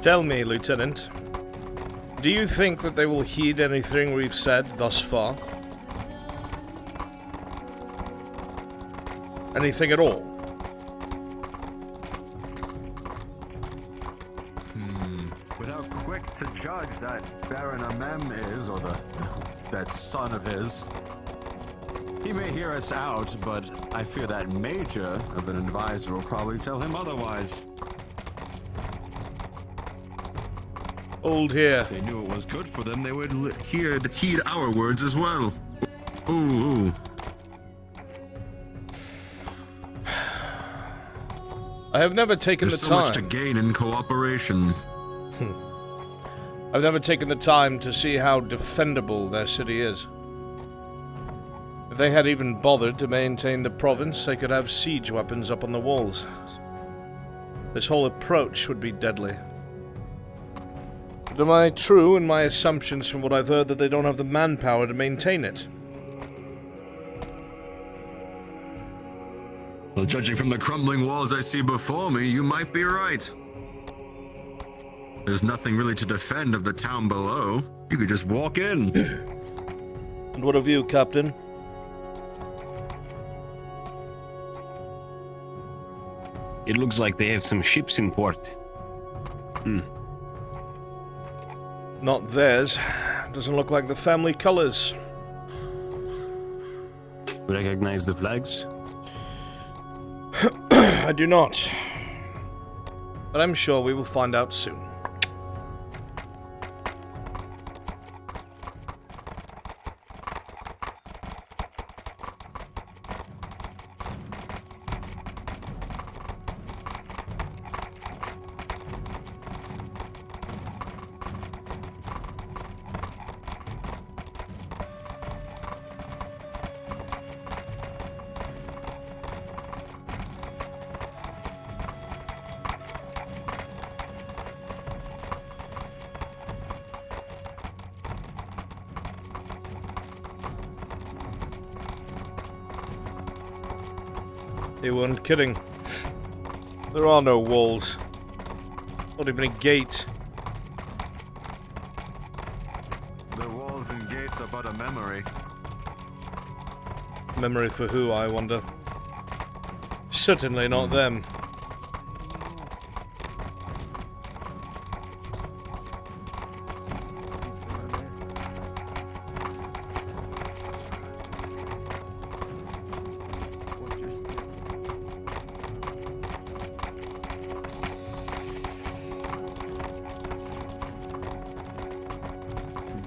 Tell me, Lieutenant, do you think that they will heed anything we've said thus far? Anything at all? With how quick to judge that Baron Amem is, or that son of his. He may hear us out, but I fear that Major of an advisor will probably tell him otherwise. Hold here. If they knew it was good for them, they would heed our words as well. Ooh. I have never taken the time. There's so much to gain in cooperation. I've never taken the time to see how defendable their city is. If they had even bothered to maintain the province, they could have siege weapons up on the walls. This whole approach would be deadly. But am I true in my assumptions from what I've heard that they don't have the manpower to maintain it? Well, judging from the crumbling walls I see before me, you might be right. There's nothing really to defend of the town below. You could just walk in. And what of you, Captain? It looks like they have some ships in port. Not theirs. Doesn't look like the family colors. Recognize the flags? I do not. But I'm sure we will find out soon. They weren't kidding. There are no walls. Not even a gate. The walls and gates are but a memory. Memory for who, I wonder? Certainly not them.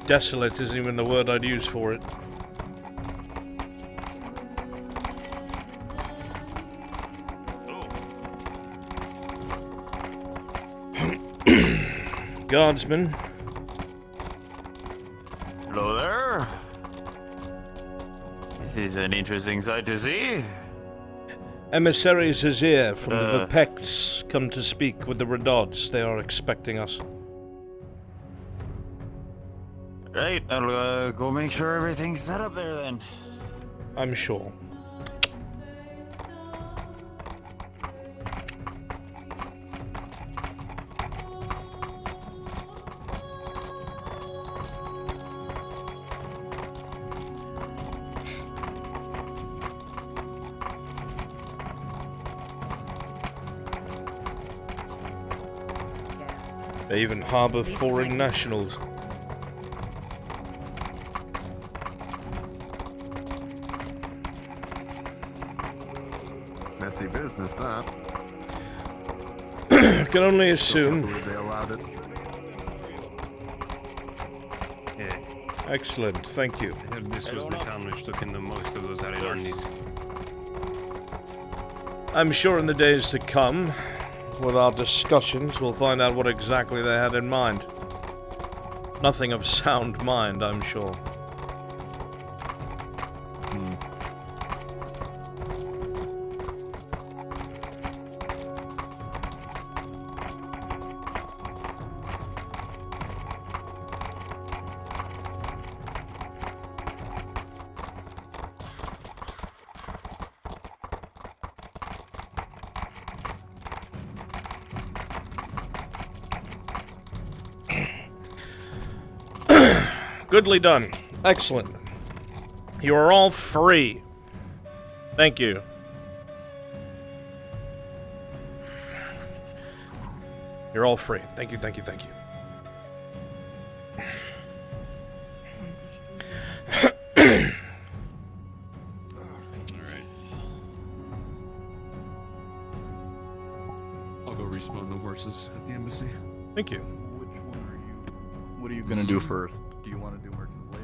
Desolate isn't even the word I'd use for it. Guardsman. Hello there. This is an interesting sight to see. Emissaries is here from the Vipects come to speak with the Redods. They are expecting us. Right, I'll go make sure everything's set up there then. I'm sure. They even harbor foreign nationals. Messy business, that. Can only assume. They allowed it. Yeah. Excellent, thank you. I heard this was the town which took in the most of those Arilandis. I'm sure in the days to come, with our discussions, we'll find out what exactly they had in mind. Nothing of sound mind, I'm sure. Goodly done. Excellent. You are all free. Thank you. You're all free. Thank you, thank you, thank you. Alright. I'll go respawn the horses at the embassy. Thank you. Which one are you? What are you gonna do first? Do you want to do merchant later?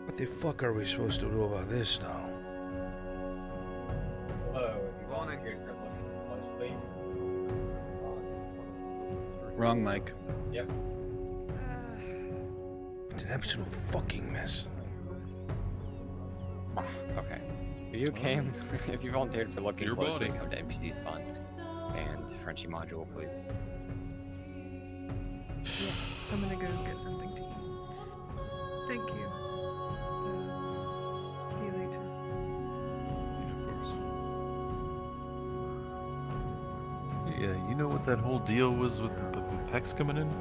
What the fuck are we supposed to do about this now? Hello, you volunteered for looking closely. Wrong mic. Yep. It's an absolute fucking mess. Okay. If you came, if you volunteered for looking Your closely, body. come to NPC spawn. And Frenchie module, please. Yeah, I'm gonna go get something to eat. Thank you. See you later. Yeah, of course. Yeah, you know what that whole deal was with the Pex coming in?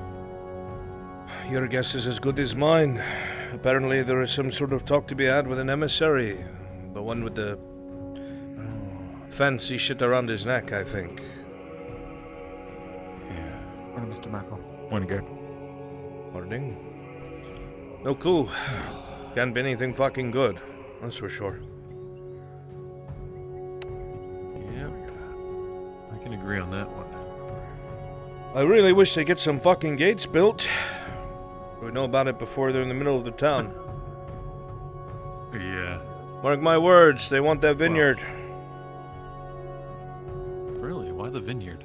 Your guess is as good as mine. Apparently there is some sort of talk to be had with an emissary. The one with the fancy shit around his neck, I think. Yeah. Morning, Mr. Mackerel. Morning, Garrett. Morning. No clue. Can't be anything fucking good. That's for sure. Yep. I can agree on that one. I really wish they get some fucking gates built. We know about it before they're in the middle of the town. Yeah. Mark my words, they want that vineyard. Really? Why the vineyard?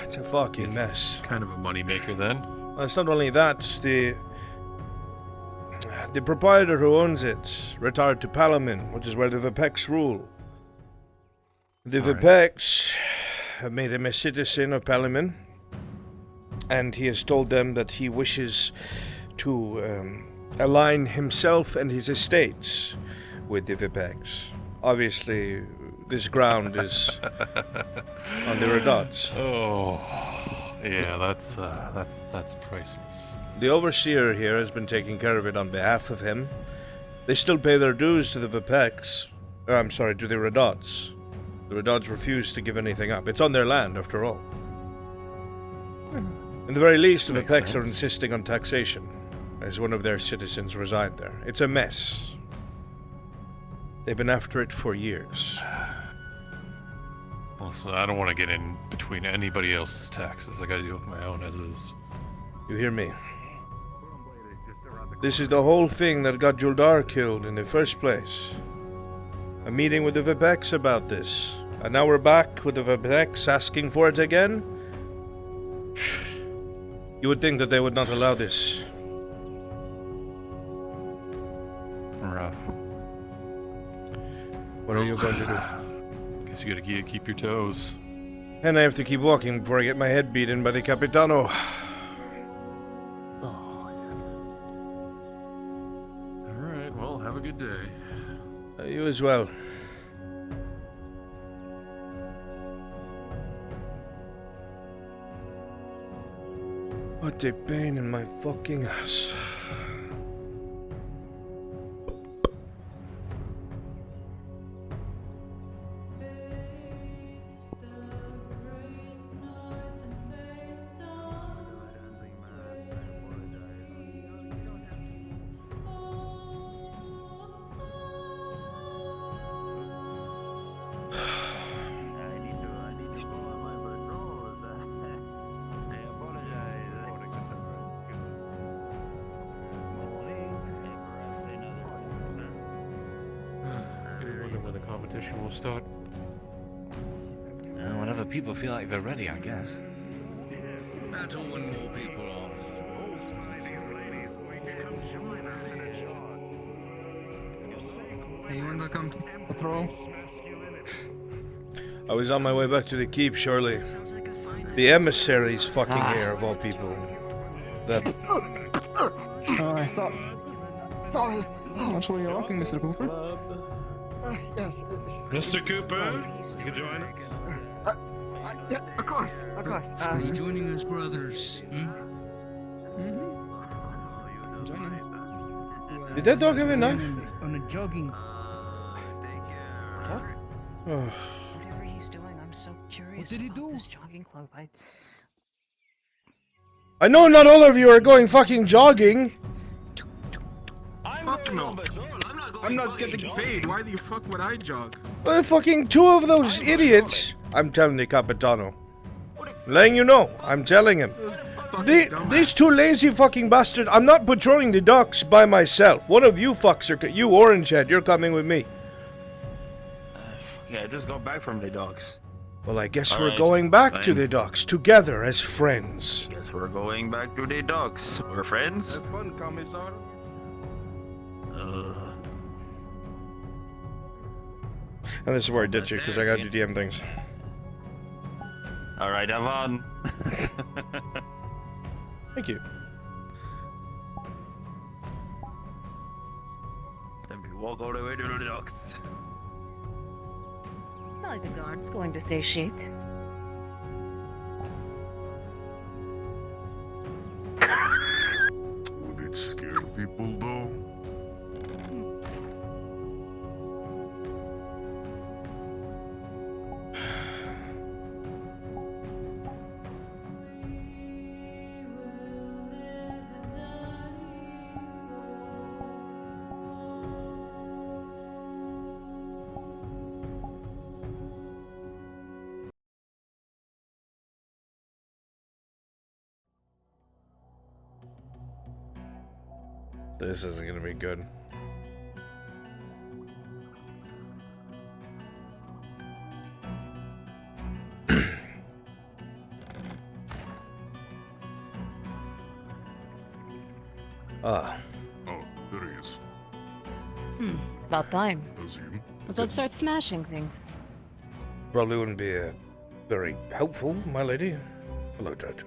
It's a fucking It's mess. kind of a moneymaker then. Well, it's not only that, the proprietor who owns it retired to Palamin, which is where the Vipex rule. The Vipex have made him a citizen of Palamin, and he has told them that he wishes to align himself and his estates with the Vipex. Obviously, this ground is on the Redots. Oh, yeah, that's priceless. The overseer here has been taking care of it on behalf of him. They still pay their dues to the Vipex. I'm sorry, to the Redots. The Redots refuse to give anything up. It's on their land, after all. In the very least, the Makes Vipex are sense. insisting on taxation, as one of their citizens reside there. It's a mess. They've been after it for years. Listen, I don't want to get in between anybody else's taxes. I gotta deal with my own as is. You hear me? This is the whole thing that got Juldar killed in the first place. A meeting with the Vipex about this. And now we're back with the Vipex asking for it again? You would think that they would not allow this. Rough. What are you going to do? Guess you gotta keep your toes. And I have to keep walking before I get my head beaten by the Capitano. Oh, yeah. Alright, well, have a good day. You as well. What a pain in my fucking ass. Competition will start. Whenever people feel like they're ready, I guess. Battle when more people are. Hey, you want to come patrol? I was on my way back to the keep, surely. The emissaries fucking here, of all people. That. Oh, I saw. Sorry. How much were you walking, Mr. Cooper? Yes. Mr. Cooper, you can join us. Yeah, of course. Excuse me. Joining us, brothers. I'm joining. Did that dog have a knife? On a jogging. What? Whatever he's doing, I'm so curious. What did he do? This jogging club. I know not all of you are going fucking jogging. Fuck no. I'm not getting paid. Why the fuck would I jog? Fucking two of those idiots. I'm telling the Capitano. Letting you know. I'm telling him. These two lazy fucking bastards. I'm not patrolling the docks by myself. One of you fucks are. You Orangehead, you're coming with me. Yeah, just got back from the docks. Well, I guess All we're right, going back to fine. the docks together as friends. Guess we're going back to the docks. We're friends? Have fun, Commissar. And this is where I ditch you because I gotta do DM things. Alright, have fun. Thank you. Let me walk all the way to the docks. Not like the guard's going to say shit. Would it scare people though? This isn't gonna be good. Ah. Oh, there he is. About time. Does he? Let's start smashing things. Probably wouldn't be very helpful, my lady. Hello, Judge.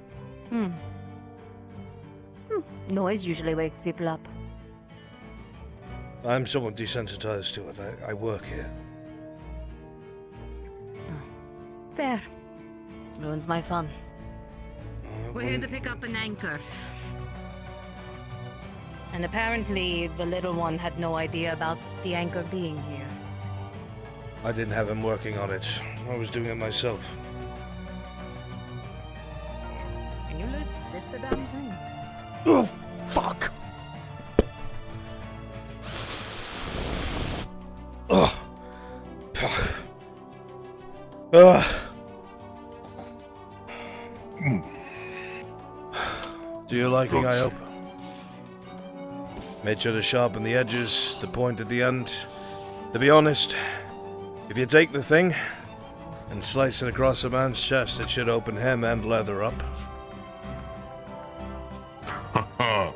Noise usually wakes people up. I'm somewhat desensitized to it. I work here. Fair. Ruins my fun. We're here to pick up an anchor. And apparently the little one had no idea about the anchor being here. I didn't have him working on it. I was doing it myself. And you lift the damn thing. Oh, fuck! Ugh. Ugh. To your liking, I hope. Made sure to sharpen the edges, the point at the end. To be honest, if you take the thing and slice it across a man's chest, it should open him and leather up. Haha.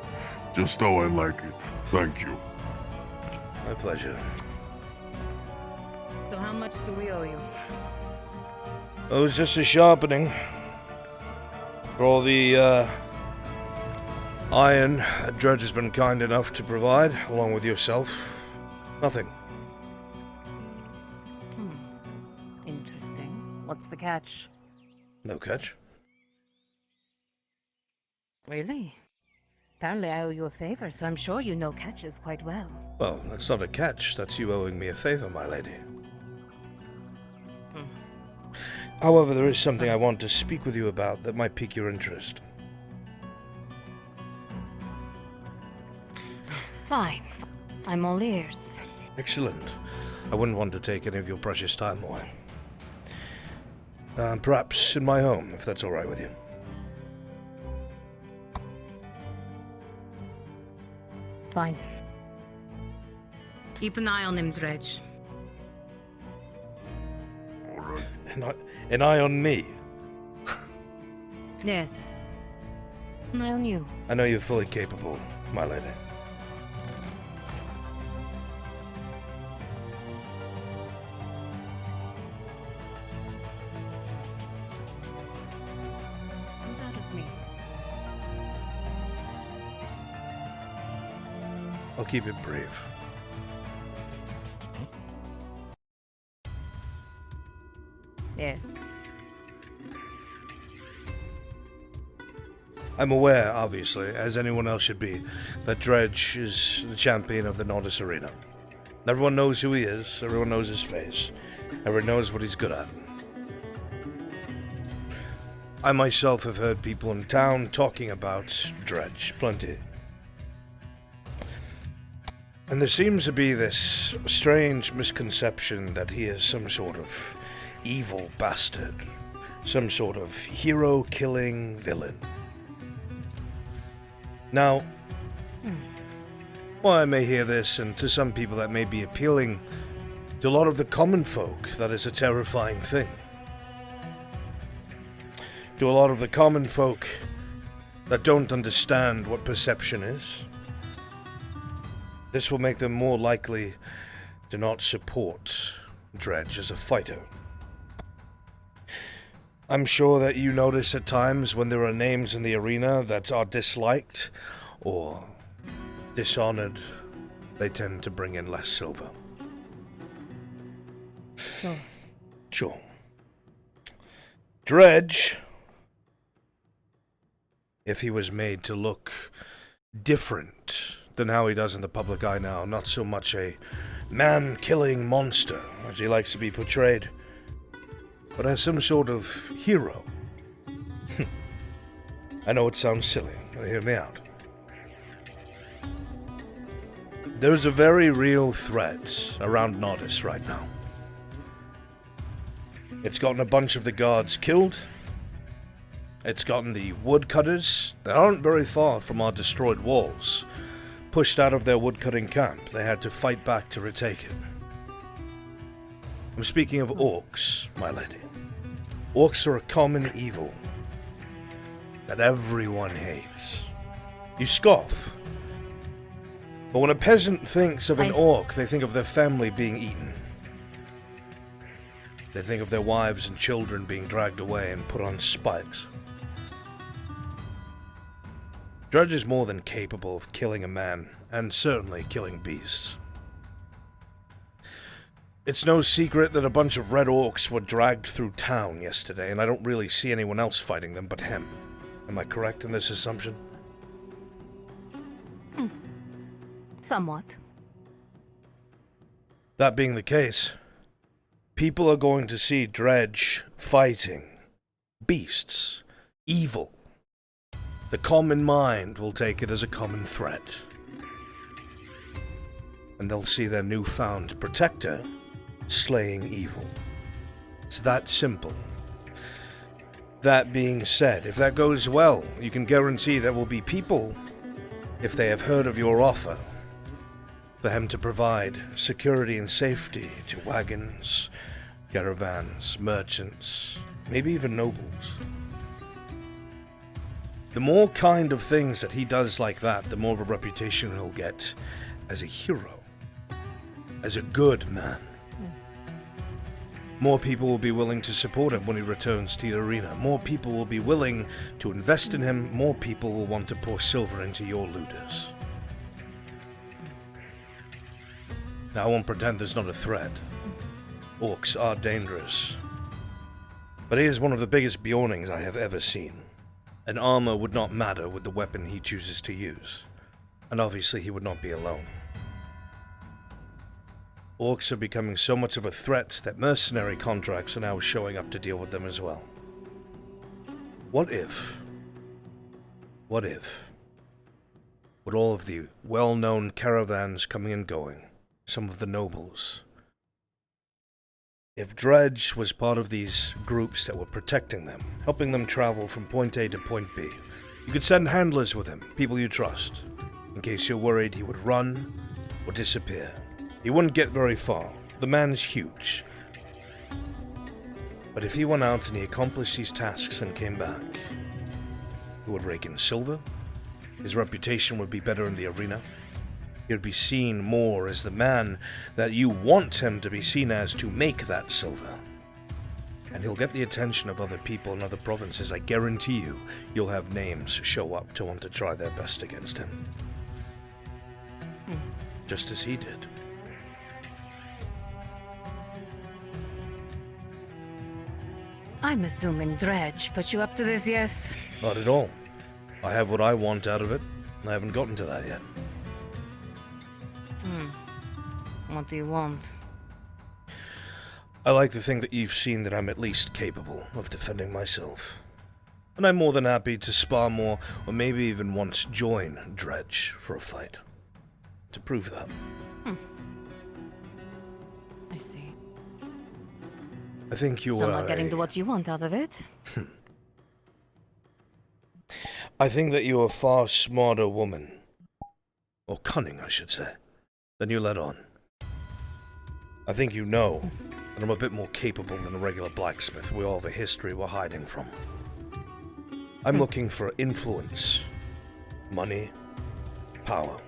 Just how I like it. Thank you. My pleasure. So how much do we owe you? Oh, it was just a sharpening. For all the, iron that Dredge has been kind enough to provide, along with yourself. Nothing. Interesting. What's the catch? No catch. Really? Apparently I owe you a favor, so I'm sure you know catches quite well. Well, that's not a catch. That's you owing me a favor, my lady. However, there is something I want to speak with you about that might pique your interest. Fine. I'm all ears. Excellent. I wouldn't want to take any of your precious time away. Perhaps in my home, if that's all right with you. Fine. Keep an eye on him, Dredge. An eye on me? Yes. An eye on you. I know you're fully capable, my lady. Get out of me. I'll keep it brief. Yes. I'm aware, obviously, as anyone else should be, that Dredge is the champion of the Nordis Arena. Everyone knows who he is, everyone knows his face, everyone knows what he's good at. I myself have heard people in town talking about Dredge, plenty. And there seems to be this strange misconception that he is some sort of evil bastard, some sort of hero-killing villain. Now, while I may hear this, and to some people that may be appealing, to a lot of the common folk, that is a terrifying thing. To a lot of the common folk that don't understand what perception is, this will make them more likely to not support Dredge as a fighter. I'm sure that you notice at times when there are names in the arena that are disliked or dishonored, they tend to bring in less silver. Sure. Dredge, if he was made to look different than how he does in the public eye now, not so much a man-killing monster as he likes to be portrayed, but as some sort of hero. I know it sounds silly, but hear me out. There's a very real threat around Nordis right now. It's gotten a bunch of the guards killed. It's gotten the woodcutters, that aren't very far from our destroyed walls, pushed out of their woodcutting camp. They had to fight back to retake it. I'm speaking of orcs, my lady. Orcs are a common evil that everyone hates. You scoff. But when a peasant thinks of an orc, they think of their family being eaten. They think of their wives and children being dragged away and put on spikes. Dredge is more than capable of killing a man, and certainly killing beasts. It's no secret that a bunch of red orcs were dragged through town yesterday, and I don't really see anyone else fighting them but him. Am I correct in this assumption? Somewhat. That being the case, people are going to see Dredge fighting beasts, evil. The common mind will take it as a common threat. And they'll see their newfound protector slaying evil. It's that simple. That being said, if that goes well, you can guarantee there will be people, if they have heard of your offer, for him to provide security and safety to wagons, caravans, merchants, maybe even nobles. The more kind of things that he does like that, the more of a reputation he'll get as a hero, as a good man. More people will be willing to support him when he returns to the arena. More people will be willing to invest in him. More people will want to pour silver into your looters. Now, I won't pretend there's not a threat. Orcs are dangerous. But he is one of the biggest Bjornings I have ever seen. An armor would not matter with the weapon he chooses to use. And obviously he would not be alone. Orcs are becoming so much of a threat that mercenary contracts are now showing up to deal with them as well. What if, with all of the well-known caravans coming and going, some of the nobles, if Dredge was part of these groups that were protecting them, helping them travel from point A to point B, you could send handlers with him, people you trust, in case you're worried he would run or disappear. He wouldn't get very far. The man's huge. But if he went out and he accomplished these tasks and came back, he would rake in silver, his reputation would be better in the arena, he would be seen more as the man that you want him to be seen as to make that silver. And he'll get the attention of other people in other provinces. I guarantee you'll have names show up to want to try their best against him. Just as he did. I'm assuming Dredge put you up to this, yes? Not at all. I have what I want out of it. I haven't gotten to that yet. What do you want? I like to think that you've seen that I'm at least capable of defending myself. And I'm more than happy to spar more, or maybe even once join Dredge for a fight. To prove that. I see. I think you So are not getting to what you want out of it? I think that you're a far smarter woman. Or cunning, I should say, than you let on. I think you know that I'm a bit more capable than a regular blacksmith. We all have a history we're hiding from. I'm looking for influence, money, power.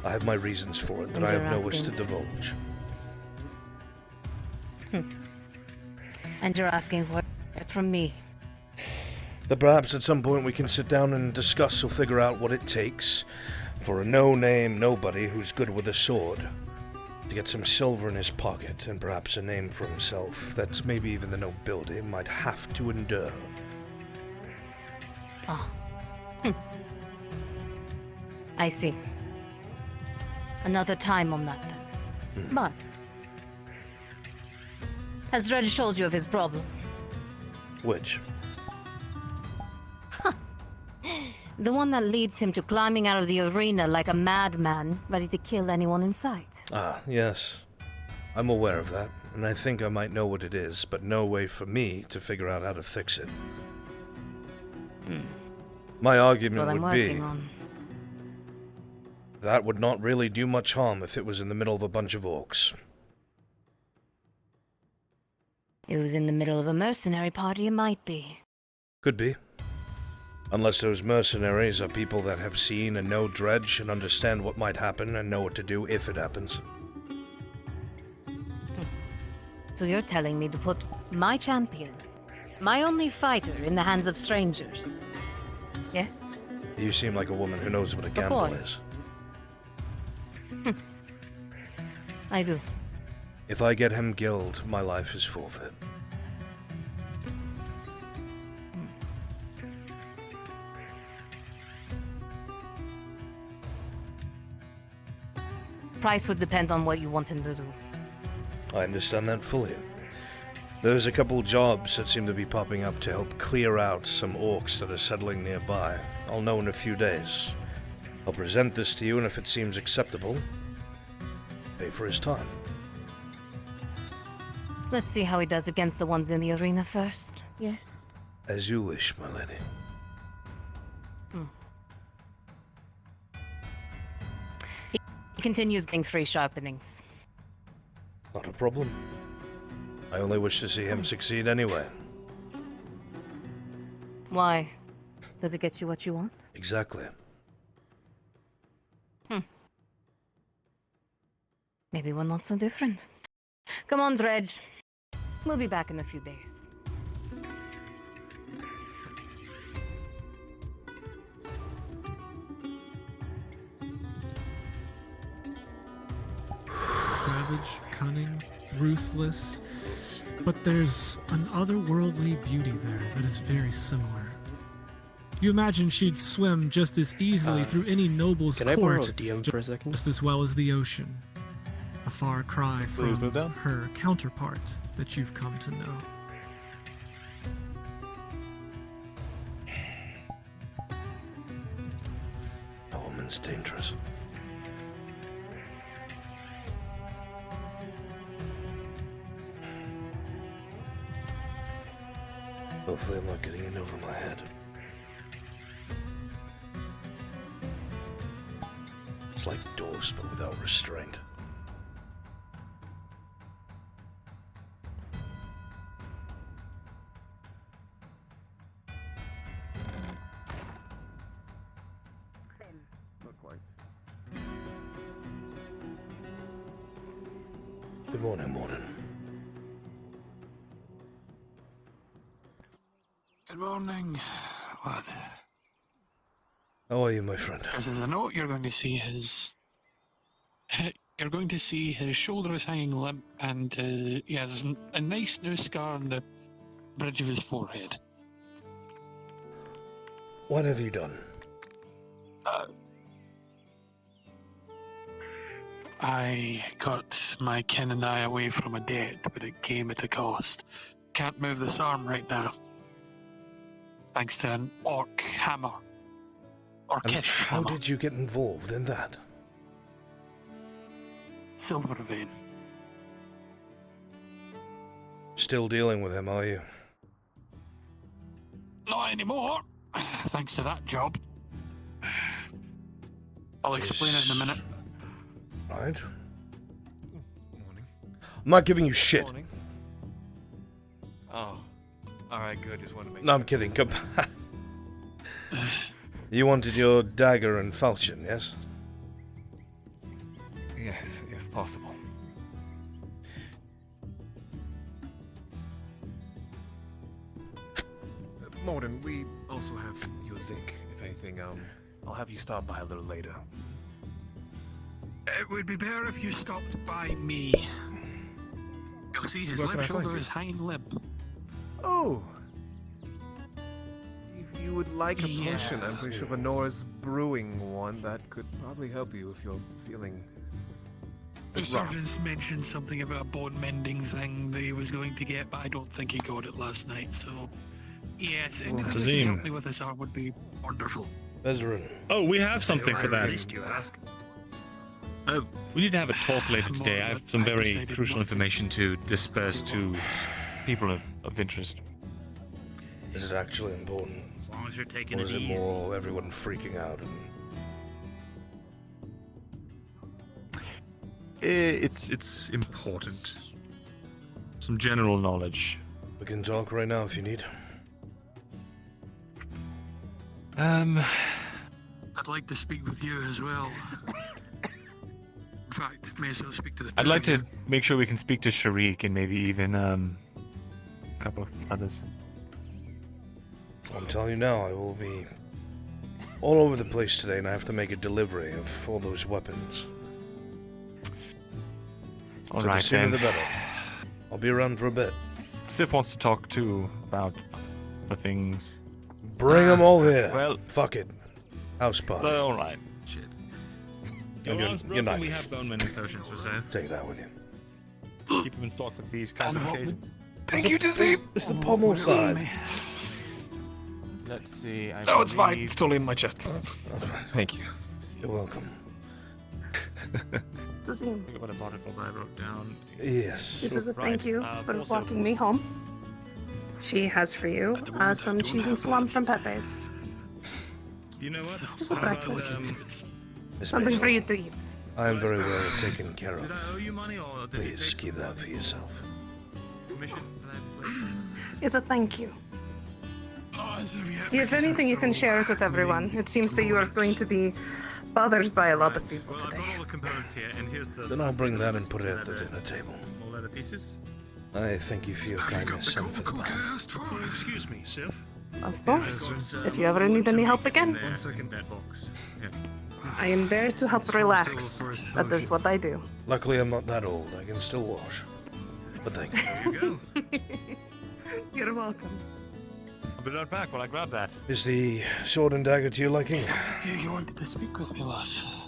I have my reasons for it that I have no wish to divulge. And you're asking for it from me? That perhaps at some point we can sit down and discuss or figure out what it takes for a no-name nobody who's good with a sword to get some silver in his pocket and perhaps a name for himself that maybe even the nobility might have to endure. I see. Another time on that then. But has Dredge told you of his problem? Which? The one that leads him to climbing out of the arena like a madman, ready to kill anyone in sight. Ah, yes. I'm aware of that, and I think I might know what it is, but no way for me to figure out how to fix it. My argument What I'm would be working on. that would not really do much harm if it was in the middle of a bunch of orcs. It was in the middle of a mercenary party, it might be. Could be. Unless those mercenaries are people that have seen and know Dredge and understand what might happen and know what to do if it happens. So you're telling me to put my champion, my only fighter, in the hands of strangers? Yes? You seem like a woman who knows what a gamble boy. is. I do. If I get him killed, my life is forfeit. Price would depend on what you want him to do. I understand that fully. There's a couple jobs that seem to be popping up to help clear out some orcs that are settling nearby. I'll know in a few days. I'll present this to you, and if it seems acceptable, pay for his time. Let's see how he does against the ones in the arena first. Yes? As you wish, my lady. He continues getting free sharpenings. Not a problem. I only wish to see him succeed anyway. Why? Does it get you what you want? Exactly. Maybe we're not so different. Come on, Dredge. We'll be back in a few days. Savage, cunning, ruthless, but there's an otherworldly beauty there that is very similar. You imagine she'd swim just as easily through any noble's Can I borrow court, a DM for a second? just as well as the ocean. A far cry from her counterpart that you've come to know. A woman's dangerous. Hopefully I'm not getting in over my head. It's like doors, but without restraint. Good morning, Morden. Good morning, lad. How are you, my friend? As a note, you're going to see his... You're going to see his shoulder is hanging limp, and he has a nice new scar on the bridge of his forehead. What have you done? I got my kin and I away from a debt, but it came at a cost. Can't move this arm right now. Thanks to an orc hammer. Orcish How hammer. did you get involved in that? Silver vein. Still dealing with him, are you? Not anymore. Thanks to that job. I'll explain it in a minute. Right. Morning. I'm not giving you shit. Morning. Oh. Alright, good. Just wanted to make No, I'm kidding. Come back. You wanted your dagger and falchion, yes? Yes, if possible. Morden, we also have your zinc. If anything, I'll have you stop by a little later. It would be better if you stopped by me. You'll see his Where can left I find shoulder you? is hanging limp. Oh! If you would like a potion, I'm pretty sure Vanora's brewing one that could probably help you if you're feeling The rough. sergeant's mentioned something about a bone mending thing that he was going to get, but I don't think he got it last night, so... Yes, anything that could Tazim. help me with this arm would be wonderful. Bezrin. Oh, we have something for that. Least you ask. We need to have a talk later today. I have some very crucial information to disperse to people of interest. Is it actually important? As long as you're taking Or it is it easy. more everyone freaking out? It's important. Some general knowledge. We can talk right now if you need. I'd like to speak with you as well. In fact, may as well speak to the I'd two like of to make sure we can speak to Sharik and maybe even a couple of others. I'm telling you now, I will be all over the place today, and I have to make a delivery of all those weapons. All So right, the sooner then. the better. I'll be around for a bit. Sif wants to talk too about the things. Bring them all here. Well, fuck it. House party. all right. Shit. And Your arm's broken, we knife. have bone mending potions for sale. Take that with you. Keep them in stock for these kinds of occasions. Thank you, Tazim! It's the pommel side. Let's see. No, it's fine. It's totally in my chest. Thank you. You're welcome. Tazim, What I bought it for, I wrote down. Yes. this is a Right, thank you for also- walking me home. She has for you some cheese and salami from Pepe's. You know what? Just a How about, breakfast. Miss Something Mason, for you to eat. I am very well taken care did of. I owe you money or did you Please take keep some that for yourself. commission for that place? It's a thank you. Oh, as if you had If anything, you can share it with everyone. It seems that you are going to be bothered by a lot of people Well, I've today. got all the components here, and here's the. Then I'll bring that and put it at the dinner table. All other pieces. I thank you for your kindness and for the bath. Excuse me, Sif. Of course. If you ever need any help again, 1 second. That box. Yeah. I am there to help relax. That is what I do. Luckily, I'm not that old. I can still wash. But thank you. There you go. You're welcome. I'll be right back while I grab that. Is the sword and dagger to your liking? You wanted to speak with me, lass.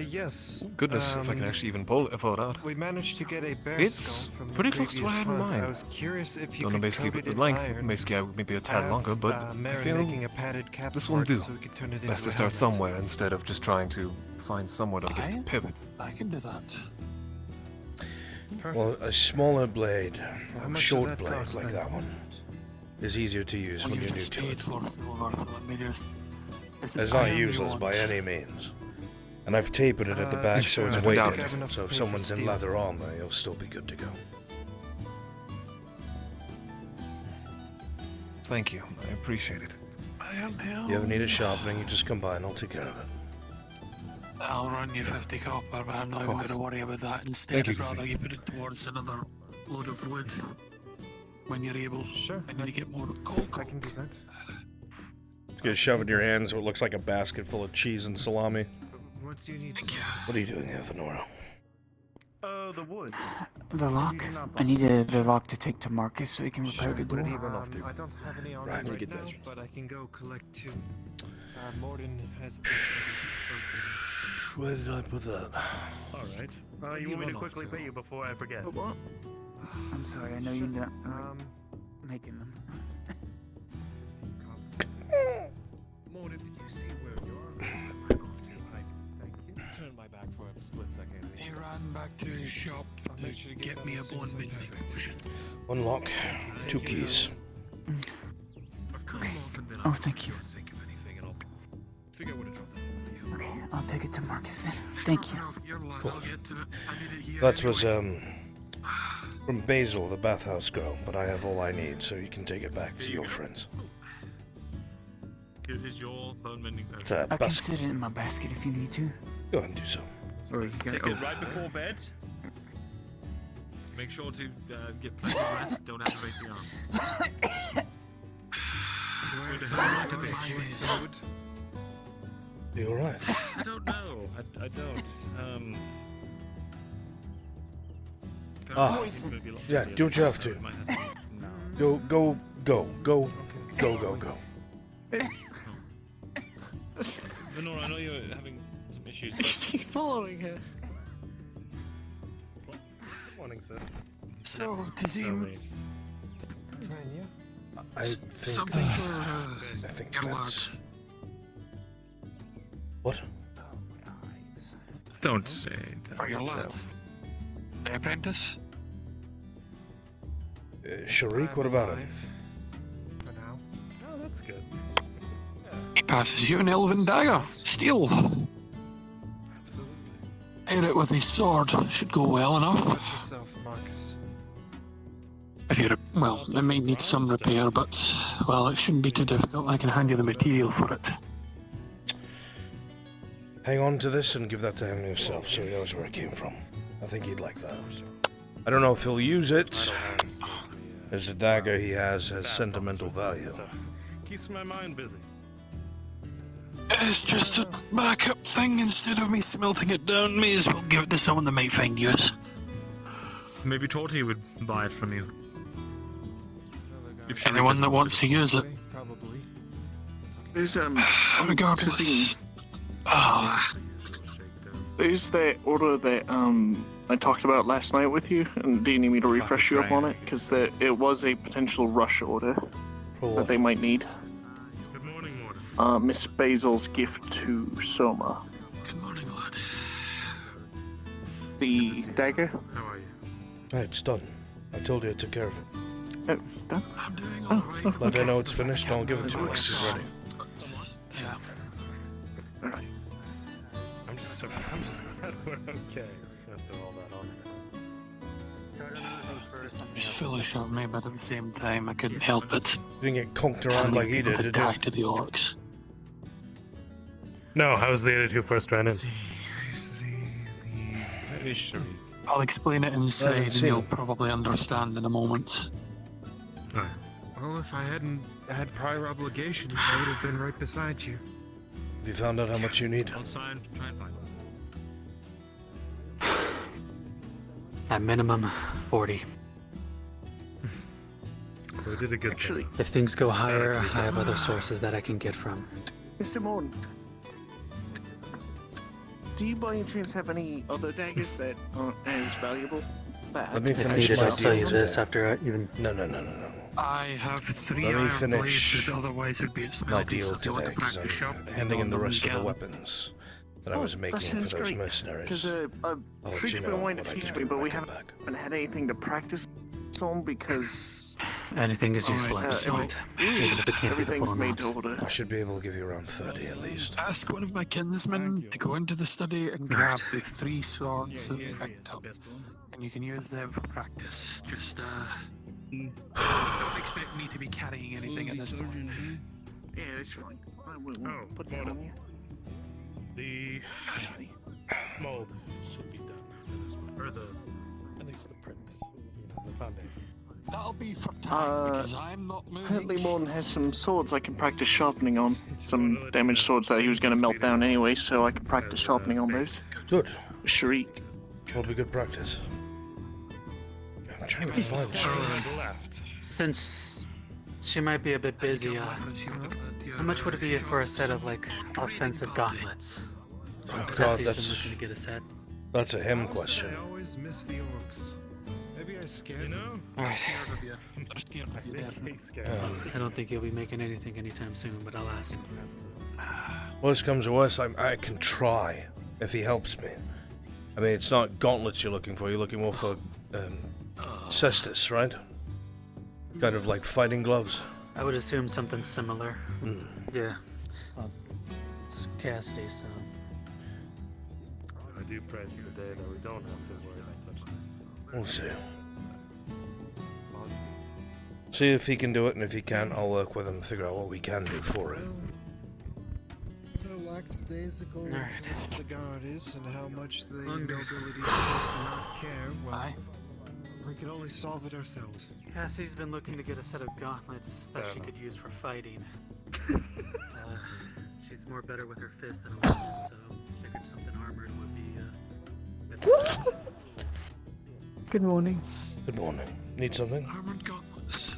Yes. Goodness, if I can actually even pull it out. We managed to get a bear It's skull from the pretty close to what I previous had in hunt. mind. I was curious if you Don't know could basically coat it the in length, iron, basically maybe a tad have, longer, but I Marin feel making a padded cap this for will it do. so we could turn it Best into to a start helmet. somewhere instead of just trying to find somewhere to Iron? pivot. I can do that. Well, a smaller blade, How a much short does that blade cost like then? that one, is easier to use Well, when you've you're new just to paid it. for it, Silver, so let me just... Is it It's not iron you useless want? by any means. And I've tapered it at the back so sure, it's I doubt weighted, it. so if someone's in leather armor, you'll still be good to go. Thank you. I appreciate it. I am here. If you ever need a sharpening, you just come by and I'll take care of it. I'll run you 50 copper, but I'm not even going to worry about that. Instead, Thank you, I'd rather Casey. you put it towards another load of wood when you're able. Sure. I need to get more coal I can do that. Just gonna shove in your hands what looks like a basket full of cheese and salami. What do you need? What are you doing here, Thenora? The wood. The lock. I need the lock to take to Marcus so he can repair the door. I don't have any on Right. right now, but I can go collect two. Morden has. Where did I put that? Alright. You want me to quickly pay you before I forget? What? I'm sorry, I know you're not making them. Morden, did you see where you're? Thank you. Turn my back for a split second. He ran back to his shop to get me a bone bending potion. One lock, 2 keys. Oh, thank you. Figure out where to drop that. Okay, I'll take it to Marcus then. Thank you. Cool. That was from Basil, the bathhouse girl, but I have all I need, so you can take it back to your friends. Here is your bone mending potion. It's a I can basket. sit it in my basket if you need to. Go ahead and do so. Or you can Take it right before bed. Make sure to get plenty of rest. Don't activate the arm. You alright? I don't know. I don't. Ah, yeah, do what you have to. Go. Venora, I know you're having some issues, Is he following her? Good morning, sir. So, Tazim, I think something for I think your that's... lad. What? Don't say that. For your lad. The apprentice? Sharik, what about him? For now. Oh, that's good. He passes you an elven dagger. Steel. Absolutely. Hit it with his sword. Should go well enough. Watch yourself, Marcus. If you're, well, it may need some repair, but, well, it shouldn't be too difficult. I can hand you the material for it. Hang on to this and give that to him yourself so he knows where it came from. I think he'd like that. I don't know if he'll use it, as the dagger he has sentimental value. Keeps my mind busy. It's just a backup thing. Instead of me smelting it down, may as well give it to someone that might find use. Maybe Torty would buy it from you. If she Anyone doesn't that want wants to use it. Probably. There's Regardless. Ah, there's that order that I talked about last night with you, and do you need me to refresh you up on it? Because it was a potential rush order that they might need. Good morning, Morden. Miss Basil's gift to Soma. good morning, lad. The dagger. How are you? It's done. I told you I took care of it. Oh, it's done. I'm doing alright. Let her know it's finished and I'll give it to her when she's ready. Yeah. Alright. I'm just glad we're okay after all that, honestly. It's foolish of me, but at the same time, I couldn't help it. You didn't get conked around like he did, did you? Attack to the orcs. No, how was the idiot who first ran in? That is Sharik. I'll explain it inside, and seen you'll it. probably understand in a moment. Alright. Well, if I hadn't had prior obligations, I would have been right beside you. Have you found out how much you need? I'll try and find it. At minimum, 40. We did a good Actually, thing. If things go higher, I have other sources that I can get from. Mr. Morton, do you by any chance have any other daggers that aren't as valuable? Let me If finish needed, my I'll sell deal you this today. after I even... No. I have 3 Let me iron finish blades that otherwise would be at My smelting, deal so if you want today, to because practice shop, I'm handing in the rest of the weekend. weapons that I was making for those mercenaries. Because I'll let Freak's you been know wanting to what I teach can me, do but when we I come haven't had anything to practice on because Anything is useful at this point, even if it can't be the full everything's made amount. to order. I should be able to give you around 30 at least. Ask one of my kinsmen to go into the study and grab the 3 swords that they picked up, and you can use them for practice. Just don't expect me to be carrying anything at this point. Yeah, it's fine. I will Oh, put that on you. The At least the print, the foundation. That'll be for time because I'm not moving. Apparently Morton has some swords I can practice sharpening on. Some damaged swords that he was going to melt down anyway, so I can practice sharpening on those. Good. Sharik. Will be good practice. I'm trying to find Sharik. Since she might be a bit busy, how much would it be for a set of, like, offensive gauntlets? Oh God, Cassie's been looking to get a set. that's a him question. I always miss the orcs. Maybe I scared you. Alright. Scared of you. I'm scared of you, definitely. I don't think you'll be making anything anytime soon, but I'll ask. Worst comes to worst, I can try if he helps me. I mean, it's not gauntlets you're looking for. You're looking more for cestus, right? Kind of like fighting gloves. I would assume something similar. Mm. Yeah. It's Cassidy, so. I do pray for the day that we don't have to worry about such things. We'll see. See if he can do it, and if he can't, I'll work with him, figure out what we can do for it. The lackadaisical the guard is and how much the nobility is supposed to not care, well, we can only solve it ourselves. Cassie's been looking to get a set of gauntlets that she could use for fighting. She's more better with her fist than a weapon, so figured something armored would be Good morning. Good morning. Need something? Armored gauntlets.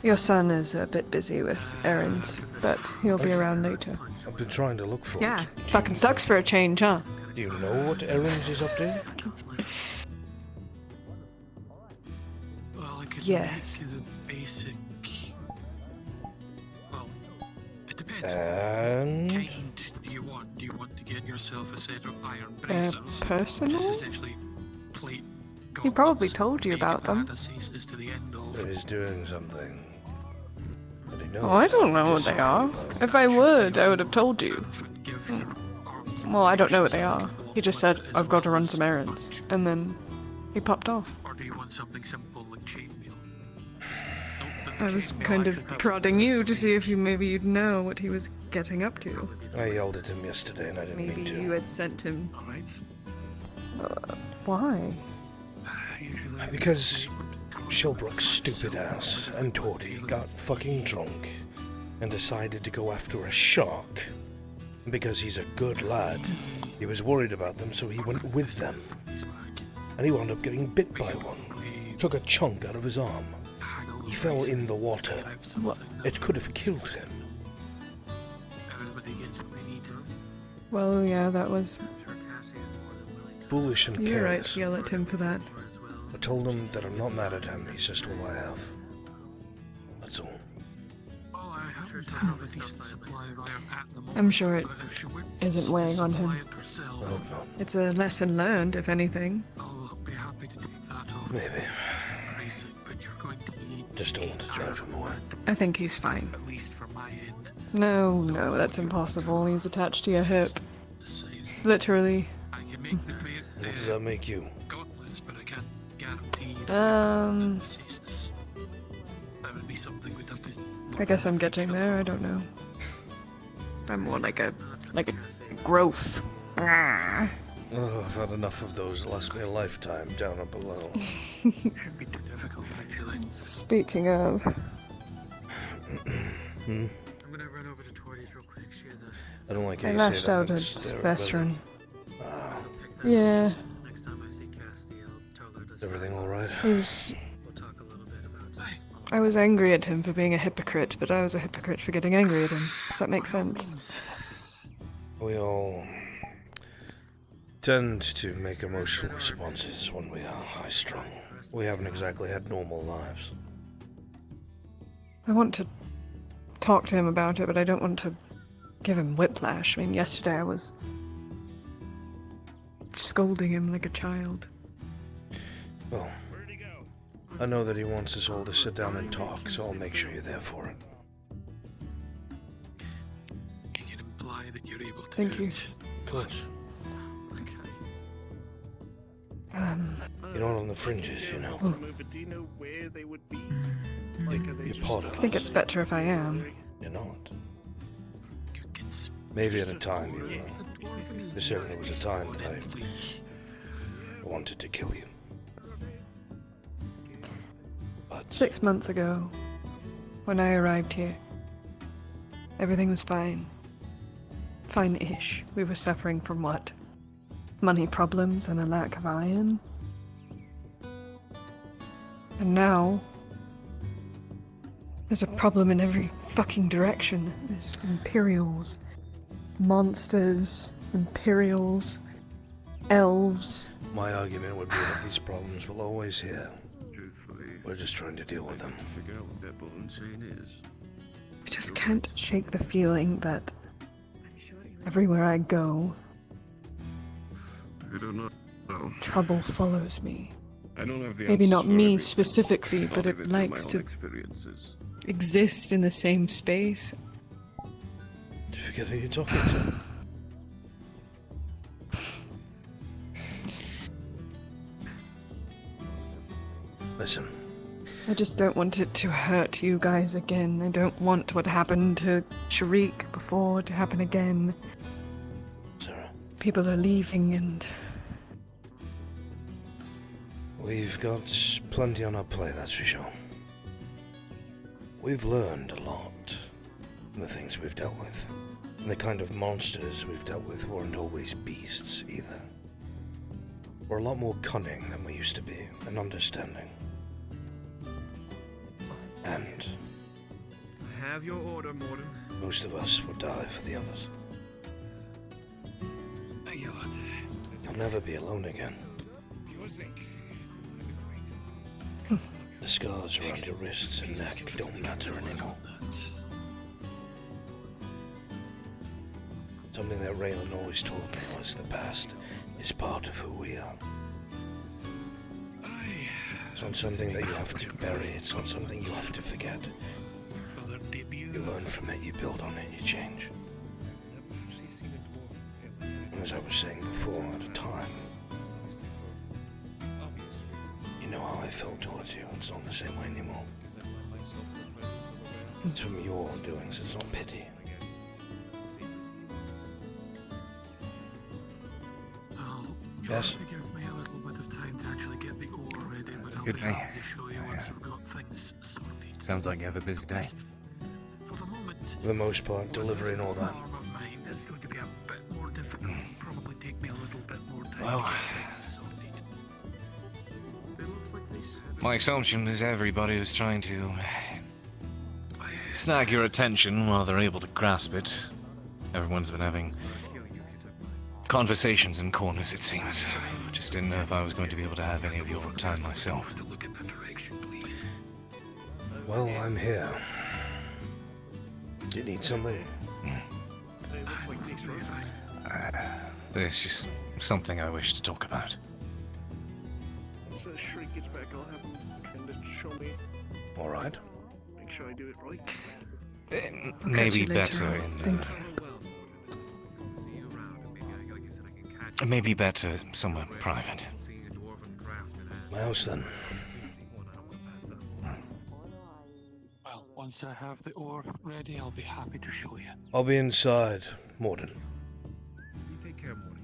Your son is a bit busy with errands, but he'll be around later. I've been trying to look for Yeah, it. fucking sucks for a change, huh? Do you know what errands he's up to? Well, I could Yes. make you the basic. Well, it depends. And What kind do you want? Do you want to get yourself a set of iron bracers? Personal? Which is essentially plate. He probably told you about them. Is to the end of. he's doing something. But he knows Oh, I don't know what they are. If I would have told you. Well, I don't know what they are. He just said, I've got to run some errands. And then he popped off. Or do you want something simple like chainmail? I was kind of prodding you to see if you'd know what he was getting up to. I yelled at him yesterday and I didn't Maybe mean to. you had sent him. Alright. Why? Because Shilbrook's stupid ass and Torty got fucking drunk and decided to go after a shark. And because he's a good lad, he was worried about them, so he went with them. And he wound up getting bit by one. Took a chunk out of his arm. He fell in the water. It could have killed him. Well, yeah, that was... Foolish and You're careless. right to yell at him for that. I told him that I'm not mad at him, he's just all I have. That's all. Well, I happen to have a decent supply of iron at the moment. I'm sure it but if you wouldn't isn't weighing on him. supply it yourself, I hope not. It's a lesson learned, if anything. I'll be happy to take that off. Maybe. Basic, but you're going to need Just don't want to drive him away. I think he's fine. at least from my end. No, that's impossible. He's attached to your hip. Literally. I can make the plate What does that make you? gauntlets, but I can't guarantee preciseness. That would be something we'd have to. I guess I'm getting there, I don't know. I'm more like a growth. Ah. Oh, I've had enough of those. It lasts me a lifetime down or below. Shouldn't be too difficult, actually. Speaking of... Hmm? I'm gonna run over to Torty's real quick. She has a... I don't like how I you say lashed that. out I'm at staring Vestron. Ah, Yeah. Next time I see Cassidy, I'll tell her to... is everything alright? He's... We'll talk a little bit about... I was angry at him for being a hypocrite, but I was a hypocrite for getting angry at him. Does that make sense? We all tend to make emotional responses when we are high-strung. We haven't exactly had normal lives. I want to talk to him about it, but I don't want to give him whiplash. I mean, yesterday I was scolding him like a child. Well, I know that he wants us all to sit down and talk, so I'll make sure you're there for it. You can imply that you're able to. Thank you. Good. You're not on the fringes, you know. But do you know where they would be? Like, are they You're just... part of I think us. it's better if I am. You're not. Maybe at a time you were. There certainly was a time that I wanted to kill you. But 6 months ago, when I arrived here, everything was fine. Fine-ish. We were suffering from what? Money problems and a lack of iron? And now, there's a problem in every fucking direction. There's Imperials, monsters, Imperials, elves. my argument would be that these problems will always here. We're just trying to deal with them. I just can't shake the feeling that everywhere I go, I don't know. trouble follows me. I don't have the Maybe answers not for me everything. specifically, I'll but leave it to my likes own to experiences. exist in the same space. Do you forget who you're talking to? Listen. I just don't want it to hurt you guys again. I don't want what happened to Sharik before to happen again. Sarah. People are leaving and... We've got plenty on our plate, that's for sure. We've learned a lot from the things we've dealt with. And the kind of monsters we've dealt with weren't always beasts, either. We're a lot more cunning than we used to be, and understanding. And Have your order, Morden. most of us would die for the others. You'll never be alone again. The scars around your wrists and neck don't matter anymore. Something that Raylan always told me was the past is part of who we are. It's not something that you have to bury, it's not something you have to forget. You learn from it, you build on it, you change. And as I was saying before, at a time, you know how I felt towards you, it's not the same way anymore. It's from your doings, it's not pity. Yes? Give me a little bit of time to actually get the ore ready, but I'll Good be day. happy to show you once we've got things sorted. Sounds like you have a busy day. For the most part, delivering all that. Arm of mine, it's going to be a bit more difficult. Probably take me a little bit more time Well, to get things sorted. My assumption is everybody was trying to snag your attention while they're able to grasp it. Everyone's been having conversations in corners, it seems. Just didn't know if I was going to be able to have any of your time myself. Well, I'm here. Do you need something? There's just something I wish to talk about. Once Shriek gets back, I'll have him kind of show me. Alright. Make sure I do it right. I'll catch Maybe you later better on. in Thank you. maybe better somewhere private. My house then. Well, once I have the ore ready, I'll be happy to show you. I'll be inside, Morden. You take care, Morden.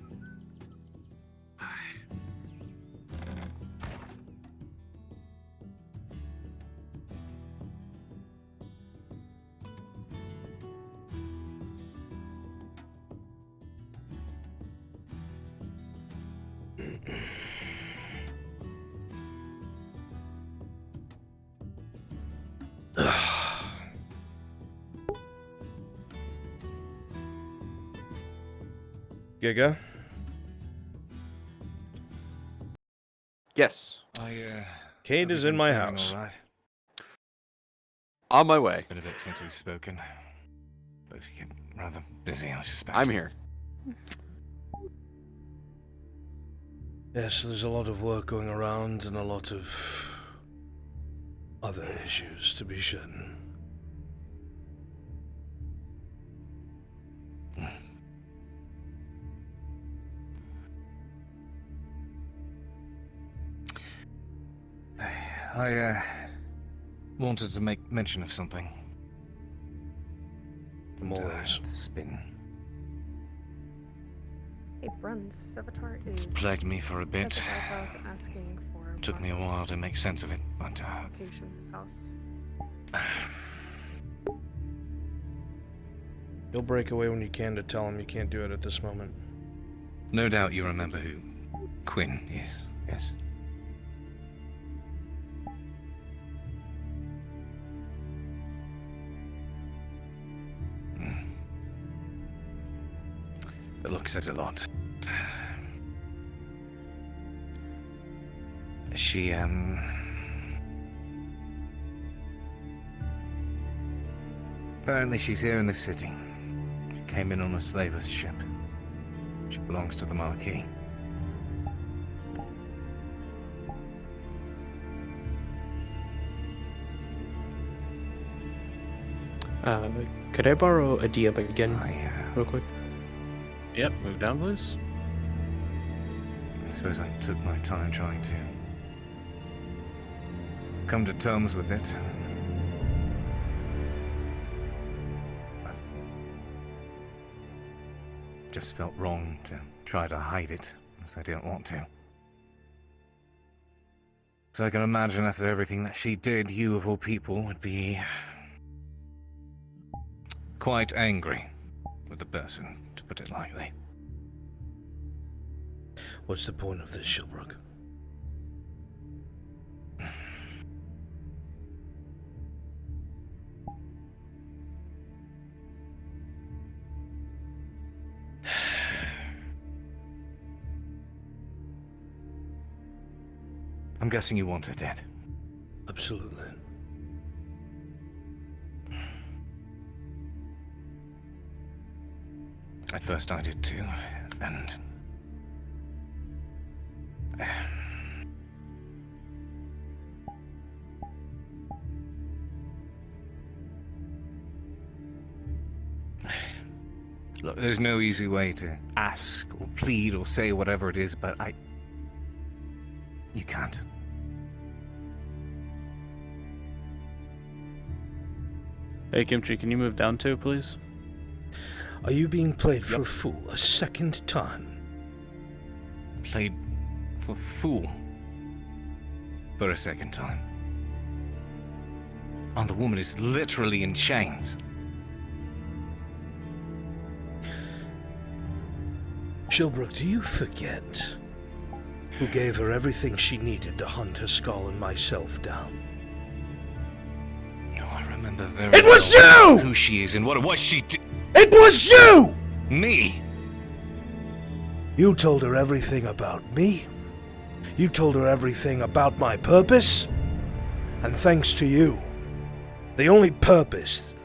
Giga? Yes. Kate is in my house. All right. On my way. It's been a bit since we've spoken. Both get rather busy, I suspect. I'm here. Yes, there's a lot of work going around and a lot of other issues to be certain. I wanted to make mention of something. More It's been Hey, Bruns, Sevatar It's is... plagued me for a bit. Sevatar was asking for... Took me a while to make sense of it, but location of his house. You'll break away when you can to tell him you can't do it at this moment. no doubt you remember who Quinn is, yes? The look says a lot. She, apparently she's here in the city. She came in on a slaver's ship. She belongs to the Marquis. Could I borrow a DM again, real quick? Yep, move down, please. I suppose I took my time trying to come to terms with it. I've just felt wrong to try to hide it, as I didn't want to. So I can imagine after everything that she did, you of all people would be quite angry with the person, to put it lightly. What's the point of this, Shilbrook? I'm guessing you want her dead. Absolutely. At first I did too, and... Look, there's no easy way to ask or plead or say whatever it is, but you can't. Hey, Kimchi, can you move down too, please? Are you being played for a fool a second time? Played for fool for a second time. And the woman is literally in chains. Shilbrook, do you forget who gave her everything she needed to hunt her skull and myself down? No, I remember very It was well you! Who she is and what it was she did. It was you! Me? You told her everything about me. You told her everything about my purpose. And thanks to you, the only purpose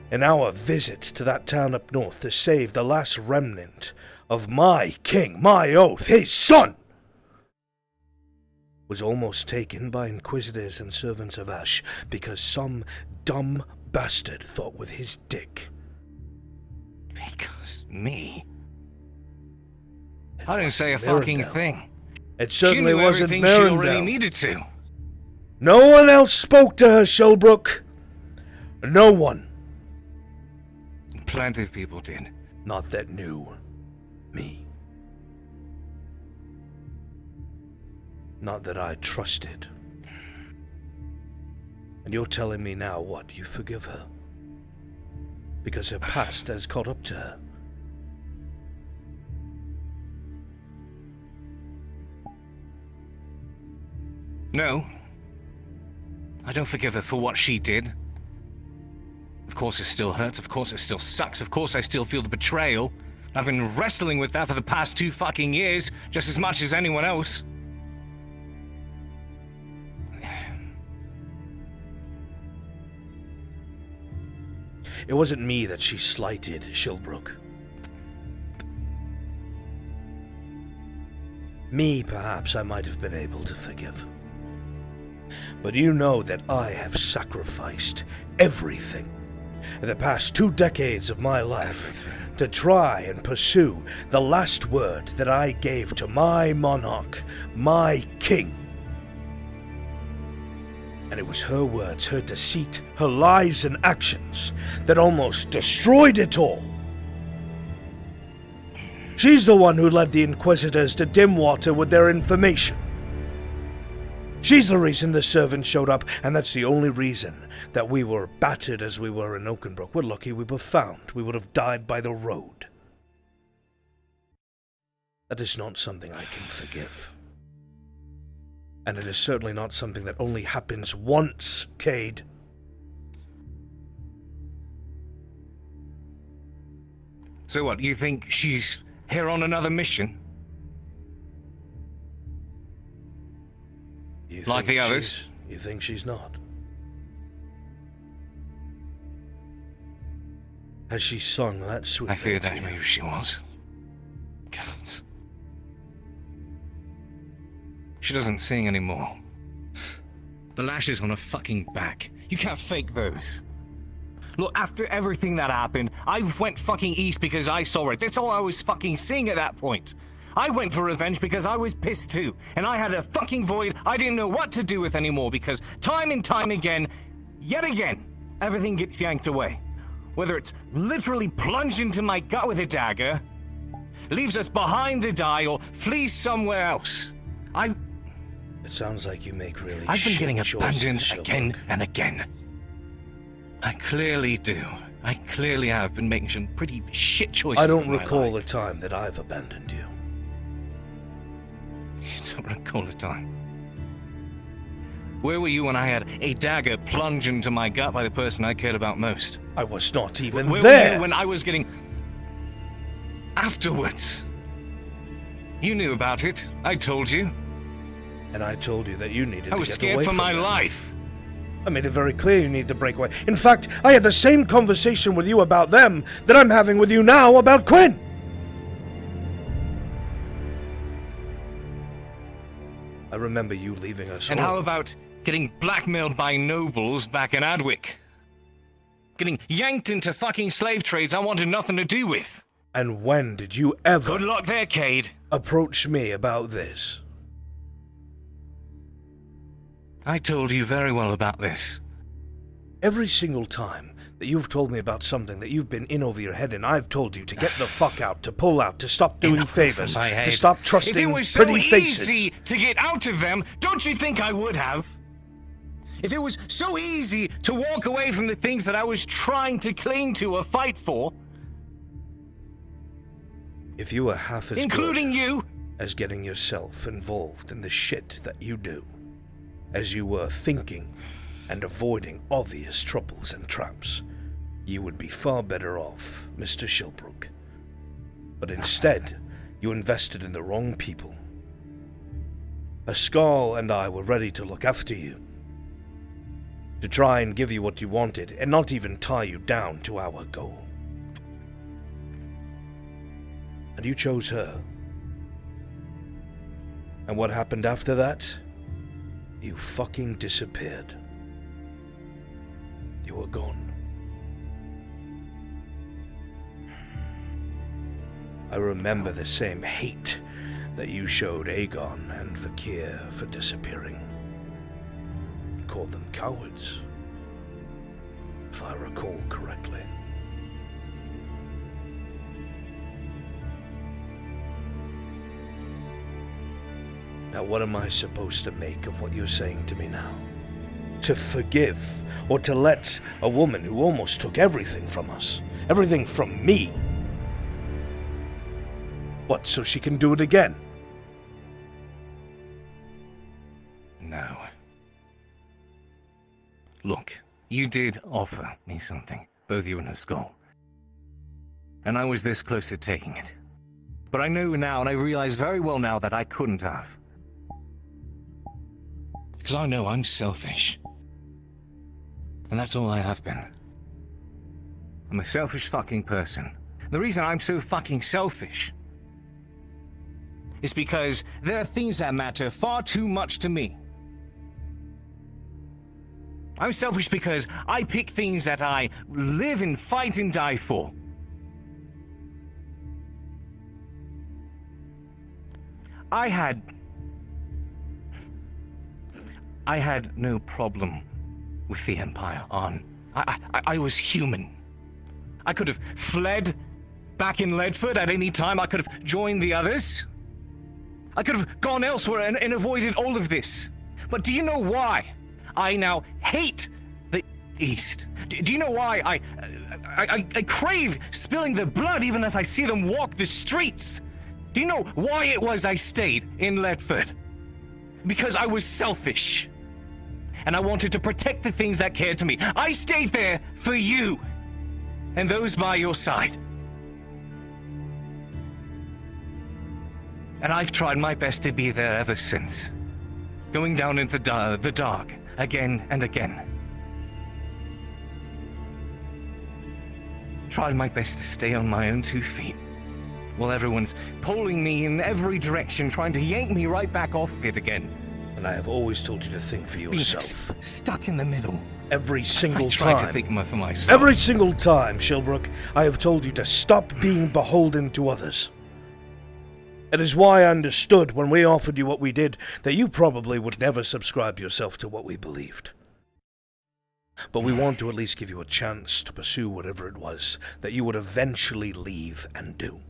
in our visit to that town up north to save the last remnant of my king, my oath, his son, was almost taken by inquisitors and servants of Ash because some dumb bastard thought with his dick. Because me? I didn't say a fucking thing. It certainly she knew wasn't everything she already Mirandel. needed to. No one else spoke to her, Shilbrook. No one. Plenty of people did. Not that knew me. Not that I trusted. And you're telling me now what? You forgive her? Because her past has caught up to her. No. I don't forgive her for what she did. Of course it still hurts, of course it still sucks, of course I still feel the betrayal. I've been wrestling with that for the past 2 fucking years, just as much as anyone else. It wasn't me that she slighted, Shilbrook. Me, perhaps, I might have been able to forgive. But you know that I have sacrificed everything in the past 2 decades of my life to try and pursue the last word that I gave to my monarch, my king. And it was her words, her deceit, her lies and actions that almost destroyed it all. She's the one who led the Inquisitors to Dimwater with their information. She's the reason the servants showed up, and that's the only reason that we were battered as we were in Oakenbrook. We're lucky we were found. We would have died by the road. That is not something I can forgive. And it is certainly not something that only happens once, Cade. So what, you think she's here on another mission? Like the others? You think she's not? Has she sung that sweet? I feared that maybe she was. God. She doesn't sing anymore. The lashes on her fucking back. You can't fake those. Look, after everything that happened, I went fucking east because I saw it. That's all I was fucking seeing at that point. I went for revenge because I was pissed too. And I had a fucking void I didn't know what to do with anymore because time and time again, yet again, everything gets yanked away. Whether it's literally plunged into my gut with a dagger, leaves us behind to die, or flees somewhere else. It sounds like you make really I've been getting choices, abandoned again and again. I clearly do. I clearly have been making some pretty shit choices. I don't in my recall life. a time that I've abandoned you. You don't recall a time. Where were you when I had a dagger plunged into my gut by the person I cared about most? I was not even Where there. were you when I was getting... Afterwards? You knew about it. I told you. And I told you that you needed to get away from I was scared for my them. life. I made it very clear you need to break away. In fact, I had the same conversation with you about them that I'm having with you now about Quinn. I remember you leaving us And all. how about getting blackmailed by nobles back in Adwick? Getting yanked into fucking slave trades I wanted nothing to do with. And when did you ever... Good luck there, Cade. ...approach me about this? I told you very well about this. Every single time that you've told me about something that you've been in over your head, and I've told you to get the fuck out, to pull out, to stop doing favors, to stop trusting if it was pretty so faces. easy to get out of them, don't you think I would have? If it was so easy to walk away from the things that I was trying to cling to or fight for, If you were half as including good you, as getting yourself involved in the shit that you do, as you were thinking and avoiding obvious troubles and traps, you would be far better off, Mr. Shilbrook. But instead, you invested in the wrong people. Pascal and I were ready to look after you, to try and give you what you wanted, and not even tie you down to our goal. And you chose her. And what happened after that? You fucking disappeared. You were gone. I remember the same hate that you showed Aegon and Vakir for disappearing. You called them cowards, if I recall correctly. Now, what am I supposed to make of what you're saying to me now? To forgive, or to let a woman who almost took everything from us, everything from me, what, so she can do it again? no. Look, you did offer me something, both you and her skull. And I was this close to taking it. But I know now, and I realize very well now that I couldn't have. Because I know I'm selfish. And that's all I have been. I'm a selfish fucking person. The reason I'm so fucking selfish is because there are things that matter far too much to me. I'm selfish because I pick things that I live and fight and die for. I had no problem with the Empire on. I was human. I could have fled back in Ledford at any time. I could have joined the others. I could have gone elsewhere and avoided all of this. But do you know why I now hate the East? Do you know why I crave spilling their blood even as I see them walk the streets? Do you know why it was I stayed in Ledford? Because I was selfish. And I wanted to protect the things that cared to me. I stayed there for you. And those by your side. And I've tried my best to be there ever since. Going down into the dark, again and again. Tried my best to stay on my own 2 feet. While everyone's pulling me in every direction, trying to yank me right back off of it again. And I have always told you to think for yourself. Stuck in the middle. Every single I time. tried to think for myself. Every single time, Shilbrook, I have told you to stop being beholden to others. It is why I understood when we offered you what we did that you probably would never subscribe yourself to what we believed. But we want to at least give you a chance to pursue whatever it was that you would eventually leave and do.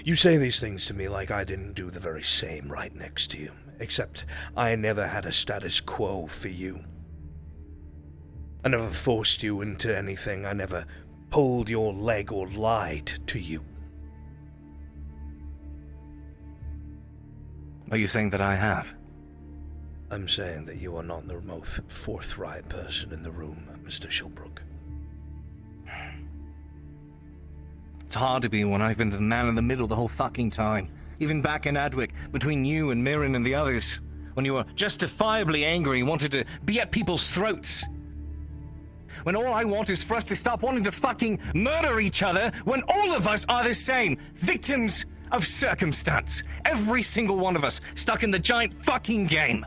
You say these things to me like I didn't do the very same right next to you, except I never had a status quo for you. I never forced you into anything. I never pulled your leg or lied to you. Are you saying that I have? I'm saying that you are not the most forthright person in the room, Mr. Shilbrook. It's hard to be when I've been the man in the middle the whole fucking time. Even back in Adwick, between you and Mirren and the others. When you were justifiably angry and wanted to be at people's throats. When all I want is for us to stop wanting to fucking murder each other when all of us are the same. Victims of circumstance. Every single one of us stuck in the giant fucking game.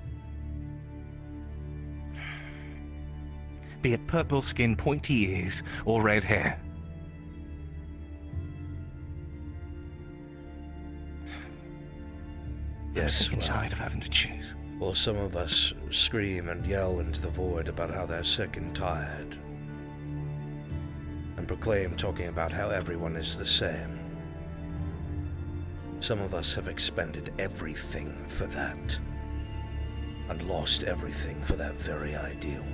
Be it purple skin, pointy ears, or red hair. Yes, I'm tired of having to choose. Well, some of us scream and yell into the void about how they're sick and tired. And proclaim talking about how everyone is the same. Some of us have expended everything for that. And lost everything for that very ideal.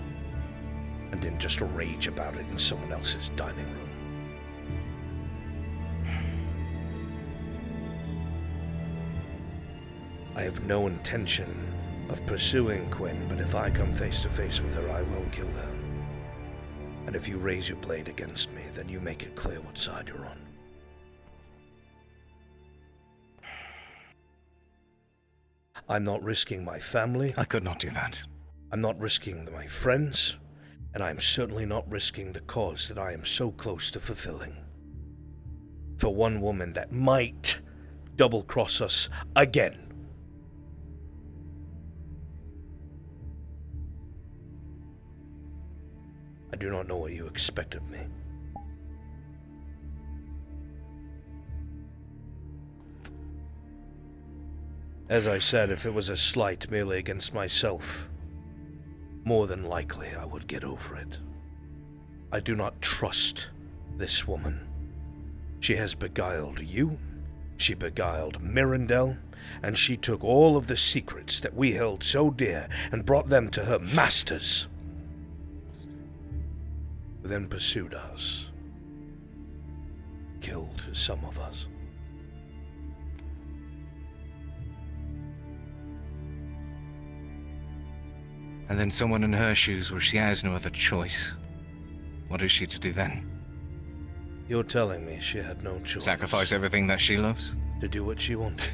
And didn't just rage about it in someone else's dining room. I have no intention of pursuing Quinn, but if I come face to face with her, I will kill her. And if you raise your blade against me, then you make it clear what side you're on. I'm not risking my family. I could not do that. I'm not risking my friends. And I'm certainly not risking the cause that I am so close to fulfilling. For one woman that might double-cross us again. I do not know what you expect of me. As I said, if it was a slight merely against myself, more than likely I would get over it. I do not trust this woman. She has beguiled you, she beguiled Mirandel, and she took all of the secrets that we held so dear and brought them to her masters. Who then pursued us, killed some of us. And then someone in her shoes where she has no other choice. What is she to do then? You're telling me she had no choice. Sacrifice everything that she loves? To do what she wanted.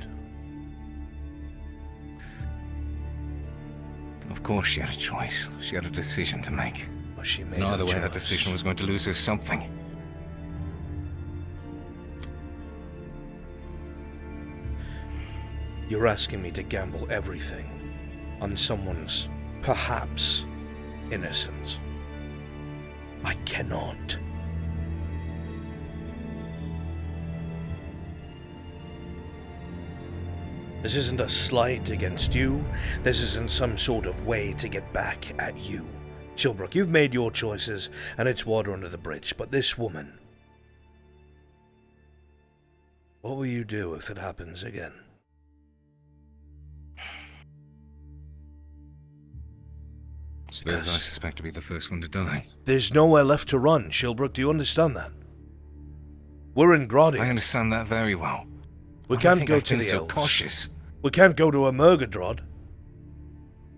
Of course she had a choice. She had a decision to make. Well, she made no her other way choice. that decision was going to lose her something. You're asking me to gamble everything on someone's perhaps innocence. I cannot. This isn't a slight against you. This isn't some sort of way to get back at you. Shilbrook, you've made your choices, and it's water under the bridge. But this woman, What will you do if it happens again? Suppose I suspect to be the first one to die. There's nowhere left to run, Shilbrook. Do you understand that? We're in Grodia. I understand that very well. We I can't think go I've to been the so elves. cautious. We can't go to a Murgadrod.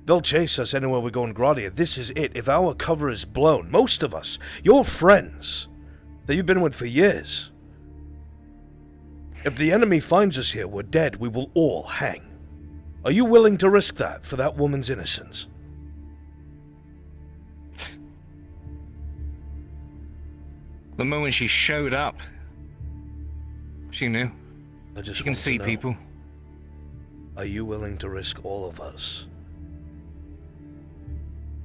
They'll chase us anywhere we go in Grodia. This is it. If our cover is blown, most of us, your friends, that you've been with for years, if the enemy finds us here, we're dead. We will all hang. Are you willing to risk that for that woman's innocence? The moment she showed up, she knew. She can see people. Are you willing to risk all of us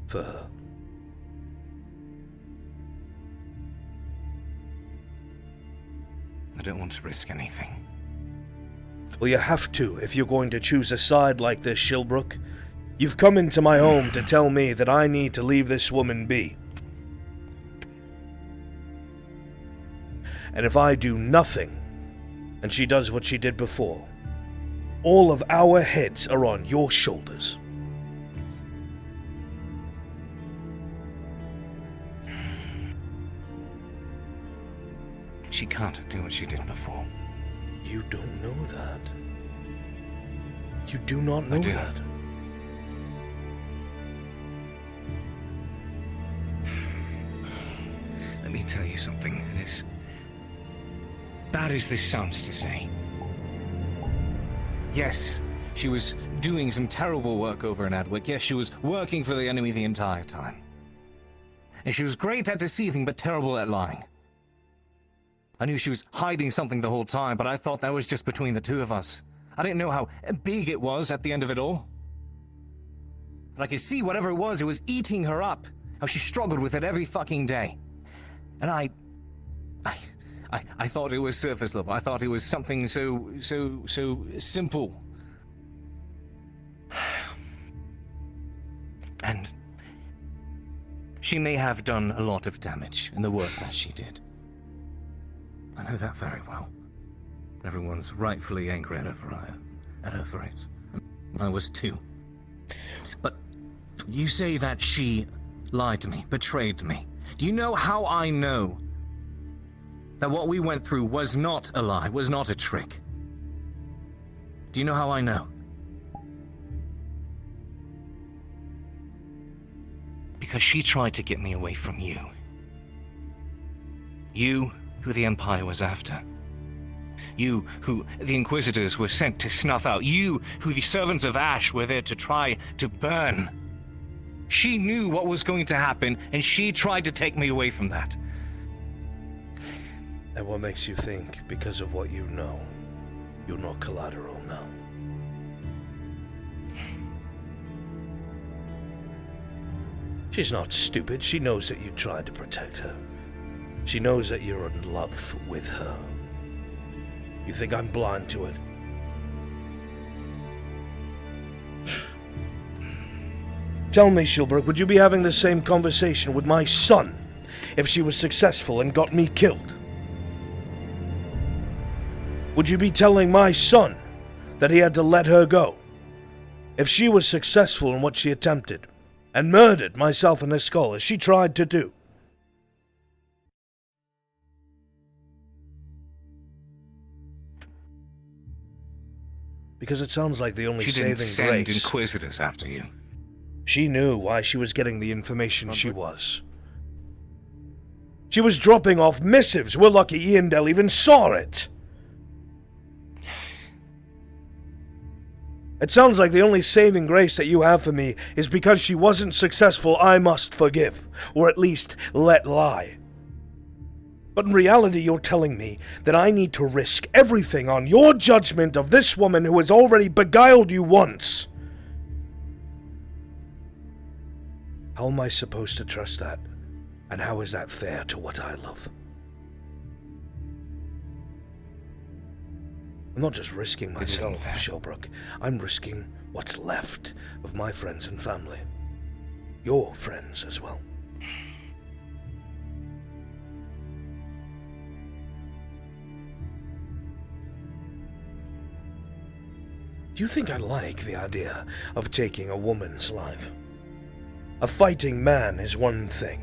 for her? I don't want to risk anything. Well, you have to if you're going to choose a side like this, Shilbrook. You've come into my home to tell me that I need to leave this woman be. And if I do nothing, and she does what she did before, all of our heads are on your shoulders. She can't do what she did before. You don't know that. You do not know that. Let me tell you something, and as bad as this sounds to say. Yes, she was doing some terrible work over in Adwick. Yes, she was working for the enemy the entire time. And she was great at deceiving, but terrible at lying. I knew she was hiding something the whole time, but I thought that was just between the two of us. I didn't know how big it was at the end of it all. But I could see whatever it was eating her up. How she struggled with it every fucking day. And I thought it was surface level. I thought it was something so simple. And she may have done a lot of damage in the work that she did. I know that very well. Everyone's rightfully angry at her for at her threat. I was too. But you say that she lied to me, betrayed me. Do you know how I know that what we went through was not a lie, was not a trick? Do you know how I know? Because she tried to get me away from you. You, who the Empire was after. You, who the Inquisitors were sent to snuff out. You, who the servants of Ash were there to try to burn. She knew what was going to happen, and she tried to take me away from that. And what makes you think, because of what you know, you're not collateral now? She's not stupid. She knows that you tried to protect her. She knows that you're in love with her. You think I'm blind to it? Tell me, Shilbrook, would you be having the same conversation with my son if she was successful and got me killed? Would you be telling my son that he had to let her go if she was successful in what she attempted and murdered myself and Escola as she tried to do? Because it sounds like the only saving grace... She didn't send Inquisitors after you. She knew why she was getting the information she was. She was dropping off missives. We're lucky Iandel even saw it. It sounds like the only saving grace that you have for me is because she wasn't successful, I must forgive, or at least let lie. But in reality, you're telling me that I need to risk everything on your judgment of this woman who has already beguiled you once. How am I supposed to trust that? And how is that fair to what I love? I'm not just risking myself, Shilbrook. I'm risking what's left of my friends and family. Your friends as well. Do you think I like the idea of taking a woman's life? A fighting man is one thing.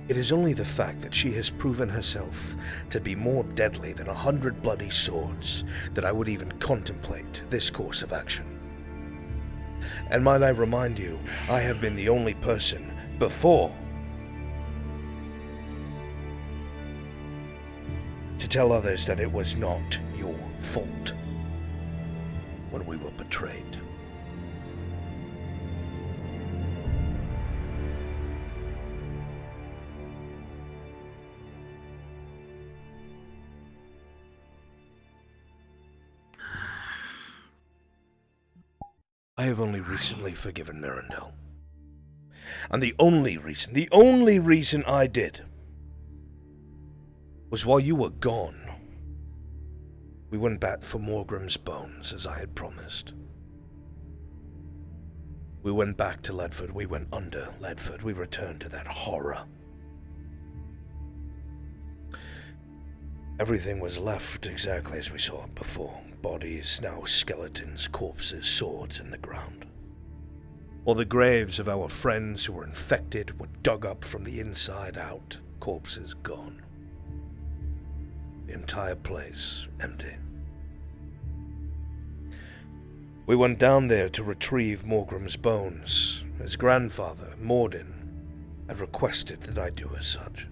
It is only the fact that she has proven herself to be more deadly than 100 bloody swords that I would even contemplate this course of action. And might I remind you, I have been the only person before to tell others that it was not your fault when we were betrayed. I have only recently forgiven Mirandel. And the only reason I did was while you were gone. We went back for Morgrim's bones, as I had promised. We went back to Ledford, we went under Ledford, we returned to that horror. Everything was left exactly as we saw it before. Bodies, now skeletons, corpses, swords in the ground. All the graves of our friends who were infected were dug up from the inside out, corpses gone. The entire place empty. We went down there to retrieve Morgrim's bones. His grandfather, Mordin, had requested that I do as such.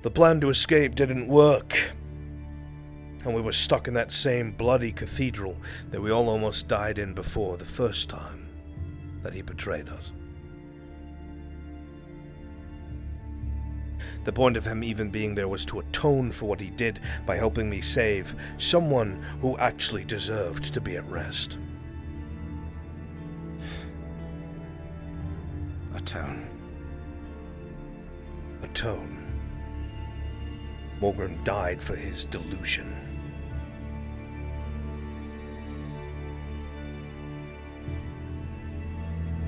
The plan to escape didn't work, and we were stuck in that same bloody cathedral that we all almost died in before the first time that he betrayed us. The point of him even being there was to atone for what he did by helping me save someone who actually deserved to be at rest. Atone. Atone. Morgrim died for his delusion.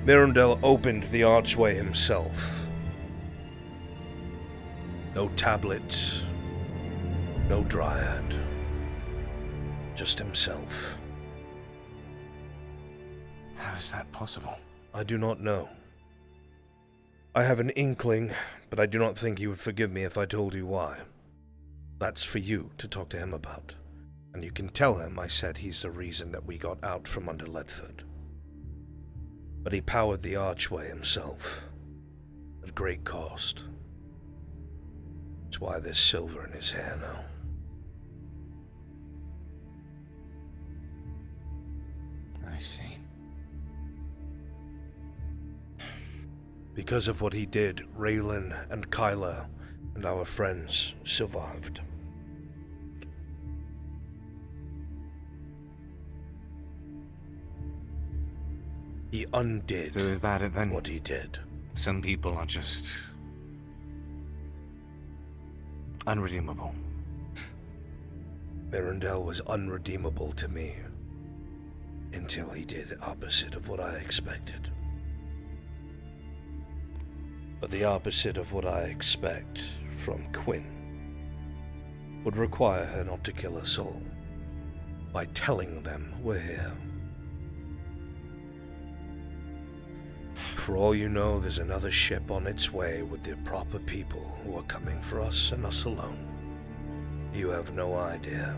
Mirandel opened the archway himself. No tablet, no dryad, just himself. How is that possible? I do not know. I have an inkling, but I do not think he would forgive me if I told you why. That's for you to talk to him about, and you can tell him I said he's the reason that we got out from under Ledford. But he powered the archway himself, at great cost. That's why there's silver in his hair now. I see. Because of what he did, Raylan and Kyla and our friends survived. He undid So is that it then? what he did. Some people are just unredeemable. Mirandel was unredeemable to me until he did the opposite of what I expected. But the opposite of what I expect from Quinn would require her not to kill us all by telling them we're here. For all you know, there's another ship on its way with the proper people who are coming for us and us alone. You have no idea.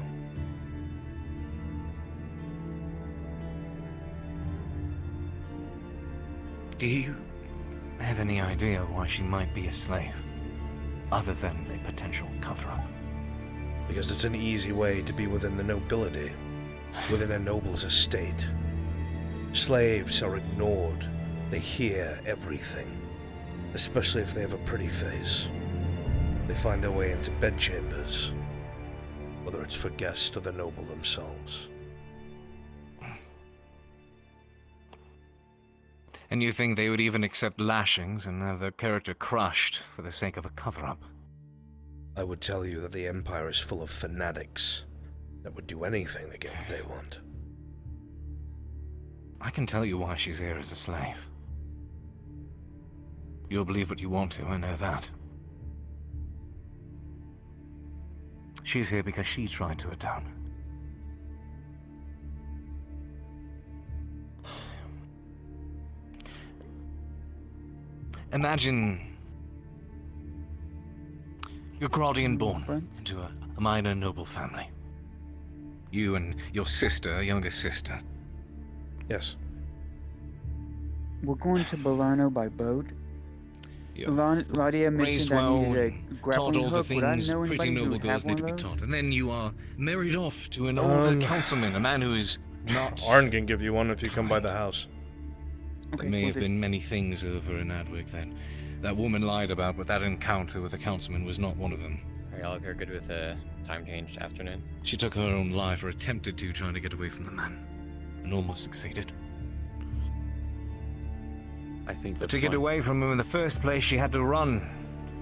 Do you have any idea why she might be a slave, other than a potential cover-up? Because it's an easy way to be within the nobility, within a noble's estate. Slaves are ignored. They hear everything, especially if they have a pretty face. They find their way into bedchambers, whether it's for guests or the noble themselves. And you think they would even accept lashings and have their character crushed for the sake of a cover-up? I would tell you that the Empire is full of fanatics that would do anything to get what they want. I can tell you why she's here as a slave. You'll believe what you want to, I know that. She's here because she tried to atone. Imagine you're Graudian born into a minor noble family. You and your sister, youngest sister. Yes. We're going to Balarno by boat. Yeah. Ladia Raised mentioned I well, needed a taught grappling all the hook. Would I things know pretty anybody who noble would girls have one need to of be those? taught. And then you are married off to an older councilman, a man who is not... Arn can give you one if you come by the house. There may have been many things over in Adwick that woman lied about, but that encounter with the councilman was not one of them. Are y'all good with a time changed afternoon? She took her own life, or attempted to, trying to get away from the man, and almost succeeded. I think But that's to get why- away from him in the first place, she had to run.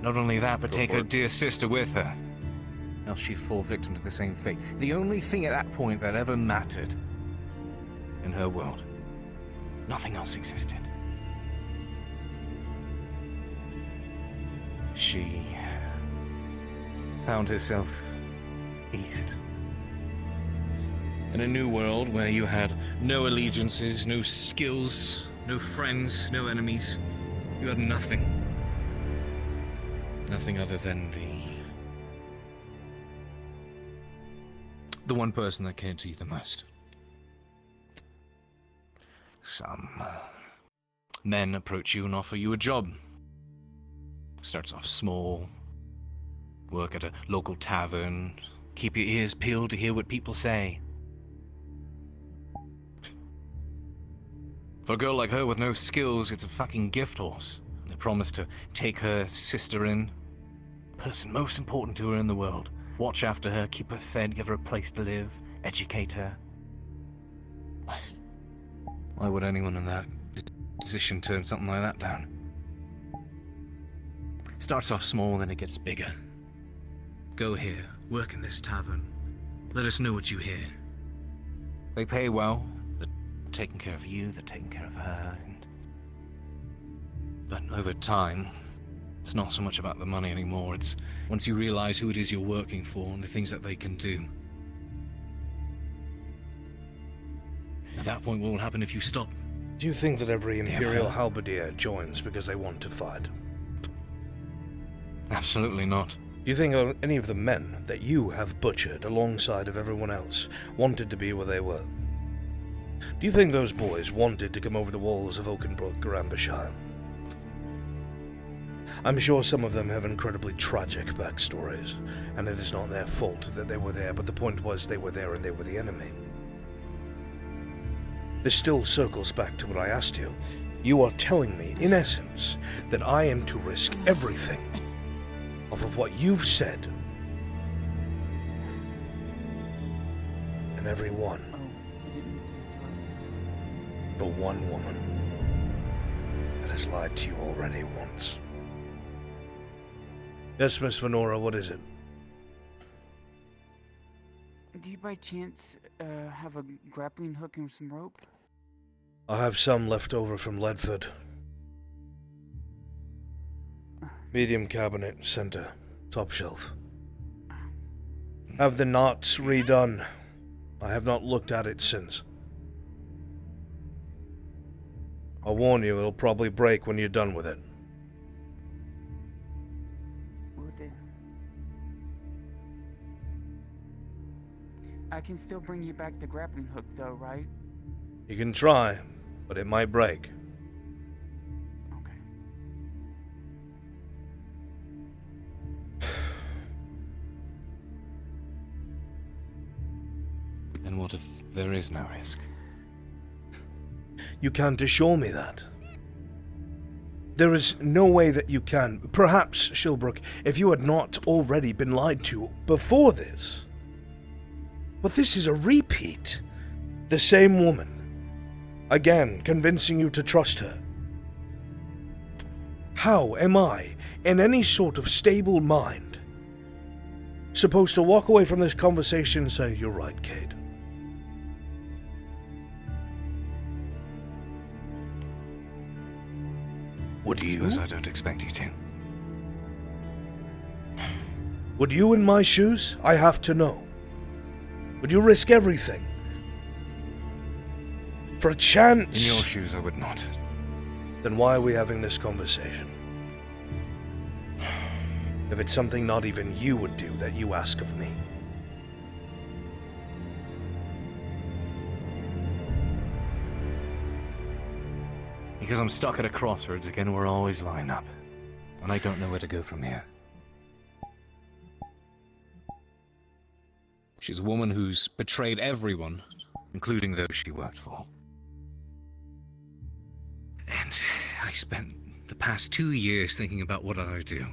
Not only that, but Go take for her it. dear sister with her. Else she'd fall victim to the same fate. The only thing at that point that ever mattered in her world. Nothing else existed. She found herself east. In a new world where you had no allegiances, no skills, no friends, no enemies. You had nothing. Nothing other than the one person that cared to you the most. Some men approach you and offer you a job. Starts off small. Work at a local tavern. Keep your ears peeled to hear what people say. For a girl like her with no skills, it's a fucking gift horse. They promise to take her sister in. Person most important to her in the world. Watch after her, keep her fed, give her a place to live, educate her. Why would anyone in that position turn something like that down? Starts off small, then it gets bigger. Go here, work in this tavern. Let us know what you hear. They pay well. They're taking care of you, they're taking care of her. But over time, it's not so much about the money anymore. It's once you realize who it is you're working for and the things that they can do. At that point, what will happen if you stop? Do you think that every Imperial halberdier joins because they want to fight? Absolutely not. Do you think any of the men that you have butchered alongside of everyone else wanted to be where they were? Do you think those boys wanted to come over the walls of Oakenbrook or Ambershire? I'm sure some of them have incredibly tragic backstories, and it is not their fault that they were there, but the point was they were there and they were the enemy. This still circles back to what I asked you. You are telling me, in essence, that I am to risk everything off of what you've said, and everyone, for one woman that has lied to you already once. Yes, Miss Venora, what is it? Do you by chance have a grappling hook and some rope? I have some left over from Ledford. Medium cabinet, center, top shelf. Have the knots redone. I have not looked at it since. I'll warn you, it'll probably break when you're done with it. I can still bring you back the grappling hook though, right? You can try, but it might break. And what if there is no risk? You can't assure me that. There is no way that you can. Perhaps, Shilbrook, if you had not already been lied to before this. But this is a repeat. The same woman. Again, convincing you to trust her. How am I, in any sort of stable mind, supposed to walk away from this conversation and say, "You're right, Cade"? Would you? Suppose I don't expect you to. Would you in my shoes? I have to know. Would you risk everything? For a chance? In your shoes, I would not. Then why are we having this conversation? If it's something not even you would do that you ask of me. Because I'm stuck at a crossroads again where I always line up. And I don't know where to go from here. She's a woman who's betrayed everyone, including those she worked for. And I spent the past 2 years thinking about what I do,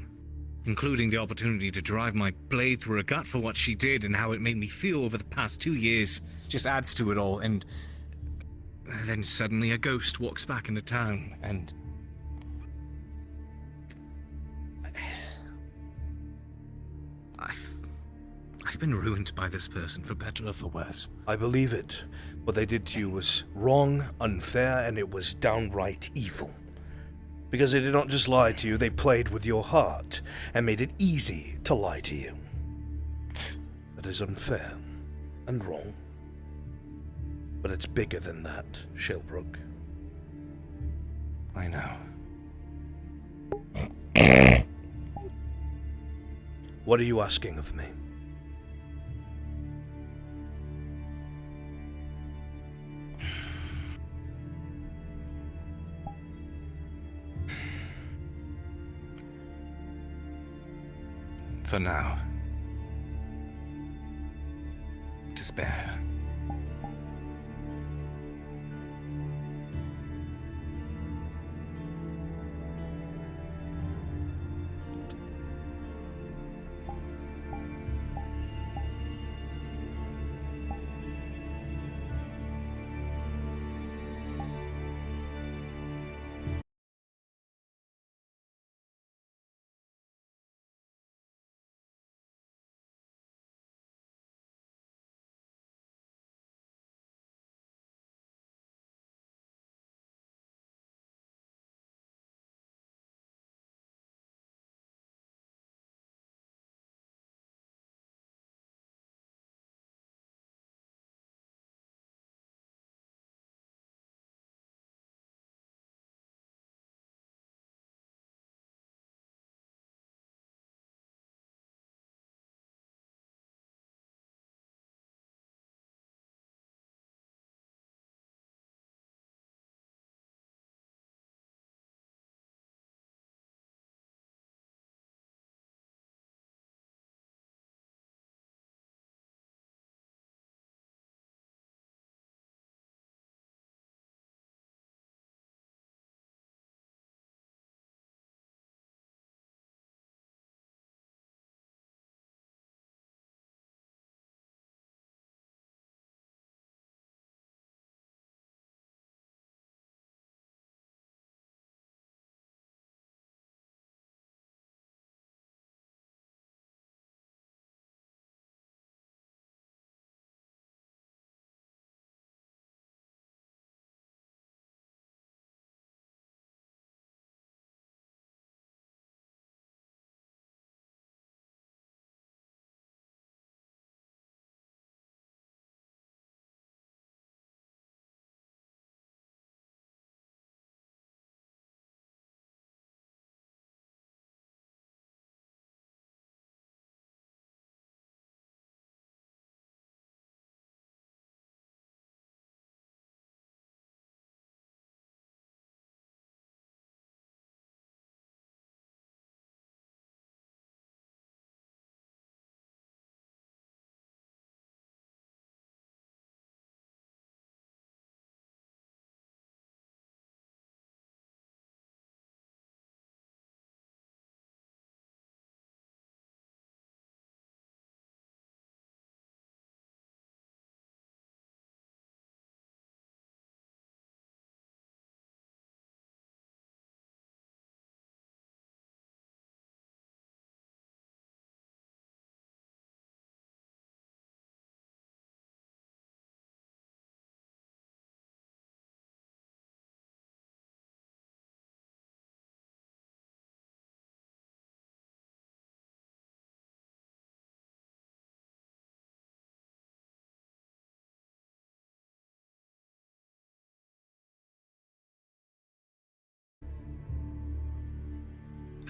including the opportunity to drive my blade through her gut for what she did and how it made me feel over the past 2 years. Just adds to it all, and then suddenly a ghost walks back into town, and I've been ruined by this person, for better or for worse. I believe it. What they did to you was wrong, unfair, and it was downright evil. Because they did not just lie to you, they played with your heart and made it easy to lie to you. That is unfair and wrong. But it's bigger than that, Shalebrook. I know. What are you asking of me? For now. To spare her.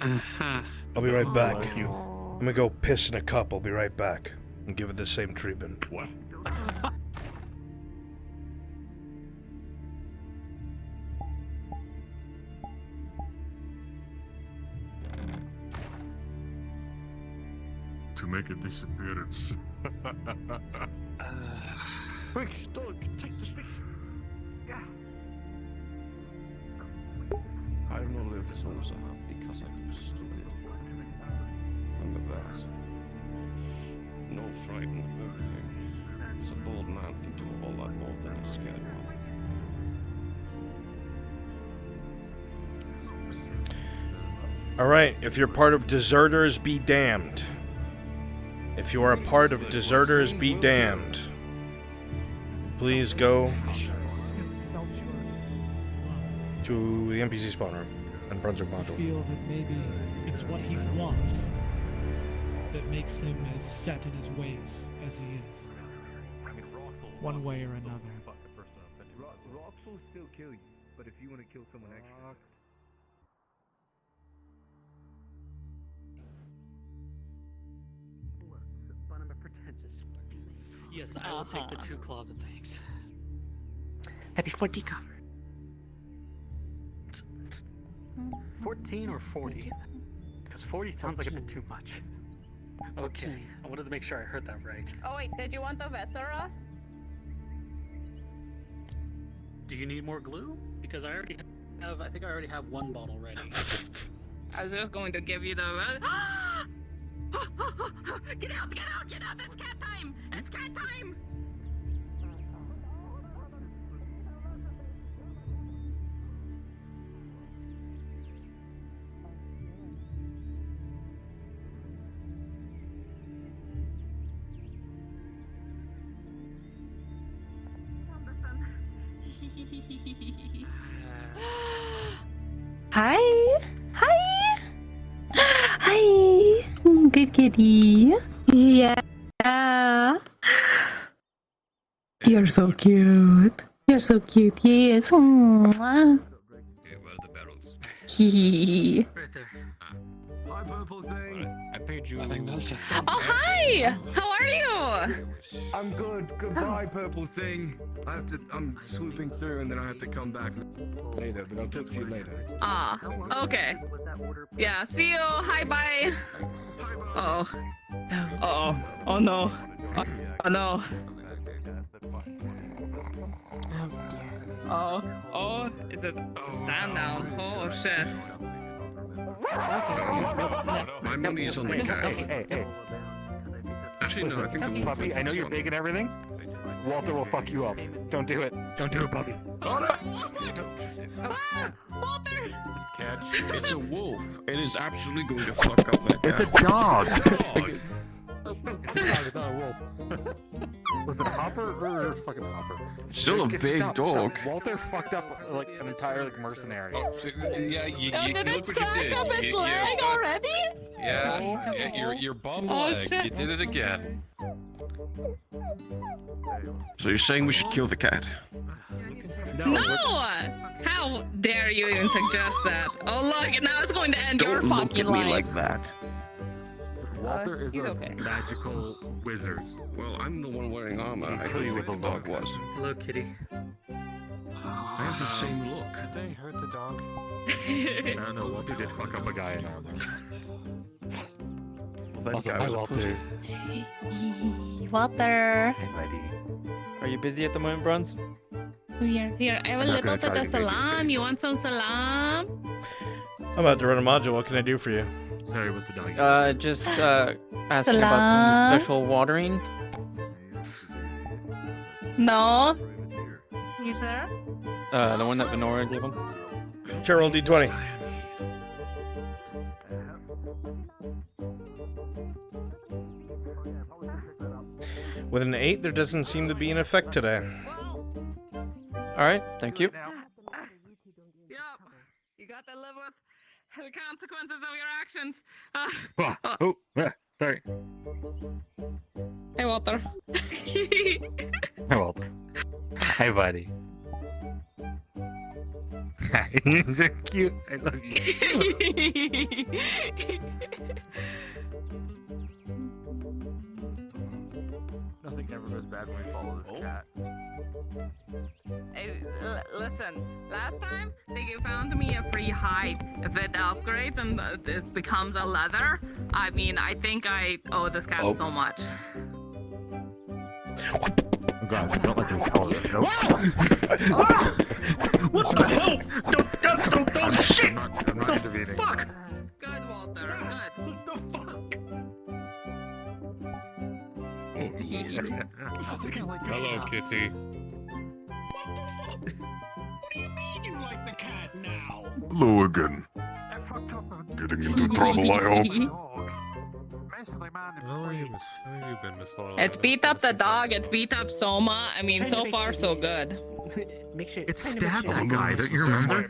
I'll be right back. I'm gonna go piss in a cup. I'll be right back. And give it the same treatment. What? To make a disappearance. Quick, dog, take the stick. Yeah. I have not lived as long as I have because I was stupid. Remember that. No frightened of everything. As a bold man can do a whole lot more than a scared one. Alright, if you're part of deserters, be damned. If you are a part of deserters, be damned. Please go to the NPC spawn room and Brunswick module. I feel that maybe it's what he's lost that makes him as set in his ways as he is. One way or another. Rocks will still kill you, but if you want to kill someone extra... But I'm a pretentious. Yes, I will take the 2 claws of thanks. Happy 40 cover. 14 or 40? Because 40 sounds like a bit too much. Okay, I wanted to make sure I heard that right. Oh wait, did you want the Vesera? Do you need more glue? Because I already have, I think I already have 1 bottle ready. I was just going to give you the... Get out, get out, get out! It's cat time! It's cat time! Hi. Hi. Hi. Good kitty. Yeah. You're so cute. You're so cute. Yes. Mwah. Okay, where are the barrels? Hee. Right there. Hi, purple thing. I paid you. I think that's Oh, hi! How are you? I'm good. Goodbye, purple thing. I'm swooping through and then I have to come back later, but I'll talk to you later. Ah, okay. Yeah, see you. Hi, bye. Oh. Oh. Oh no. Oh no. Oh. Oh. It's a stand down. Oh shit. My money is on the cat. Hey. Actually, no, I think the wolf Puppy, I know you're big and everything. Walter will fuck you up. Don't do it. Don't do it, puppy. Walter! Catch. It's a wolf. It is absolutely going to fuck up that cat. It's a dog. It's not a wolf. Was it Hopper or fucking Hopper? Still a big dog. Walter fucked up like an entire mercenary. Yeah, you Did it look what you scratch did. up its leg already? Yeah, your bum Oh, leg. shit. You did it again. So you're saying we should kill the cat? No! How dare you even suggest that? Oh look, now it's going to end your Don't look fucking at me life. like that. Walter is he's a okay. magical wizard. Well, I'm the one wearing armor. I kill you believe with the a dog was. Hello, kitty. I have the same look. Did they hurt the dog? I don't know, Walter did fuck up a guy in armor. Well, that Also, guy hi, was a Walter. Walter. Hey, buddy. Are you busy at the moment, Bruns? Here, I have a I'm not little gonna bit try of to make you salam. space. You want some salam? I'm about to run a module. What can I do for you? Sorry with the dog. Just asking about the Salam. special watering. No. You sure? The one that Venora gave him. Sure, roll D20. With an 8, there doesn't seem to be an effect today. Alright, thank you. Yep. You got to live with the consequences of your actions. Sorry. Hey, Walter. Hi, Walter. Hey, buddy. You're so cute. I love you. Nothing ever goes bad when we follow this cat. Hey, listen, last time they found me a free hide. If it upgrades and it becomes a leather, I mean, I think I owe this cat so much. Guys, don't let them call it. Nope. What the hell? Don't shit! I'm not intervening. Fuck! Good, Walter, good. Hello, Kitty. Hello again. Getting into trouble, I hope. How have you been, Miss Laurel? It's beat up the dog, it's beat up Soma. I mean, so far, so good. Make sure It stabbed that guy, don't you remember?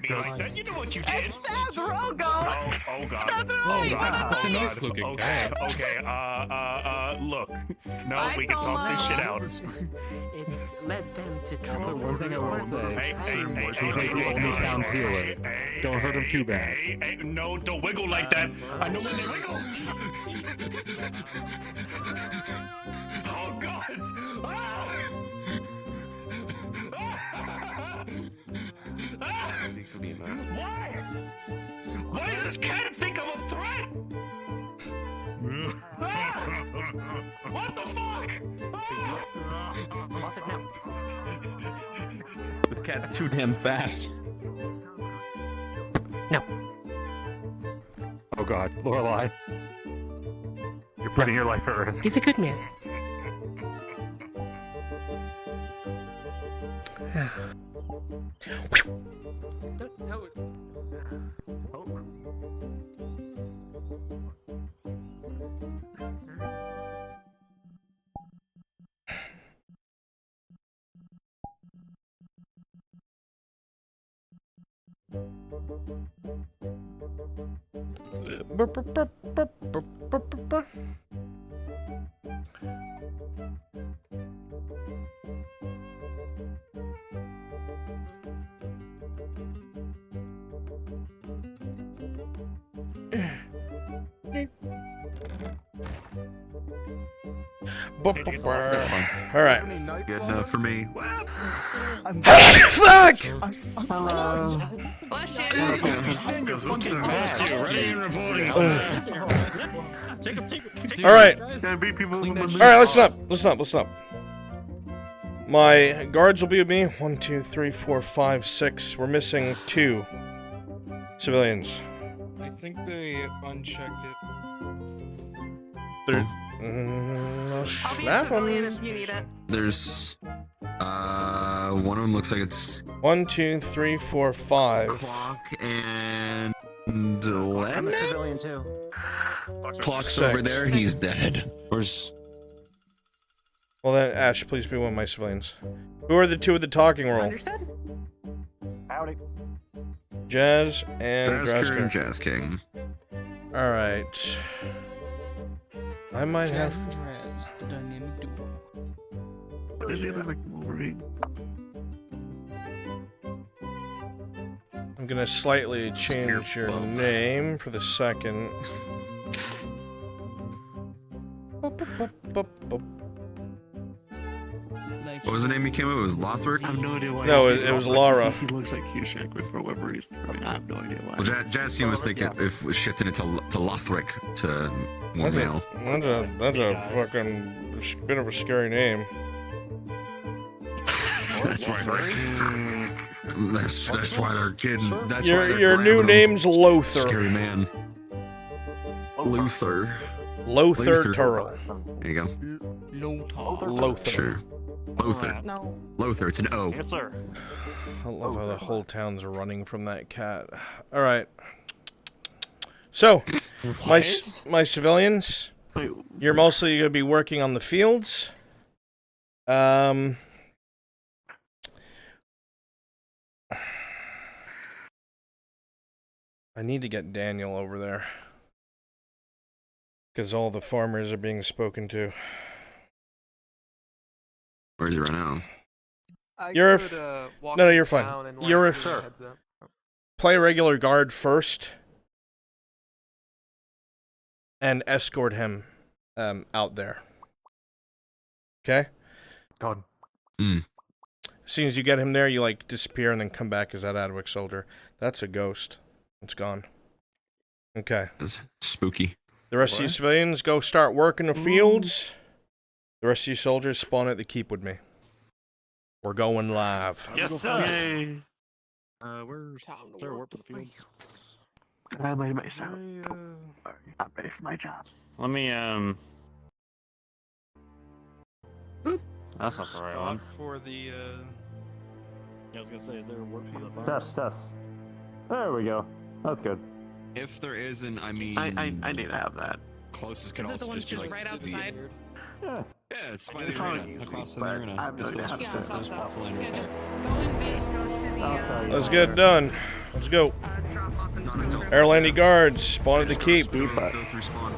You know what you It did? stabbed Rogo! Oh god. That's right! Oh god. It's a Oh, nice god. looking Okay, cat. okay, look. No, Bye, we can talk this shit out. It's led them to The one thing I will say, Hey, he's the only town's healer. Don't hurt him too bad. Hey, no, don't wiggle like that. I know when they wiggle. Oh god. Ah! Why? Why does this cat think I'm a threat? What the fuck? This cat's too damn fast. No. Oh god, Lorelai. You're putting your life at risk. He's a good man. All right. Good enough for me. Fuck! Hello. Bless you. All right. All right. Listen up. My guards will be with me. 1, 2, 3, 4, 5, 6. We're missing 2 civilians. I think they unchecked it. They're, I'll be a slap civilian 'em. if you need it. There's one of them looks like it's 1, 2, 3, 4, 5. Clock and I'm a Lemon. civilian too. Clock's 6. over there. He's dead. Where's? Well then, Ash, please be one of my civilians. Who are the 2 with the talking role? Understood? Howdy. Jazz and Jasker and Drasker. Jazz King. All right. I might have. The dynamic duo. Does he look like Wolverine? I'm gonna slightly change your name for the second. What was the name he came up with? It was Lothric? I have no idea why. No, he's it was like, Laura. He looks like Cusack, but for whatever reason, I have no idea why. Well, Jazz King was thinking if we shifted it to Lothric to more male. That's a fucking bit of a scary name. That's right. That's why they're kidding. That's why Your they're new grabbing him. name's Lothar. Scary man. Luther. Lothar Turl. There you go. Lothar. Sure. Lothar. No. Lothar. It's an O. Yes, sir. I love how the whole town's running from that cat. All right. So, my civilians, you're mostly gonna be working on the fields. I need to get Daniel over there. Because all the farmers are being spoken to. Where is he right now? No, you're fine. You're play regular guard first and escort him out there. Okay? Done. As soon as you get him there, you like disappear and then come back as that Adwick soldier. That's a ghost. It's gone. Okay. That's spooky. The rest of you civilians go start working the fields. The rest of you soldiers spawn at the keep with me. We're going live. Yes, sir. Where's there work for the fields? I made myself. Not ready for my job. Let me, That's not the right one. For the, I was gonna say, is there work for the Test. There we go. That's good. If there isn't, I mean, I need to have that. closest could also just be like right outside? Yeah, it's by the arena, across from the arena. It's those plots of land right there. Let's get it done. Let's go. Airlanding guards, spawn at the keep. Go through spawn.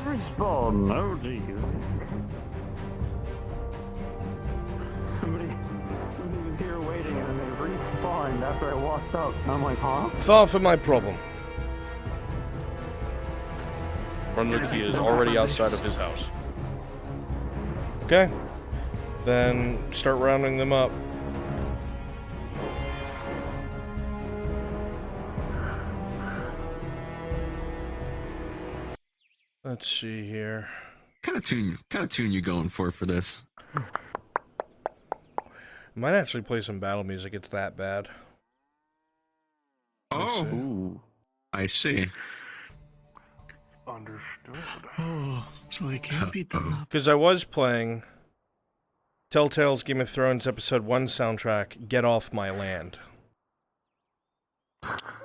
Respawn. Oh jeez. Somebody was here waiting and they respawned after I walked up. And I'm like, huh? Far from my problem. Brunswick is already outside of his house. Okay. Then start rounding them up. Let's see here. Kind of tune you going for this? Might actually play some battle music. It's that bad. Oh, ooh. I see. Understood. Oh, so I can't beat them up. Because I was playing Telltale's Game of Thrones Episode 1 soundtrack, Get Off My Land.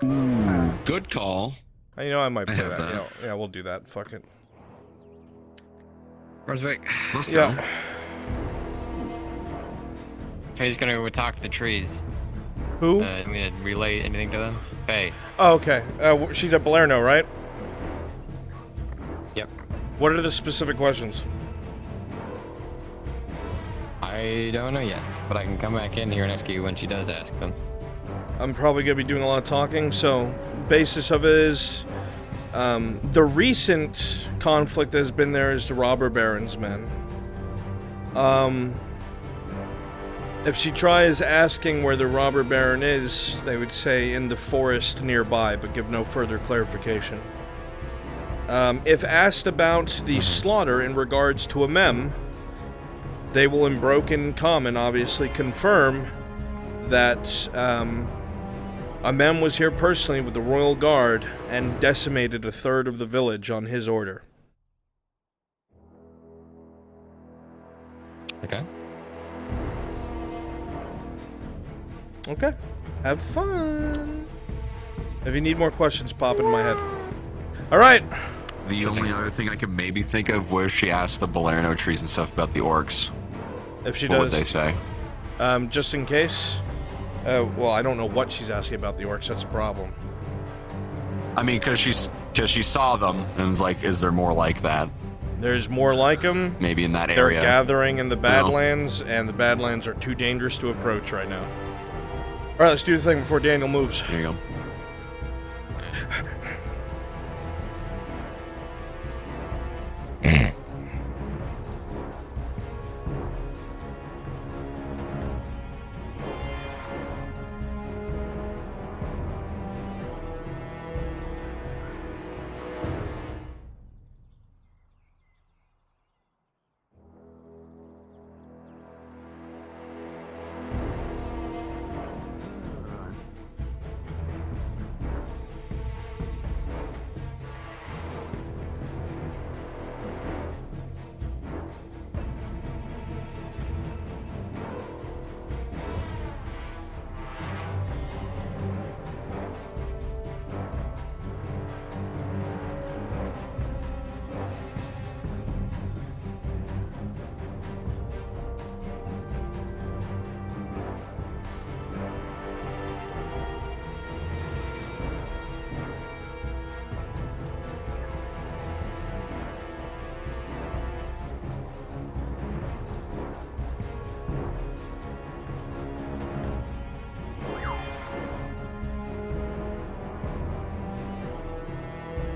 Ooh, good call. You know, I might play that. You know, yeah, we'll do that. Fuck it. Brunswick. Let's go. Faye's gonna go talk to the trees. Who? I'm gonna relay anything to them. Faye. Oh, okay. She's at Balerno, right? Yep. What are the specific questions? I don't know yet, but I can come back in here and ask you when she does ask them. I'm probably going to be doing a lot of talking, so basis of it is the recent conflict that has been there is the robber baron's men. If she tries asking where the robber baron is, they would say in the forest nearby, but give no further clarification. If asked about the slaughter in regards to a mem, they will in broken common obviously confirm that a mem was here personally with the royal guard and decimated a third of the village on his order. Okay. Okay. Have fun. If you need more questions, pop in my head. Alright. The only other thing I could maybe think of where she asked the Balerno trees and stuff about the orcs. If she what does. What would they say? Just in case. Well, I don't know what she's asking about the orcs. That's a problem. I mean, because she saw them and was like, is there more like that? There's more like them. Maybe in that They're area. gathering in the Badlands, and the Badlands are too dangerous to approach right now. Alright, let's do the thing before Daniel moves. There you go.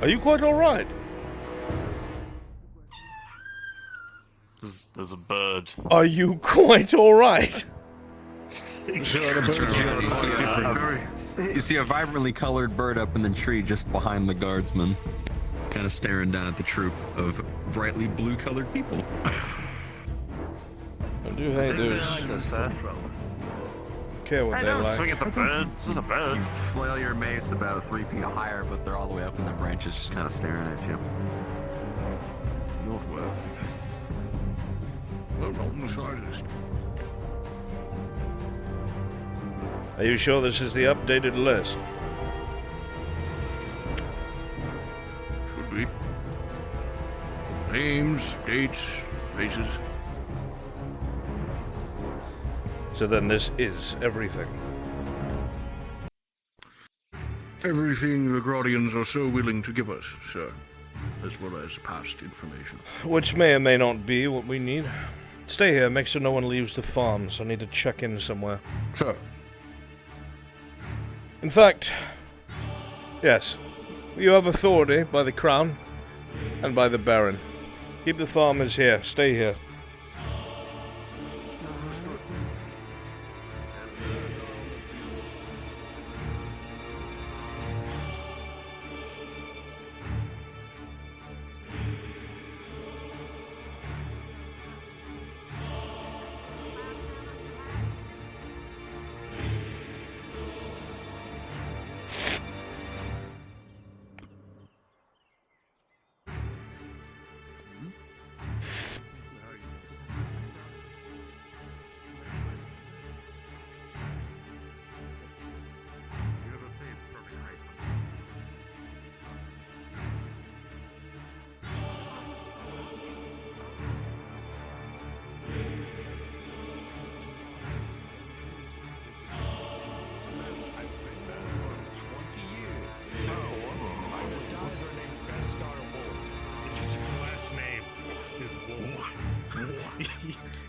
Are you quite alright? There's a bird. Are you quite alright? You see a vibrantly colored bird up in the tree just behind the guardsman, kind of staring down at the troop of brightly blue-colored people. I do hate those. Care what they like. Swing at the bird. It's a bird. You flail your mace about 3 feet higher, but they're all the way up in the branches, just kind of staring at you. Not worth it. No, not in the slightest. Are you sure this is the updated list? Should be. Names, dates, faces. So then this is everything. Everything the Guardians are so willing to give us, sir, as well as past information. Which may or may not be what we need. Stay here, make sure no one leaves the farms. I need to check in somewhere. Sir. In fact, yes, you have authority by the Crown and by the Baron. Keep the farmers here. Stay here.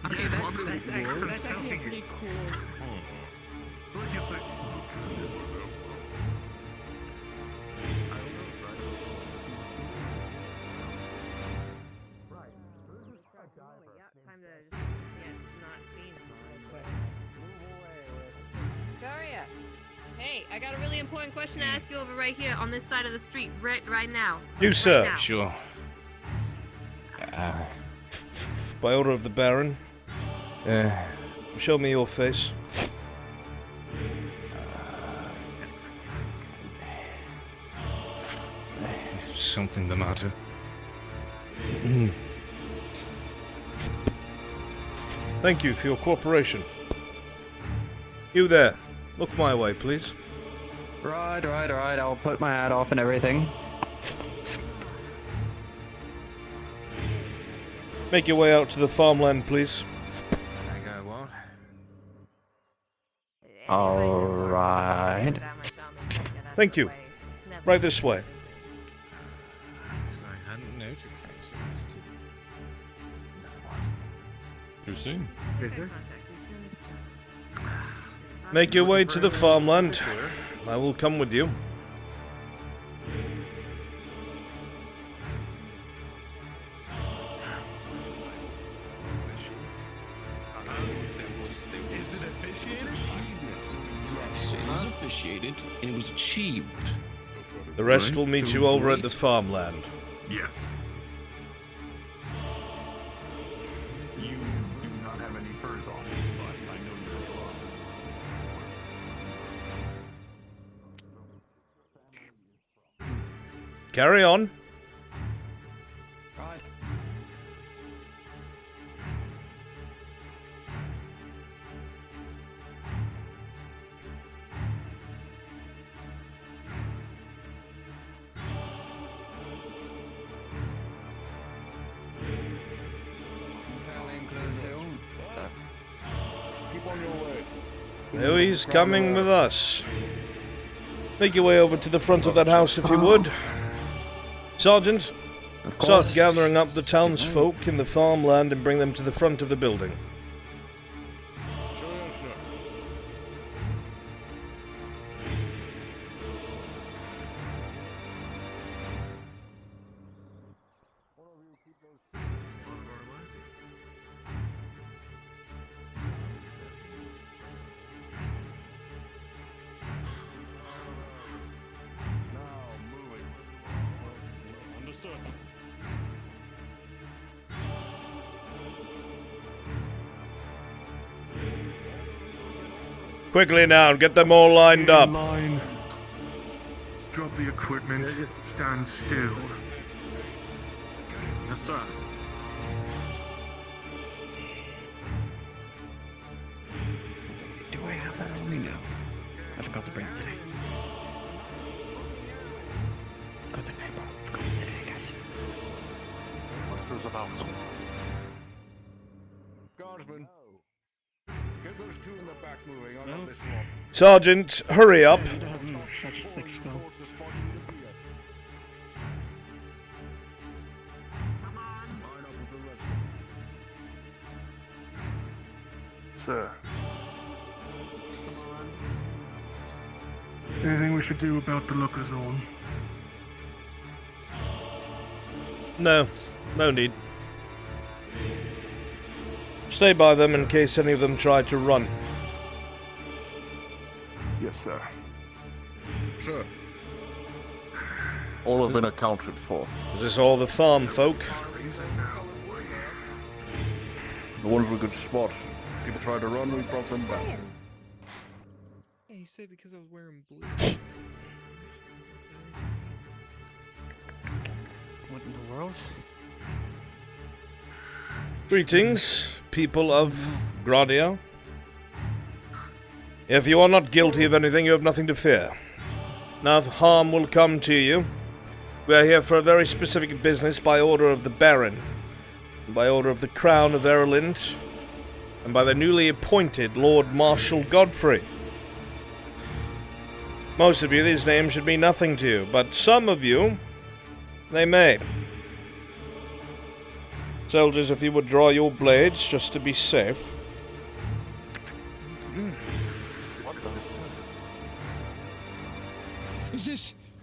Okay, that's actually pretty cool. Daria, hey, I got a really important question to ask you over right here on this side of the street, right now. You, sir. Right now. Sure. By order of the Baron. Show me your face. Something the matter. Thank you for your cooperation. You there. Look my way, please. Right. I'll put my hat off and everything. Make your way out to the farmland, please. I got what? Alright. Thank you. Right this way. I hadn't noticed those things too. Too soon. Is it? Make your way to the farmland. I will come with you. Is it officiated? Yes, it is officiated, and it was achieved. The rest will meet you over at the farmland. Yes. You do not have any furs on, but I know you're wrong. Carry on. Right. Keep on your way. Oh, he's coming with us. Make your way over to the front of that house if you would. Sergeant, start gathering up the townsfolk in the farmland and bring them to the front of the building. Sure. Quickly now, get them all lined up. Line. Drop the equipment. Stand still. Yes, sir. Do I have that on me now? I forgot to bring it today. Got the paper. Forgot it today, guys. What's this about? Guardsman, get those two in the back moving. I got this one. Sergeant, hurry up. You don't have such a thick skull. Sir. Anything we should do about the lookers on? No, no need. Stay by them in case any of them try to run. Yes, sir. Sure. All have been accounted for. Is this all the farm folk? The ones we could spot. People tried to run, we brought them back. Yeah, he said because I was wearing blue. What in the world? Greetings, people of Gradia. If you are not guilty of anything, you have nothing to fear. Now harm will come to you. We are here for a very specific business by order of the Baron, by order of the Crown of Ireland, and by the newly appointed Lord Marshal Godfrey. Most of you, these names should mean nothing to you, but some of you, they may. Soldiers, if you would draw your blades, just to be safe.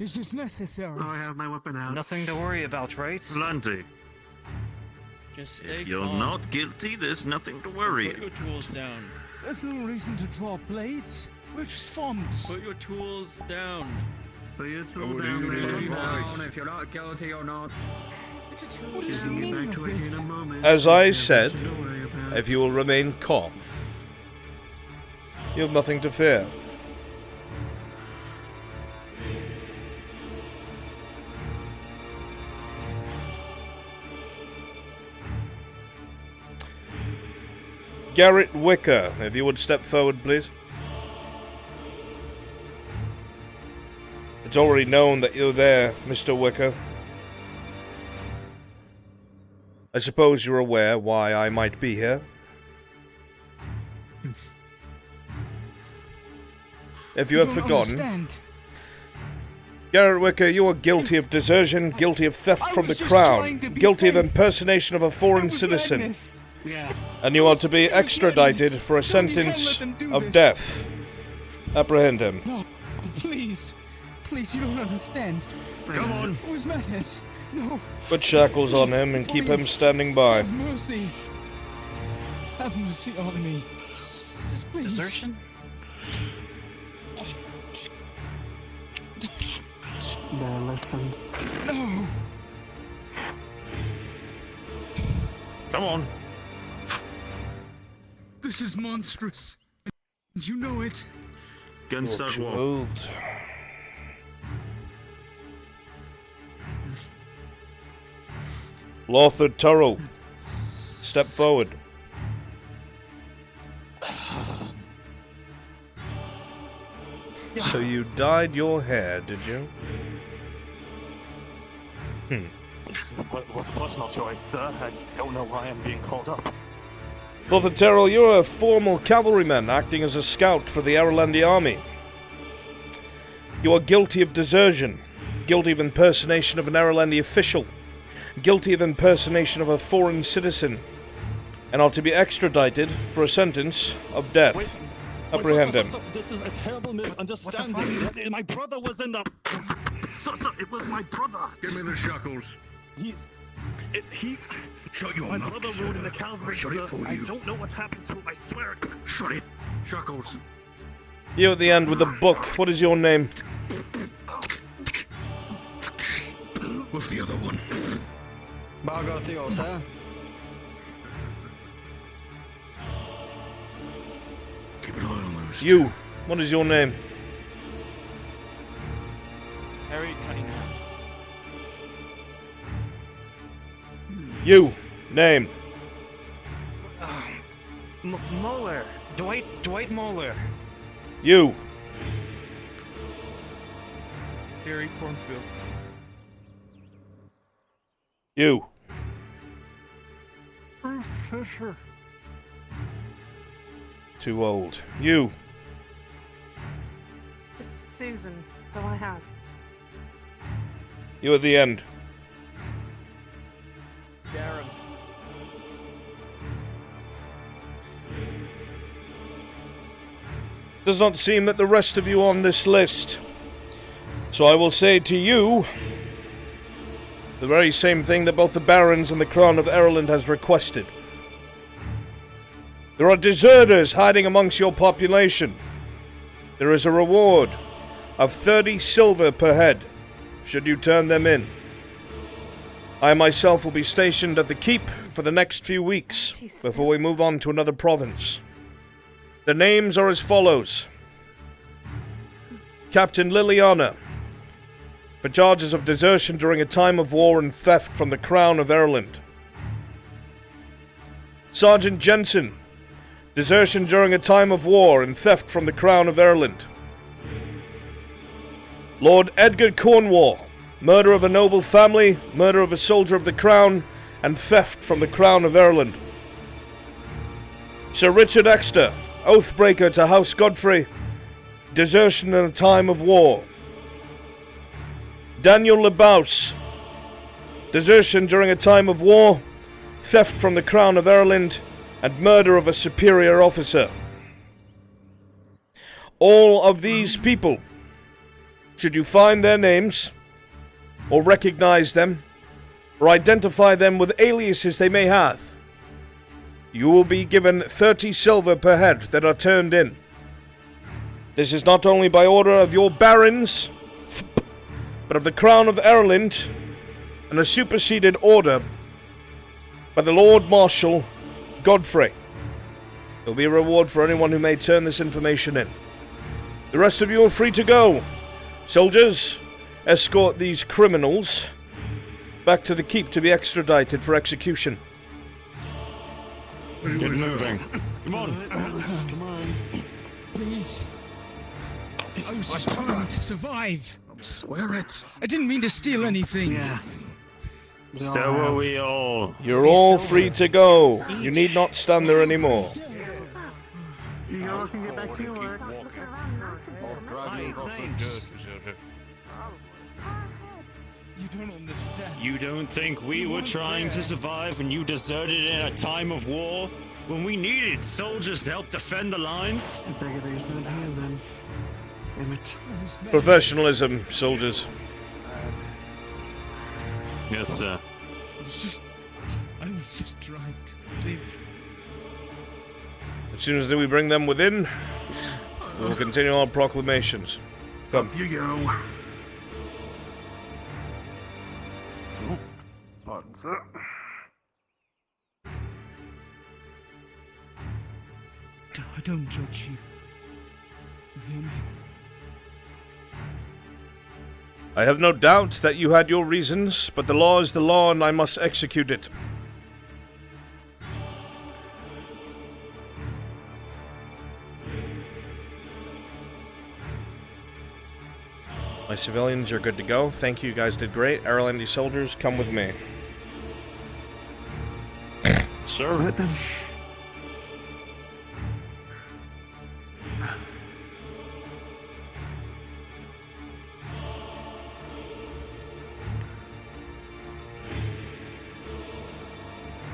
Is this necessary? I have my weapon out. Nothing to worry about, right? Plenty. Just If you're not guilty, there's nothing to worry. Put your tools down. There's no reason to draw blades. We're just funds. Put your tools down. Put your tools down, if you're not guilty or not. What does it mean back to it in a moment. As I said, if you will remain calm, you have nothing to fear. Garrett Wicker, if you would step forward, please. It's already known that you're there, Mr. Wicker. I suppose you're aware why I might be here. If you have forgotten, Garrett Wicker, you are guilty of desertion, guilty of theft from the Crown, guilty of impersonation of a foreign citizen. And you are to be extradited for a sentence of death. Apprehend him. No, please. Please, you don't understand. Come on. Who's madness? No. Put shackles on him and keep him standing by. Have mercy. Have mercy on me. Please. Desertion? Now listen. No. Come on. This is monstrous. And you know it. Against that wall. Old. Lothar Turrell, step forward. So you dyed your hair, did you? It was a personal choice, sir. I don't know why I'm being called up. Lothar Turrell, you're a formal cavalryman acting as a scout for the Irelandy army. You are guilty of desertion, guilty of impersonation of an Irelandy official, guilty of impersonation of a foreign citizen, and are to be extradited for a sentence of death. Apprehend him. This is a terrible misunderstanding. My brother was in the... Sir, it was my brother. Give me the shackles. Shut your my mouth, brother sir. rode in the cavalry, Shut it sir. for I you. don't know what's happened to him, I swear. Shut it. Shackles. You at the end with the book. What is your name? What's the other one? Bargothio, sir. Keep an eye on those. You. what is your name? Harry Cunningham. You, name. Moeller. Dwight Moeller. You. Gary Cornfield. You. Bruce Fisher. Too old. You. Just Susan. That's all I have. You at the end. Darren. Does not seem that the rest of you on this list. So I will say to you the very same thing that both the barons and the Crown of Ireland has requested. There are deserters hiding amongst your population. There is a reward of 30 silver per head, should you turn them in. I myself will be stationed at the keep for the next few weeks, before we move on to another province. The names are as follows. Captain Liliana, for charges of desertion during a time of war and theft from the Crown of Ireland. Sergeant Jensen, desertion during a time of war and theft from the Crown of Ireland. Lord Edgar Cornwall, murder of a noble family, murder of a soldier of the Crown, and theft from the Crown of Ireland. Sir Richard Exeter, oathbreaker to House Godfrey, desertion in a time of war. Daniel Lebaus, desertion during a time of war, theft from the Crown of Ireland, and murder of a superior officer. All of these people, should you find their names, or recognize them, or identify them with aliases they may have, you will be given 30 silver per head that are turned in. This is not only by order of your barons, but of the Crown of Ireland, and a superseded order by the Lord Marshal Godfrey. There will be a reward for anyone who may turn this information in. The rest of you are free to go. Soldiers, escort these criminals back to the keep to be extradited for execution. Get moving. Come on. Come on. Please. I was just trying to survive. Swear it. I didn't mean to steal anything. Yeah. So are we all. You're all free to go. You need not stand there anymore. You all can get back to your work. You don't understand. You don't think we were trying to survive when you deserted in a time of war? When we needed soldiers to help defend the lines? I figured he's not here then. Damn it. Professionalism, soldiers. Yes, sir. I was just trying to live. As soon as we bring them within, we will continue our proclamations. Come. Up you go. Pardon, sir. I don't judge you. You hear me? I have no doubt that you had your reasons, but the law is the law and I must execute it. My civilians are good to go. Thank you, you guys did great. Irelandy soldiers, come with me. Sir.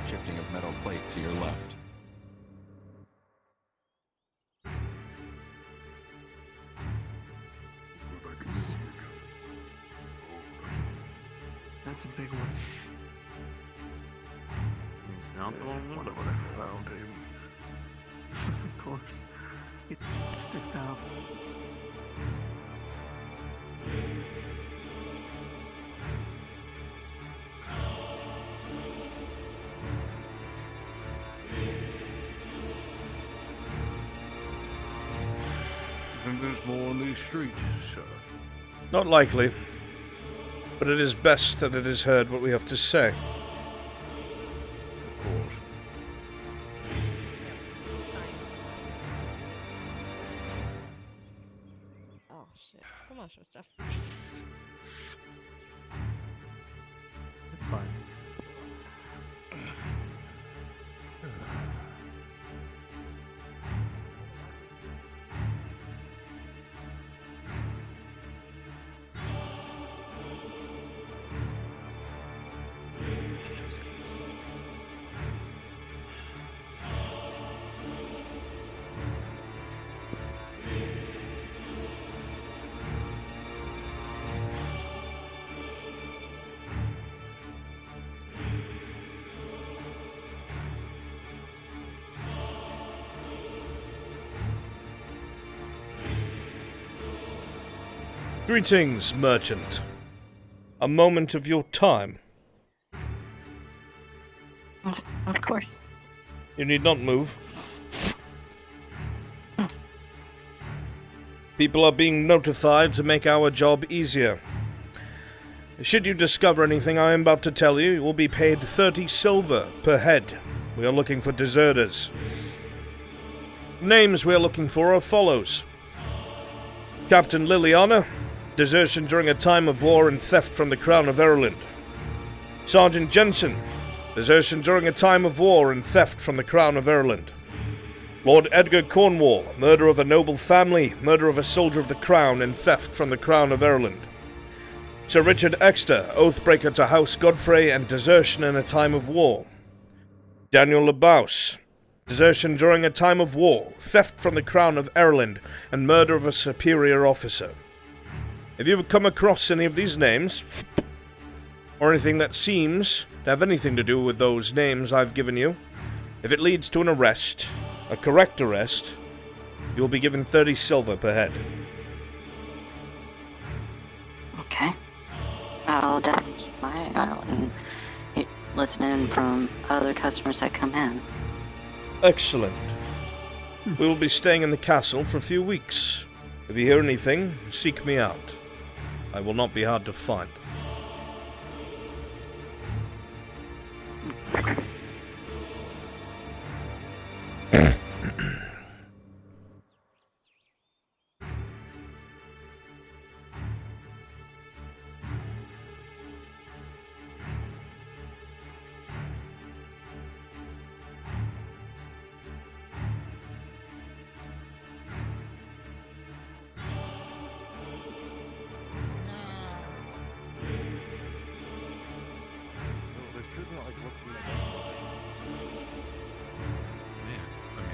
Shifting of metal plate to your left. That's a big one. Wonder what I found him. Of course. It sticks out. there's more on these streets, sir. Not likely. But it is best that it is heard what we have to say. Of course. Oh shit. Come on, show stuff. It's fine. Greetings, merchant. A moment of your time. Of course. You need not move. People are being notified to make our job easier. Should you discover anything I am about to tell you, you will be paid 30 silver per head. We are looking for deserters. Names we are looking for are follows. Captain Liliana, desertion during a time of war and theft from the Crown of Ireland. Sergeant Jensen, desertion during a time of war and theft from the Crown of Ireland. Lord Edgar Cornwall, murder of a noble family, murder of a soldier of the Crown, and theft from the Crown of Ireland. Sir Richard Exeter, oathbreaker to House Godfrey and desertion in a time of war. Daniel Lebaus, desertion during a time of war, theft from the Crown of Ireland, and murder of a superior officer. If you come across any of these names, or anything that seems to have anything to do with those names I've given you, if it leads to an arrest, a correct arrest, you will be given 30 silver per head. Okay. I'll definitely keep my eye out and listen in from other customers that come in. Excellent. We will be staying in the castle for a few weeks. If you hear anything, seek me out. I will not be hard to find.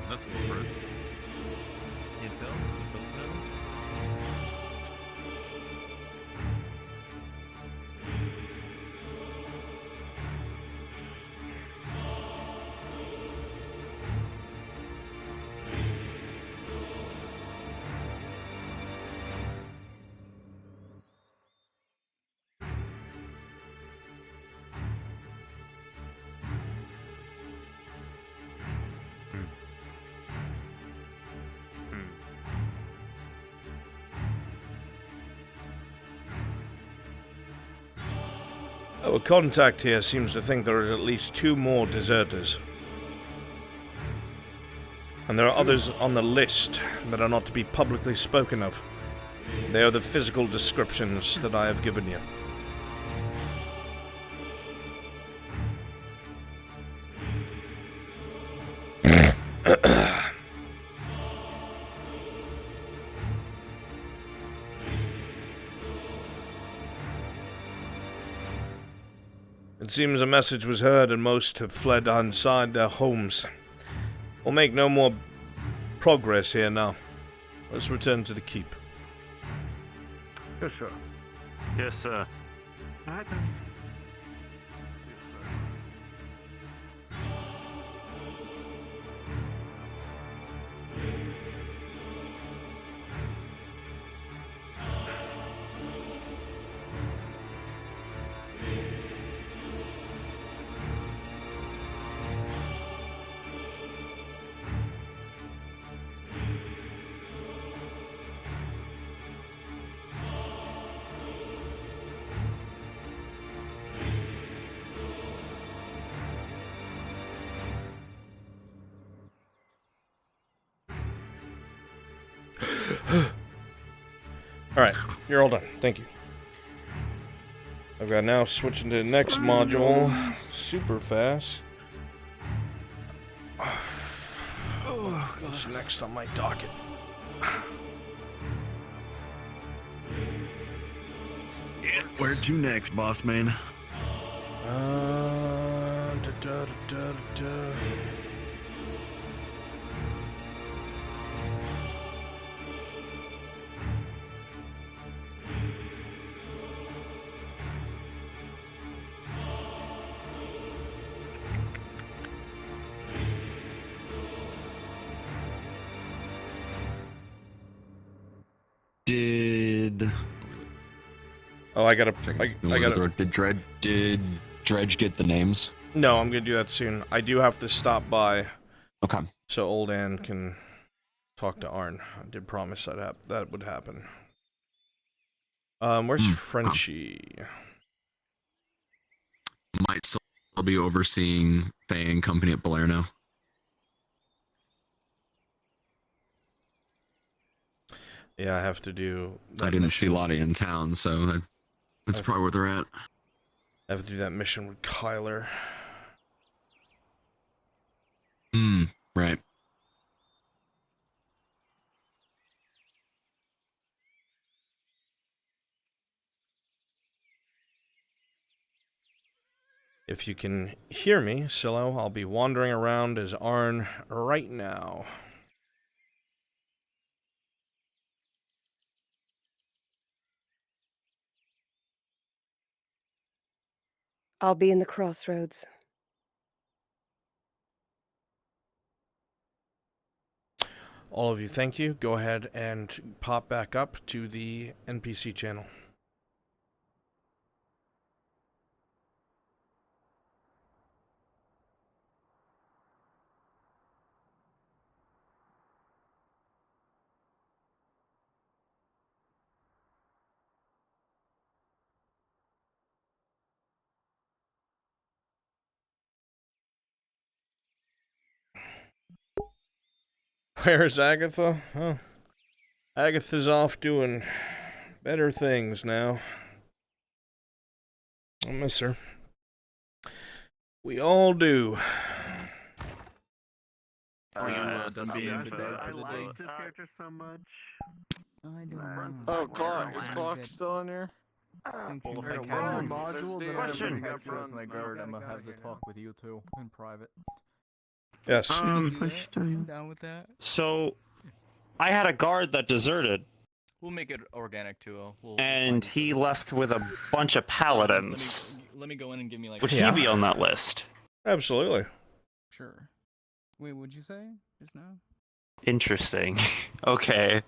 Let's go for it. Intel? Our contact here seems to think there are at least 2 more deserters. And there are others on the list that are not to be publicly spoken of. They are the physical descriptions that I have given you. It seems a message was heard and most have fled inside their homes. We'll make no more progress here now. Let's return to the keep. Yes, sir. Yes, sir. Alright then. Alright, you're all done. Thank you. I've got now switching to the next module. Super fast. Oh, what's next on my docket? Yeah, where to next, boss man? Did I gotta. Did Dredge get the names? No, I'm gonna do that soon. I do have to stop by. Okay. So old Ann can talk to Arn. I did promise that would happen. Where's Frenchie? Might still be overseeing Faye and company at Blair now. Yeah, I have to do. I didn't see Lottie in town, so that's probably where they're at. I have to do that mission with Kyler. Right. If you can hear me, Silo, I'll be wandering around as Arn right now. I'll be in the crossroads. All of you, thank you. Go ahead and pop back up to the NPC channel. Where's Agatha? Oh, Agatha's off doing better things now. I miss her. We all do. Done being the dead for the day. This character so much. Oh, Clark. Is Clark still in here? Well, if I Run. catch the module, then Question. I have as my guard. I'm gonna have to talk with you two in private. Yes. I'm down with that. So, I had a guard that deserted, We'll make it organic too. and he left with a bunch of paladins. Let me go in and give me like. Would he be on that list? Absolutely. Sure. Wait, what'd you say just now? Interesting. Okay.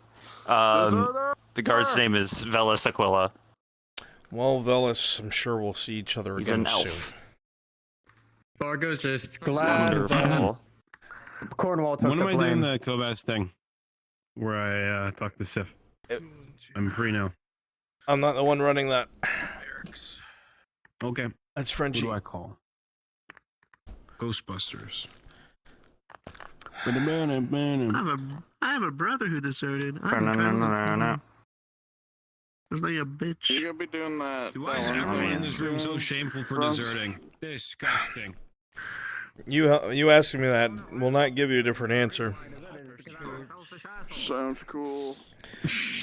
The guard's name is Velis Aquila. Well, Velis, I'm sure we'll see each other He's again an elf. soon. Bargo's just glad that Wonderful. Cornwall took When the am I blame. doing the Kobas thing? Where I talk to Sif? I'm free now. I'm not the one running that. Okay. That's Frenchie. Who do I call? Ghostbusters. I have a brother who deserted. It's like a bitch. You're gonna be doing that. Why is everyone in this room so shameful for deserting? Disgusting. You asking me that will not give you a different answer. Sounds cool.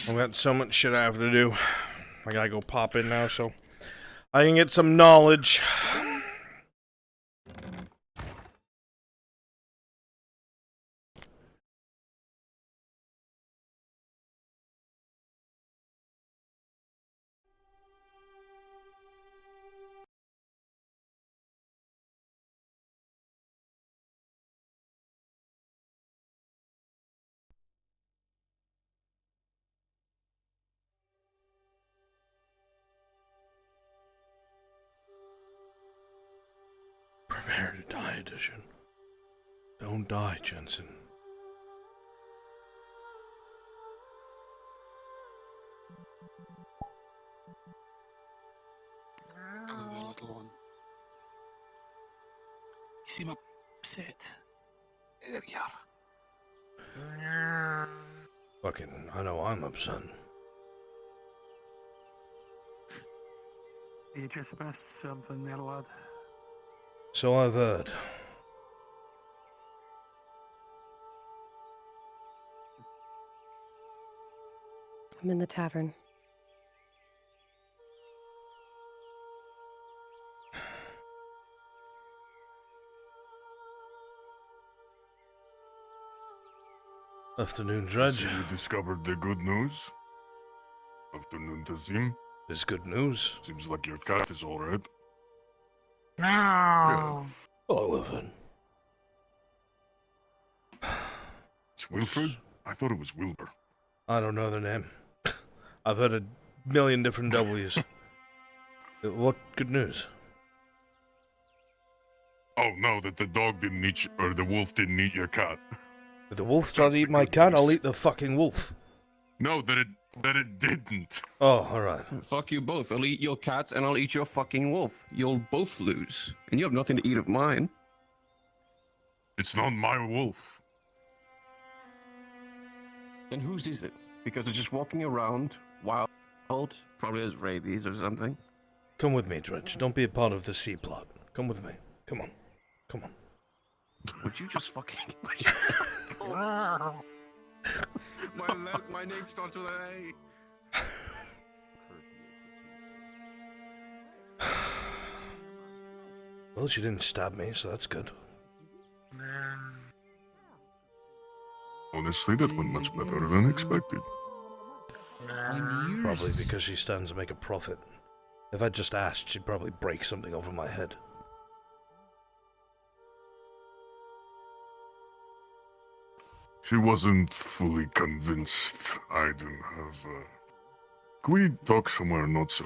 I've got so much shit I have to do. I gotta go pop in now so I can get some knowledge. Prepare to die edition. Don't die, Jensen. Oh, little one. You seem upset. Fucking, I know I'm upset. You just missed something there, lad. So I've heard. I'm in the tavern. Afternoon, Dredge. So you discovered the good news? Afternoon, Tazim. There's good news. Seems like your cat is alright. No. Oliver. It's Wilfred? I thought it was Wilbur. I don't know the name. I've heard a million different W's. What good news? Oh no, that the dog didn't eat or the wolf didn't eat your cat. If the wolf tries to eat my cat, I'll eat the fucking wolf. No, that it didn't. Oh, alright. Fuck you both. I'll eat your cat and I'll eat your fucking wolf. You'll both lose. And you have nothing to eat of mine. It's not my wolf. Then whose is it? Because it's just walking around, wild, probably has rabies or something. Come with me, Dredge. Don't be a part of the sea plot. Come with me. Come on. Come on. Would you just fucking... Wow. My name starts with an A. Well, she didn't stab me, so that's good. Honestly, that went much better than expected. Probably because she stands to make a profit. If I'd just asked, she'd probably break something over my head. She wasn't fully convinced I didn't have, Can we talk somewhere not so...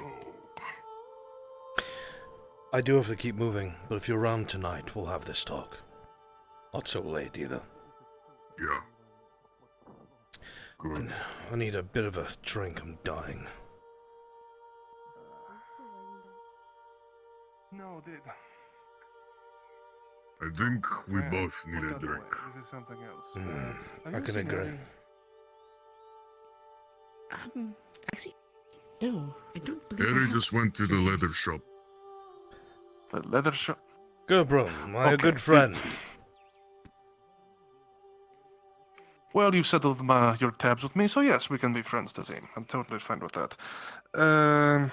I do have to keep moving, but if you're around tonight, we'll have this talk. Not so late, either. Yeah. Good. I need a bit of a drink, I'm dying. No, dude. I think we both need a drink. This is something else. I can agree. Actually, no, I don't believe Harry just went to the leather shop. The leather shop? Gerbrum, my good friend. Well, you've settled your tabs with me, so yes, we can be friends, Tazim. I'm totally fine with that.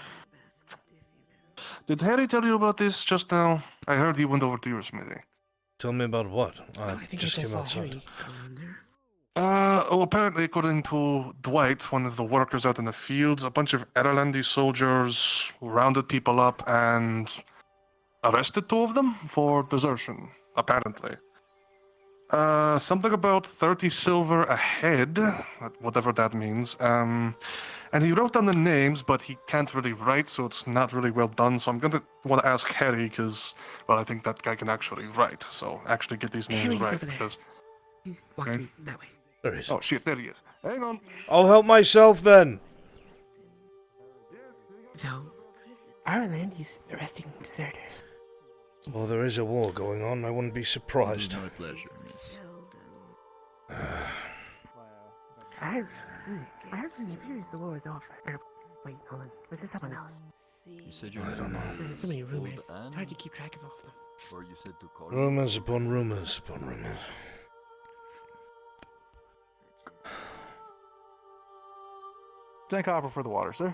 Did Harry tell you about this just now? I heard he went over to your smithy. Tell me about what? I think just I came saw outside. Harry go in there. Well, apparently, according to Dwight, one of the workers out in the fields, a bunch of Erlandi soldiers rounded people up and arrested 2 of them for desertion, apparently. Something about 30 silver a head, whatever that means. And he wrote down the names, but he can't really write, so it's not really well done. So I'm gonna want to ask Harry, because, well, I think that guy can actually write. So actually get these names Harry's right. over there. Because... He's walking that way. There he is. Oh shit, there he is. Hang on. I'll help myself then. Though, Ireland is arresting deserters. Well, there is a war going on. I wouldn't be surprised. My pleasure, miss. I heard from the Imperials the war is over. Wait, hold on. Was it someone else? You said your I don't know. There's so many rumors. It's Anne? hard to keep track of all of them. Or you said to call Rumors upon rumors upon rumors. 10 copper for the water, sir.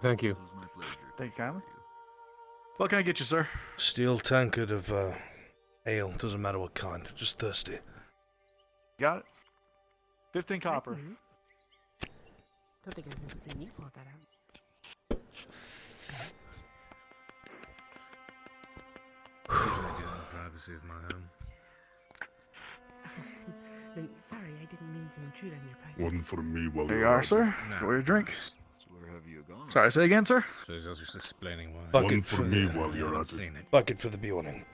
Thank you. It was my pleasure. Thank you kindly. What can I get you, sir? Steel tankard of ale. Doesn't matter what kind. Just thirsty. Got it. 15 copper. Don't think I've never seen you pull that out. Privacy of my home. Then, sorry, I didn't mean to intrude on your privacy. One for me while There you you're are, at sir. No. Enjoy your drink. So where have you gone? Sorry, say again, sir? Suppose I was just explaining why. Bucket One for for me the while you're haven't at seen it. it. bucket for the B-warning.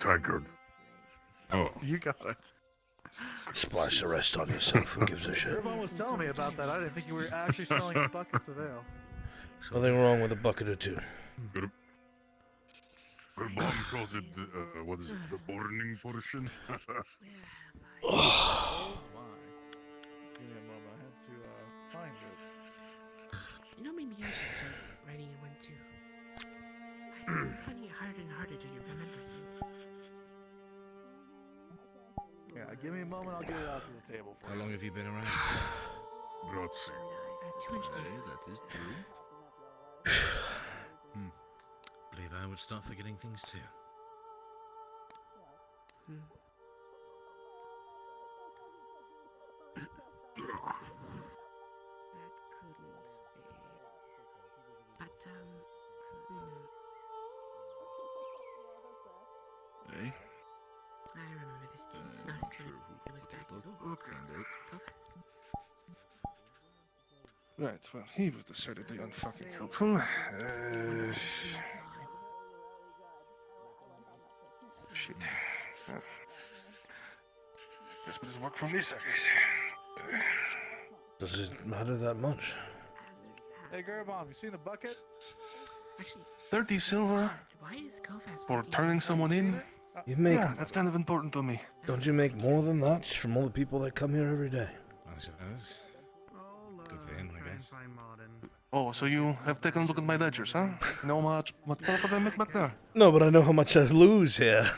Tankard. Oh. You got it. Splash the rest on yourself. Who gives a shit? Everyone was telling me about that. I didn't think you were actually selling buckets of ale. Nothing wrong with a bucket or two. Her mom calls it, what is it, the burning portion? Oh my. Give me a moment. I had to find it. You know, maybe I should start writing in one too. do you remember? Yeah, give me a moment, I'll get it out to the table for How you. long have you been around? Grazie. 200 Okay, years. that is true. Believe I would start forgetting things too. That couldn't be. But, Hey? I remember this day. Not as good. It was back. Right, well, he was decidedly unfucking helpful. Shit. Guess we'll just work from this, I guess. Does it matter that much? Hey, Gerbomb, you seen the bucket? Actually, 30 silver why is Kofas for turning someone in. You make. Yeah, that's kind of important to me. Don't you make more than that from all the people that come here every day? I suppose. Good for him, I guess. Oh, so you have taken a look at my ledgers, huh? You know much profit I make back there? No, but I know how much I lose here.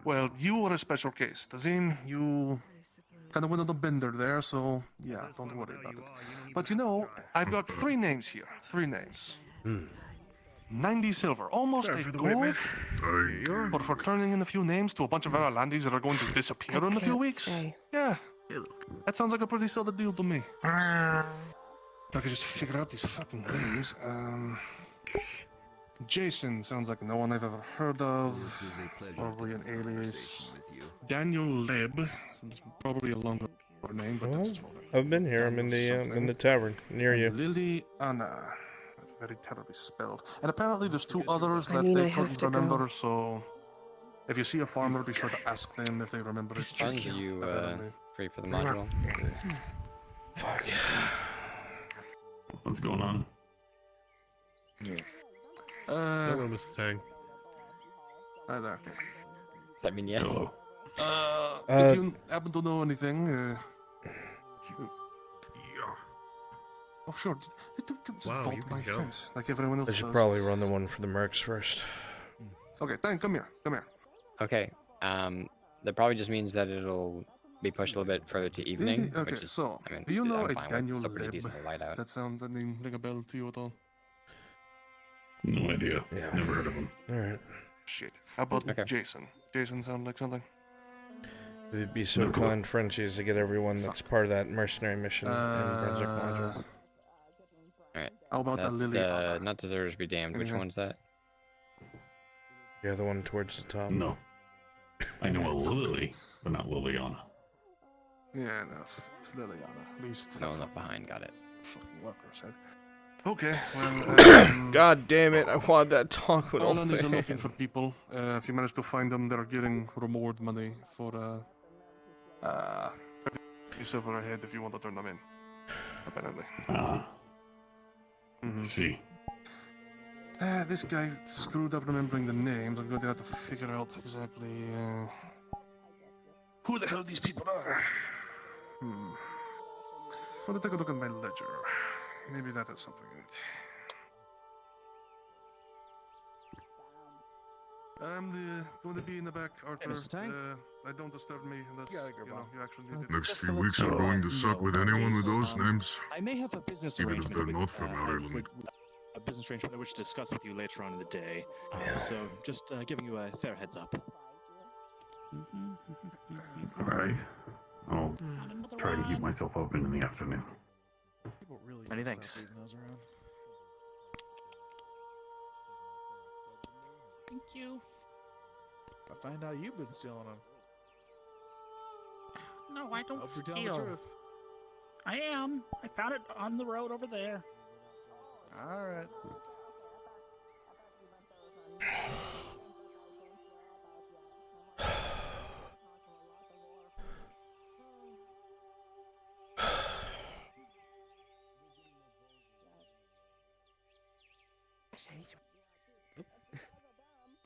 Well, you are a special case. Tazim, you kind of went on the bender there, so yeah, don't worry about it. But you know, I've got 3 names here. 3 names. 90 silver, almost a gold. But for turning in a few names to a bunch of Aralandis that are going to disappear in a few weeks. Yeah, that sounds like a pretty solid deal to me. If I could just figure out these fucking names. Jason sounds like no one I've ever heard of. Probably an alias. Daniel Leb. It's probably a longer name, but that's I've been here. I'm in the tavern near you. Lily Anna. That's very terribly spelled. And apparently there's 2 others that I they have couldn't to go. remember, so if you see a farmer, be sure to ask them if they remember it. Are you free for the module? Fuck. What's going on? Hello, Mr. Tang. Hi there. Does that mean yes? Hello. If you happen to know anything, oh sure, just Wow, vault you can my go. fence like everyone else I should does. probably run the one for the mercs first. Okay, Tang, come here, come here. Okay. That probably just means that it'll be pushed a little bit further to evening. Okay, which is, so I mean, do you know I'm a fine with. Daniel It's still pretty Leb? decent light out. Does that sound that name ring a bell to you at all? No idea. Yeah. Never heard of him. Alright. Shit. How about Jason? Jason sound like something? It'd be so kind, Frenchies, to get everyone that's part of that mercenary mission in Brunswick module. Alright. How about That's, the Lily? not deserters be damned. Which Anything? one's that? Yeah, the one towards the top. No. I know a Lily, but not Liliana. Yeah, no, it's Liliana. At least No one left behind. Got it. fucking worker said. Okay, well, God damn it! I wanted that talk with all Islanders are looking fans. for people. If you manage to find them, they're getting reward money for silver ahead if you want to turn them in. Apparently. See. This guy screwed up remembering the names. I'm going to have to figure out exactly who the hell these people are. Well, take a look at my ledger. Maybe that has something in it. I'm going to be in the back, Arthur. Mr. Tang? Don't disturb me unless you actually need it. Next few weeks are going to suck with anyone with those names. I may have a business Even if arrangement. they're not from Ireland. A business arrangement I wish to discuss with you later on in the day. So just giving you a fair heads up. Alright. I'll try and keep myself open in the afternoon. Many thanks. Thank you. I find out you've been stealing them. No, I don't Hope you're telling the steal. truth. I am. I found it on the road over there. All right.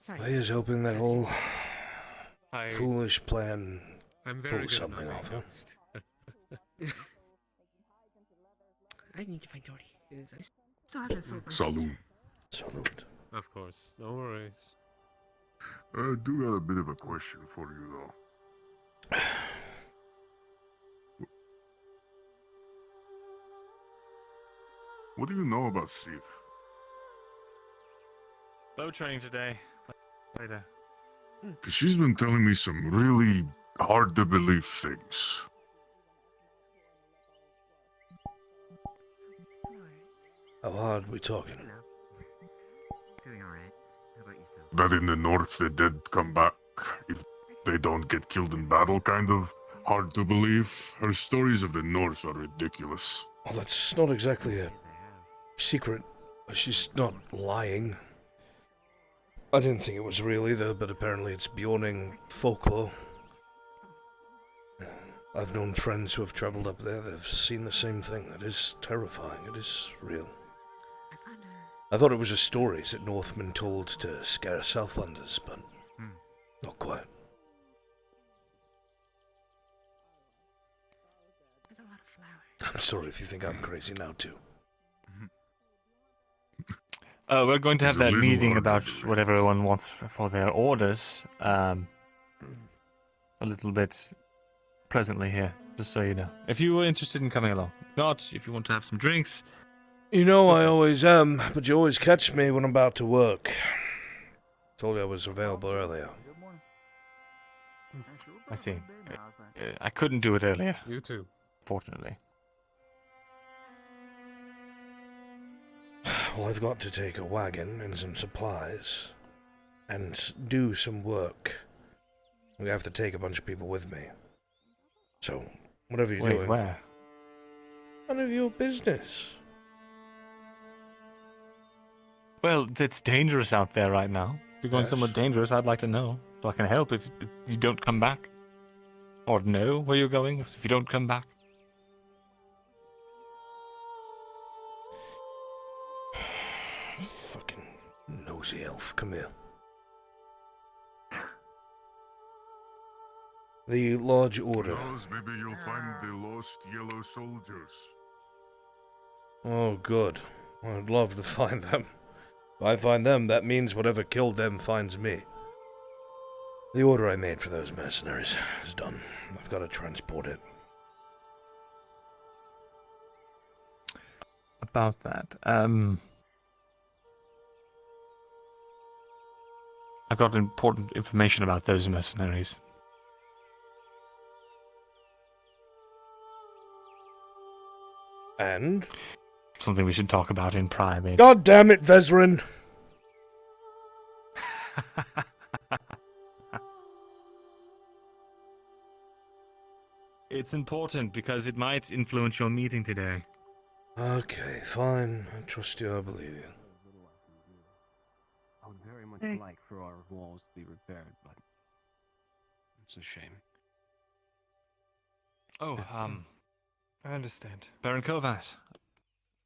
Sorry. I is hoping that whole Hi. foolish plan I'm very pulls good at something not off, being huh? honest. I need to find Dory. Still haven't sold my Saloon. Salute. Of course, no worries. I do got a bit of a question for you, though. What do you know about Sif? Bow training today. Later. Because she's been telling me some really hard to believe things. How hard we talking? Doing alright. How about yourself? That in the north the dead come back if they don't get killed in battle, kind of hard to believe. Her stories of the north are ridiculous. Well, that's not exactly a secret. She's not lying. I didn't think it was real either, but apparently it's Bjorning folklore. I've known friends who have traveled up there that have seen the same thing. It is terrifying. It is real. I thought it was just stories that Northmen told to scare Southlanders, but not quite. I'm sorry if you think I'm crazy now, too. We're going to have It's a that little meeting hard about to what everyone wants for their orders a little bit presently here, just so you know. If you were interested in coming along. If not, if you want to have some drinks. You know I always am, but you always catch me when I'm about to work. Told you I was available earlier. I see. I couldn't do it earlier. You too. Fortunately. Well, I've got to take a wagon and some supplies and do some work. We have to take a bunch of people with me. So, whatever you're doing. Where? None of your business. Well, it's dangerous out there right now. If you're going Yes. somewhere dangerous, I'd like to know. So I can help if you don't come back. Or know where you're going if you don't come back. Fucking nosy elf, come here. The large order. Who knows, maybe you'll find the lost yellow soldiers. Oh, good. I'd love to find them. If I find them, that means whatever killed them finds me. The order I made for those mercenaries is done. I've got to transport it. About that, I've got important information about those mercenaries. And? Something we should talk about in private. God damn it, Vezrin! It's important because it might influence your meeting today. Okay, fine. I trust you, I believe you. I would very much like for our walls to be repaired, but it's a shame. Oh, I understand. Baron Kovat.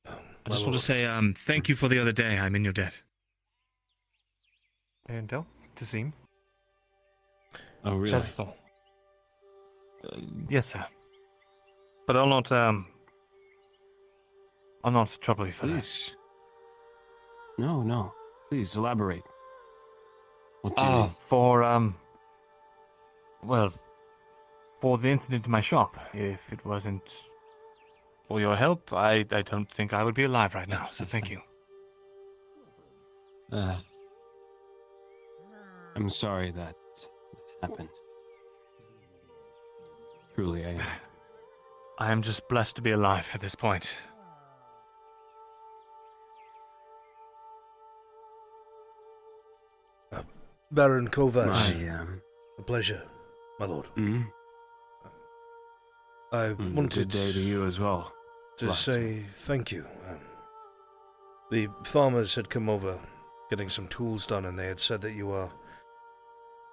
I my just want lord. to say, thank you for the other day. I'm in your debt. And to see him. Oh, really? That's all. Yes, sir. But I'll not trouble you for Please. No, no. Please elaborate. What do you mean? For the incident in my shop. If it wasn't for your help, I don't think I would be alive right now, so thank you. I'm sorry that happened. Truly, I am. I am just blessed to be alive at this point. Baron Kovas. A pleasure, my lord. Mm-hmm. I wanted good day to you as well. to Lots. say thank you. The farmers had come over getting some tools done, and they had said that you are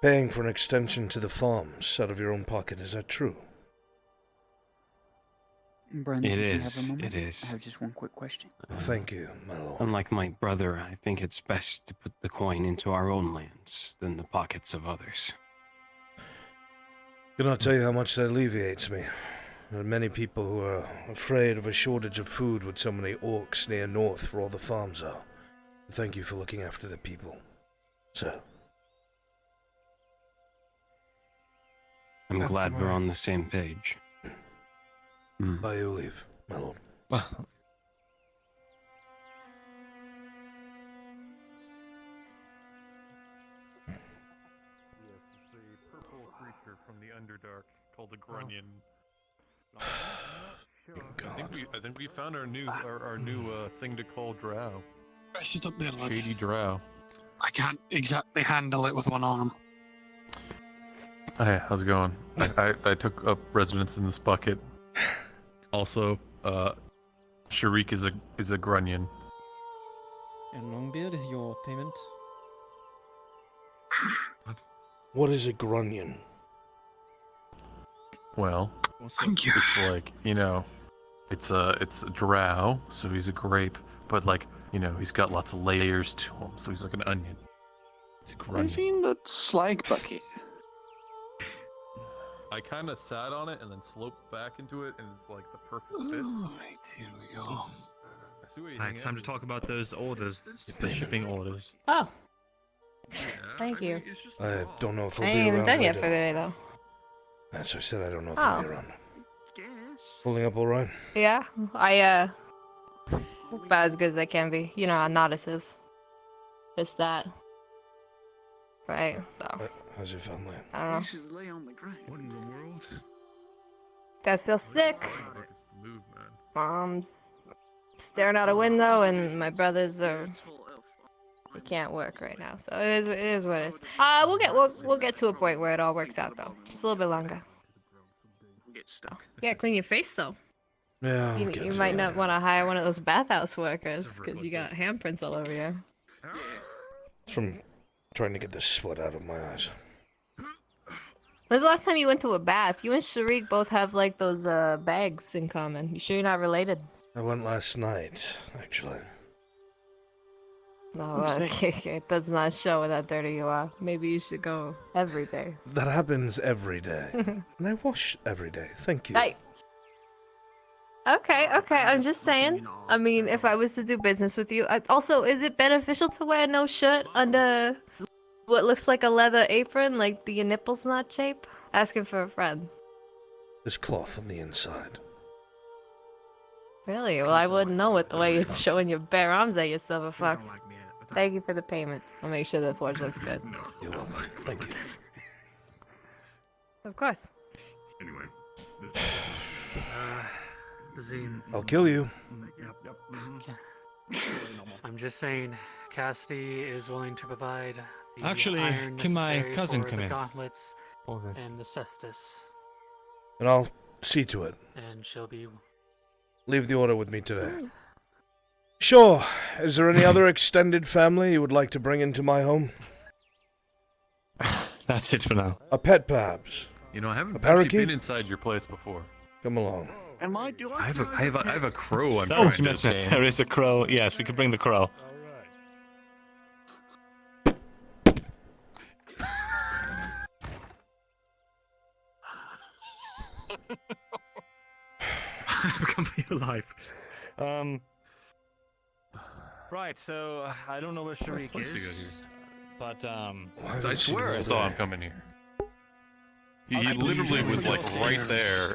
paying for an extension to the farms out of your own pocket. Is that true? Brent, It if you is, have a moment, it is. I have just one quick question. Thank you, my lord. Unlike my brother, I think it's best to put the coin into our own lands than the pockets of others. Cannot tell you how much that alleviates me. There are many people who are afraid of a shortage of food with so many orcs near north where all the farms are. Thank you for looking after the people, sir. I'm That's glad the we're word. on the same page. By your leave, my lord. Yes, it's a purple creature from the Underdark called a Grunion. I think we found our new thing to call Drow. Sit up there, lads. Shady Drow. I can't exactly handle it with one arm. Hey, how's it going? I took up residence in this bucket. Also, Sharik is a Grunion. And Longbeard, your payment? What is a Grunion? Well, thank you. It's like, you know, it's a drow, so he's a grape, but like, you know, he's got lots of layers to him, so he's like an onion. It's a I've Grunion. seen the slag bucket. I kind of sat on it and then sloped back into it, and it's like the perfect fit. Alright, here we go. I see what you Alright, time to talk about those orders. The shipping orders. Oh. Thank you. I don't know if I I'll ain't be even around done yet later. for the day, though. That's what I said. I don't know if I'll be Oh. around. Holding up all right? Yeah, about as good as I can be. You know how Nodis is. It's that. Right, so. How's your family? I don't know. should lay on the ground. What in the world? Dad's still sick. Move, man. Mom's staring out a window, and my brothers are. They can't work right now, so it is what it is. We'll get to a point where it all works out though. Just a little bit longer. Get stuck. Yeah, clean your face though. Yeah, You might not want to hire one of those bathhouse workers because you got handprints all over you. It's from trying to get the sweat out of my eyes. When's the last time you went to a bath? You and Sharik both have like those bags in common. You sure you're not related? I went last night, actually. No, it does not show that dirty you are. Maybe you should go every day. That happens every day. And I wash every day. Thank you. Hey. Okay. I'm just saying. I mean, if I was to do business with you, also, is it beneficial to wear no shirt under what looks like a leather apron, like your nipples not chape? Asking for a friend. There's cloth on the inside. Really? Well, I wouldn't know it the way you're showing your bare arms at you, Silver Fox. Thank you for the payment. I'll make sure the forge looks good. You're welcome. Thank you. Of course. Anyway. Zine. I'll kill you. I'm just saying, Cassidy is willing to provide the Actually, iron can my necessary cousin for come the in? gauntlets All this. and the cestus, And I'll see to it. and she'll be. Leave the order with me today. Sure. Is there any other extended family you would like to bring into my home? That's it for now. A pet, perhaps? You know, I haven't A actually parakeet? been inside your place before. Come along. Am I doing? I have a crow I'm Oh, trying you to mentioned it. tame. There is a crow. Yes, we could bring the crow. I've come for your life. Right, so I don't know where Sharik place to go is, but I swear I saw him coming here. He literally was like right there,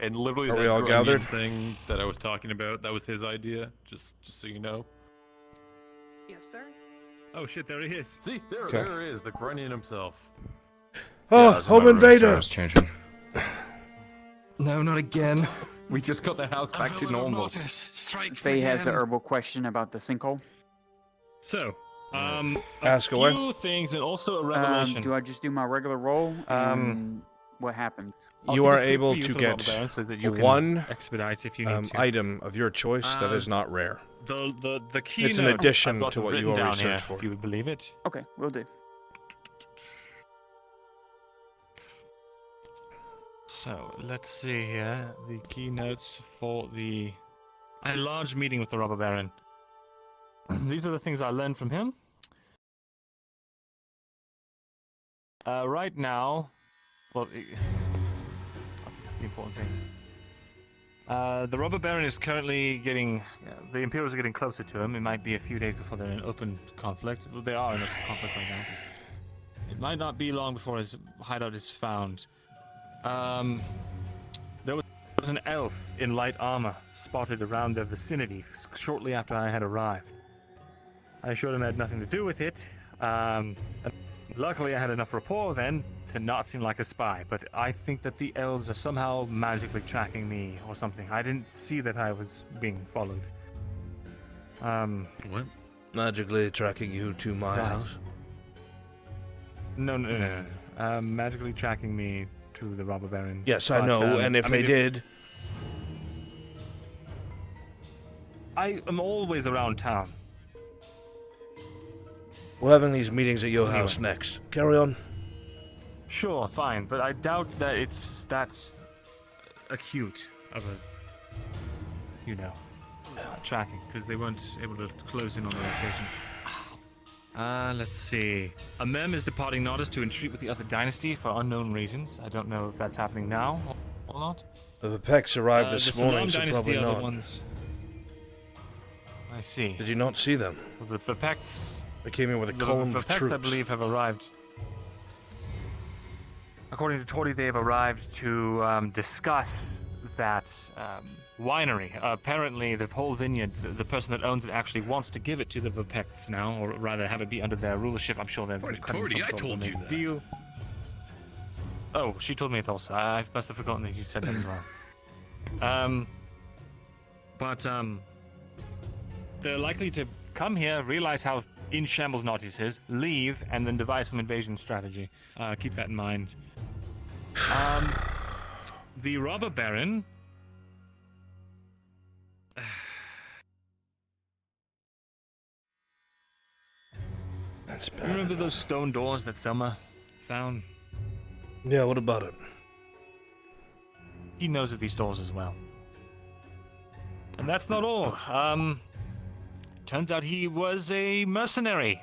and literally Are that we all Grunion gathered? thing that I was talking about, that was his idea. Just so you know. Yes, sir. Oh shit, there he is. See, there he is, the Grunion himself. Oh, I was in my home room, so I invader! was changing. No, not again. We just got the house back to normal. Faye has a herbal question about the sinkhole. So, Ask a away. few things and also a revelation. Do I just do my regular roll? What happens? You are able to get so that you can one expedite if you need to. item of your choice that is not rare. The key. It's an note, addition I've got to it what you written already down here, searched for. If you would believe it. Okay, we'll do. So let's see here. The keynotes for a large meeting with the robber baron. These are the things I learned from him. Right now, well, the important things. The robber baron is currently getting... the Imperials are getting closer to him. It might be a few days before they're in open conflict. Well, they are in open conflict right now. It might not be long before his hideout is found. There was an elf in light armor spotted around their vicinity shortly after I had arrived. I assured him I had nothing to do with it. And luckily, I had enough rapport then to not seem like a spy, but I think that the elves are somehow magically tracking me or something. I didn't see that I was being followed. What? Magically tracking you to my house? No. Magically tracking me to the robber barons. Yes, I know, and if they did... I am always around town. We're having these meetings at your house next. Carry on. Sure, fine, but I doubt that it's that acute of a, tracking, because they weren't able to close in on the location. Let's see. A mem is departing Nodus to entreat with the other dynasty for unknown reasons. I don't know if that's happening now or not. The Pecs arrived this morning, so Dynasty probably are the not. ones. I see. Did you not see them? The Pecs... They came in with a column of troops. I believe, have arrived. According to Tori, they have arrived to discuss that winery. Apparently, the whole vineyard, the person that owns it actually wants to give it to the Vipects now, or rather have it be under their rulership. I'm sure they're cutting some sort of a deal. Oh, she told me it also. I must have forgotten that you said that as well. But they're likely to come here, realize how in shambles Naughty's is, leave, and then devise some invasion strategy. Keep that in mind. The robber baron... That's bad. Remember those stone doors that Selma found? Yeah, what about it? He knows of these doors as well. And that's not all. Turns out he was a mercenary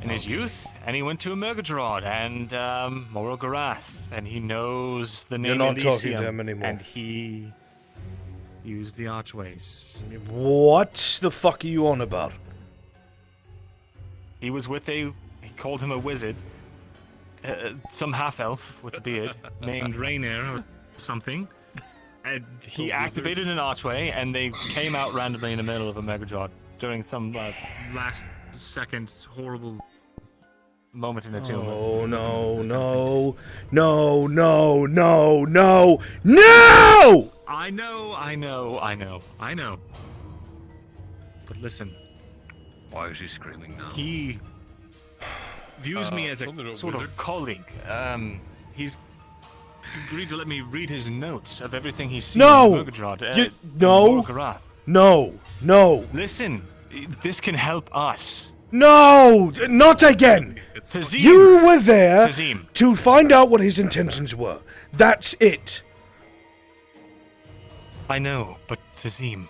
in his youth, and he went to Murgatroyd and Morogarath, and he knows the name. You're not Elysium, talking to him anymore. And he used the archways. What the fuck are you on about? He was with he called him a wizard, some half-elf with a beard, named Rainier or something. And he activated an archway, and they came out randomly in the middle of a Megadraw during some last-second horrible moment in the tomb. Oh, no. No! I know. But listen. Why is he screaming now? He views me as a sort of colleague. He's agreed to let me read his notes of everything he's seen in Murgatroyd. No. Listen, this can help us. No! Not again! Tazim. You were there Tazim. to find out what his intentions were. That's it. I know, but Tazim,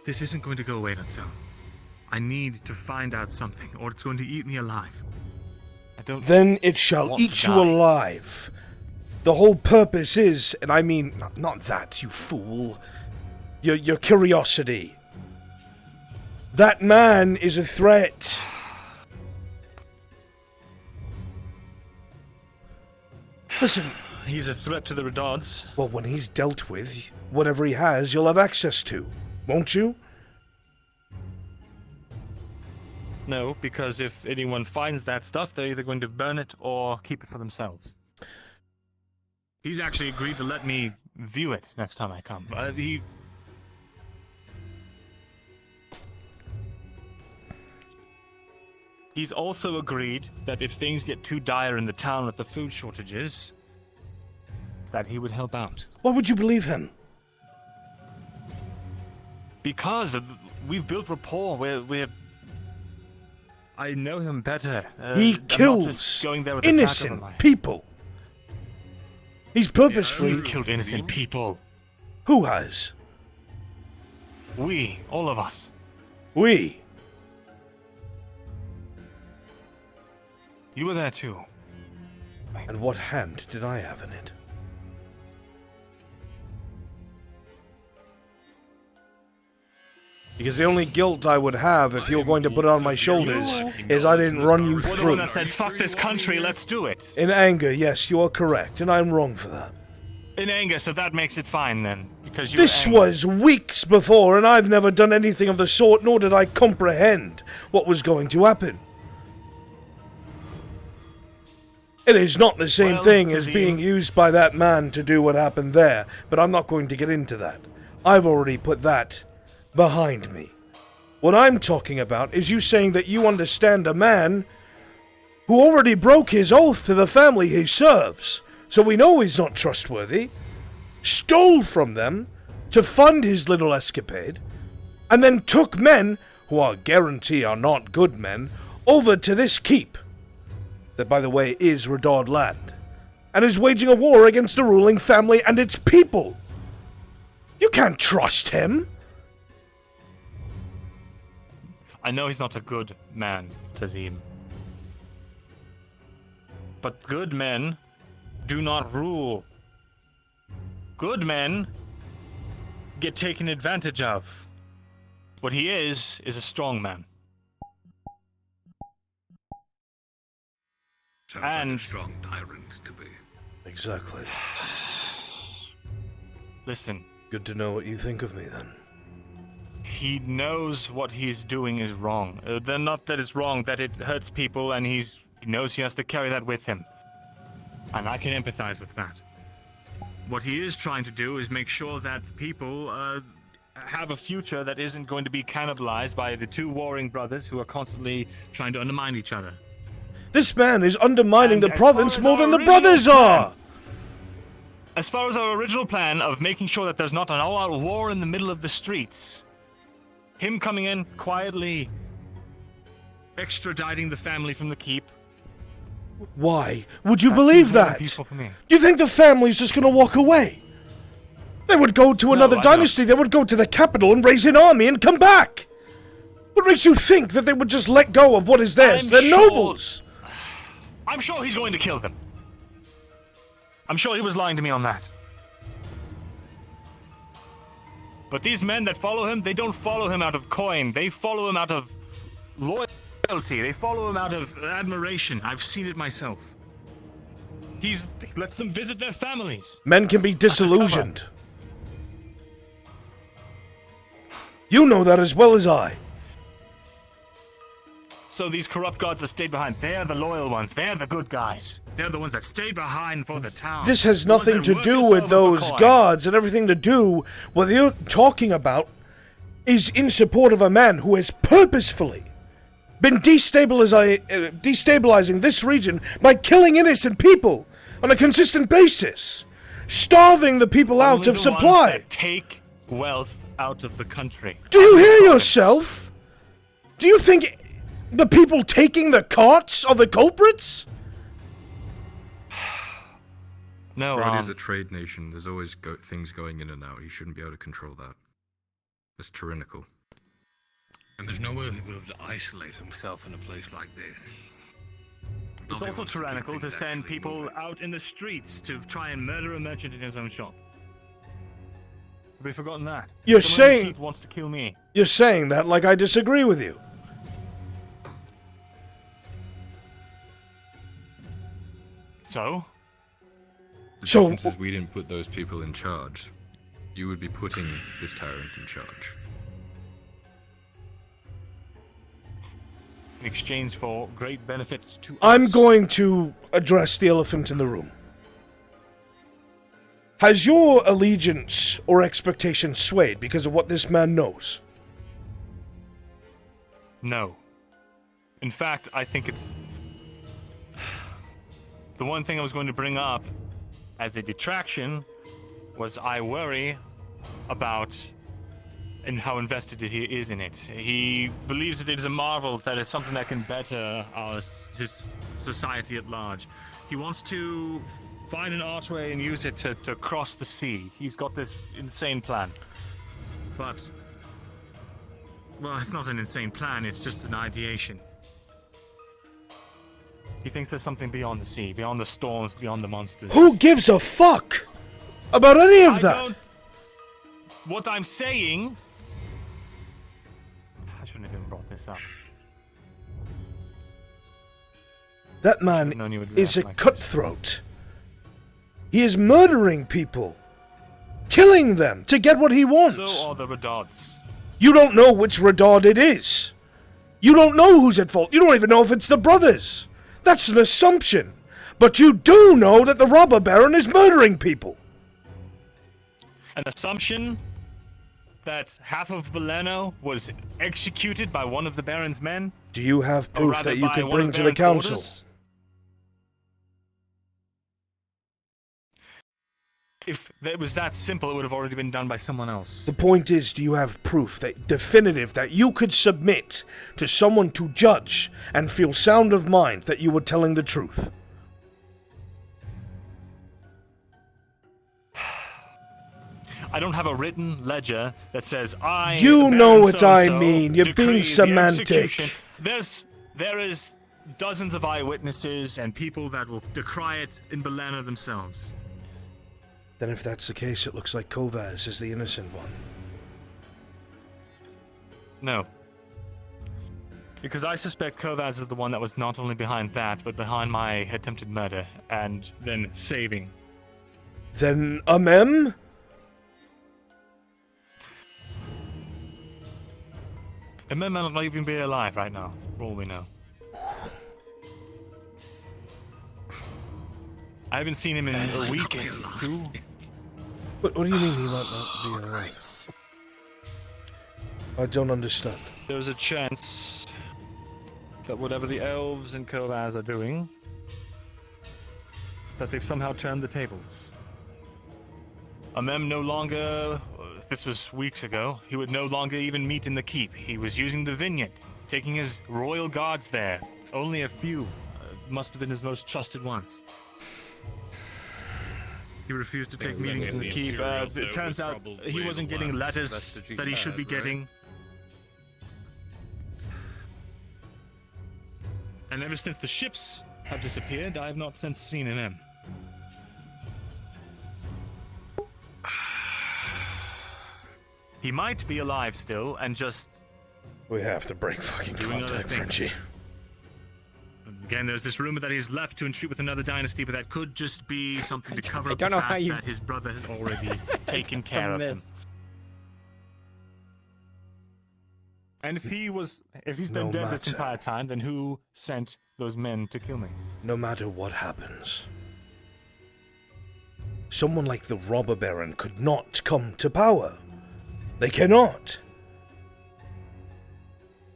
this isn't going to go away on its own. I need to find out something, or it's going to eat me alive. Then it shall eat you alive. The whole purpose is, and I mean, not that, you fool. Your curiosity. That man is a threat. Listen. He's a threat to the Redards. Well, when he's dealt with, whatever he has, you'll have access to. Won't you? No, because if anyone finds that stuff, they're either going to burn it or keep it for themselves. He's actually agreed to let me view it next time I come. He's also agreed that if things get too dire in the town with the food shortages, that he would help out. Why would you believe him? Because we've built rapport. I know him better. He kills innocent people. He's purposefully killed innocent people. Who has? We, all of us. We. You were there too. And what hand did I have in it? Because the only guilt I would have if you're going to put it on my shoulders is I didn't run you We're the one through. that said, fuck this country, let's do it. In anger, yes, you are correct, and I'm wrong for that. In anger, so that makes it fine then. Because you This was weeks before, and I've never done anything of the sort, nor did I comprehend what was going to happen. It is not the same thing as being used by that man to do what happened there, but I'm not going to get into that. I've already put that behind me. What I'm talking about is you saying that you understand a man who already broke his oath to the family he serves, so we know he's not trustworthy, stole from them to fund his little escapade, and then took men, who I guarantee are not good men, over to this keep, that by the way is Redard land, and is waging a war against the ruling family and its people. You can't trust him. I know he's not a good man, Tazim. But good men do not rule. Good men get taken advantage of. What he is a strong man. Sounds like a strong tyrant to be. Exactly. Listen. Good to know what you think of me, then. He knows what he's doing is wrong. Not that it's wrong, that it hurts people, and he knows he has to carry that with him. And I can empathize with that. What he is trying to do is make sure that people have a future that isn't going to be cannibalized by the two warring brothers who are constantly trying to undermine each other. This man is undermining the province more than the brothers are! As far as our original plan of making sure that there's not an all-out war in the middle of the streets, him coming in quietly, extraditing the family from the keep. Why would you believe that? Do you think the family's just gonna walk away? They would go to another dynasty, they would go to the capital and raise an army and come back! What makes you think that they would just let go of what is theirs? They're nobles! I'm sure he's going to kill them. I'm sure he was lying to me on that. But these men that follow him, they don't follow him out of coin. They follow him out of loyalty. They follow him out of admiration. I've seen it myself. He lets them visit their families. Men can be disillusioned. You know that as well as I. So these corrupt guards that stayed behind, they're the loyal ones. They're the good guys. They're the ones that stayed behind for the town. This has nothing to do with those guards and everything to do what you're talking about is in support of a man who has purposefully been destabilizing this region by killing innocent people on a consistent basis, starving the people out of supply. That take wealth out of the country. Do you hear yourself? Do you think the people taking the carts are the culprits? No, It is a trade nation. There's always things going in and out. You shouldn't be able to control that. It's tyrannical. And there's no way he would have to isolate himself in a place like this. It's also tyrannical to send people out in the streets to try and murder a merchant in his own shop. Have we forgotten that? You're Someone in the saying keep wants to kill me. You're saying that like I disagree with you. So? The difference is we didn't put those people in charge. You would be putting this tyrant in charge. In exchange for great benefits to us. I'm going to address the elephant in the room. Has your allegiance or expectation swayed because of what this man knows? No. In fact, I think it's... The one thing I was going to bring up as a detraction was I worry about and how invested he is in it. He believes that it is a marvel, that it's something that can better his society at large. He wants to find an archway and use it to cross the sea. He's got this insane plan. But, well, it's not an insane plan, it's just an ideation. He thinks there's something beyond the sea, beyond the storms, beyond the monsters. Who gives a fuck about any of that? What I'm saying I shouldn't have even brought this up. That man known you would is a react like this. cutthroat. He is murdering people, killing them to get what he wants. So are the Redards. You don't know which Redard it is. You don't know who's at fault. You don't even know if it's the brothers. That's an assumption. But you do know that the robber baron is murdering people. An assumption that half of Beleno was executed by one of the Baron's men? Do you have Or proof rather that you by could one bring of to the Baron's council? orders? If it was that simple, it would have already been done by someone else. The point is, do you have proof that definitive that you could submit to someone to judge and feel sound of mind that you were telling the truth? I don't have a written ledger that says I. You Baron know what I so-and-so, mean. You're being decree the semantic. execution. There is dozens of eyewitnesses and people that will decry it in Beleno themselves. Then if that's the case, it looks like Kovaz is the innocent one. No. Because I suspect Kovaz is the one that was not only behind that, but behind my attempted murder, and then saving. Then Amem? It may not even be alive right now, for all we know. I haven't seen him in a week or two. What do you mean he might not be alive? I don't understand. There's a chance that whatever the elves and Kovaz are doing, that they've somehow turned the tables. Amem no longer, this was weeks ago, he would no longer even meet in the keep. He was using the vineyard, taking his royal guards there. Only a few, must have been his most trusted ones. He refused to take meetings in the keep. It turns out he wasn't getting letters that he should be getting. And ever since the ships have disappeared, I have not since seen him. He might be alive still, and just... We have to break fucking doing other contact, things. Frenchie. Again, there's this rumor that he's left to entreat with another dynasty, but that could just be something to cover up the don't know how fact you- that his brother has already taken care of him. And if he's been No dead this matter. entire time, then who sent those men to kill me? No matter what happens, someone like the robber baron could not come to power. They cannot.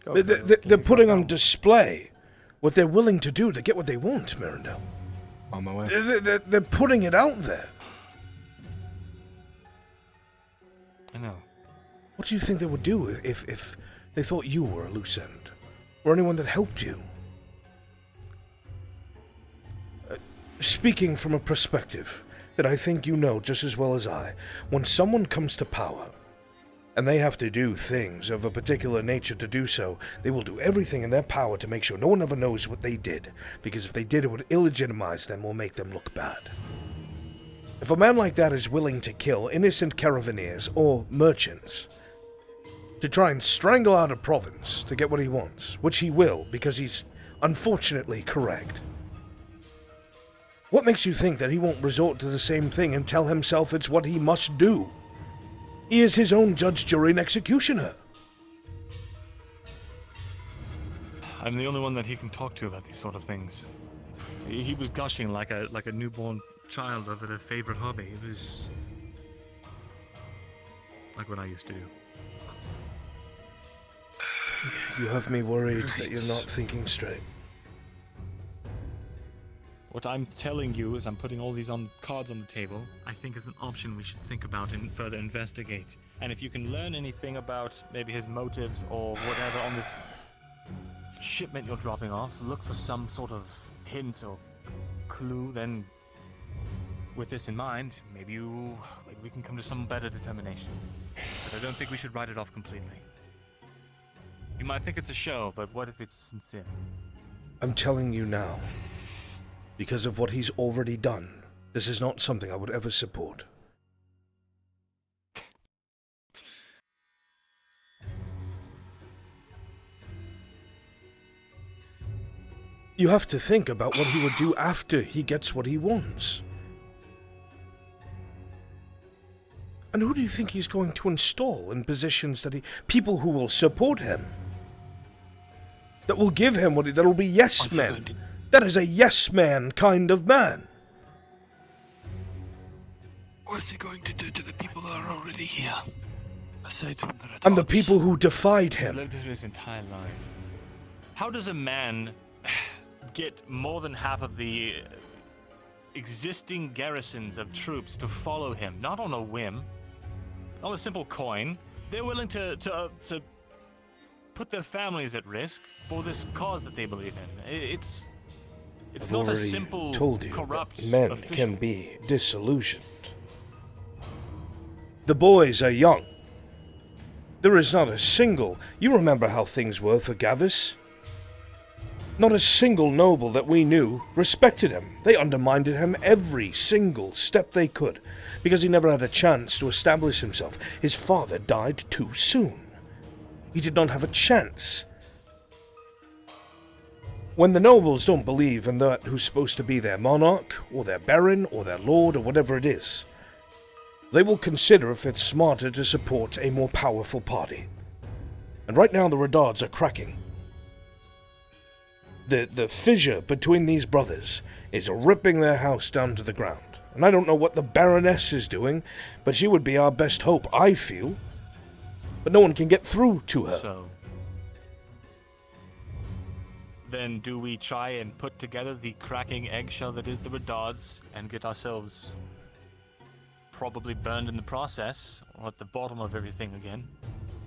They're putting on display what they're willing to do to get what they want, Mirandel. On my way. They're putting it out there. I know. What do you think they would do if they thought you were a loose end? Or anyone that helped you? Speaking from a perspective that I think you know just as well as I, when someone comes to power, and they have to do things of a particular nature to do so, they will do everything in their power to make sure no one ever knows what they did, because if they did, it would illegitimize them or make them look bad. If a man like that is willing to kill innocent caravaneers or merchants, to try and strangle out a province to get what he wants, which he will, because he's unfortunately correct, what makes you think that he won't resort to the same thing and tell himself it's what he must do? He is his own judge, jury, and executioner. I'm the only one that he can talk to about these sort of things. He was gushing like a newborn child over their favorite hobby. It was like what I used to do. You have me worried that you're not thinking straight. What I'm telling you is I'm putting all these cards on the table. I think it's an option we should think about and further investigate. And if you can learn anything about maybe his motives or whatever on this shipment you're dropping off, look for some sort of hint or clue, then with this in mind, maybe we can come to some better determination. But I don't think we should write it off completely. You might think it's a show, but what if it's sincere? I'm telling you now, because of what he's already done, this is not something I would ever support. You have to think about what he would do after he gets what he wants. And who do you think he's going to install in positions that people who will support him? That will give him what that'll be yes men. That is a yes man kind of man. What's he going to do to the people that are already here? Aside from the And the people who defied him. Lived his entire life. How does a man get more than half of the existing garrisons of troops to follow him? Not on a whim, not a simple coin. They're willing to put their families at risk for this cause that they believe in. It's I've not a already simple, told you corrupt that men official. can be disillusioned. The boys are young. There is not a single... You remember how things were for Gavis? Not a single noble that we knew respected him. They undermined him every single step they could, because he never had a chance to establish himself. His father died too soon. He did not have a chance. When the nobles don't believe in that who's supposed to be their monarch, or their baron, or their lord, or whatever it is, they will consider if it's smarter to support a more powerful party. And right now the redards are cracking. The fissure between these brothers is ripping their house down to the ground. And I don't know what the Baroness is doing, but she would be our best hope, I feel. But no one can get through to her. So, then do we try and put together the cracking eggshell that is the redards and get ourselves probably burned in the process, or at the bottom of everything again?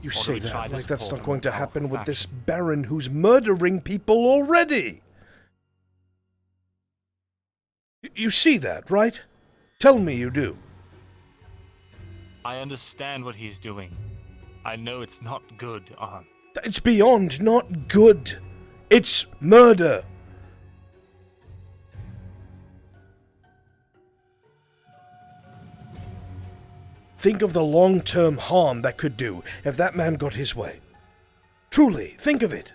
You Or do say we try that to like that's support not a going more to happen powerful with this faction? Baron who's murdering people already! You see that, right? Tell me you do. I understand what he's doing. I know it's not good, It's beyond not good. It's murder. Think of the long-term harm that could do if that man got his way. Truly, think of it.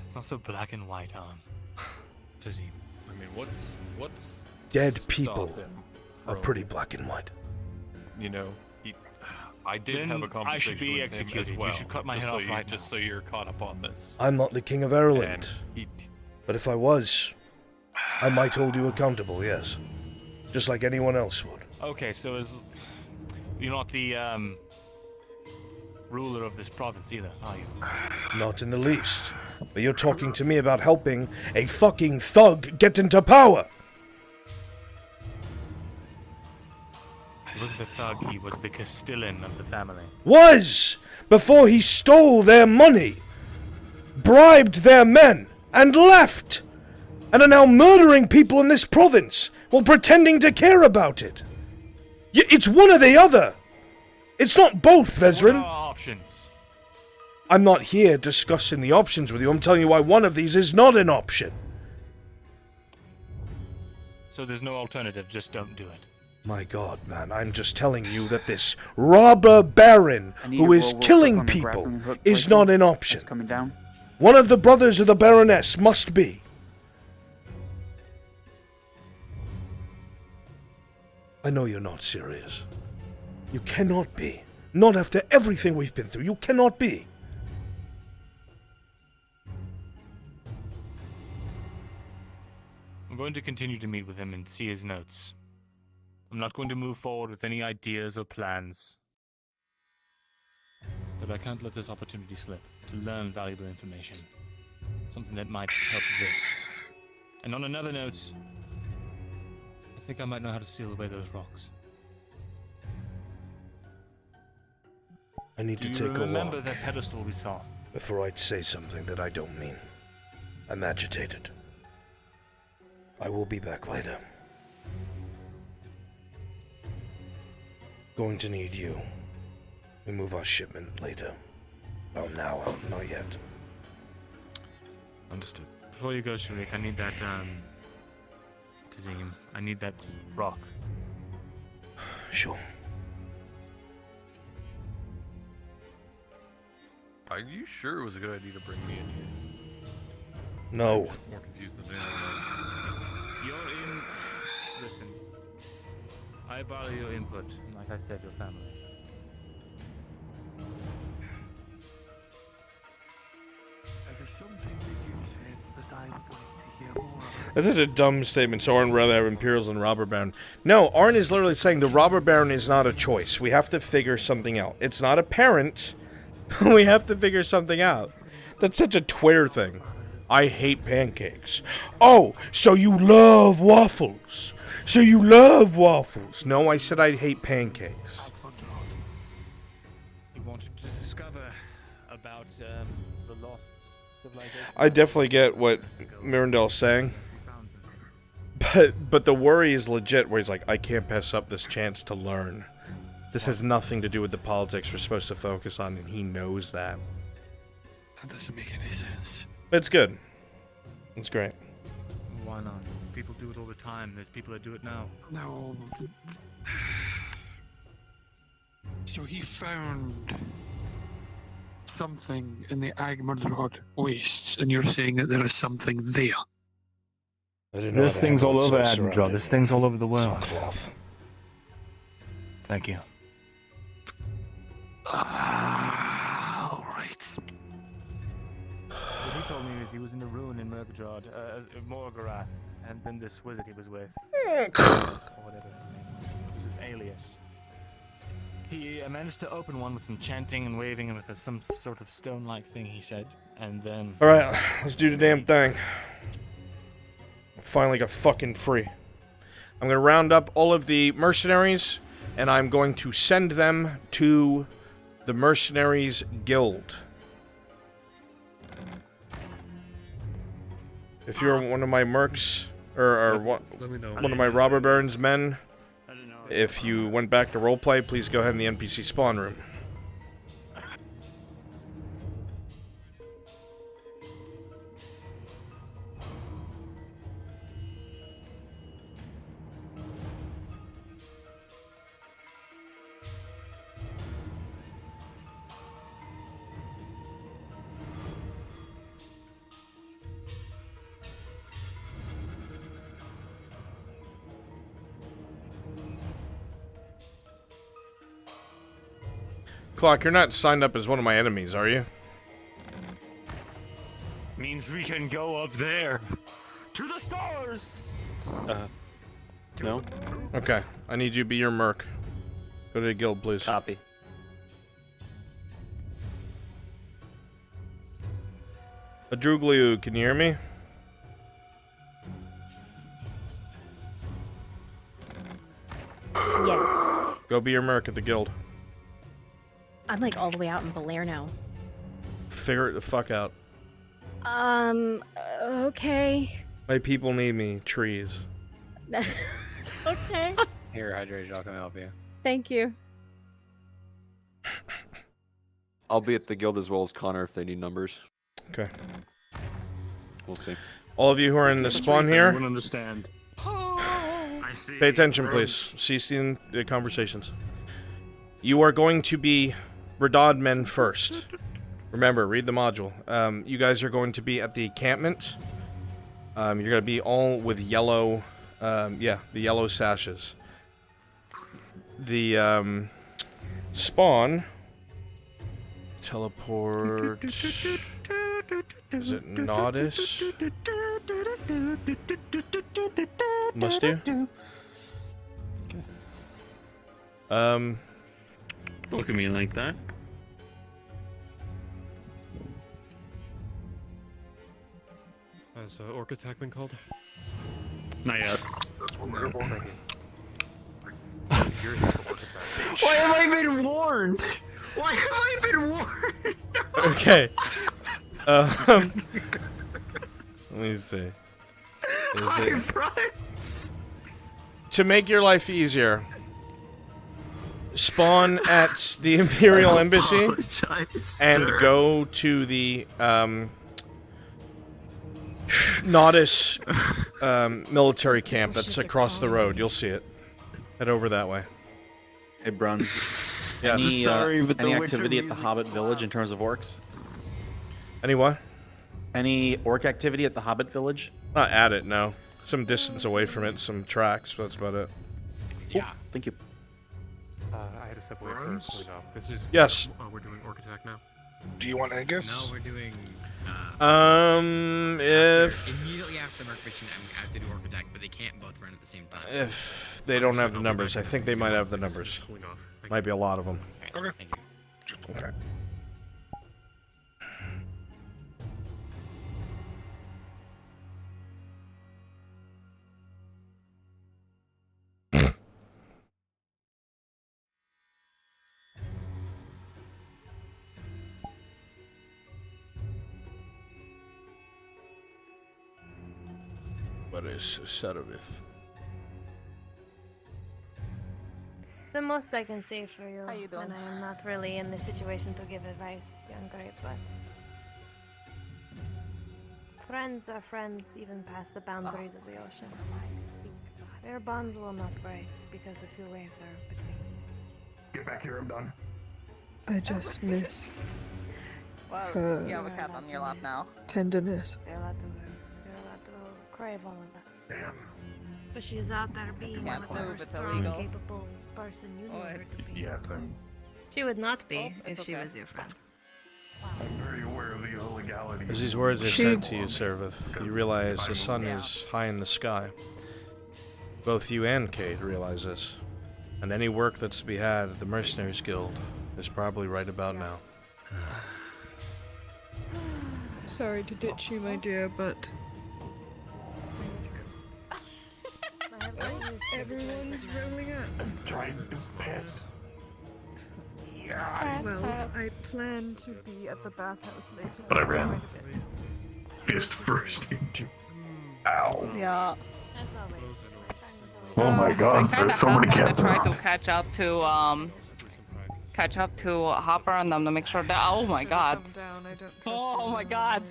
It's not so black and white, Does he? I mean, what's Dead stop people him are from- pretty black and white. You know, I did Then have a I conversation should be with executed. him as You well. should cut my just head so off right just now. so you're caught up on this. I'm not the king of Ireland. And he- But if I was, I might hold you accountable, yes. Just like anyone else would. Okay, so you're not the ruler of this province either, are you? Not in the least. But you're talking to me about helping a fucking thug get into power! He was the thug, he was the Castellan of the family. Was! Before he stole their money, bribed their men, and left! And are now murdering people in this province while pretending to care about it! It's one or the other! It's not both, Vezrin! What are options? I'm not here discussing the options with you. I'm telling you why one of these is not an option. So there's no alternative, just don't do it. My God, man, I'm just telling you that this robber baron who is killing people is not an option. Coming down. One of the brothers of the Baroness must be. I know you're not serious. You cannot be. Not after everything we've been through. You cannot be. I'm going to continue to meet with him and see his notes. I'm not going to move forward with any ideas or plans. But I can't let this opportunity slip to learn valuable information. Something that might help this. And on another note, I think I might know how to seal away those rocks. I need to Do take you a remember walk that pedestal we saw? before I say something that I don't mean. I'm agitated. I will be back later. Going to need you. We move our shipment later. About an hour, not yet. Understood. Before you go, Sharik, I need that, Tazim, I need that rock. Sure. Are you sure it was a good idea to bring me in here? No. More confused than anyone You're in. Listen. I value your input, and like I said, your family. There's something that you said that I'm going to hear more about. This is a dumb statement. So Arn rather have Imperials than Robber Baron. No, Arn is literally saying the Robber Baron is not a choice. We have to figure something out. It's not apparent. We have to figure something out. That's such a Twitter thing. I hate pancakes. Oh, so you love waffles. So you love waffles. No, I said I hate pancakes. You wanted to discover about the lost civilization. I definitely get what Mirandel's saying. But the worry is legit, where he's like, I can't pass up this chance to learn. This has nothing to do with the politics we're supposed to focus on, and he knows that. That doesn't make any sense. It's good. It's great. Why not? People do it all the time. There's people that do it now. No. So he found something in the Agmerdrod wastes, and you're saying that there is something there. There's things all over Admiral. There's things all over the world. Cloth. Thank you. All right. What he told me is he was in the ruin in Morgorath, and then this wizard he was with, or whatever his name was his alias. He managed to open one with some chanting and waving and with some sort of stone-like thing, he said, and then... Alright, let's do the damn thing. I finally got fucking free. I'm gonna round up all of the mercenaries, and I'm going to send them to the Mercenaries Guild. If you're one of my mercs, or one of my Robber Baron's men, if you went back to roleplay, please go ahead in the NPC spawn room. Clock, you're not signed up as one of my enemies, are you? Means we can go up there. To the stars! No. Okay, I need you to be your merc. Go to the guild, please. Copy. Adrugliu, can you hear me? Yes. Go be your merc at the guild. I'm like all the way out in Belair now. Figure it the fuck out. Okay. My people need me. Trees. Okay. Here, Hydrated, I'll come help you. Thank you. I'll be at the guild as well as Connor if they need numbers. Okay. We'll see. All of you who are in the spawn here, I wouldn't understand. I see. pay attention, please. Cease the conversations. You are going to be Radad men first. Remember, read the module. You guys are going to be at the encampment. You're going to be all with yellow, the yellow sashes. The spawn teleport. Is it Nodis? Must do. Look at me like that. Has Orc Attack been called? Not yet. That's what they're for. Why have I been warned? Why have I been warned? Okay. Let me see. To make your life easier, spawn at the Imperial Embassy and go to the Nodis military camp that's across the road. You'll see it. Head over that way. Hey, Bruns. Yes. Any activity at the Hobbit village in terms of orcs? Any what? Any orc activity at the Hobbit village? Not at it, no. Some distance away from it, some tracks, but that's about it. Yeah. Thank you. I had to step away for cooling off. This is. Yes. We're doing orc attack now. Do you want Angus? No, we're doing. If Immediately after the Merc Fiction, I have to do Orc Attack, but they can't both run at the same time. if they don't have the numbers, I think they might have the numbers. Might be a lot of them. Okay. Thank you. Okay. What is Saravith? The most I can say for you, and I am not really in the situation to give advice, young grape, but friends are friends even past the boundaries of the ocean. Their bonds will not break because a few waves are between. Get back here, I'm done. I just miss Well, you have a cat on your lap now. tenderness. You're allowed to crave all of that. Damn. But she's out there being Can't whatever prove it's strong, illegal. capable person you know her to be. Yes, She would not be Oh, if it's she okay. was your friend. I'm very aware of the illegality. As these words are said to you, Serveth, you realize the sun is high in the sky. Both you and Kate realize this. And any work that's to be had at the Mercenaries Guild is probably right about now. Sorry to ditch you, my dear, but everyone's rolling out. I'm trying to bed. Well, I plan to be at the bathhouse later. But I ran fist first into. Ow. Yeah. As always. Oh my god, there's so many cats I try around. to catch up to Hopper and them to make sure that. Oh my god. Oh my god.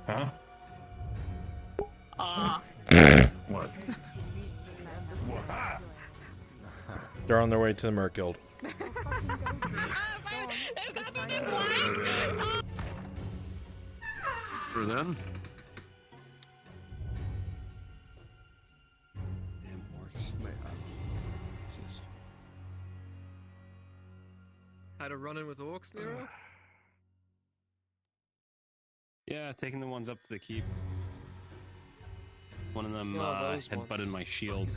Hmm. Huh? What? They're on their way to the Merc Guild. For then? Damn orcs. Had a run-in with orcs, Nero? Yeah, taking the ones up to the keep. One of them Oh, those had ones. butted my shield.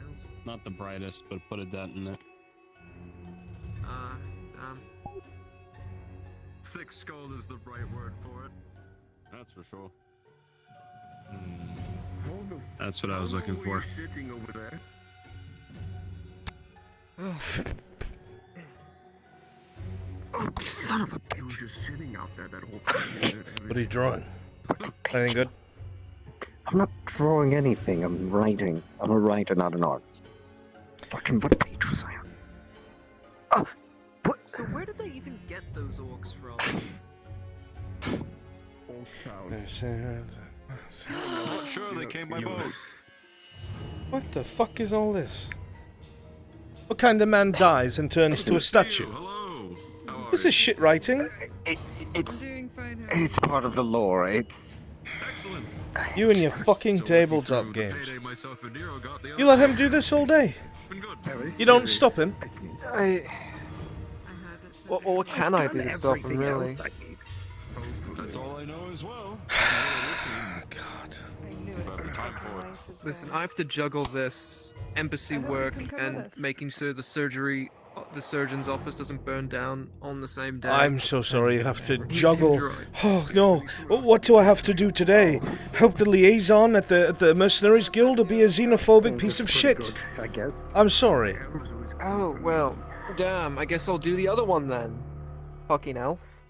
Not the brightest, but put a dent in it. Thick skull is the right word for it. That's for sure. That's what I was looking for. Sitting over there. Oh, son of a bitch. He was just sitting out there that whole time. What are you drawing? Anything good? I'm not drawing anything. I'm writing. I'm a writer, not an artist. Fucking what page was I on? So where did they even get those orcs from? I'm not sure they came by boat. What the fuck is all this? What kind of man dies and turns to a statue? Is this shit writing? It's part of the lore. It's excellent. You and your fucking tabletop games. You let him do this all day. You don't stop him. What can I do to stop him, really? That's all I know as well. God. It's about the time for it. Listen, I have to juggle this embassy work and making sure the surgeon's office doesn't burn down on the same day. I'm so sorry you have to juggle. Oh no, what do I have to do today? Help the liaison at the Mercenaries Guild or be a xenophobic piece of shit? I guess. I'm sorry. Oh, well, damn, I guess I'll do the other one then. Fucking elf.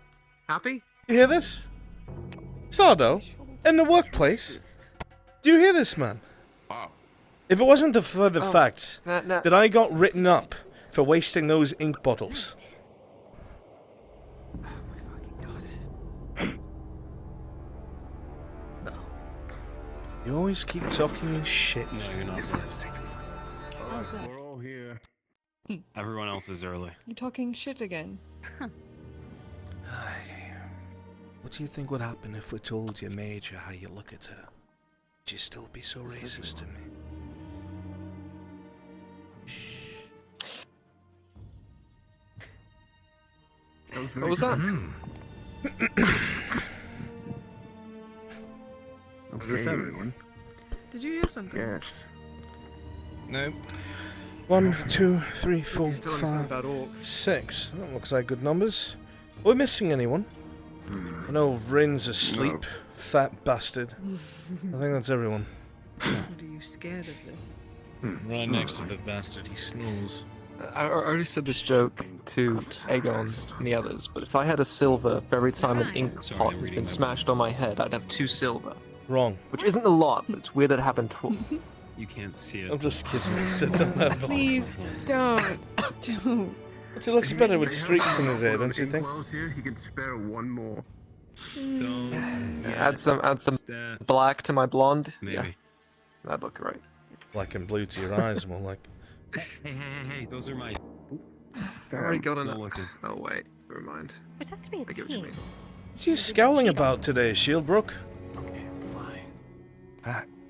Happy? You hear this? Sardo, in the workplace. Do you hear this, man? Wow. If it wasn't for the fact that I got written up for wasting those ink bottles. You always keep talking shit. No, you're not. Oh, good. We're all here. Everyone else is early. You talking shit again? What do you think would happen if we told your major how you look at her? Would you still be so racist to me? What was that? Is this everyone? Did you hear something? Yes. No. 1, 2, 3, 4, He's telling us something 5, about orcs. 6. That looks like good numbers. Are we missing anyone? I know Rin's asleep. Fat bastard. I think that's everyone. What are you scared of this? Right next to the bastard, he snores. I already said this joke to Aegon and the others, but if I had a silver for every time an ink pot has been smashed on my head, I'd have 2 silver. Wrong. Which isn't a lot, but it's weird that it happened twice. You can't see it. I'm just kidding. Please don't. Don't. But he looks better with streaks in his hair, don't you think? Here, he could spare one more. Add some black to my blonde. Maybe. Yeah, that'd look great. Black and blue to your eyes, more like. Hey, those are my... I already got No enough. looking. Oh wait, never mind. It has to be a I get what you mean. What's he scowling about today, Shieldbrook? Okay, fine.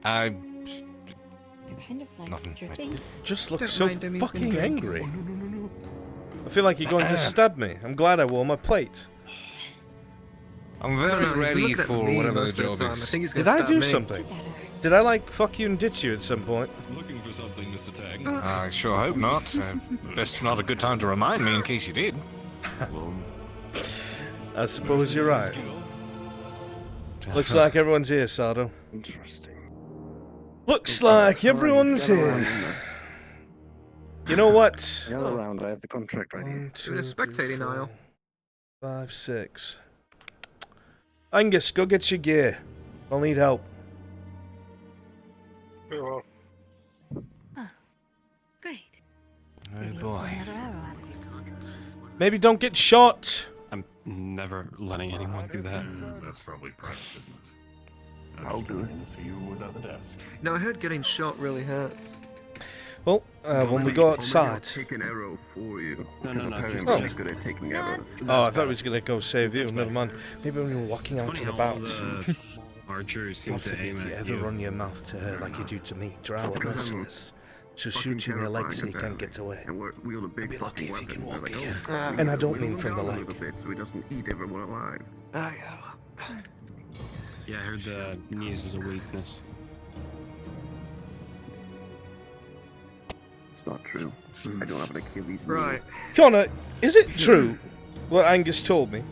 I... They're kind of like Nothing. dripping. Just looks Don't so mind him, he's been fucking drinking. angry. I feel like you're going to stab me. I'm glad I wore my plate. I'm I don't very know, he's been ready looking at for me whatever the most of job time. I is. think he's Did gonna I stab do me. something? Did I like fuck you and ditch you at some point? Looking for something, Mr. Tag. I sure hope not. Best not a good time to remind me in case you did. I suppose you're right. Looks like everyone's here, Sardo. Interesting. Looks like everyone's here. You know what? The other round, I have the contract ready. 1, 2, Doing a 3, spectating 4, aisle. 5, 6. Angus, go get your gear. I'll need help. Great. Oh boy. Another arrow out of it. Maybe don't get shot. I'm never letting anyone do that. That's probably private business. I'll do it. See who was at the desk. No, I heard getting shot really hurts. Well, when we go outside. Take an arrow for you. No. Just Oh. good at taking arrows. Oh, I thought he was going to go save you. Never mind. Maybe when you're walking out and about. The archers seem God to forbid aim you at ever you. run your mouth to her like you do to me. Drow are merciless. She'll shoot you in your legs so you can't get away. And wield a big Be lucky fucking if you can weapon. walk They're like, again. "Oh, And I don't whittle mean him from the down a leg. little bit so he doesn't eat everyone alive. Yeah, I heard the knees is a weakness. It's not true. I don't have an Achilles knee. Right. Connor, is it true what Angus told me?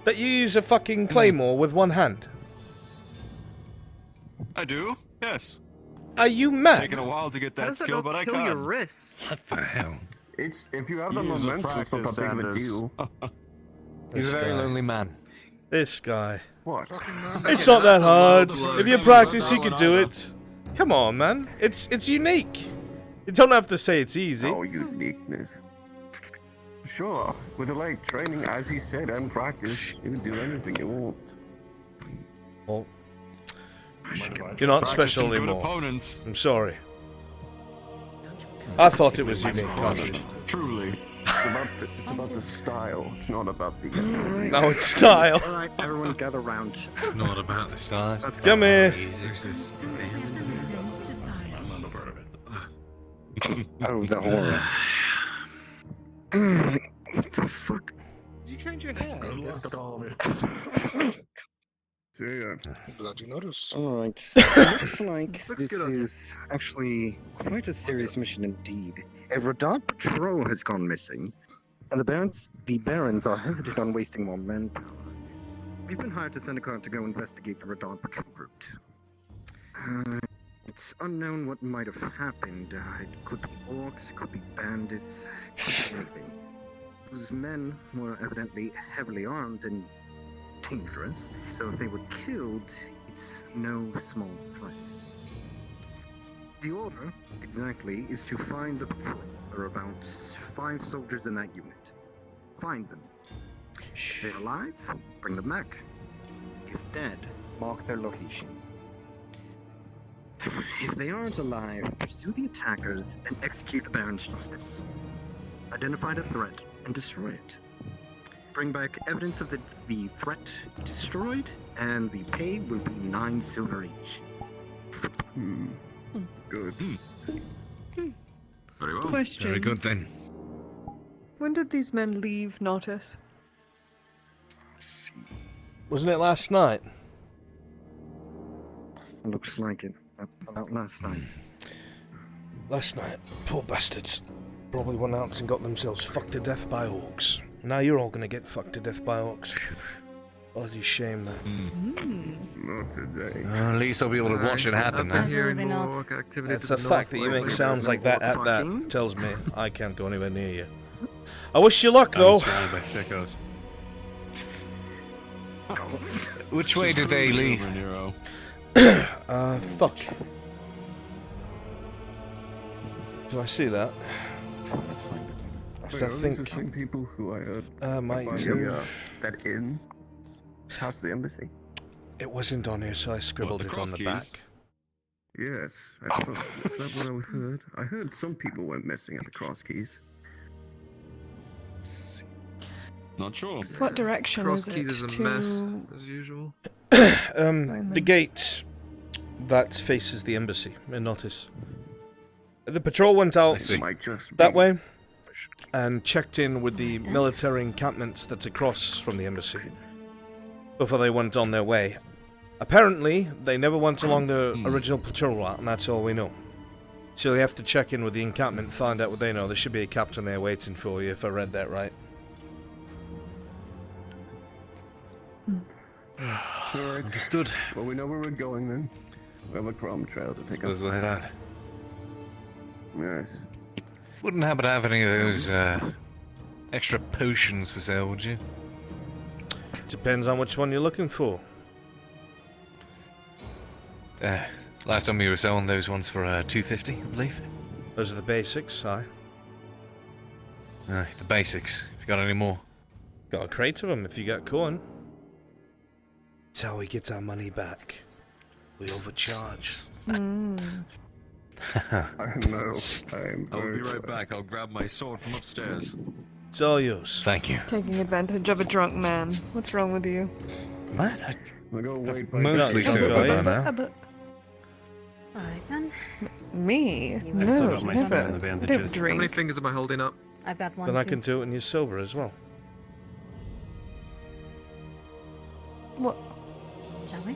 That you use a fucking claymore with one hand? I do, yes. Are you mad? Taking a while to get How that does that skill, not but I kill your can. wrists? What the hell? It's if you have the Years of momentum, it's not practice, that big of a Sanders. deal. He's a very lonely man. This guy. What? It's not that hard. If you practice, you could do it. Come on, man. It's unique. You don't have to say it's easy. Oh, uniqueness. Sure, with the right training, as he said, and practice, you can do anything you want. Well, you're not Practice special some good anymore. opponents. I'm sorry. I thought it was unique, Connor. Truly. It's about the style. It's not about the. No, it's style. Alright, everyone gather round. It's not about the size. Come here. I'm not a part of it. Oh, the horror. What the fuck? Did you change your hair? So, yeah. Glad you noticed. Alright, looks like Looks this good on you. is actually quite a serious mission indeed. A Radar patrol has gone missing, and the barons are hesitant on wasting more manpower. We've been hired to send a car to go investigate the Radar patrol route. It's unknown what might have happened. It could be orcs, could be bandits, could be anything. Those men were evidently heavily armed and dangerous, so if they were killed, it's no small threat. The order, exactly, is to find the patrol. There are about 5 soldiers in that unit. Find them. If they're alive, bring them back. If dead, mark their location. If they aren't alive, pursue the attackers and execute the Baron's justice. Identify the threat and destroy it. bring back evidence of the threat destroyed, and the pay will be 9 silver each. Good. Very well. Question. Very good then. When did these men leave Nautis? Wasn't it last night? Looks like it. About last night. Last night. Poor bastards. Probably went out and got themselves fucked to death by orcs. Now you're all gonna get fucked to death by orcs. Bloody shame that. Not today. At least I'll be able to watch it happen now. Hearing more orc activity. It's the fact that you make sounds like that at that tells me I can't go anywhere near you. I wish you luck, though. I'm surrounded by sickos. Which way did they leave? Fuck. Can I see that? Wait, I are these think the same people who I heard might by that inn past the embassy. It wasn't on here, so I scribbled it on the back. Yes, I thought is that what I heard? I heard some people went missing at the Cross Keys. Not sure. What direction Cross is it? Keys is a to... mess, as usual. The gate that faces the embassy in Nautis. The patrol went out that way and checked in with the military encampments that's across from the embassy before they went on their way. Apparently, they never went along the original patrol route, and that's all we know. So we have to check in with the encampment and find out what they know. There should be a captain there waiting for you, if I read that right. Alright. Understood. Well, we know where we're going then. We have a crumb trail to pick up. Suppose we'll head out. Yes. Wouldn't happen to have any of those extra potions for sale, would you? Depends on which one you're looking for. Last time we were selling those ones for $2.50, I believe. Those are the basics, aye. Aye, the basics. If you got any more? Got a crate of them if you got corn. That's how we get our money back. We overcharge. I know. I'll be right back. I'll grab my sword from upstairs. It's all yours. Thank you. Taking advantage of a drunk man. What's wrong with you? What? We'll go wait by Mostly sober by now. Alright then. Me? You No, have still got my never. spell in the I don't bandages. drink. How many fingers am I holding up? I've got one. Then I too. can do it when you're sober as well. What? Shall we?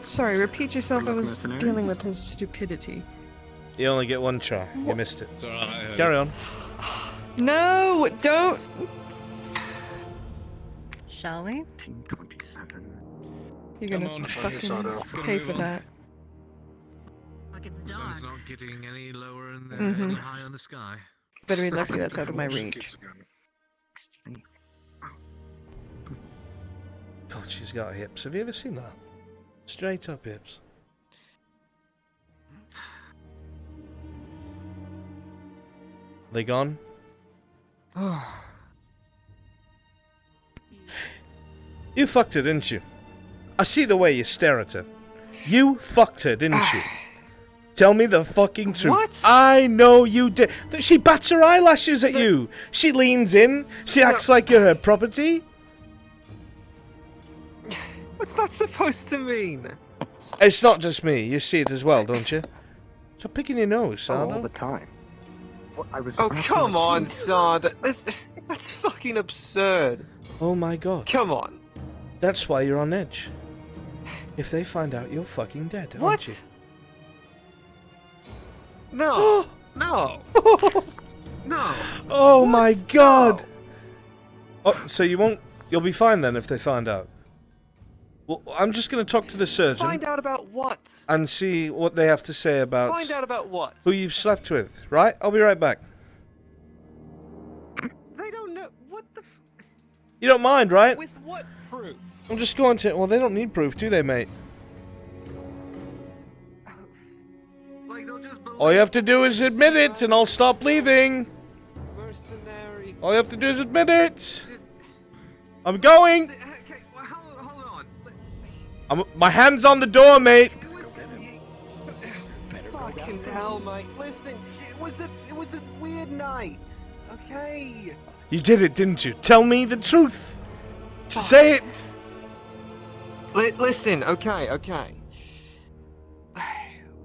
Sorry, repeat yourself. I was mercenaries? dealing with his stupidity. You only get one try. You missed it. It's alright. Carry on. No, don't. Shall we? 1927. You're Come gonna on, fucking pay for that. Look, it's The dark. sun's not getting any lower in the, Mhm. any higher in the sky. Better be lucky that's out of my reach. God, she's got hips. Have you ever seen that? Straight up hips. They gone? You fucked her, didn't you? I see the way you stare at her. You fucked her, didn't you? Tell me the fucking truth. What? I know you did. She bats her eyelashes at you. She leans in. She acts like you're her property. What's that supposed to mean? It's not just me. You see it as well, don't you? Stop picking your nose, Sardo. All the time. Well, I was Oh, asking come the on, truth. Sard. That's fucking absurd. Oh my god. Come on. That's why you're on edge. If they find out, you're fucking dead, aren't you? What? No. No. No. Oh my god! Oh, so you won't... You'll be fine then if they find out. Well, I'm just going to talk to the surgeon Find out about what? and see what they have to say about Find out about what? who you've slept with, right? I'll be right back. They don't know. What the You don't mind, right? With what proof? I'm just going to... Well, they don't need proof, do they, mate? Like, they'll just All you have to do is admit it, and I'll stop leaving. mercenary. All you have to do is admit it. I'm going. Okay, well, hold on. My hand's on the door, mate. Fucking hell, mate. Listen, it was a weird night. Okay. You did it, didn't you? Tell me the truth. Say it. Listen, okay.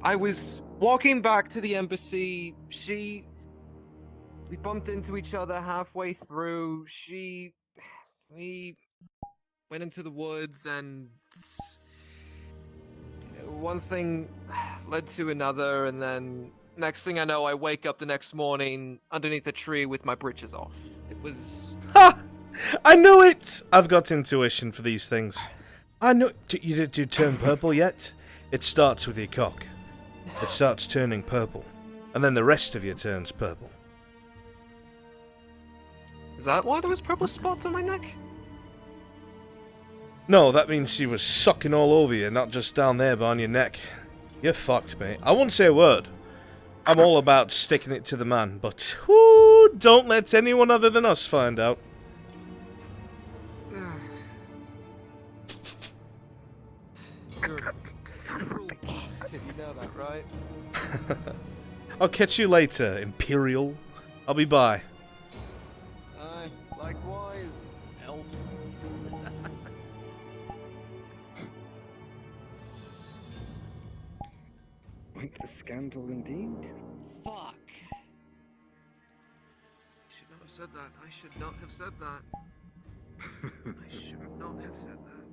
I was walking back to the embassy. We bumped into each other halfway through. We went into the woods, and one thing led to another, and then next thing I know, I wake up the next morning underneath a tree with my britches off. It was... Ha! I knew it! I've got intuition for these things. I know... Did you turn purple yet? It starts with your cock. It starts turning purple. And then the rest of you turns purple. Is that why there was purple spots on my neck? No, that means she was sucking all over you, not just down there behind your neck. You're fucked, mate. I won't say a word. I'm all about sticking it to the man, but whoo, don't let anyone other than us find out. You're a cruel bastard, you know that, right? I'll catch you later, Imperial. I'll be by. Aye, likewise, elf. Quite the scandal indeed. Fuck. I should not have said that. I should not have said that. I should not have said that.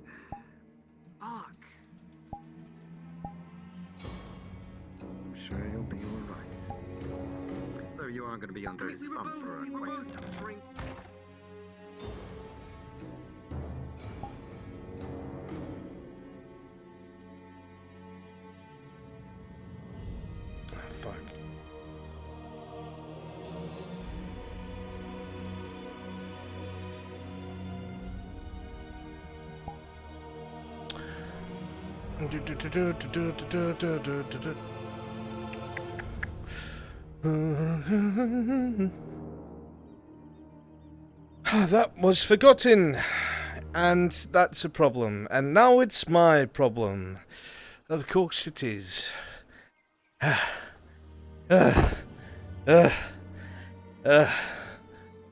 Fuck. I'm sure you'll be alright. Though you are going to be under his thumb for quite some time. Fuck. That was forgotten, and that's a problem, and now it's my problem. Of course it is. Fucking.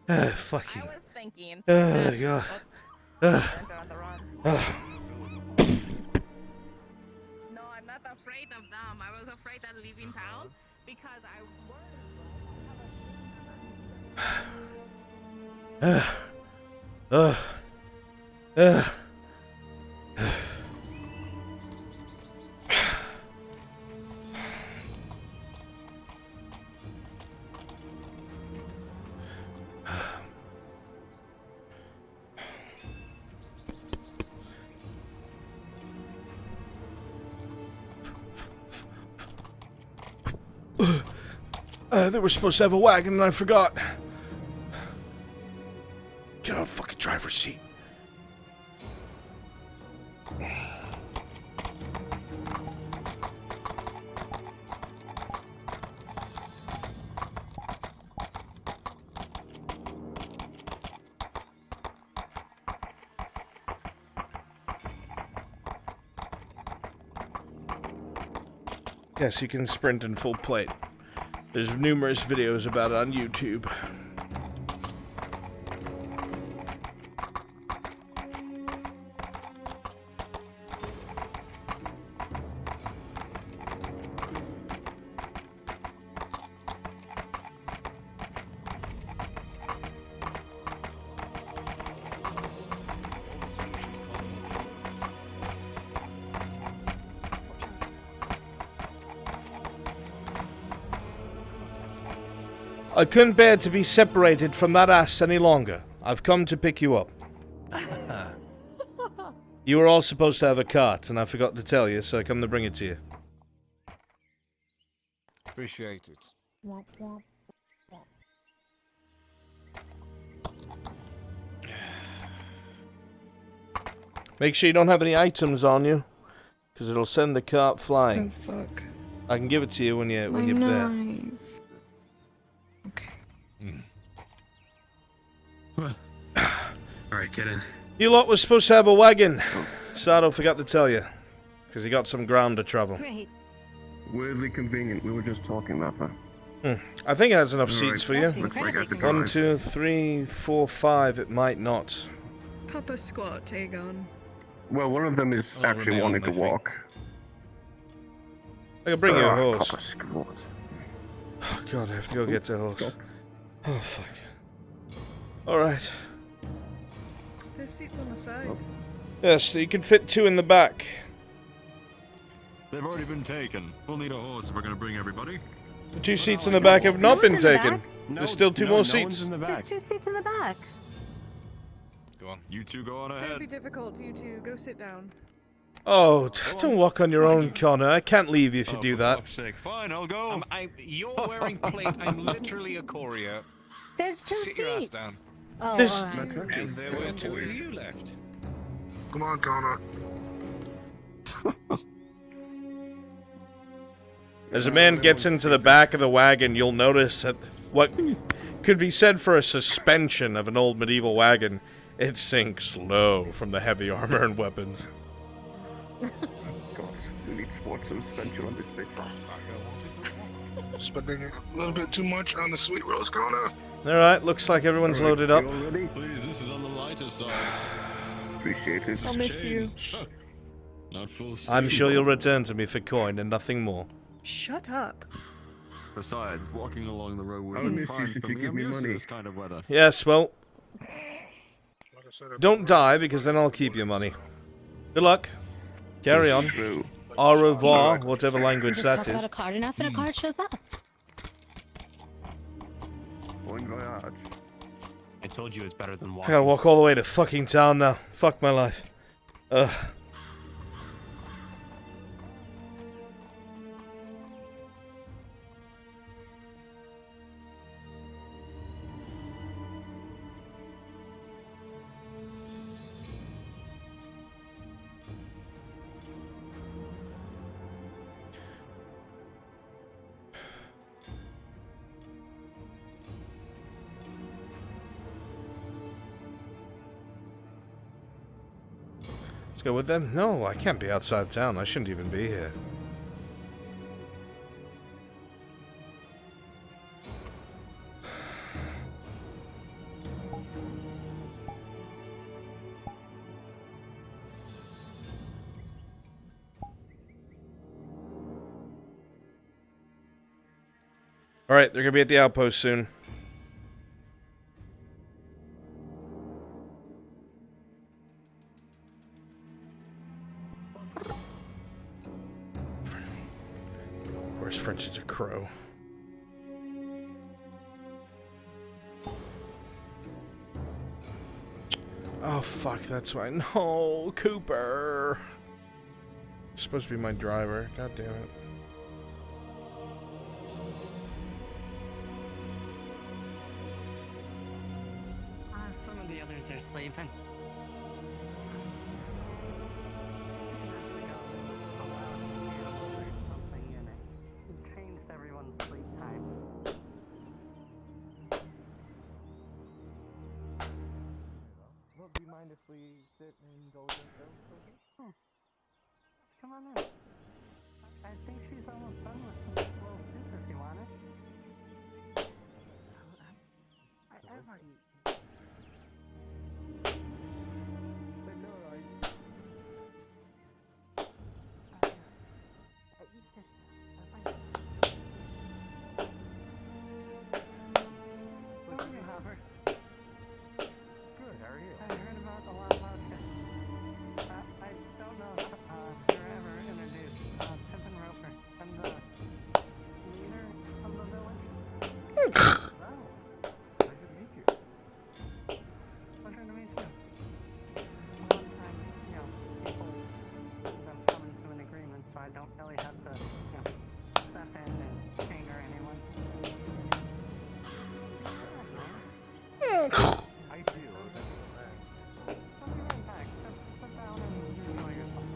I was thinking. Oh god. No, I'm not afraid of them. I was afraid of leaving town because I They were supposed to have a wagon and I forgot. Get out of the fucking driver's seat. Yes, you can sprint in full plate. There's numerous videos about it on YouTube. I couldn't bear to be separated from that ass any longer. I've come to pick you up. You were all supposed to have a cart, and I forgot to tell you, so I come to bring it to you. Appreciate it. Womp womp. Make sure you don't have any items on you, because it'll send the cart flying. Oh fuck. I can give it to you when you're there. Knife. Alright, get in. You lot were supposed to have a wagon. Sardo forgot to tell you, because he got some ground to travel. Weirdly convenient. We were just talking about that. I think it has enough seats for you. Looks like I have to 1, drive. 2, 3, 4, 5. It might not. Papa squat, Tagon. Well, one of them is actually wanting to walk. I can bring you a horse. Papa squat. Oh god, I have to go get the horse. Oh fuck. Alright. There's seats on the side. Yes, you can fit 2 in the back. They've already been taken. We'll need a horse if we're gonna bring everybody. The 2 seats in the back have not been in the taken. back? There's still 2 more seats. There's 2 seats in the back. Go on. You two go on Don't ahead. be difficult, you two. Go sit down. Oh, don't walk on your own, Connor. I can't leave you if you do that. For fuck's sake. Fine, I'll go. You're wearing plate. I'm literally a courier. There's 2 Sit your ass seats. down. Oh, There's- alright. And there were 2 of you left. Come on, Connor. As a man gets into the back of the wagon, you'll notice that what could be said for a suspension of an old medieval wagon, it sinks low from the heavy armor and weapons. God, we need sports suspension on this bitch. Spending a little bit too much on the sweet rose, Connor. Alright, looks like everyone's loaded up. Please, this is on the lighter side. Appreciate it. I'll miss you. Not full I'm steam. sure you'll return to me for coin and nothing more. Shut up. Besides, walking along the road would I'll be miss you fine since for you me. give I'm me used to money. this kind of weather. Yes, well, don't die because then I'll keep your money. Good luck. Carry on. Au revoir, whatever language Just that talk is. about a card enough and a card shows up. Bon voyage. I told you it's better than I walking. gotta walk all the way to fucking town now. Fuck my life. Ugh. Let's go with them? No, I can't be outside town. I shouldn't even be here. Alright, they're gonna be at the outpost soon. Of course, French is a crow. Oh fuck, that's why. No, Cooper. You're supposed to be my driver. God damn it. Some of the others are sleeping. Changed everyone's sleep time. Well, do you mind if we sit and go with them? Come on in. I think she's almost done with some little soup if you want it. I've already... Good, how are you? I heard about a lot about you. I don't know if you're ever introduced Pippin Roper. I'm the leader of the village. Wow. Pleasure to meet you. Pleasure to meet you. Sometimes, people don't come into an agreement, so I don't really have to, step in and anger anyone. I do. I'll be right back. Sit down and enjoy yourself.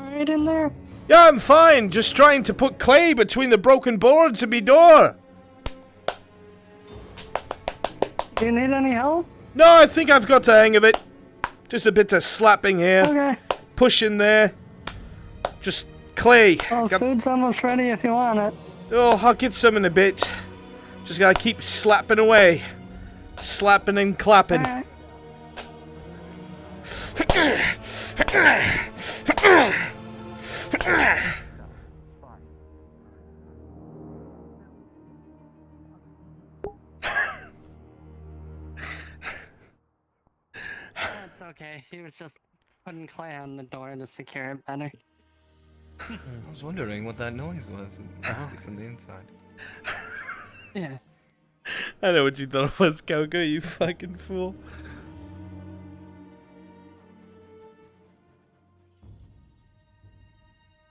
alright in there? Yeah, I'm fine. Just trying to put clay between the broken boards of me door. Do you need any help? No, I think I've got the hang of it. Just a bit of slapping here. Okay. Pushing there. Just clay. Well, food's almost ready if you want it. Oh, I'll get some in a bit. Just gotta keep slapping away. Slapping and clapping. Alright. That's okay. He was just putting clay on the door to secure it better. I was wondering what that noise was. It must be from the inside. Yeah. I know what you thought it was, Coco, you fucking fool.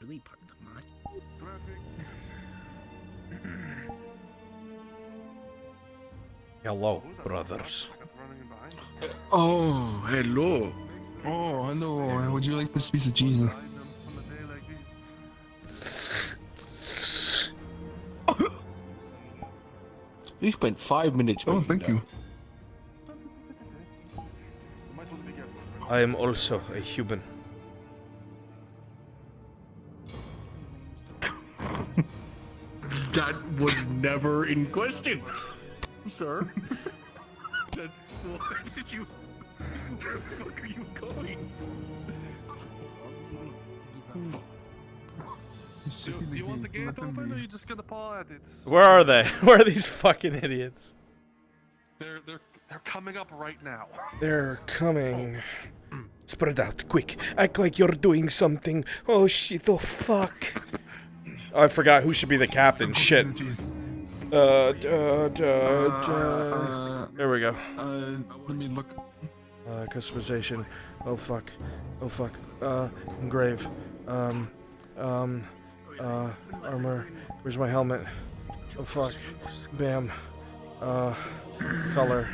Really part of the mod. Hello, brothers. Oh, hello. Oh, hello. Would you like this piece of cheese? You spent 5 minutes. Oh, thank you. I am also a human. That was never in question, sir. Where did you? Where the fuck are you going? You want the gate open, or you just gonna paw at it? Where are they? Where are these fucking idiots? They're coming up right now. They're coming. Spread out, quick. Act like you're doing something. Oh shit, oh fuck. Oh, I forgot who should be the captain. Shit. There we go. Let me look. Customization. Oh fuck. Oh fuck. Engrave. Armor. Where's my helmet? Oh fuck. Bam. Color.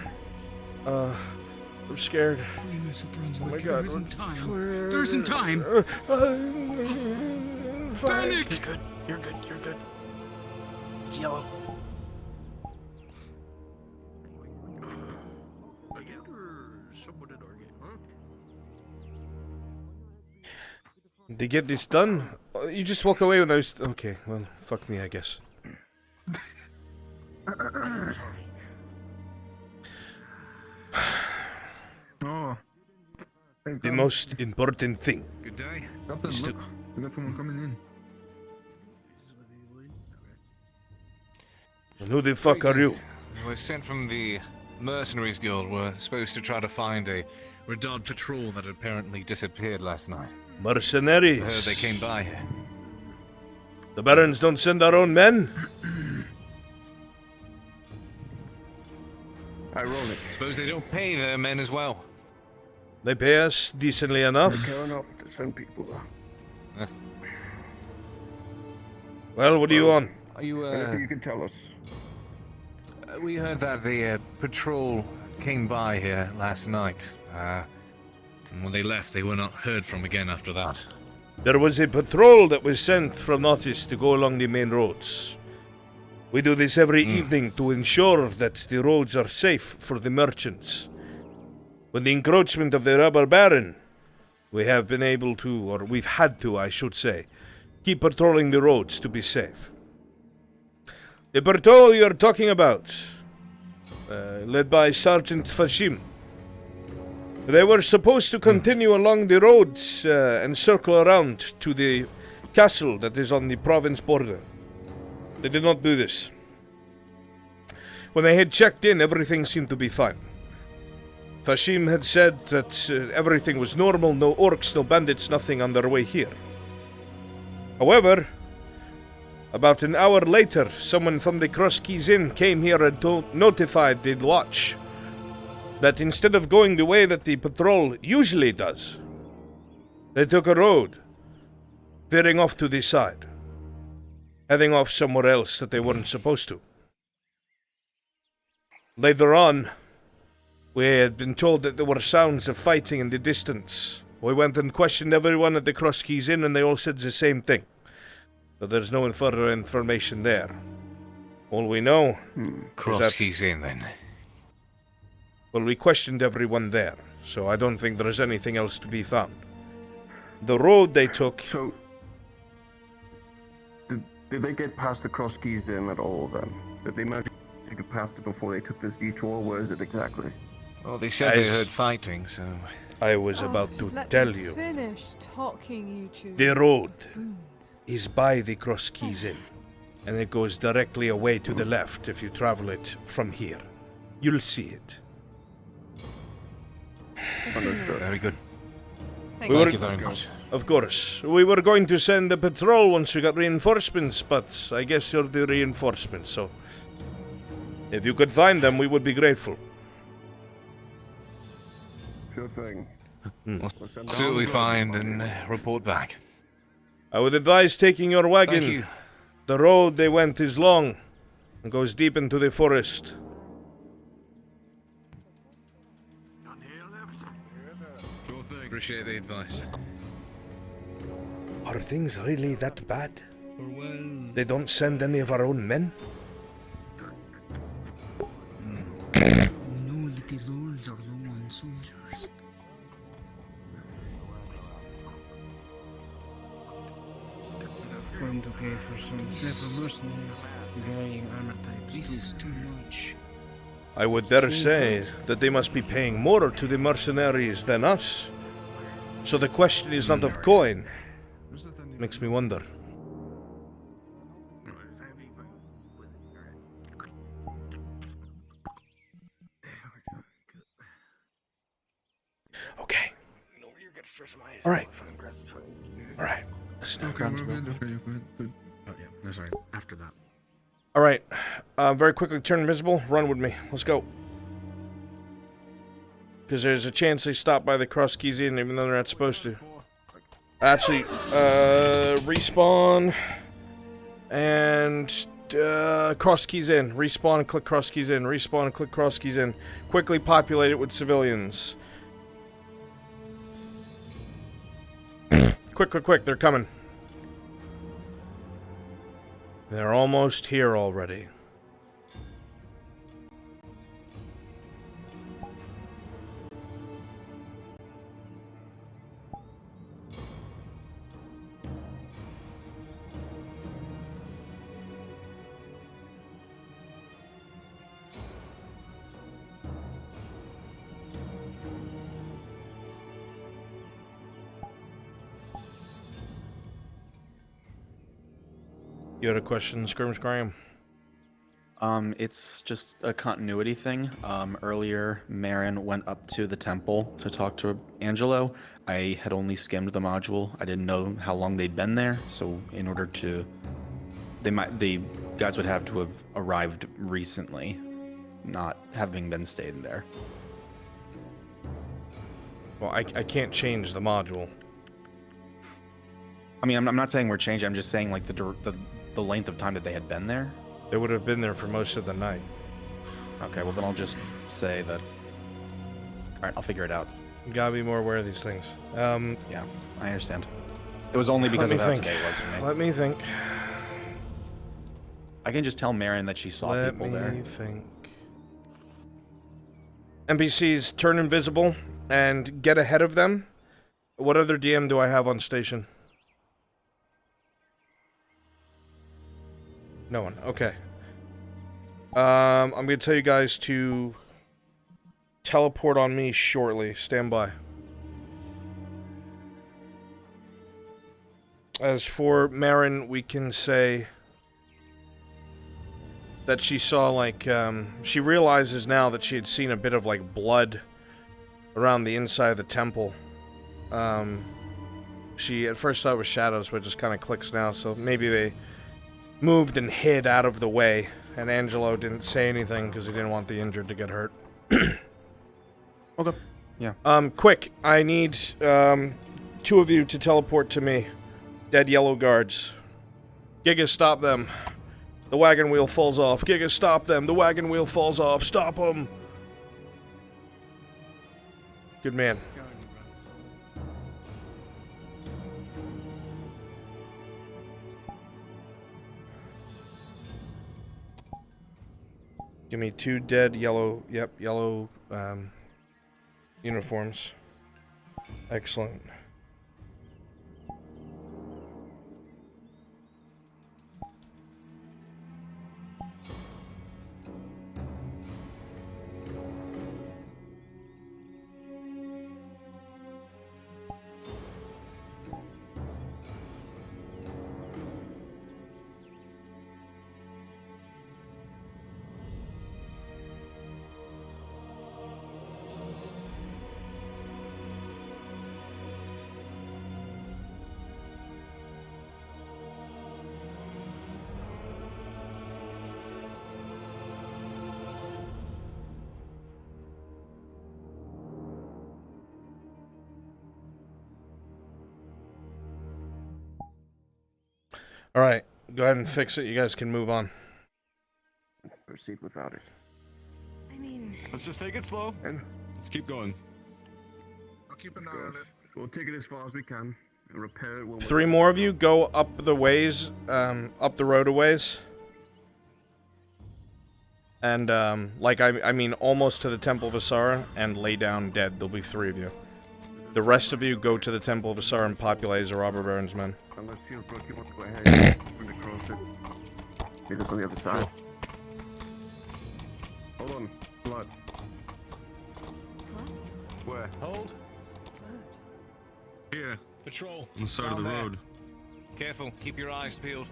I'm scared. Oh my god. There isn't time. There isn't time. Panic! You're good. You're good. You're good. It's yellow. To get this done, you just walk away when I was. Okay, well, fuck me, I guess. Oh. Hey, The most important thing. Good day. Captain, look. We got someone coming in. And who the fuck are you? We're sent from the Mercenaries Guild. We're supposed to try to find a Redod patrol that apparently disappeared last night. Mercenaries. I heard they came by here. The barons don't send their own men? Ironic. Suppose they don't pay their men as well. They pay us decently enough. They care enough to send people. Well, what do you want? Are you, Anything you can tell us? We heard that the patrol came by here last night. And when they left, they were not heard from again after that. There was a patrol that was sent from Nautis to go along the main roads. We do this every evening to ensure that the roads are safe for the merchants. With the encroachment of the robber baron, we have been able to, or we've had to, I should say, keep patrolling the roads to be safe. The patrol you're talking about, led by Sergeant Fashim, they were supposed to continue along the roads and circle around to the castle that is on the province border. They did not do this. When they had checked in, everything seemed to be fine. Fashim had said that everything was normal, no orcs, no bandits, nothing on their way here. However, about an hour later, someone from the Cross Keys Inn came here and notified the watch that instead of going the way that the patrol usually does, they took a road, veering off to the side, heading off somewhere else that they weren't supposed to. Later on, we had been told that there were sounds of fighting in the distance, We went and questioned everyone at the Cross Keys Inn, and they all said the same thing. So there's no further information there. All we know is Cross Keys Inn, then. Well, we questioned everyone there, so I don't think there's anything else to be found. The road they took... So, did they get past the Cross Keys Inn at all, then? Did they manage to get past it before they took this detour? Where is it exactly? Well, they said they heard fighting, so... I was about to Let tell me you. Finish talking, you two. The road is by the Cross Keys Inn, and it goes directly away to the left if you travel it from here. You'll see it. Understood. Very good. We Thank were- you very much. Of course. We were going to send a patrol once we got reinforcements, but I guess you're the reinforcements, so... If you could find them, we would be grateful. Sure thing. See what we find and report back. I would advise taking your wagon. Thank you. The road they went is long and goes deep into the forest. Appreciate the advice. Are things really that bad? They don't send any of our own men? No, that the lords are low on soldiers. I'm going to pay for some several mercenaries, varying armor types. This is too much. I would dare say that they must be paying more to the mercenaries than us. So the question is not of coin. Makes me wonder. Okay. Alright. Alright. Okay, we're good. Okay, you're good. Good. Oh, yeah. No, sorry. After that. Alright. Very quickly turn invisible. Run with me. Let's go. Because there's a chance they stop by the Cross Keys Inn even though they're not supposed to. Actually, respawn and Cross Keys Inn. Respawn and click Cross Keys Inn. Respawn and click Cross Keys Inn. Quickly populate it with civilians. Quick, quick, quick. They're coming. They're almost here already. You had a question, Skirmish Graham? It's just a continuity thing. Earlier, Marin went up to the temple to talk to Angelo. I had only skimmed the module. I didn't know how long they'd been there, so in order to... The guys would have to have arrived recently, not having been stayed there. Well, I can't change the module. I mean, I'm not saying we're changing. I'm just saying, like, the length of time that they had been there. They would have been there for most of the night. Okay, well then I'll just say that. Alright, I'll figure it out. You gotta be more aware of these things. Yeah, I understand. It was only because of how today was for me. Let me think. I can just tell Marin that she saw people there. Let me think. NPCs turn invisible and get ahead of them. What other DM do I have on station? No one. Okay. I'm gonna tell you guys to teleport on me shortly. Stand by. As for Marin, we can say that she saw, like, she realizes now that she had seen a bit of, like, blood around the inside of the temple. She at first thought it was shadows, but it just kind of clicks now, so maybe they moved and hid out of the way, and Angelo didn't say anything because he didn't want the injured to get hurt. Okay. Yeah. Quick, I need, two of you to teleport to me. Dead yellow guards. Giga, stop them. The wagon wheel falls off. Giga, stop them. The wagon wheel falls off. Stop them. Good man. Give me 2 dead yellow, yellow uniforms. Excellent. Alright, go ahead and fix it. You guys can move on. Proceed without it. I mean, Let's just take it slow. And let's keep going. I'll keep an eye on it. We'll take it as far as we can and repair it when 3 more of you go up the ways, up the road a ways. And, like, I mean, almost to the Temple of Asara and lay down dead. There'll be 3 of you. The rest of you go to the Temple of Asara and populate as a robber baron's men. Unless Steelbrook, you want to go ahead and sprint across it. Meet us on the other side. Hold on, blood. Where? Hold. Here. Patrol. On the side of Down the there. road. Careful, keep your eyes peeled.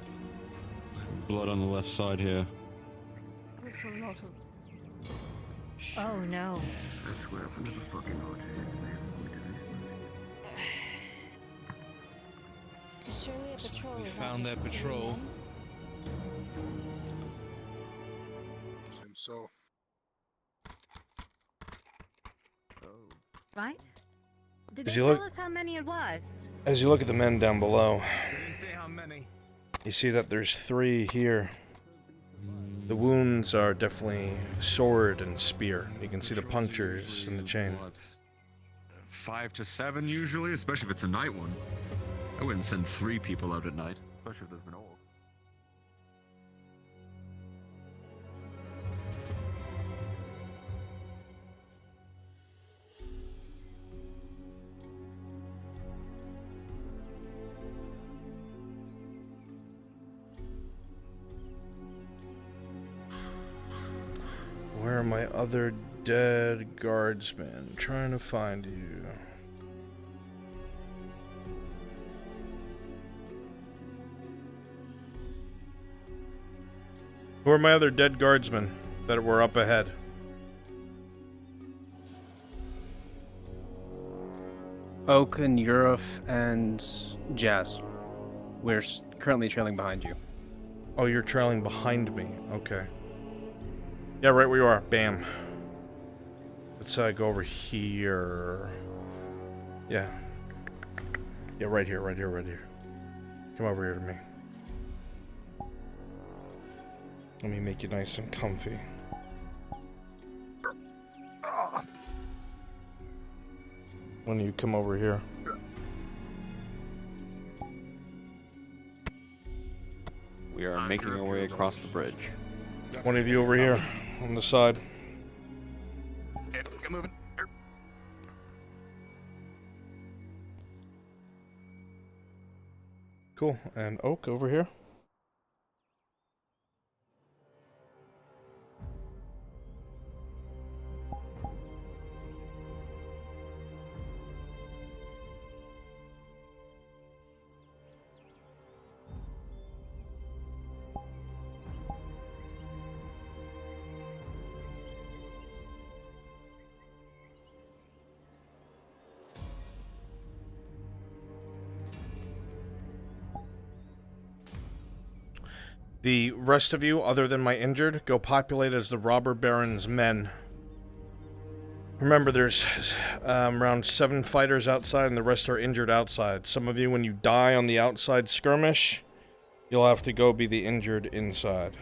Blood on the left side here. This will not have. oh no. I swear, if another fucking RJ, man, we do this much. Surely a patrol We is not found their just sitting patrol. Seems so. Right? Did As they you tell look- us how many it was? As you look at the men down below, Didn't say how many. you see that there's 3 here. The wounds are definitely sword and spear. You can see the punctures in the chain. 5 to 7 usually, especially if it's a night one. I wouldn't send 3 people out at night. Especially if there's been all. Where are my other dead guardsmen? I'm trying to find you. Who are my other dead guardsmen that were up ahead? Oaken, Euruf, and Jazz. We're currently trailing behind you. Oh, you're trailing behind me. Okay. Yeah, right where you are. Bam. Let's go over here. Yeah. Yeah, right here, right here, right here. Come over here to me. Let me make you nice and comfy. When you come over here. We are making our way across the bridge. One of you over here on the side. Okay, get moving. Cool. And Oak over here. The rest of you, other than my injured, go populate as the robber baron's men. Remember, there's around 7 fighters outside and the rest are injured outside. Some of you, when you die on the outside skirmish, you'll have to go be the injured inside.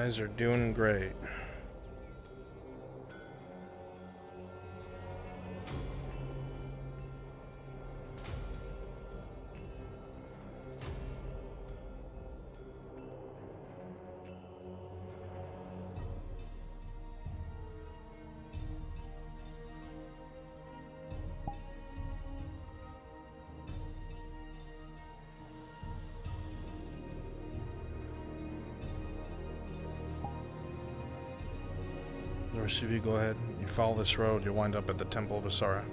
guys are doing great. The rest of you go ahead. You follow this road, you'll wind up at the Temple of Asara.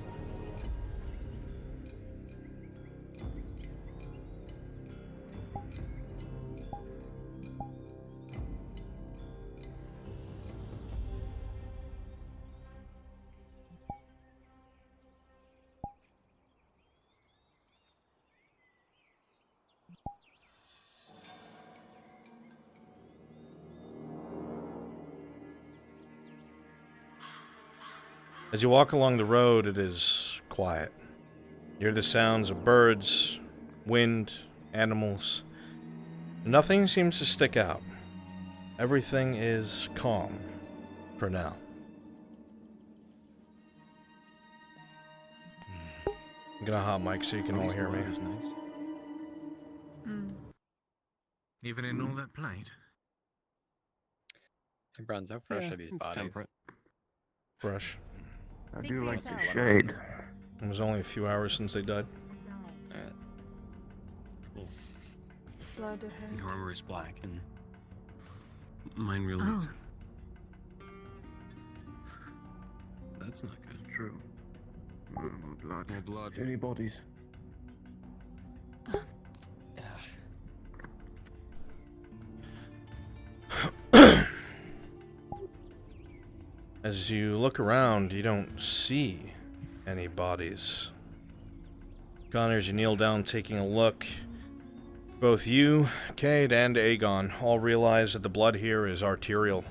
As you walk along the road, it is quiet. You hear the sounds of birds, wind, animals. Nothing seems to stick out. Everything is calm for now. I'm gonna hot mic so you can all hear me. Even in all that plate? Hey, Bruns, how fresh are these it's bodies? temperate. Fresh. I do like the shade. It was only a few hours since they died. Blood ahead. Your armor is black, and mine really isn't. That's not good. It's true. More blood. More blood. Too many bodies. As you look around, you don't see any bodies. Connor, as you kneel down taking a look, both you, Cade, and Aegon all realize that the blood here is arterial.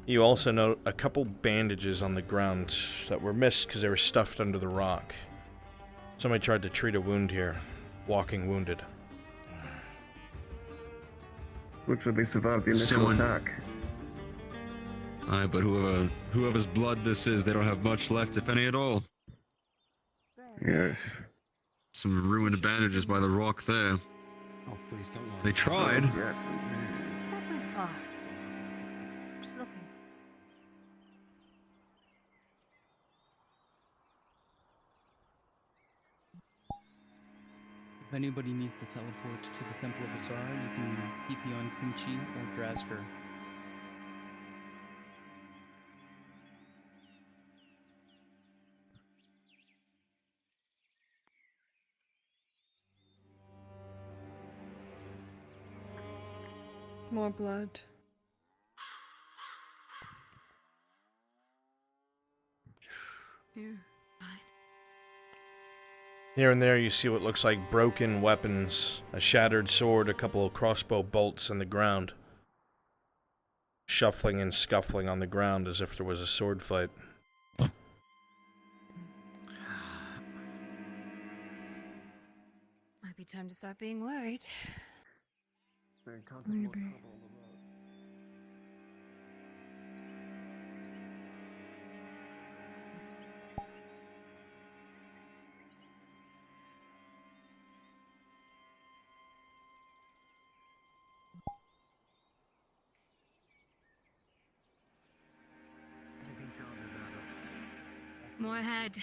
You also note a couple bandages on the ground that were missed because they were stuffed under the rock. Somebody tried to treat a wound here, walking wounded. Looks like they survived the initial attack. Aye, but whoever's blood this is, they don't have much left, if any at all. Yes. Some ruined bandages by the rock there. Oh, please don't lie. They tried. Yes. Looking far. Just looking. If anybody needs to teleport to the Temple of Asara, you can TP on Kunchi or Drasker. More blood. Here. Here and there you see what looks like broken weapons, a shattered sword, a couple of crossbow bolts on the ground. Shuffling and scuffling on the ground as if there was a sword fight. Might be time to start being worried. Maybe. More ahead.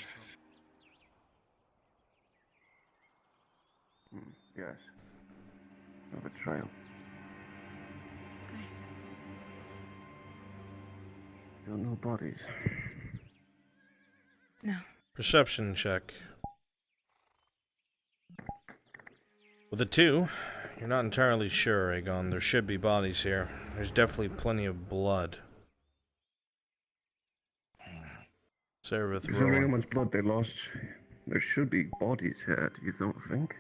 Yes. Of a trail. Still no bodies. No. Perception check. With a 2, you're not entirely sure, Aegon. There should be bodies here. There's definitely plenty of blood. Serveth, Considering how roll. much blood they lost, there should be bodies here, you don't think?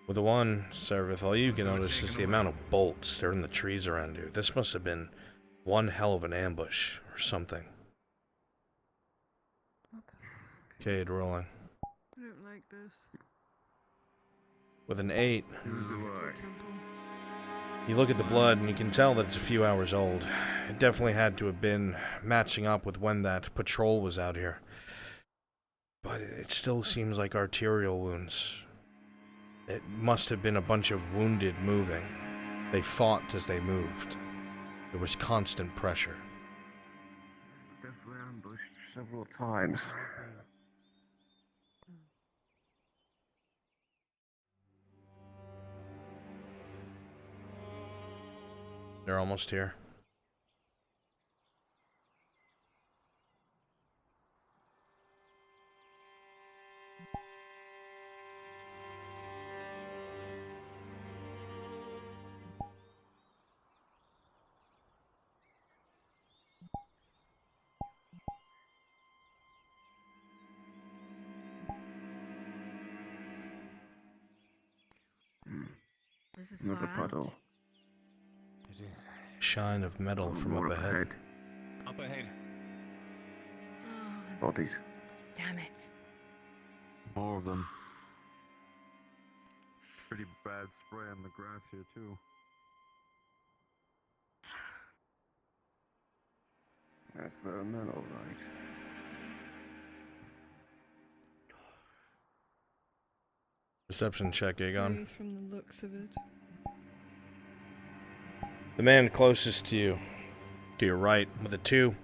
With the 1, Serveth, all you can notice is the amount of bolts that are in the trees around you. This must have been one hell of an ambush or something. Cade, rolling. I don't like this. With an 8, You look at the blood and you can tell that it's a few hours old. It definitely had to have been matching up with when that patrol was out here. But it still seems like arterial wounds. It must have been a bunch of wounded moving. They fought as they moved. There was constant pressure. Definitely ambushed several times. They're almost here. This is Another far out. puddle. Shine of metal from up ahead. Up ahead. Bodies. Damn it. More of them. Pretty bad spray on the grass here too. That's the men, all right. Perception check, Aegon. From the looks of it. The man closest to you, to your right, with a 2.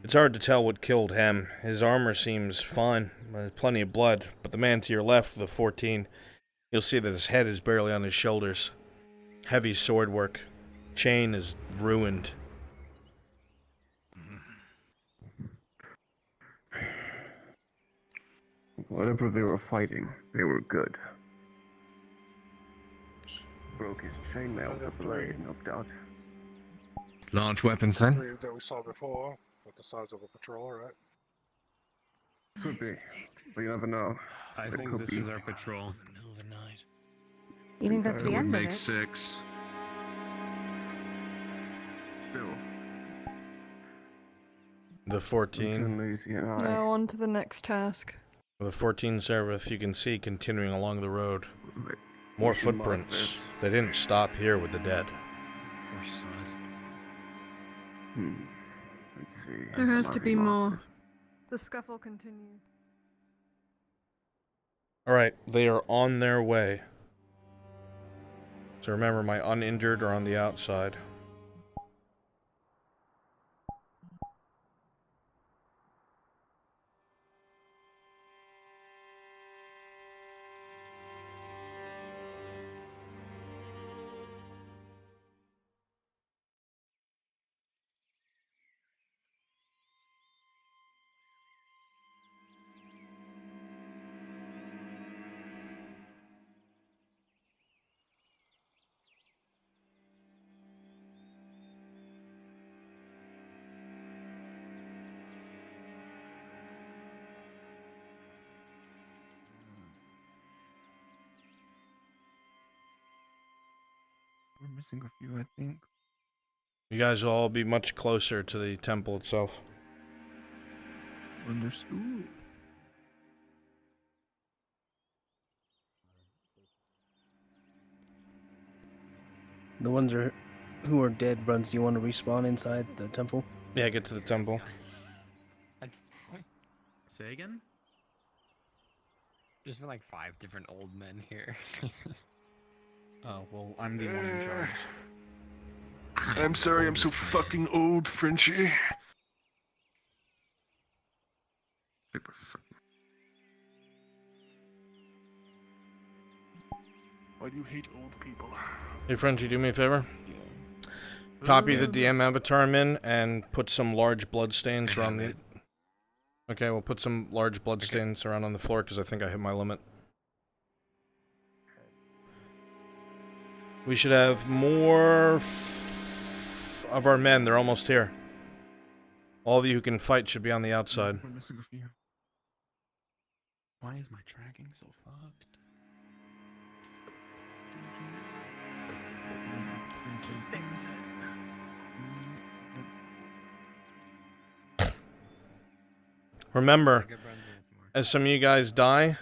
It's hard to tell what killed him. His armor seems fine, there's plenty of blood, but the man to your left with a 14, you'll see that his head is barely on his shoulders. Heavy sword work. Chain is ruined. Whatever they were fighting, they were good. Broke his chainmail with the blade, no doubt. Large weapons then? Three that we saw before, with the size of a patrol, right? Could be, but you never know. I It think could this be. is our patrol. Middle of the night. You think that's the It would end of make it? 6. Still. The 14. Now on to the next task. The 14 Seraph you can see continuing along the road. More footprints. They didn't stop here with the dead. Let's see. There has to be more. The scuffle continued. Alright, they are on their way. So remember, my uninjured are on the outside. We're missing a few, I think. You guys will all be much closer to the temple itself. Understood. The ones who are dead, Bruns, do you want to respawn inside the temple? Yeah, get to the temple. Say again? There's been like 5 different old men here. Oh, well, I'm the one in charge. I'm sorry, I'm so fucking old, Frenchie. Why do you hate old people? Hey, Frenchie, do me a favor. Copy the DM avatar I'm in and put some large bloodstains around the... Okay, we'll put some large bloodstains around on the floor because I think I hit my limit. We should have more of our men. They're almost here. All of you who can fight should be on the outside. We're missing a few. Why is my tracking so fucked? Fix it. Remember, as some of you guys die,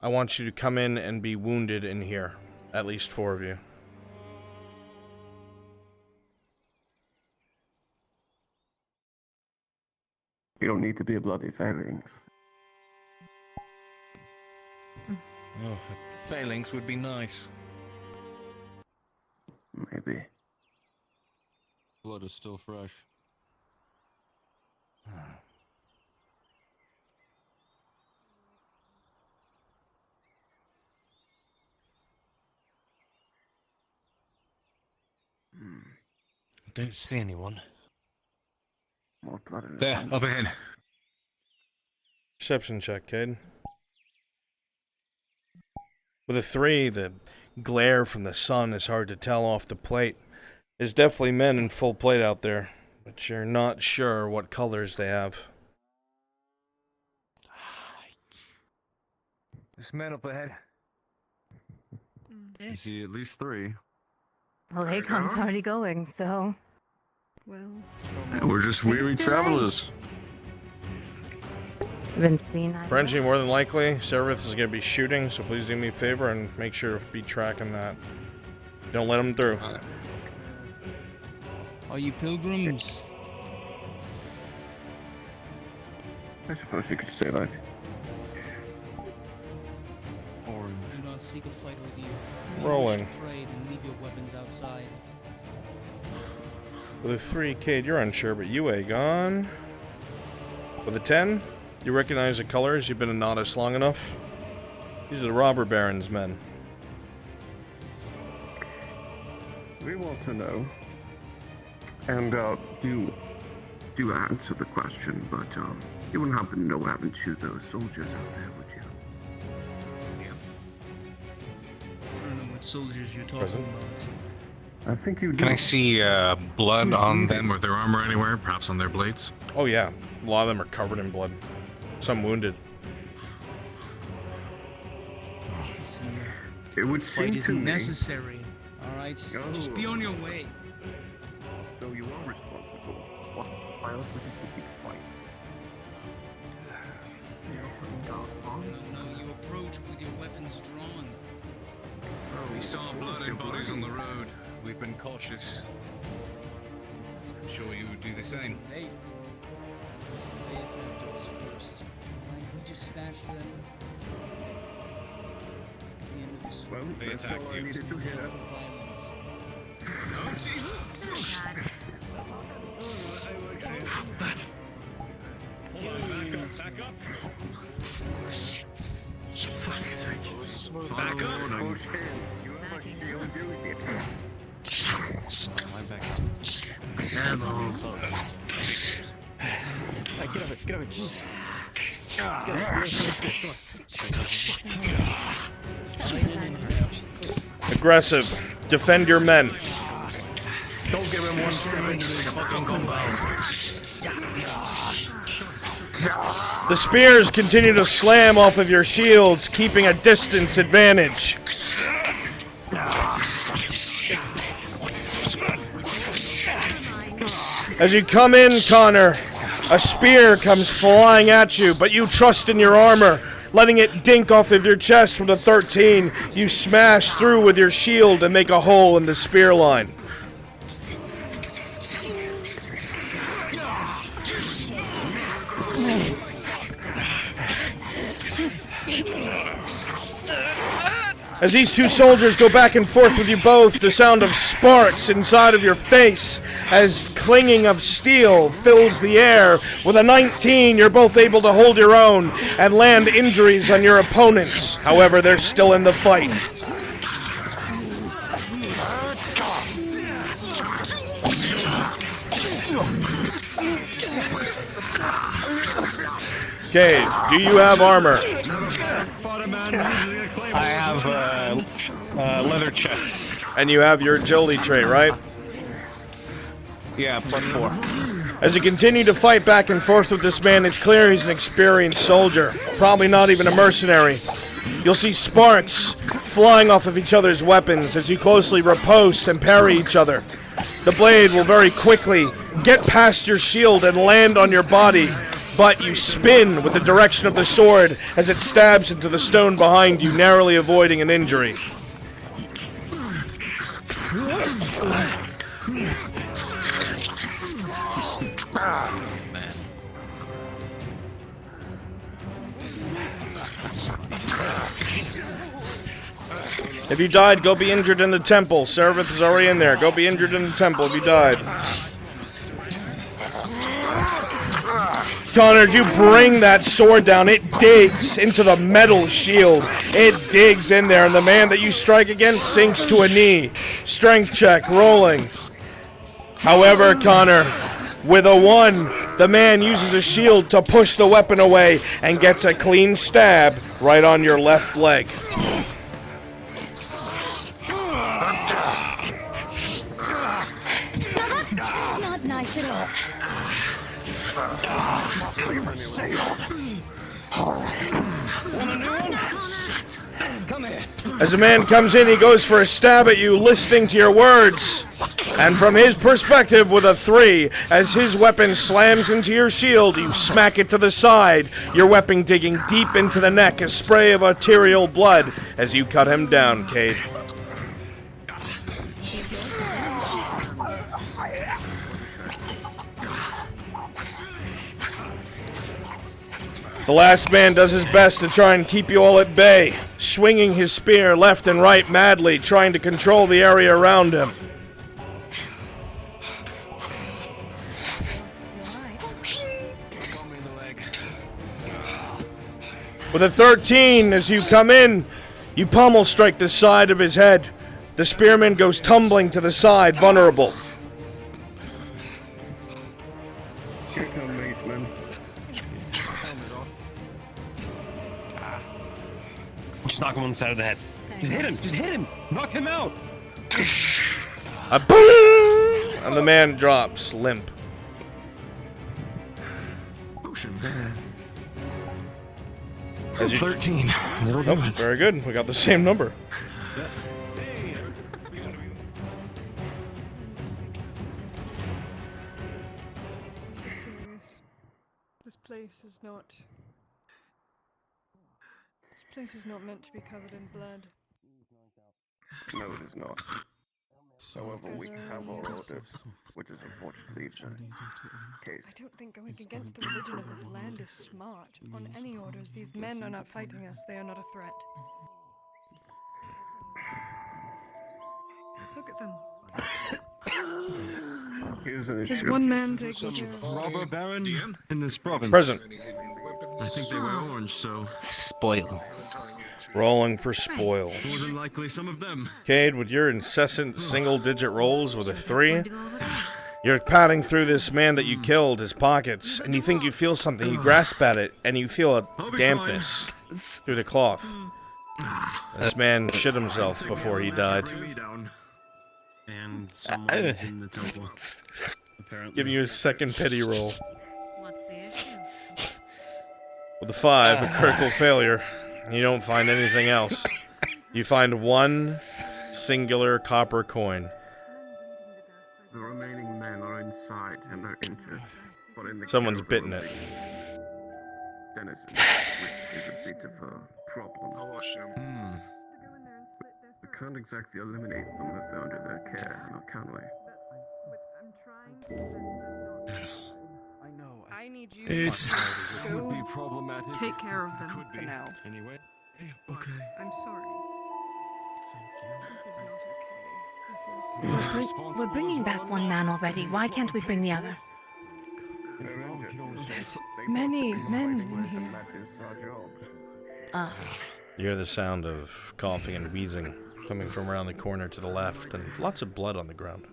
I want you to come in and be wounded in here. At least 4 of you. You don't need to be a bloody phalanx. Oh, phalanx would be nice. Maybe. Blood is still fresh. Don't see anyone. More blood in There, up ahead. Perception check, kid. With a 3, the glare from the sun is hard to tell off the plate. There's definitely men in full plate out there, but you're not sure what colors they have. This man up ahead. You see at least 3. Well, Akon's already going, so. Well. And we're just weary travelers. Been seen. Frenchie, more than likely, Seraph is going to be shooting, so please do me a favor and make sure to be tracking that. Don't let him through. Are you pilgrims? I suppose you could say that. Do not seek a fight with you. Rolling. Trade and leave your weapons outside. With a 3, Cade, you're unsure, but you, Aegon. With a 10, you recognize the colors. You've been a novice long enough. These are the robber baron's men. We want to know, and do answer the question, but you wouldn't happen to know what happened to those soldiers out there, would you? I don't know what soldiers you're talking about. I think you do. Can I see blood on them or their armor anywhere? Perhaps on their blades? Oh yeah, a lot of them are covered in blood. Some wounded. It would Fight seem to isn't me. necessary. All right, just be on your way. So you are responsible. Why else would you think you'd fight? So you approach with your weapons drawn. We saw blood and bodies on the road. We've been cautious. I'm sure you would do the same. They attacked us first. We just smashed them. It's the end of the story. Well, They that's attacked all I you. needed to hear. Violence. Back up. For fuck's sake. Back up. My back. Ammo. Get over it. Get over it. Aggressive. Defend your men. Don't give him one step into this fucking compound. The spears continue to slam off of your shields, keeping a distance advantage. As you come in, Connor, a spear comes flying at you, but you trust in your armor. Letting it dink off of your chest with a 13, you smash through with your shield and make a hole in the spear line. As these two soldiers go back and forth with you both, the sound of sparks inside of your face as clinging of steel fills the air. With a 19, you're both able to hold your own and land injuries on your opponents. However, they're still in the fight. Okay, do you have armor? I have leather chest. And you have your agility trait, right? Yeah, +4. As you continue to fight back and forth with this man, it's clear he's an experienced soldier. Probably not even a mercenary. You'll see sparks flying off of each other's weapons as you closely riposte and parry each other. The blade will very quickly get past your shield and land on your body, but you spin with the direction of the sword as it stabs into the stone behind you, narrowly avoiding an injury. If you died, go be injured in the temple. Seraph is already in there. Go be injured in the temple if you died. Connor, as you bring that sword down, it digs into the metal shield. It digs in there, and the man that you strike against sinks to a knee. Strength check, rolling. However, Connor, with a 1, the man uses a shield to push the weapon away and gets a clean stab right on your left leg. Not nice at all. As the man comes in, he goes for a stab at you, listening to your words. And from his perspective, with a 3, as his weapon slams into your shield, you smack it to the side, your weapon digging deep into the neck, a spray of arterial blood as you cut him down, Cade. The last man does his best to try and keep you all at bay, swinging his spear left and right madly, trying to control the area around him. With a 13, as you come in, you pommel strike the side of his head. The spearman goes tumbling to the side, vulnerable. Get on, Maceman. Just knock him on the side of the head. Just hit him! Just hit him! Knock him out! A boom! And the man drops, limp. Potion. As you, 13. Oh, very good. We got the same number. This is serious. This place is not. This place is not meant to be covered in blood. No, it is not. However, we have our orders, which is unfortunately the case. I don't think going against the religion of this land is smart. On any orders, these men are not fighting us. They are not a threat. Look at them. Here's an There's issue. one man taking care of Robber baron in this province. Present. I think they were orange, so Spoil. Rolling for spoil. more than likely some of them. Cade, with your incessant single-digit rolls with a 3, you're patting through this man that you killed, his pockets, and you think you feel something. You grasp at it, and you feel a dampness through the cloth. This man shit himself before he died. And someone's in the temple. Apparently. Give you a second pity roll. What's the issue? With a 5, a critical failure. You don't find anything else. You find 1 singular copper coin. The remaining men are inside and they're injured. But in the Someone's care of bitten the it. denizens, which is a bit of a problem. I'll wash them. We can't exactly eliminate them if they're under their care, now can we? I need you It's to would be go problematic. take care of them for now. Anyway. Okay. I'm sorry. This is not okay. This is. We're bringing back one man already. Why can't we bring the other? There's many men in here. Ah. You hear the sound of coughing and wheezing coming from around the corner to the left, and lots of blood on the ground.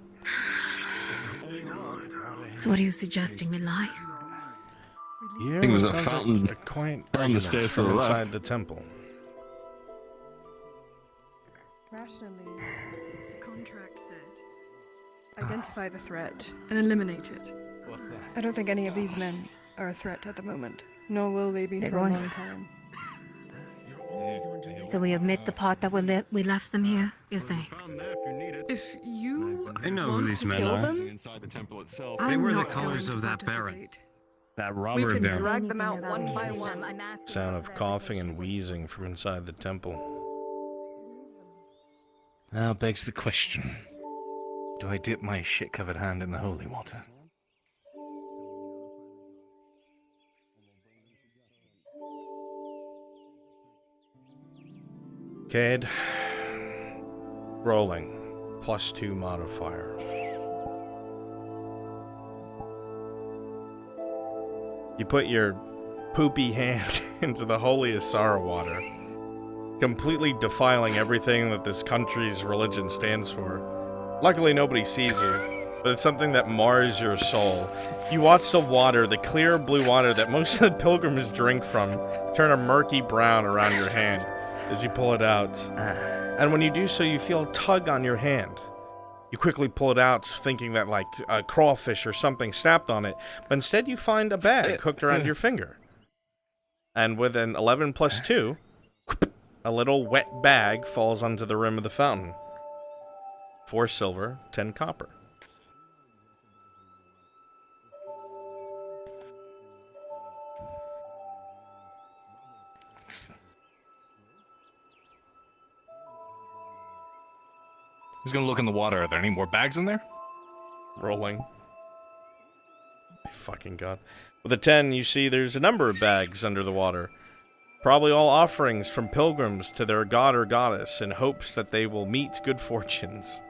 So what are you suggesting, we lie? Yeah, I think it was a sounds like fountain a quiet on the argument stairs to from the left. inside the temple. Rationally, the contract said identify the threat and eliminate it. I don't think any of these men are a threat at the moment, nor will they be They're for a going. long time. So we admit the part that we left them here, you're saying? If you I know who want these to men kill are. them, Inside the temple itself. I'm They were the not colors going of to that baron. participate. That We robber can baron. drag them out one by Anything one. I'm asking Sound of coughing and wheezing from inside the temple. Now begs the question. Do I dip my shit-covered hand in the holy water? Cade, Rolling. +2 modifier. You put your poopy hand into the holy Asara water, completely defiling everything that this country's religion stands for. Luckily, nobody sees you, but it's something that mars your soul. You watch the water, the clear blue water that most of the pilgrims drink from, turn a murky brown around your hand as you pull it out. And when you do so, you feel a tug on your hand. You quickly pull it out, thinking that like a crawfish or something snapped on it, but instead you find a bag hooked around your finger. And with an 11 + 2, a little wet bag falls onto the rim of the fountain. 4 silver, 10 copper. He's gonna look in the water. Are there any more bags in there? Rolling. My fucking god. With a 10, you see there's a number of bags under the water. Probably all offerings from pilgrims to their god or goddess in hopes that they will meet good fortunes.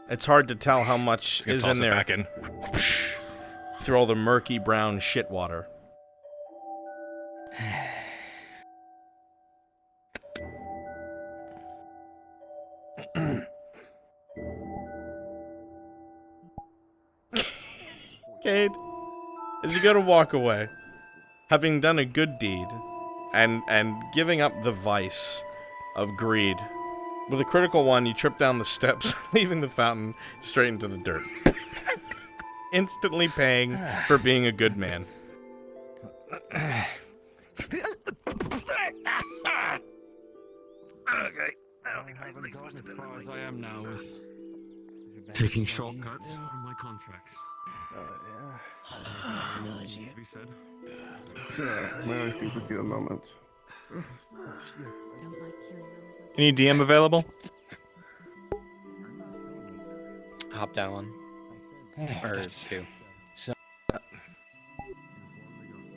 It's hard to tell how much is in there. Back in. Through all the murky brown shit water. Cade, as you go to walk away, having done a good deed, and giving up the vice of greed, with a critical one, you trip down the steps, leaving the fountain straight into the dirt. Instantly paying for being a good man. Okay, I don't think I really as far as I am now with taking shortcuts on my contracts. Sir, may I speak with you a moment? Any DM available? Hop down one. Or 2.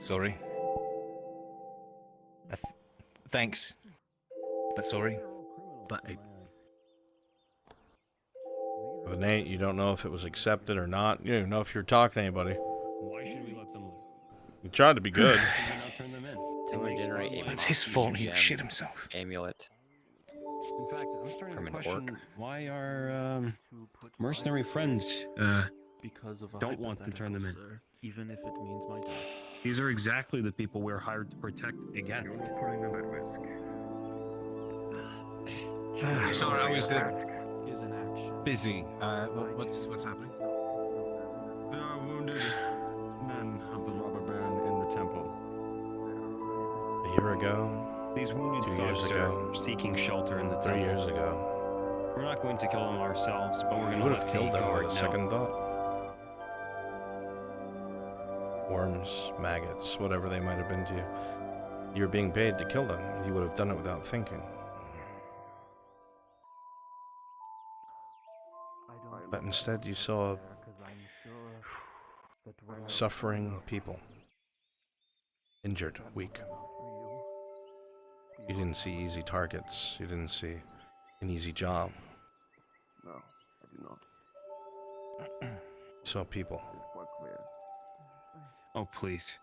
Sorry. Thanks. But sorry. But With an 8, you don't know if it was accepted or not. You don't even know if you're talking to anybody. why should we let them live? You tried to be good. Should we not turn them in? To regenerate amulet. It's his fault. He shit himself. Amulet. In fact, I'm starting From to an question orc. why our mercenary friends Because of a don't want to turn them in. hypothetical, sir, even if it means my death. These are exactly the people we're hired to protect against. Putting them at risk. Sorry, I was Is an action. Busy. What's happening? There are wounded men of the robber baron in the temple. A year ago, These wounded 2 years folks ago, are seeking shelter in the 3 temple. years ago. We're not going to kill them ourselves, but we're going You to would let have the killed them guard with a know. second thought. Worms, maggots, whatever they might have been to you. You're being paid to kill them. You would have done it without thinking. But instead you saw suffering people. Injured, weak. You didn't see easy targets. You didn't see an easy job. No, I do not. You saw people. It's quite clear. Oh, please.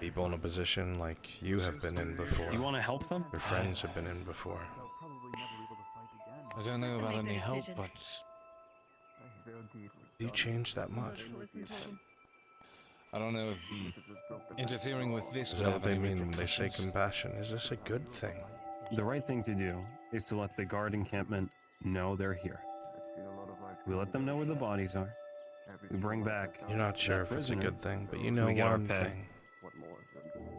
People in a position like you have been in before. You want to help them? Your friends have been in before. I don't know about any help, but You changed that much. I don't know if interfering with this. Is that what they mean when they say compassion? Is this a good thing? The right thing to do is to let the guard encampment know they're here. We let them know where the bodies are. We bring back. You're not sure if it's a good thing, but you know we get our one pay. thing.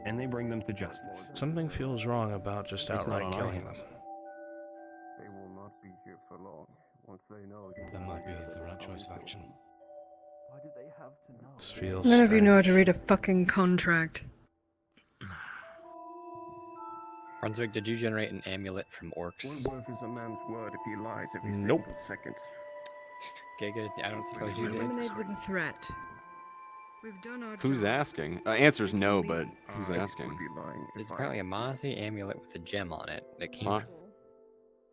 And they bring them to justice. Something feels wrong about just It's not outright on our killing them. hands. They will not be here for long. Once they know. that might be the right choice of action. Why do they have to know? This feels None of you know how strange. to read a fucking contract. Brunswick, did you generate an amulet from orcs? What worth is a man's word if he lies every Nope. second? Okay, good. I don't suppose you did. Eliminated the threat. We've done our Who's job. asking? Answer's no, but who's asking? It's apparently a Mozzie amulet with a gem on it that came Huh?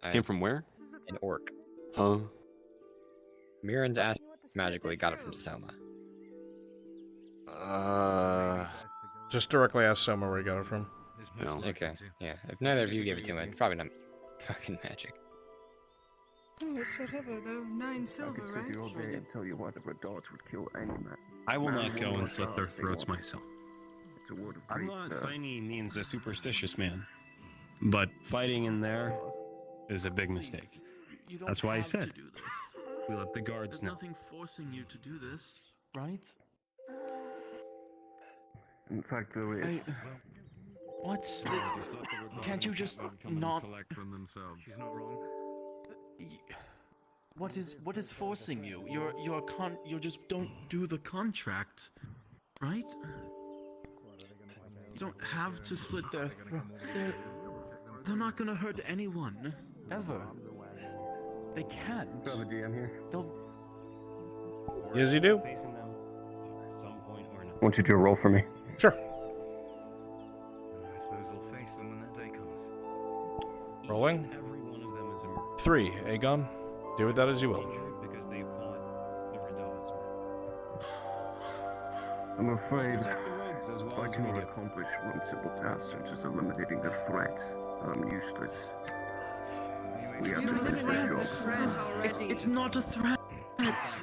from... Came from where? An orc. Huh? Mirren's ass magically got it from Soma. Just directly ask Soma where he got it from. No. Okay, yeah. If neither of you gave it to him, it's probably not fucking magic. Oh, it's whatever, though. 9 silver, I could sit here all day and tell you why the Redarts would kill any man. I will Man not go or and slit their Redart they throats want. myself. It's a word of I'm great, not by any means a superstitious man, but fighting in there is a big mistake. You don't That's why I have said to do this. we let the guards There's know. nothing forcing you to do this, right? In fact, though, it's... What? Can't you just not collect from themselves? She's not wrong. What is forcing you? You just don't do the contract, right? You don't have to slit their throat. They're not gonna hurt anyone ever. They can't. Brother DM here. They'll. Yes, you do. I want you to do a roll for me. Sure. I suppose we'll face them when that day comes. Rolling. 3. Aegon. Do with that as you will. I'm afraid Protect the roads as if well I as we cannot do. accomplish one simple task, such as eliminating the threat, I'm useless. We have to finish this job. It's not a threat.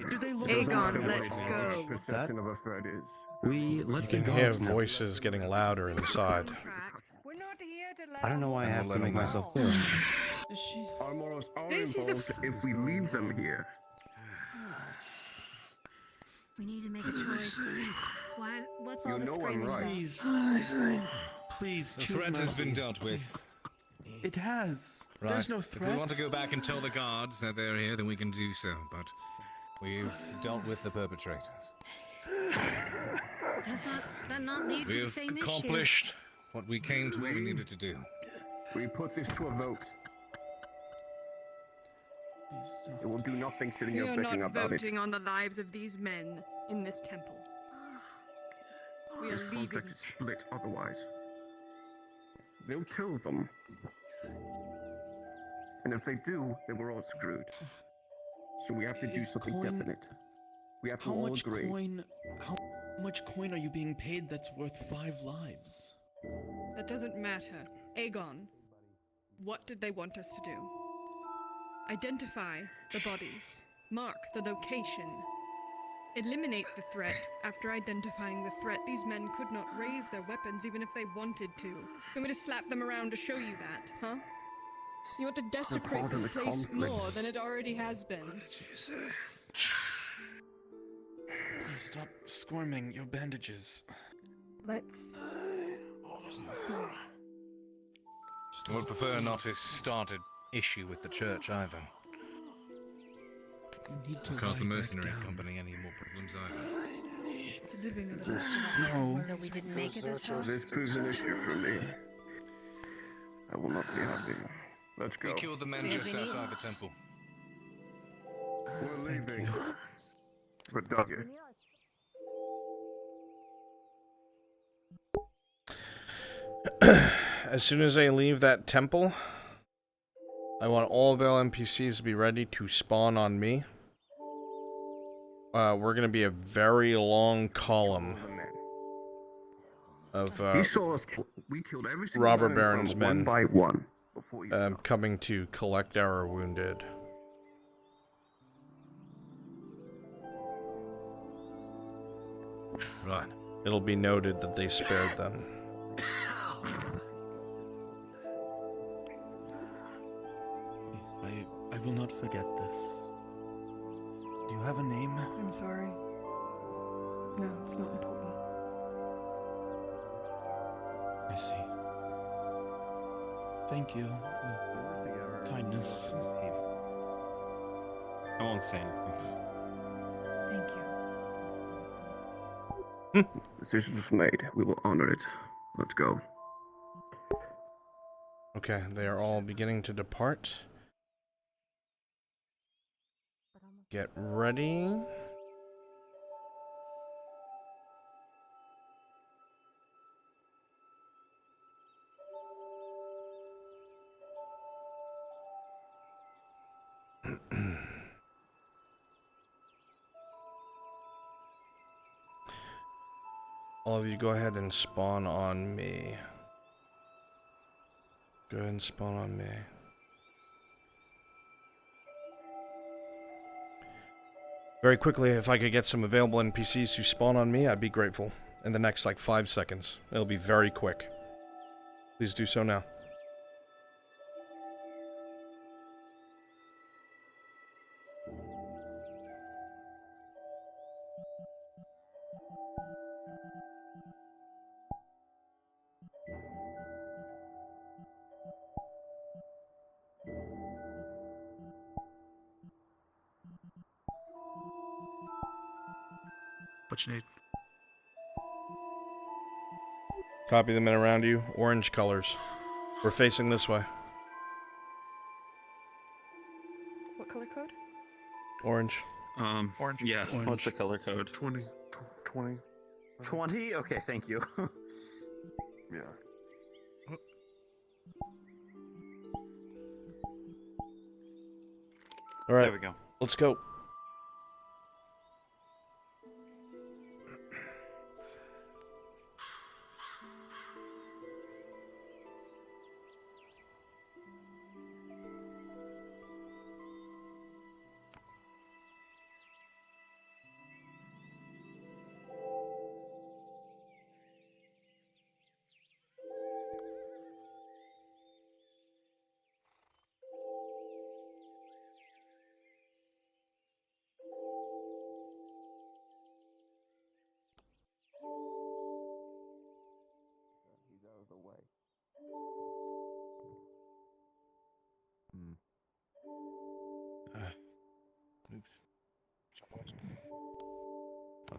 Do they look Aegon, let's go. Perception of a threat is. We let You the can hear guards know. voices getting louder inside. I don't know why I have to make myself clear on this. Our morals are This is a involved if we leave them here. We need to make a choice. What's all You the know I'm screaming right. about? Please The choose threat has mercy. been dealt with. It has. Right. There's no If threat. we want to go back and tell the guards that they're here, then we can do so. But we've dealt with the perpetrators. Does that not lead to the We've same accomplished what we came to, what we needed to do. We put this to a vote. It will do nothing sitting We here are thinking not about it. voting on the lives of these men in this temple. We are This leaving. contract is split otherwise. They'll kill them. And if they do, then we're all screwed. So we have to do Is something coin- definite. We have to How all much agree. coin? How much coin are you being paid that's worth 5 lives? That doesn't matter. Aegon, what did they want us to do? Identify the bodies. Mark the location. Eliminate the threat. After identifying the threat, these men could not raise their weapons even if they wanted to. You want me to slap them around to show you that, huh? You want to desecrate part of this the place conflict. more than it already has been. Please stop squirming your bandages. Let's... I would prefer not to start an issue with the church either. You need to Cause the lie back mercenary down. company any more problems either. The living of the No. So we didn't make it as far? This proves an issue for me. I will not be happy. Let's We go. killed the men just outside the temple. We're leaving. We're done here. As soon as I leave that temple, I want all Vale NPCs to be ready to spawn on me. We're gonna be a very long column of He saw us. We killed every single robber man in front baron's of him, one men by one. Before you coming to collect our wounded. Right. It'll be noted that they spared them. I will not forget this. Do you have a name? I'm sorry. No, it's not important. I see. Thank you. for kindness. I won't say anything. Thank you. Decision was made. We will honor it. Let's go. Okay, they are all beginning to depart. Get ready. All of you go ahead and spawn on me. Go ahead and spawn on me. Very quickly, if I could get some available NPCs to spawn on me, I'd be grateful. In the next, like, 5 seconds. It'll be very quick. Please do so now. What you need? Copy the men around you. Orange colors. We're facing this way. What color code? Orange. Orange. Yeah. Orange. What's the color code? 20. 20. 20? Okay, thank you. Yeah. All right. There we go. Let's go. He's out of the way.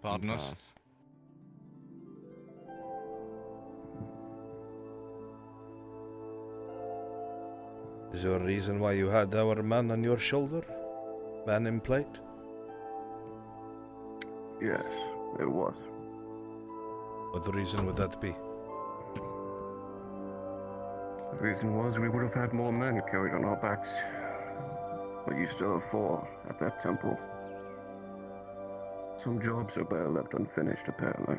Pardon us. Is there a reason why you had our man on your shoulder? Man in plate? Yes, it was. What reason would that be? The reason was we would have had more men carried on our backs. But you still have 4 at that temple. Some jobs are better left unfinished, apparently.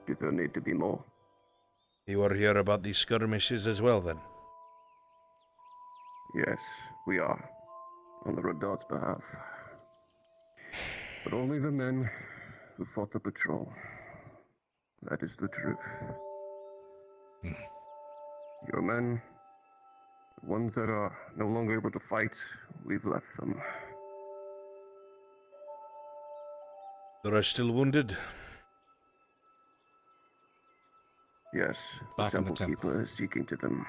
Do there need to be more? You are here about these skirmishes as well, then? Yes, we are. On the Redoute's behalf. But only the men who fought the patrol. That is the truth. Your men, the ones that are no longer able to fight, we've left them. There are still wounded? Yes, Back the in the temple keeper is seeking to them.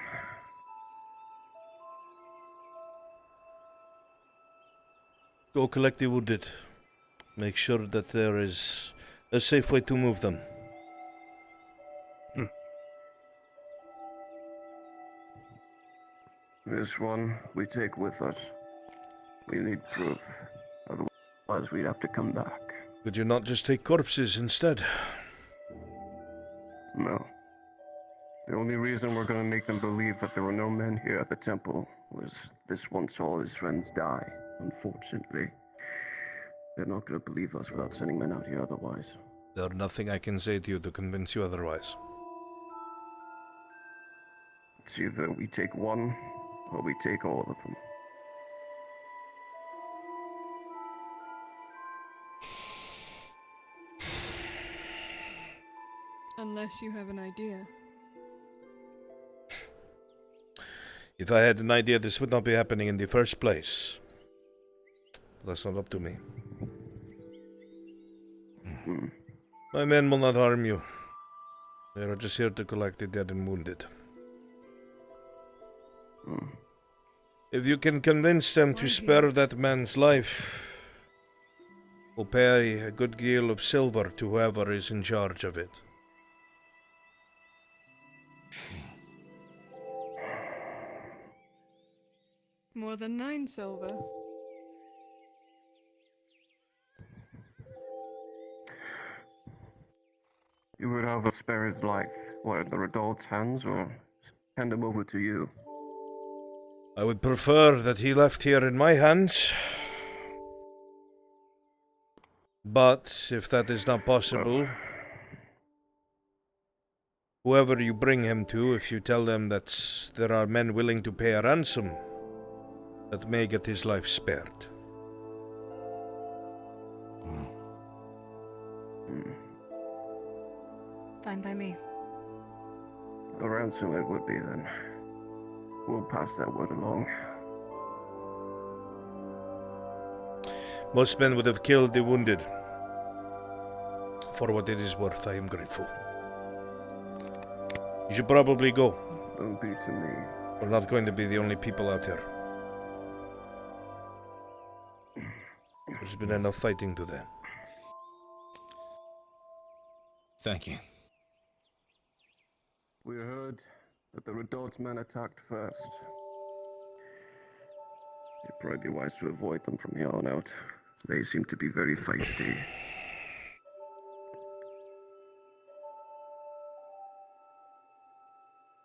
Go collect the wounded. Make sure that there is a safe way to move them. This one we take with us. We need proof. Otherwise we'd have to come back. Could you not just take corpses instead? No. The only reason we're going to make them believe that there were no men here at the temple was this one saw his friends die. Unfortunately, they're not going to believe us without sending men out here otherwise. There's nothing I can say to you to convince you otherwise. It's either we take one, or we take all of them. Unless you have an idea. If I had an idea, this would not be happening in the first place. That's not up to me. My men will not harm you. They are just here to collect the dead and wounded. If you can convince them to spare that man's life, we'll pay a good deal of silver to whoever is in charge of it. More than 9 silver. You would rather spare his life, what, in the Redoute's hands, or hand him over to you? I would prefer that he left here in my hands. But if that is not possible, whoever you bring him to, if you tell them that there are men willing to pay a ransom, that may get his life spared. Fine by me. A ransom it would be then. We'll pass that word along. Most men would have killed the wounded. For what it is worth, I am grateful. You should probably go. Don't be to me. We're not going to be the only people out here. There's been enough fighting today. Thank you. We heard that the Redoute's men attacked first. It'd probably be wise to avoid them from here on out. They seem to be very feisty.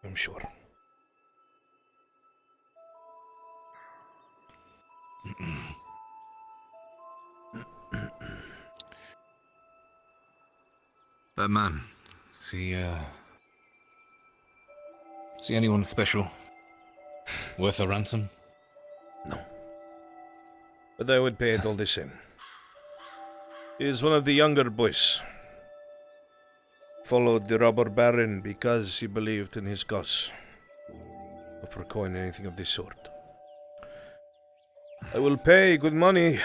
I'm sure. But man, see anyone special? Worth a ransom? No. But I would pay it all the same. He is one of the younger boys. Followed the robber baron because he believed in his cause. Not for coin anything of this sort. I will pay good money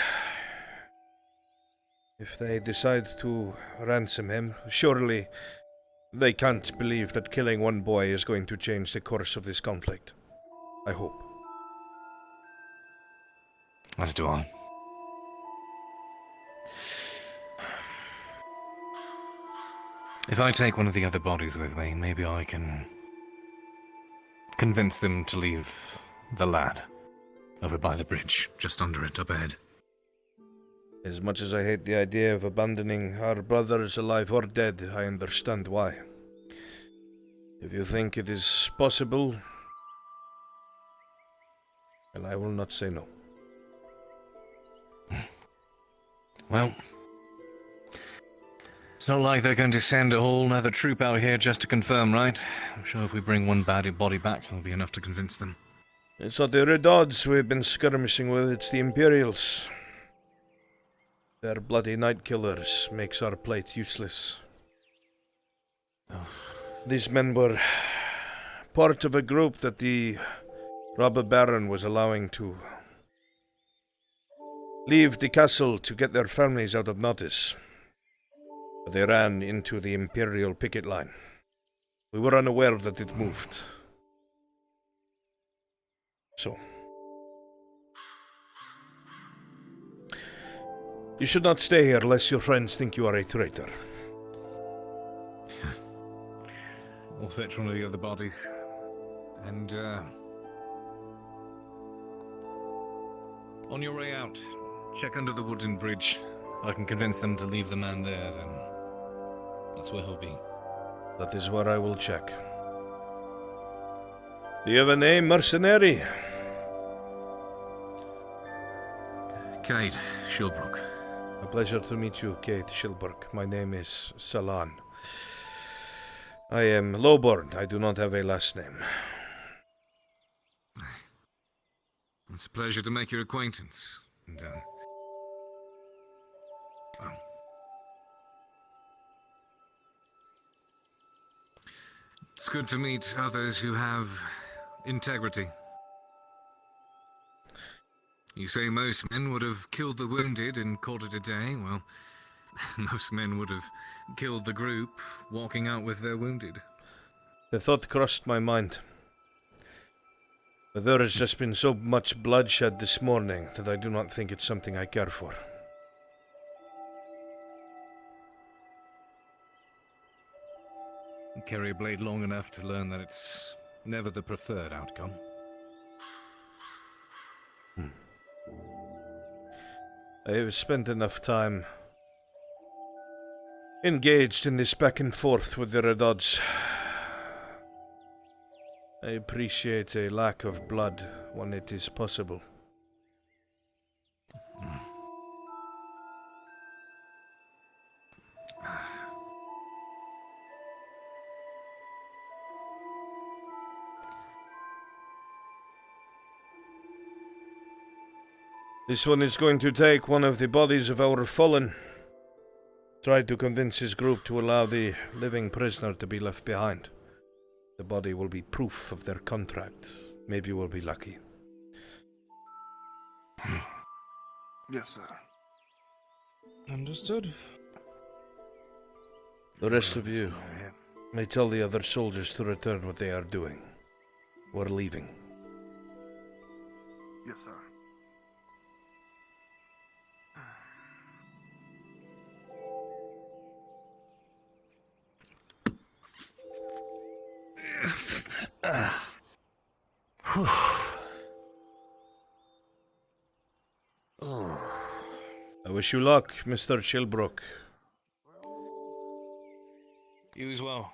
if they decide to ransom him. Surely they can't believe that killing one boy is going to change the course of this conflict. I hope. As do I. If I take one of the other bodies with me, maybe I can convince them to leave the lad over by the bridge, just under it, up ahead. As much as I hate the idea of abandoning our brothers alive or dead, I understand why. If you think it is possible, well, I will not say no. Well, it's not like they're going to send a whole nother troop out here just to confirm, right? I'm sure if we bring one body back, it'll be enough to convince them. It's not the Redouts we've been skirmishing with, it's the Imperials. Their bloody night killers makes our plight useless. These men were part of a group that the robber baron was allowing to leave the castle to get their families out of notice. But they ran into the Imperial picket line. We were unaware that it moved. So, you should not stay here lest your friends think you are a traitor. We'll fetch one of the other bodies. And, on your way out, check under the wooden bridge. If I can convince them to leave the man there, then that's where he'll be. That is where I will check. Do you have a name, mercenary? Kate Shilbrook. A pleasure to meet you, Kate Shilbrook. My name is Salan. I am lowborn. I do not have a last name. It's a pleasure to make your acquaintance. And, it's good to meet others who have integrity. You say most men would have killed the wounded and called it a day. Well, most men would have killed the group, walking out with their wounded. The thought crossed my mind. But there has just been so much bloodshed this morning that I do not think it's something I care for. You carry a blade long enough to learn that it's never the preferred outcome. I have spent enough time engaged in this back and forth with the Redouts. I appreciate a lack of blood when it is possible. This one is going to take one of the bodies of our fallen. Try to convince his group to allow the living prisoner to be left behind. The body will be proof of their contract. Maybe we'll be lucky. Yes, sir. Understood. The rest of you may tell the other soldiers to return what they are doing. We're leaving. Yes, sir. I wish you luck, Mr. Chilbrook. You as well.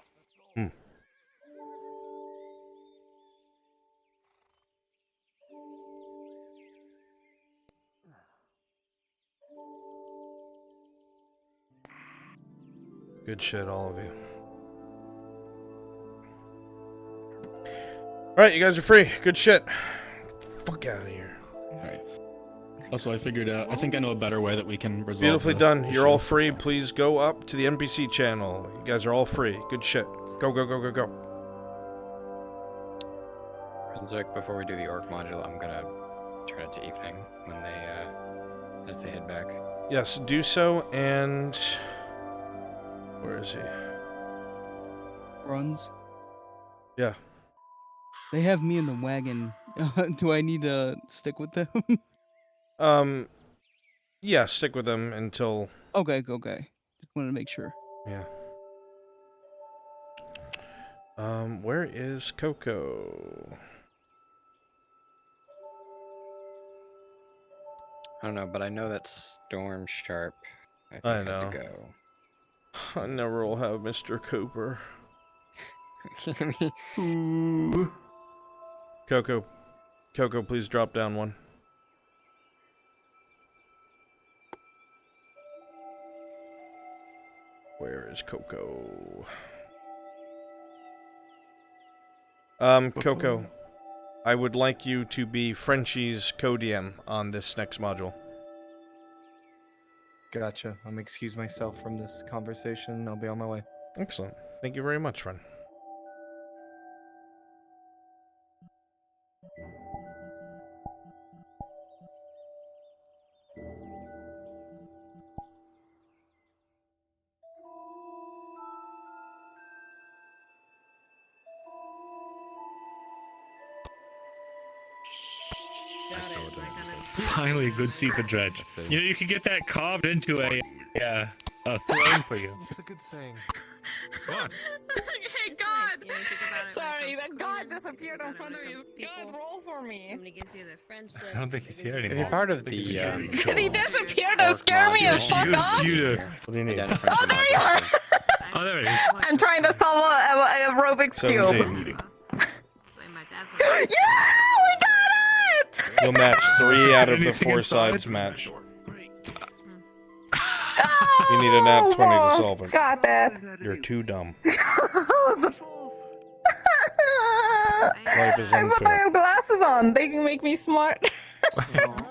Good shit, all of you. Alright, you guys are free. Good shit. Get the fuck out of here. Alright. Also, I figured out, I think I know a better way that we can resolve Beautifully the done. issue. You're all free. Please go up to the NPC channel. You guys are all free. Good shit. Go, go, go, go, go. Brunswick, before we do the orc module, I'm gonna turn it to evening when they, as they head back. Yes, do so, and... Where is he? Runs. Yeah. They have me in the wagon. Do I need to stick with them? Yeah, stick with them until... Okay. Just wanted to make sure. Yeah. Where is Coco? I don't know, but I know that Storm Sharp, I think, I had know. to go. I never will have Mr. Cooper. Coco, please drop down one. Where is Coco? Coco, I would like you to be Frenchie's co-DM on this next module. Gotcha. I'm excuse myself from this conversation. I'll be on my way. Excellent. Thank you very much, friend. Finally, a good seat for Dredge. You know, you can get that carved into a throne for you. It's a good saying. What? Hey, God! Sorry, that God just appeared in front of me. God, roll for me. Somebody gives you the friendship. I don't think he's here anymore. If you're part of the, Did he disappear to scare me and fuck off? What do you need? Oh, there you are! Oh, there it is. I'm trying to solve a Rubik's Cube. 17. Yeah, we got it! You'll match 3 out of the Anything 4 inside? sides match. You need a nat 20 to solve it. Got that. You're too dumb. Life is I unfair. have glasses on. They can make me smart.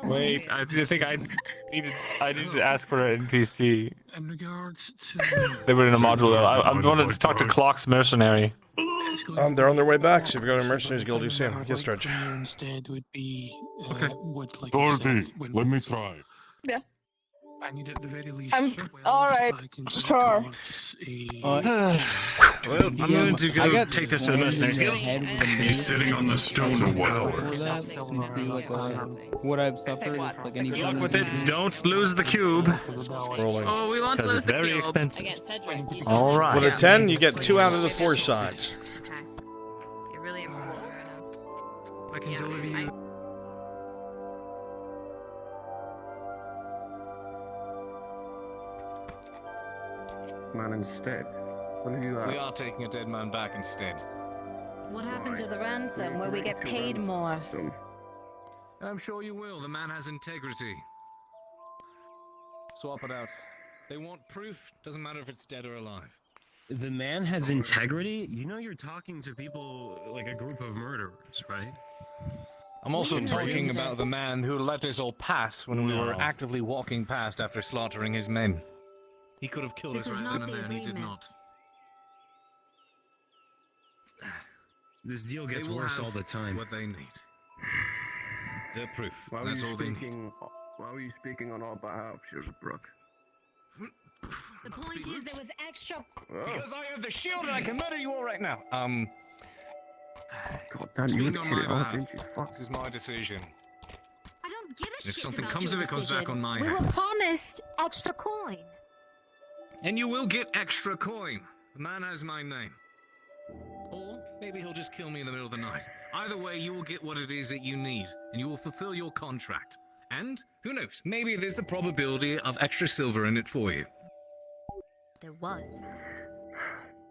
Wait, I think I needed to ask for an NPC. In regards to They were in a module though. I'm going to talk to Clock's mercenary. They're on their way back, so if you go to Mercenaries Guild, you see them. Get Stretch. instead would be Okay. would like Dorothy, let me try. Yeah. I need at the very least. Alright, sure. Well, I'm going to go take this to the mercenaries guild. He's sitting on the stone of power. What I've suffered, like any Good luck with it. Don't lose the cube. Rolling. Oh, we won't Because lose it's the very cube. expensive. All right. With a 10, you get 2 out of the 4 sides. Okay. You're really impressive right now. I can deliver you. Man instead. What have you We are taking a dead man back instead. What happened to the ransom where we get paid more? I'm sure you will. The man has integrity. Swap it out. They want proof. Doesn't matter if it's dead or alive. The man has integrity? You know you're talking to people like a group of murderers, right? I'm also We know talking this. about the man who let us all pass when we were No. actively walking past after slaughtering his men. He could have killed This us is right then not and the there, and he did agreement. not. This deal They gets will worse have all the time. What they need. Their proof. Why were That's you all they need. speaking? Why were you speaking on our behalf, Shieldbrook? The point is, there was extra. Because I have the shield and I can murder you all right now. God damn, you Speak would on hit my it hard, behalf. didn't you? Fuck. This is my decision. I don't give a If shit something about comes your of it, comes back decision. on my We head. were promised extra coin. And you will get extra coin. The man has my name. Or maybe he'll just kill me in the middle of the night. Either way, you will get what it is that you need, and you will fulfill your contract. And, who knows, maybe there's the probability of extra silver in it for you. There was.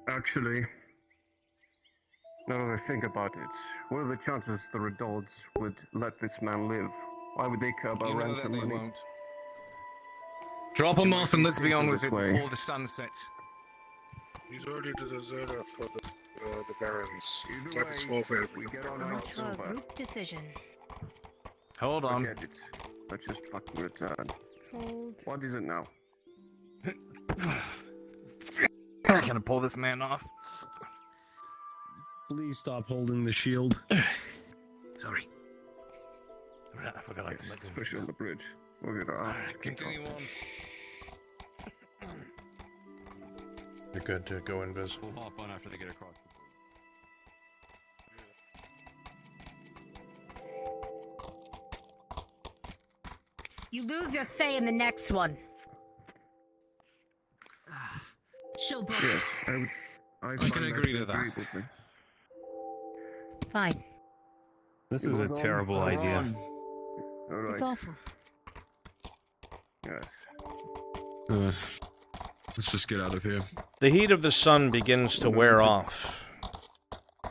Actually, now that I think about it, what are the chances the Redolds would let this man live? Why would they care about You know that ransom they money? won't. Drop him off and let's be on with this it way. before the sun sets. He's already the deserter for the barons. Either It's like way, a small favor. we get on So our much for a silver. group decision. Hold on. Forget it. Let's just fucking return. What is it now? I'm gonna pull this man off. Please stop holding the shield. Sorry. I forgot I can let go. Especially on the bridge. We're gonna ask. Continue on. You're good to go invis. We'll hop on after they get across. You lose your say in the next one. Showbook. Yes, I can find agree to an that. agreeable thing. Fine. This is a terrible idea. Alright. It's awful. Yes. Let's just get out of here. The heat of the sun begins to wear off.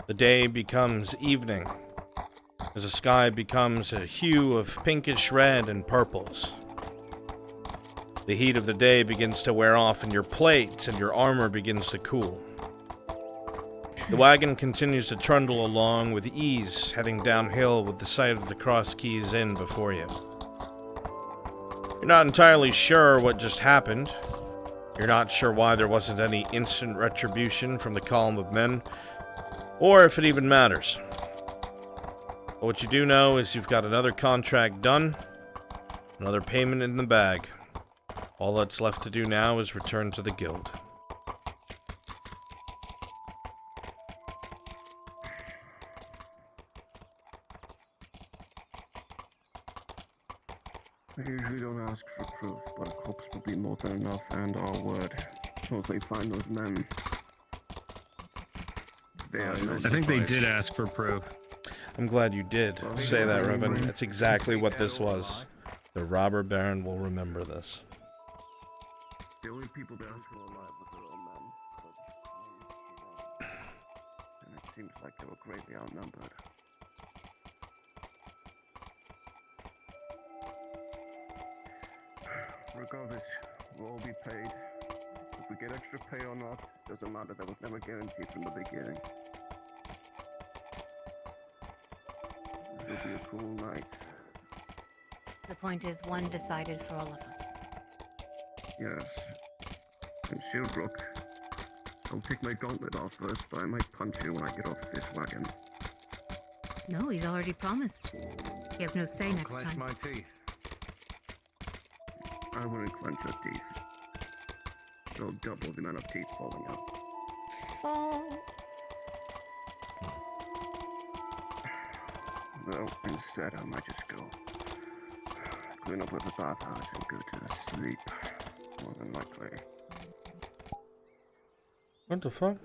The day becomes evening, as the sky becomes a hue of pinkish red and purples. The heat of the day begins to wear off, and your plate and your armor begins to cool. The wagon continues to trundle along with ease, heading downhill with the sight of the Cross Keys Inn before you. You're not entirely sure what just happened. You're not sure why there wasn't any instant retribution from the column of men, or if it even matters. But what you do know is you've got another contract done, another payment in the bag. All that's left to do now is return to the guild. I usually don't ask for proof, but a corpse will be more than enough, and our word. As long as they find those men. They are no I think they suffice. did ask for proof. I'm glad you did say that, Revan. That's exactly what this was. The robber baron will remember this. The only people that asked for alive was their own men. But, and it seems like they were greatly outnumbered. Regardless, we'll all be paid. If we get extra pay or not, doesn't matter. That was never guaranteed from the beginning. This will be a cool night. The point is, one decided for all of us. Yes. And Shieldbrook, I'll take my gauntlet off first, but I might punch you when I get off this wagon. No, he's already promised. He has no say next Clench time. my teeth. I wouldn't clench your teeth. They'll double the amount of teeth falling out. Oh. Well, instead I might just go clean up at the bathhouse and go to sleep. More than likely. What the fuck?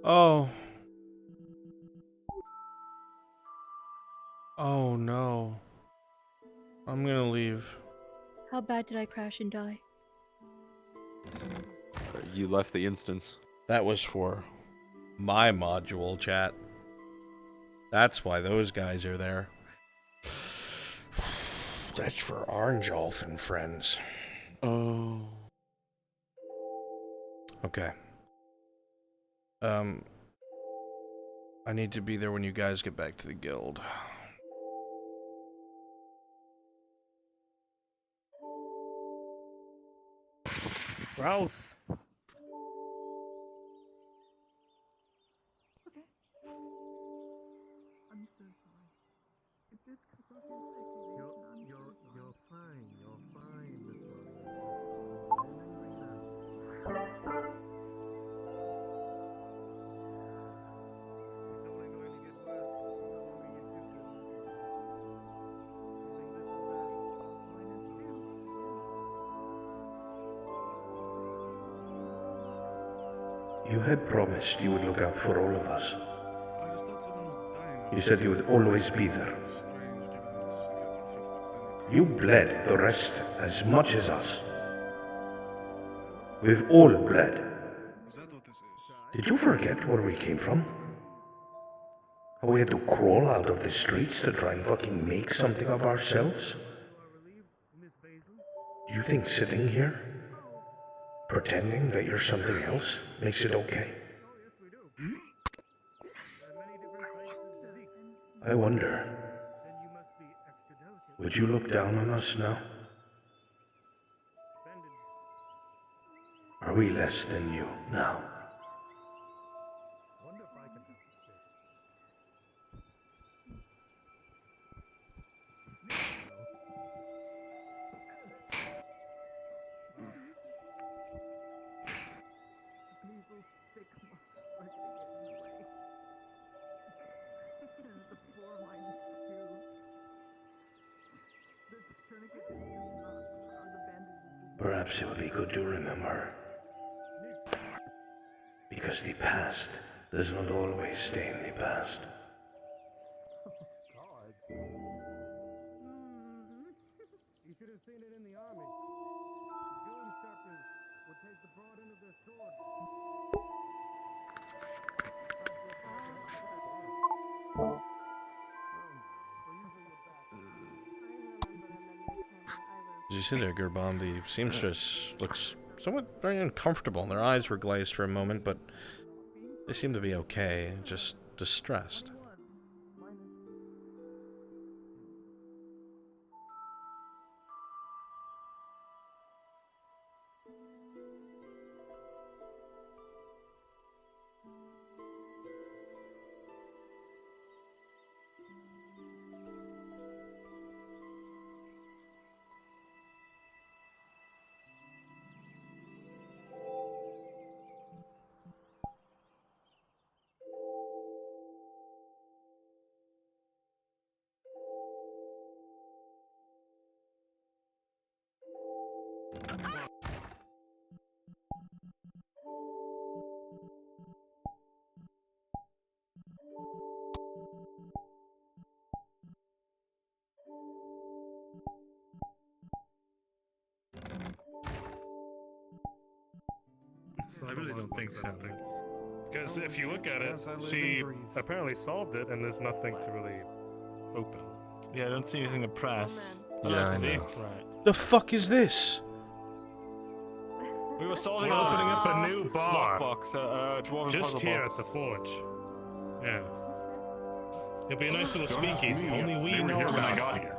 Oh. Oh no. I'm gonna leave. How bad did I crash and die? You left the instance. That was for my module, chat. That's why those guys are there. That's for Arnjolf and friends. Oh. Okay. I need to be there when you guys get back to the guild. Gross. You're fine. You're fine. You had promised you would look out for all of us. You said you would always be there. You bled the rest as much as us. We've all bled. Did you forget where we came from? How we had to crawl out of the streets to try and fucking make something of ourselves? Do you think sitting here, pretending that you're something else, makes it okay? I wonder, would you look down on us now? Are we less than you now? Perhaps it would be good to remember. Because the past does not always stay in the past. You should have seen it in the army. Drill instructors would take the broad end of their sword. As you sit there, Gerbon, the seamstress looks somewhat very uncomfortable. Their eyes were glazed for a moment, but they seem to be okay, just distressed. I really don't think so. Because if you look at it, she apparently solved it, and there's nothing to really open. Yeah, I don't see anything to press. Yeah, I know. Right. The fuck is this? We were solving We're opening up a new bar. Lockbox, dwarven Just puzzle here box. at the forge. Yeah. It'll be a nice little speakeasy. Only we know when I about got it. here.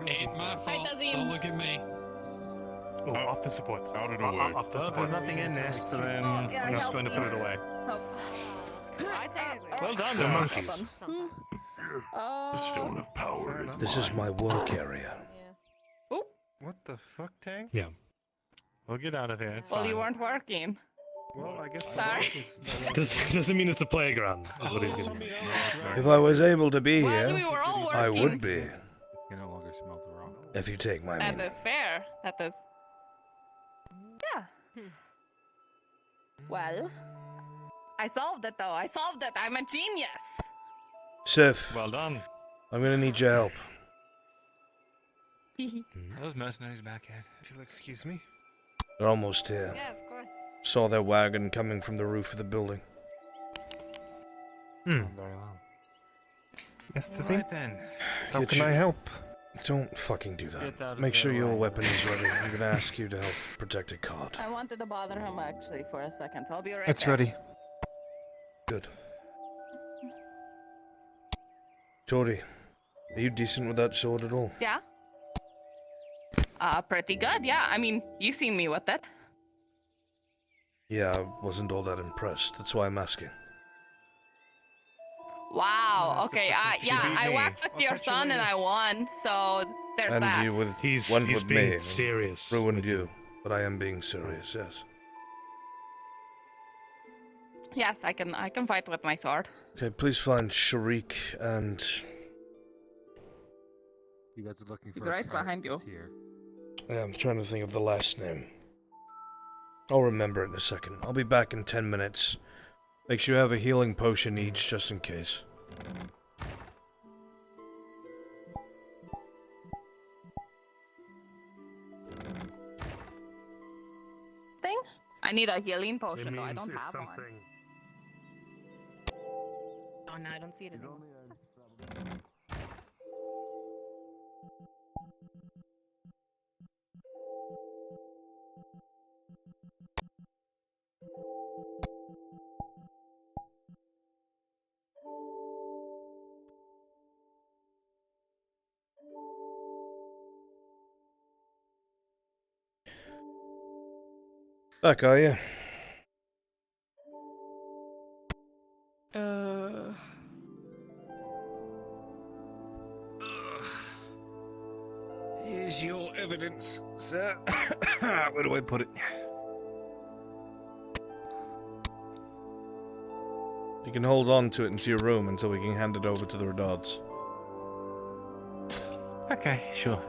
Ain't my fault. Don't look at me. Oh, off the supports. Out of the way. Off the Well, supports. there's nothing in this, so then Oh, yeah, I'm just help going to me. put it away. Well done, The Mark. monkeys. The stone of power is This is my work area. What the fuck, Tang? Yeah. We'll get out of here. It's Well, fine. you weren't working. Well, I guess. Sorry. Doesn't mean it's a playground. Is what he's getting at. If I was able to be Well, here, we were all I working. would be. You no longer smell the wrong. If you take my That meaning. is fair. That is. Yeah. Well, I solved it though. I solved it. I'm a genius. Sif, Well done. I'm gonna need your help. Those mercenaries back yet? If you'll excuse me. They're almost here. Yeah, of course. Saw their wagon coming from the roof of the building. Hmm. Very well. Yes, to see. Right then. How Get can you- I help? Don't fucking do get that. out of Make sure their your way. weapon is ready. I'm gonna ask you to help protect a cart. I wanted to bother him actually for a second, so I'll be right It's there. ready. Good. Tori, are you decent with that sword at all? Yeah. Pretty good. Yeah. I mean, you seen me with it. Yeah, I wasn't all that impressed. That's why I'm asking. Wow. Okay. Yeah. I whacked with your son and I won. So there's And that. you went He's with being me. serious. Ruined you. But I am being serious, yes. Yes, I can fight with my sword. Okay, please find Sharik and... You guys are looking for He's right behind you. here. Yeah, I'm trying to think of the last name. I'll remember it in a second. I'll be back in 10 minutes. Make sure you have a healing potion each, just in case. Thing? I need a healing potion though. I don't have one. Oh no, I don't see it anymore. Back, are you? Here's your evidence, sir. Where do I put it? You can hold on to it into your room until we can hand it over to the Redards. Okay, sure.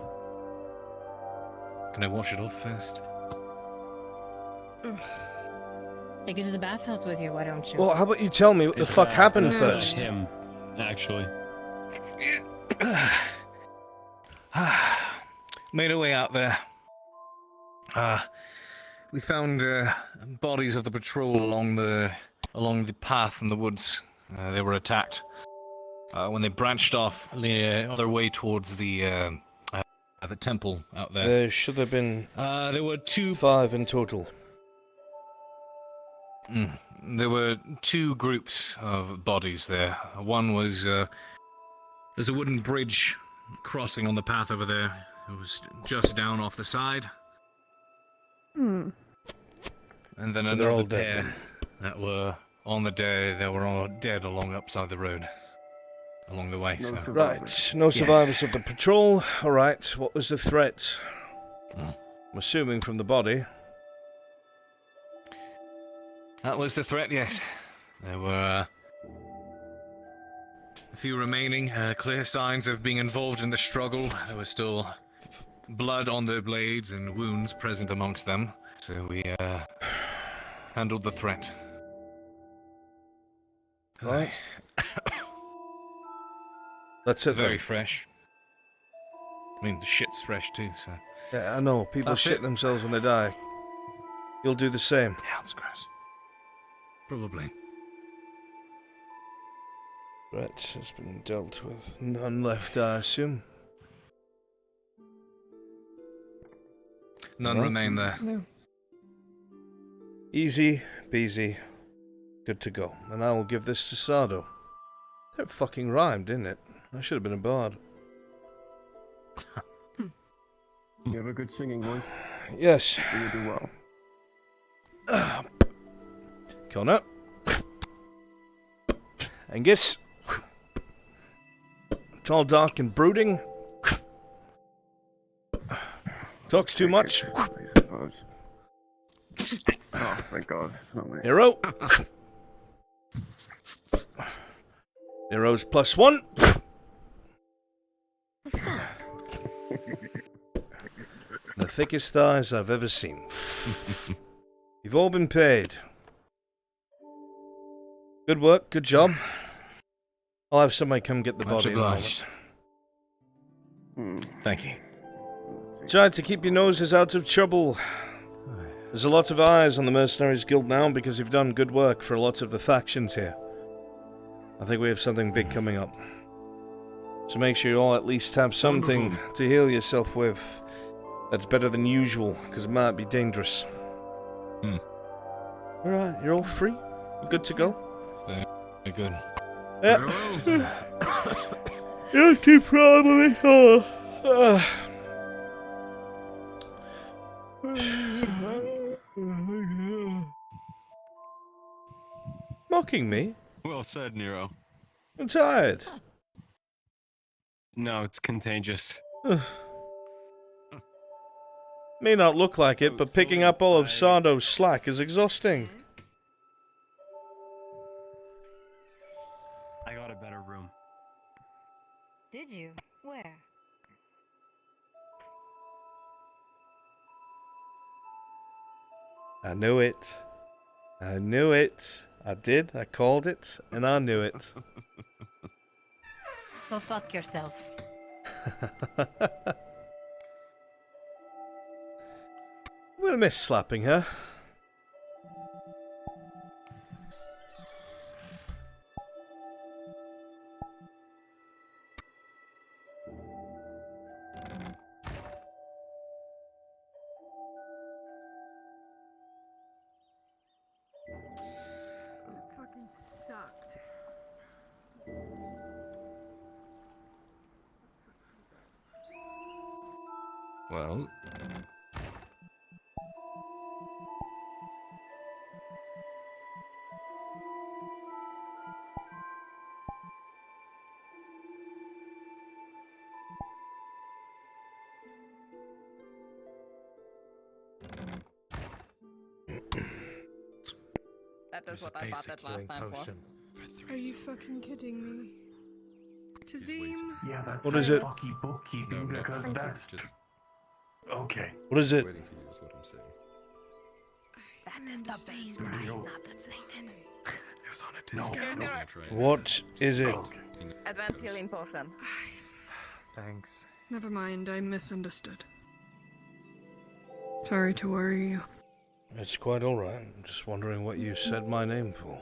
Can I wash it off first? Take it to the bathhouse with you, why don't you? Well, how about you tell me what the fuck happened first? Him, actually. Made our way out there. We found bodies of the patrol along the path in the woods. They were attacked when they branched off on their way towards the temple out there. There should have been there were 5 in total. There were 2 groups of bodies there. One was there's a wooden bridge crossing on the path over there. It was just down off the side. And then So they're all another dead pair then. that were on the day. They were all dead along upside the road, along the way. So. Right, no survivors of the patrol. Alright, what was the threat? I'm assuming from the body. That was the threat, yes. There were a few remaining clear signs of being involved in the struggle. There was still blood on their blades and wounds present amongst them. So we handled the threat. Right. That's it. Very then. fresh. I mean, the shit's fresh too, so... Yeah, I know. People That's shit it. themselves when they die. You'll do the same. Yeah, it's gross. Probably. Threat has been dealt with. None left, I assume. None remain there. No. Easy peasy. Good to go. And I will give this to Sardo. That fucking rhymed, didn't it? I should have been a bard. You have a good singing voice. Yes. You do well. Connor. Angus. Tall, dark, and brooding. Talks too much. I suppose. Oh, thank God. It's not me. Hero. Heroes +1. The thickest thighs I've ever seen. You've all been paid. Good work, good job. I'll have somebody come get the Much body in a moment. obliged. Thank you. Try to keep your noses out of trouble. There's a lot of eyes on the Mercenaries Guild now because you've done good work for a lot of the factions here. I think we have something big coming up. So make sure you all at least have something to heal yourself with that's better than usual, because it might be dangerous. Alright, you're all free? You're good to go? Very good. Yeah. You keep probably. Mocking me? Well said, Nero. I'm tired. No, it's contagious. May not look like it, but picking up all of Sardo's slack is exhausting. I got a better room. Did you? Where? I knew it. I knew it. I did. I called it, and I knew it. Go fuck yourself. I'm gonna miss slapping her. Fucking sucked. Well. That is what I bought that last time for. Are you fucking kidding me? Tazim? Yeah, that's What is it? fucky bookkeeping because that's just okay. What is it? waiting for you is what I'm saying. That is the base price, not deflated. No. What is it? Advanced healing potion. Thanks. Never mind, I misunderstood. Sorry to worry you. It's quite alright. I'm just wondering what you said my name for.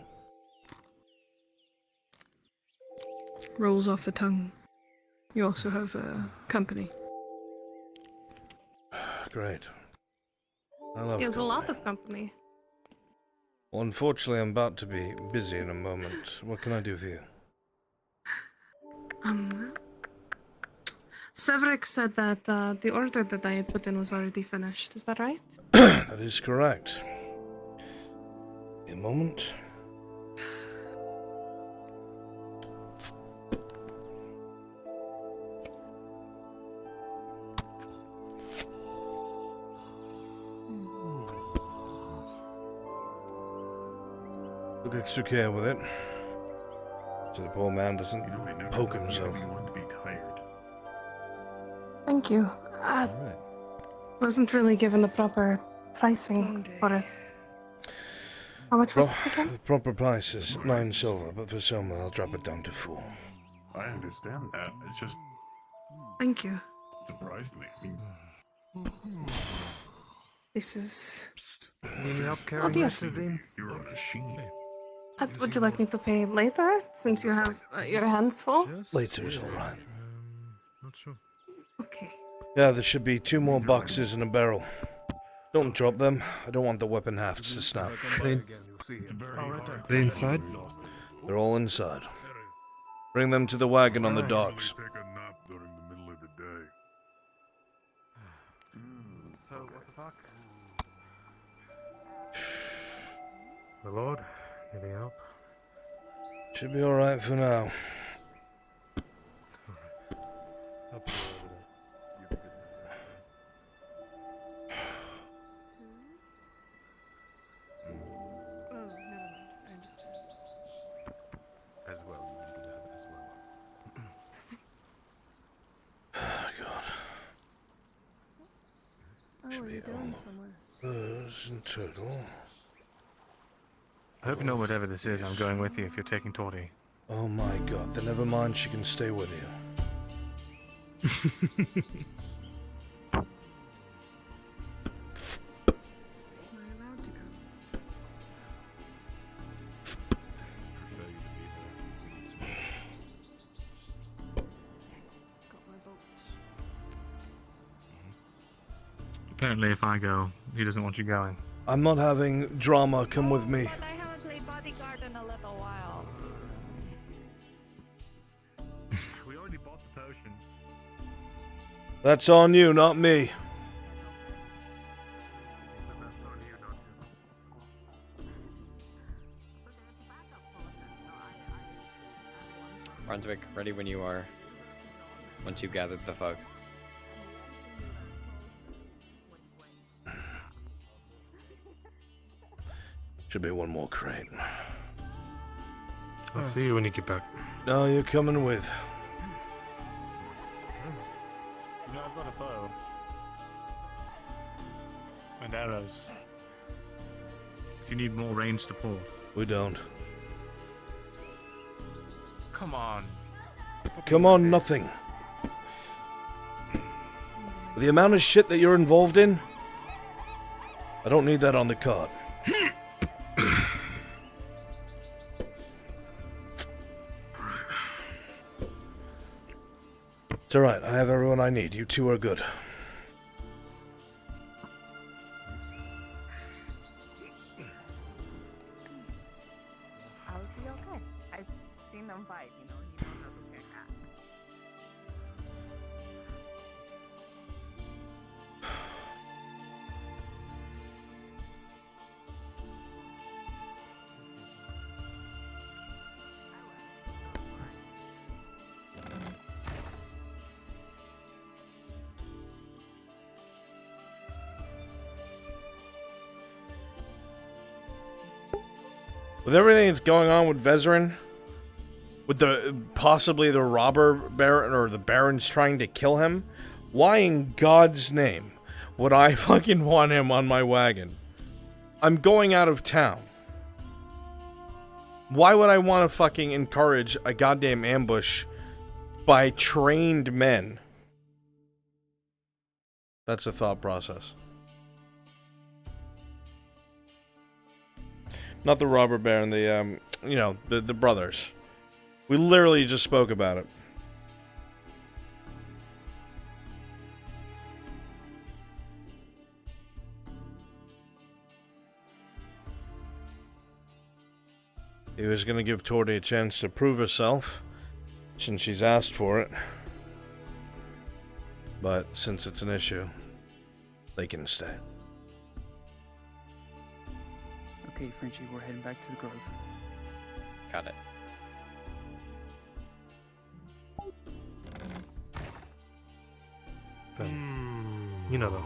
Rolls off the tongue. You also have company. Great. I love There's a company. lot of company. Well, unfortunately, I'm about to be busy in a moment. What can I do for you? Severick said that the order that I had put in was already finished. Is that right? That is correct. A moment. Look extra care with it, so the poor man doesn't poke himself. Thank you. Wasn't really given the proper pricing for it. How much was it again? The proper price is 9 silver, but for Soma I'll drop it down to 4. I understand that. It's just Thank you. surprised me. This is... Need help carrying this, Tazim? You're a machine. Would you like me to pay later, since you have your hands full? Later is alright. Not sure. Okay. Yeah, there should be 2 more boxes and a barrel. Don't drop them. I don't want the weapon hafts to snap. They inside? They're all inside. Bring them to the wagon on the docks. Take a nap during the middle of the day. So, what the fuck? My lord, any help? Should be alright for now. As well, you could have it as well. Oh, God. Should be all those in total. I hope you know whatever this is. I'm going with you if you're taking Tori. Oh my God, then never mind, she can stay with you. Apparently, if I go, he doesn't want you going. I'm not having drama, come with me. But I haven't played bodyguard in a little while. We already bought the potion. That's on you, not me. Brunswick, ready when you are. Once you've gathered the folks. Should be one more crate. I'll see you when you get back. No, you're coming with. You know, I've got a bow. And arrows. If you need more range support. We don't. Come on. Come on, nothing. The amount of shit that you're involved in, I don't need that on the card. It's alright, I have everyone I need. You two are good. How is he okay? I've seen them fight, you know, he knows how to kick ass. With everything that's going on with Vezrin, with the possibly the robber baron or the barons trying to kill him, why in God's name would I fucking want him on my wagon? I'm going out of town. Why would I want to fucking encourage a goddamn ambush by trained men? That's a thought process. Not the robber baron, the, you know, the brothers. We literally just spoke about it. He was going to give Tordy a chance to prove herself, since she's asked for it. But since it's an issue, they can stay. Okay, Frenchie, we're heading back to the grove. Got it. You know them.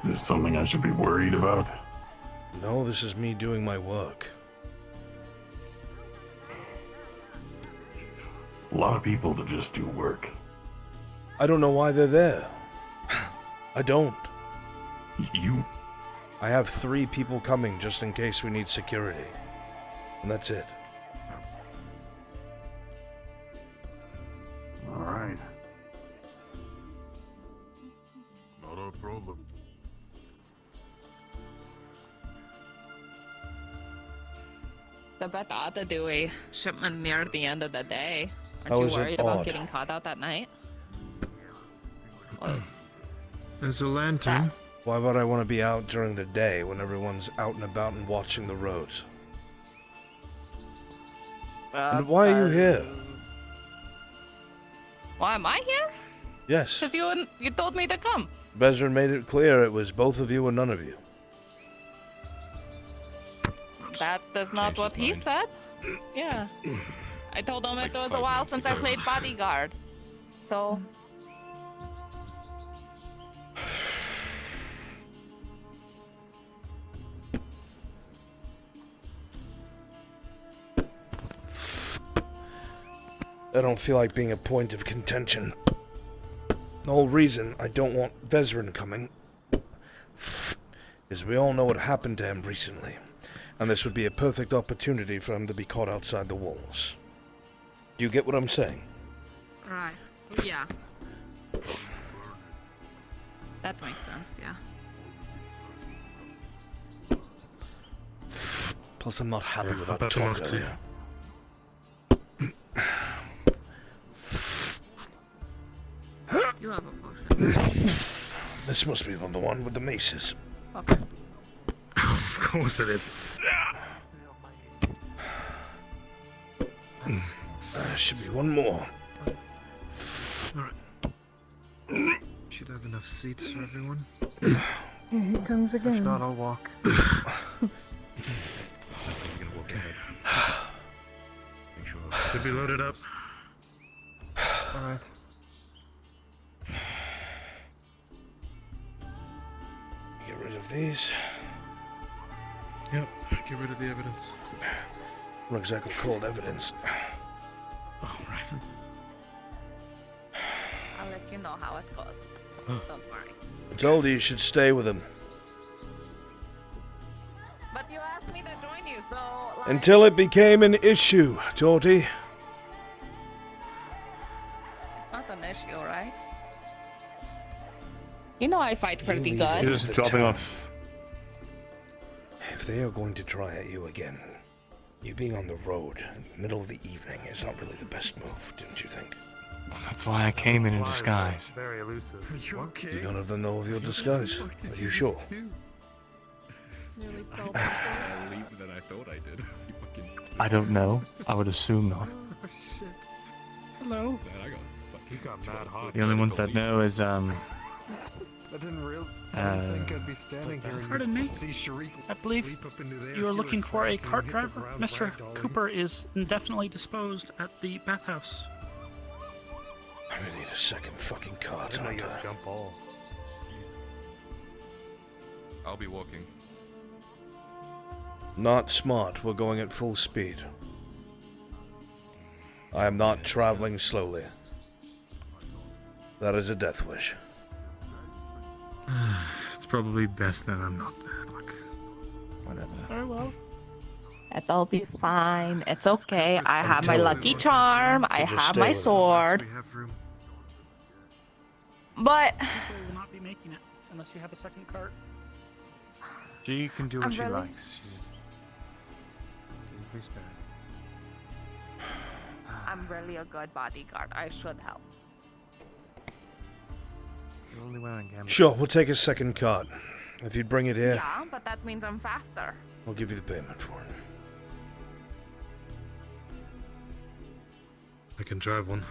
Is this something I should be worried about? No, this is me doing my work. A lot of people to just do work. I don't know why they're there. I don't. You? I have 3 people coming just in case we need security. And that's it. Alright. Not a problem. It's a bit odd to do a shipment near the end of the day. How Aren't is you it worried about odd? getting caught out at night? What? There's a lantern. Why would I want to be out during the day when everyone's out and about and watching the roads? And why are you here? Why am I here? Yes. Because you told me to come. Bezrin made it clear it was both of you or none of you. That is not what he said. Yeah. I told him it was a while since I played bodyguard. So. I don't feel like being a point of contention. The whole reason I don't want Vezrin coming is we all know what happened to him recently, and this would be a perfect opportunity for him to be caught outside the walls. Do you get what I'm saying? Right. Yeah. That makes sense, yeah. Plus, I'm not happy with Yeah, that that's talk enough too. earlier. do have a potion. This must be the one with the maces. Okay. Of course it is. Should be one more. Alright. Should have enough seats for everyone. Here he comes again. If not, I'll walk. I'm gonna walk ahead. Make sure. Should be loaded up. Alright. Get rid of these. Yep, get rid of the evidence. Not exactly called evidence. Alright. I'll let you know how it goes. Don't worry. I told you should stay with him. But you asked me to join you, so like... Until it became an issue, Torty. It's not an issue, right? You know I fight pretty leave good. it Just the dropping town. off. If they are going to try at you again, you being on the road in the middle of the evening is not really the best move, didn't you think? That's why I came in disguise. Very elusive. Are you okay? Do none of them know of your disguise? Are you sure? Nearly fell I believe that I thought I did. You fucking. I don't know. I would assume not. Oh shit. Hello. Man, I got fucking. You got mad hot. The only ones that know is I didn't think I'd be standing here. Pardon me? See Sharik I believe leap up into the air, you are feel looking it for a crack, cart and hit the driver. ground Mr. ragdolling. Cooper is indefinitely disposed at the bathhouse. I really need a second fucking cart. I know you aren't I? jump all. I'll be walking. Not smart. We're going at full speed. I am not traveling slowly. That is a death wish. It's probably best that I'm not there. Look. whatever. Very well. It'll be fine. It's okay. I have my Until- lucky charm. I Just have stay my with it. sword. We have room. But We will not be making it unless you have a second cart. She can do what I'm she really- likes. Easily spared. I'm really a good bodyguard. I should help. You're only wearing gambling. Sure, we'll take a second cart. If you'd bring it here, Yeah, but that means I'm faster. I'll give you the payment for it. I can drive one.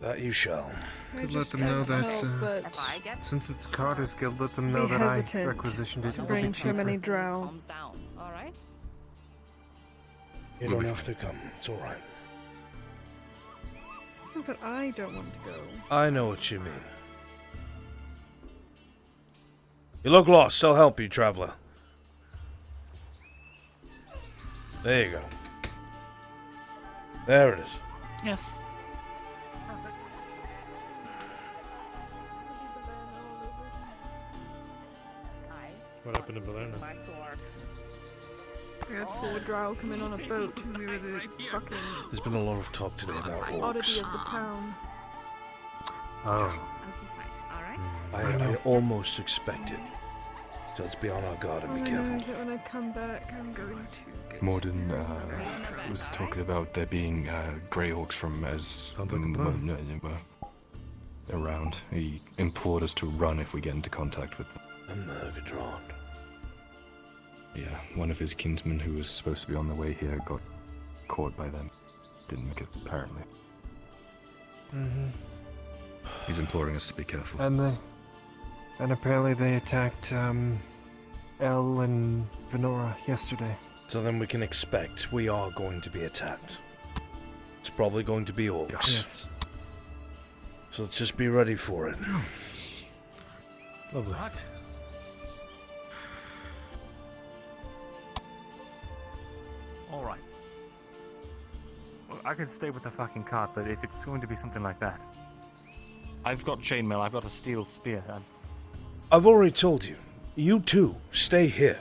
That you shall. Could let them know that If I get since it's Carter's Guild, let them know Be that I hesitant requisitioned it. to It'll bring be so many cheaper. drow. calm down, alright? You don't have to come. It's alright. It's not that I don't want to go. I know what you mean. You look lost. I'll help you, traveler. There you go. There it is. Yes. What happened to Valerna? My sword. We had 4 drow come in on a boat and we were the fucking There's been a lot of talk today about oddity orcs. of the town. Oh. I'll be fine, alright? I almost expected. So let's be on our guard and All be I know careful. is that when I come back, I'm going to get Morden was talking about there being grey orcs from around. He implored us to run if we get into contact with them. A Murgadron. Yeah, one of his kinsmen who was supposed to be on the way here got caught by them. Didn't make it, apparently. Mm-hmm. He's imploring us to be careful. And apparently they attacked Elle and Venora yesterday. So then we can expect we are going to be attacked. It's probably going to be orcs. Yes. So let's just be ready for it. Lovely. What? Alright. Well, I could stay with the fucking cart, but if it's going to be something like that. I've got chainmail, I've got a steel spear. I've already told you. You too. Stay here.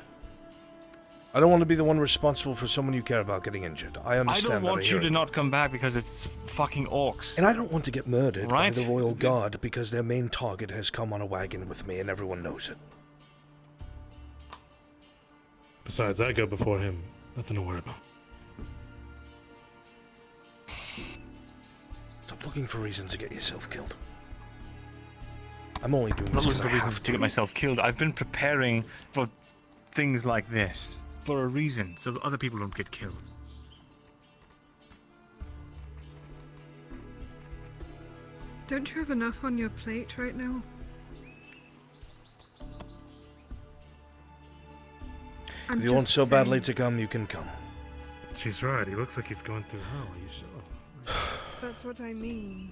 I don't want to be the one responsible for someone you care about getting injured. I I understand don't that. want you to not come back because it's fucking orcs. And I don't want to get murdered Right? by the Royal Guard because their main target has come on a wagon with me and everyone knows it. Besides, I go before him. Nothing to worry about. Stop looking for reasons to get yourself killed. I'm only doing I'm not this looking because for I reasons have to get to. myself killed. I've been preparing for things like this for a reason, so that other people don't get killed. Don't you have enough on your plate right now? If you want so badly to come, you can come. She's right. He looks like he's going through hell. Are you sure? That's what I mean.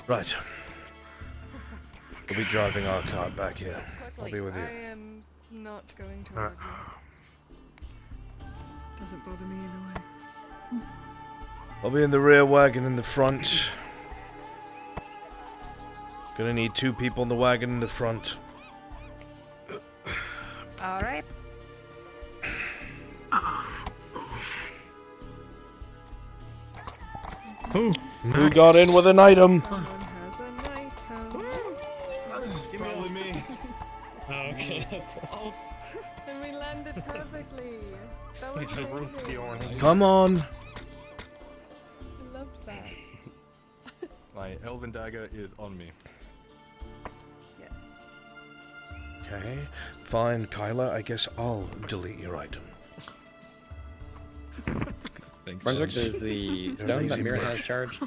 Right. We'll be driving our cart back here. I'll be with you. I am not going to argue. Doesn't bother me either way. I'll be in the rear wagon in the front. Gonna need 2 people in the wagon in the front. Alright. Who got in with an item? Someone has an item. Probably me. Oh, okay, that's all. And we landed perfectly. That was amazing. Come on. I loved that. My elven dagger is on me. Yes. Okay, fine, Kyla. I guess I'll delete your item. Thanks. Brunswick, does the stone that lazy Mira bitch. has charged?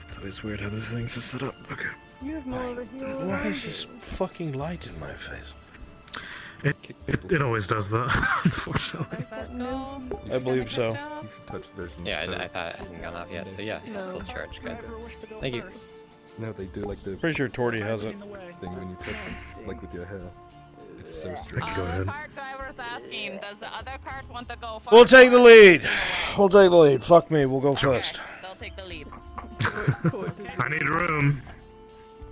It's always weird how this thing's just set up. Okay. You have more of a hero. Why is this fucking light in my face? It always does that, unfortunately. I believe so. You should touch vision. Yeah, I thought it hasn't gone off yet, so yeah, it's still charged, guys. Thank you. No, they do like the Pretty sure Torty has it. thing when you touch it, like with your hair. It's so strange. Go ahead. The cart driver's asking, does the other cart want to go first? We'll take the lead. We'll take the lead. Fuck me. We'll go first. They'll take the lead. I need room.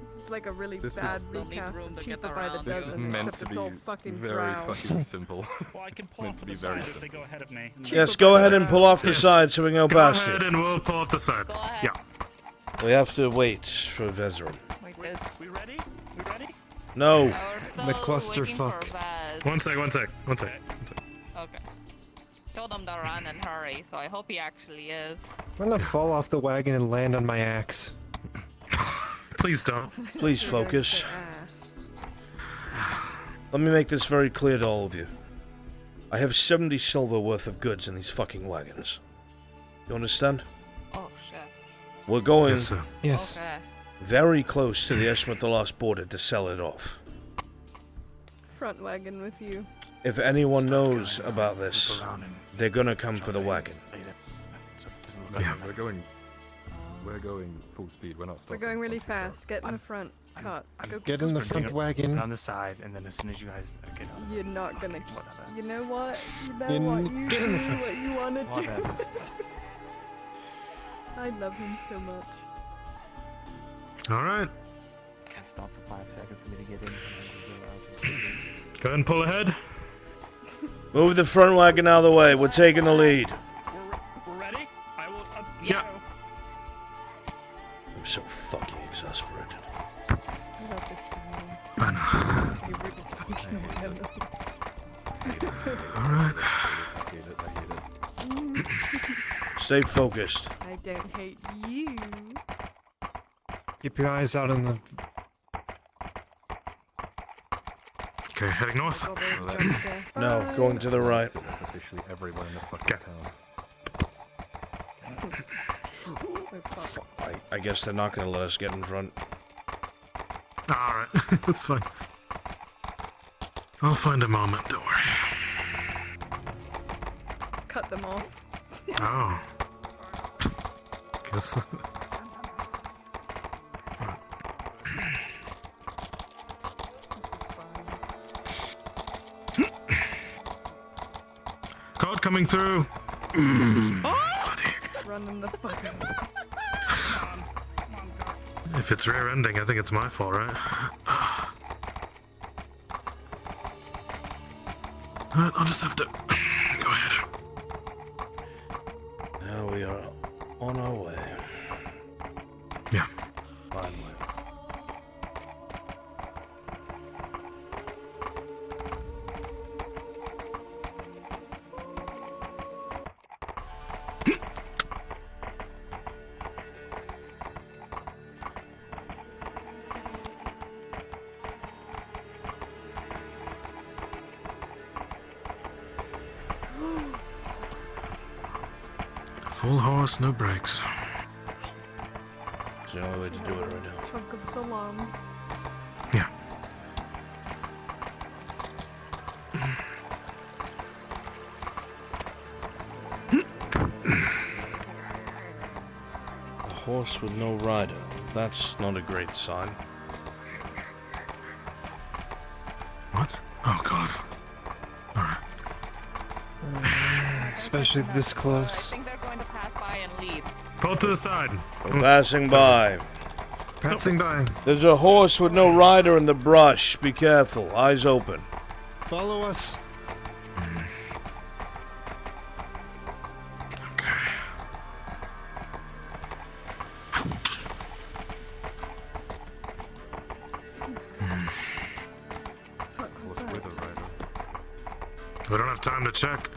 This is like a really This bad was- recast room of to Cheaper get by the around. This is Dozen, meant except to it's be all fucking very drow. fucking simple. Well, I can It's pull meant off to to be the very side if they simple. go ahead of me. Yes, go ahead and pull off the Yes. side so we can go Go past ahead it. and we'll pull off the side. Go ahead. Yeah. We have to wait for Vezerin. Wait, We ready? We ready? No. we're still waiting for Vaz. One sec. Okay. Told him to run and hurry, so I hope he actually is. I'm gonna fall off the wagon and land on my axe. Please don't. Please focus. Let me make this very clear to all of you. I have 70 silver worth of goods in these fucking wagons. You understand? Oh shit. We're going Yes, sir. Yes. Okay. very close to the Esmith the Lost border to sell it off. Front wagon with you. If anyone knows about this, they're gonna come for the wagon. Yeah. We're going full speed. We're not We're stopping. going really fast. Get in the front cart. Go, Get in the front wagon. On the side, and then as soon as you guys get on. You're not gonna. Whatever. You know what? You know In- what? You get in the do front. what you want to Whatever. do. I love him so much. All right. Can't stop for 5 seconds for me to get in. And then Go ahead and pull ahead. Move the front wagon out of the way. We're taking the lead. We're ready? I will. Yeah. I'm so fucking exasperated. I love this family. I know. Favorite dysfunctional family. All right. I hate it. Stay focused. I don't hate you. Keep your eyes out on the. Okay, heading north. Oh, there's jump scare. No, Bye. going to the right. So that's officially everywhere in the fucking town. Oh, fuck. I guess they're not gonna let us get in front. All right, that's fine. I'll find a moment. Don't worry. Cut them off. Oh. Guess. Code coming through. Running the fuck out. If it's rear ending, I think it's my fault, right? Alright, I'll just have to go ahead. Now we are on our way. Yeah. Finally. Full horse, no brakes. It's the only way to do it right now. Trunk of salam. Yeah. A horse with no rider. That's not a great sign. What? Oh god. Especially this close. I think they're going to pass by and leave. Pull to the side. We're passing by. Passing by. There's a horse with no rider in the brush. Be careful. Eyes open. Follow us. We don't have time to check.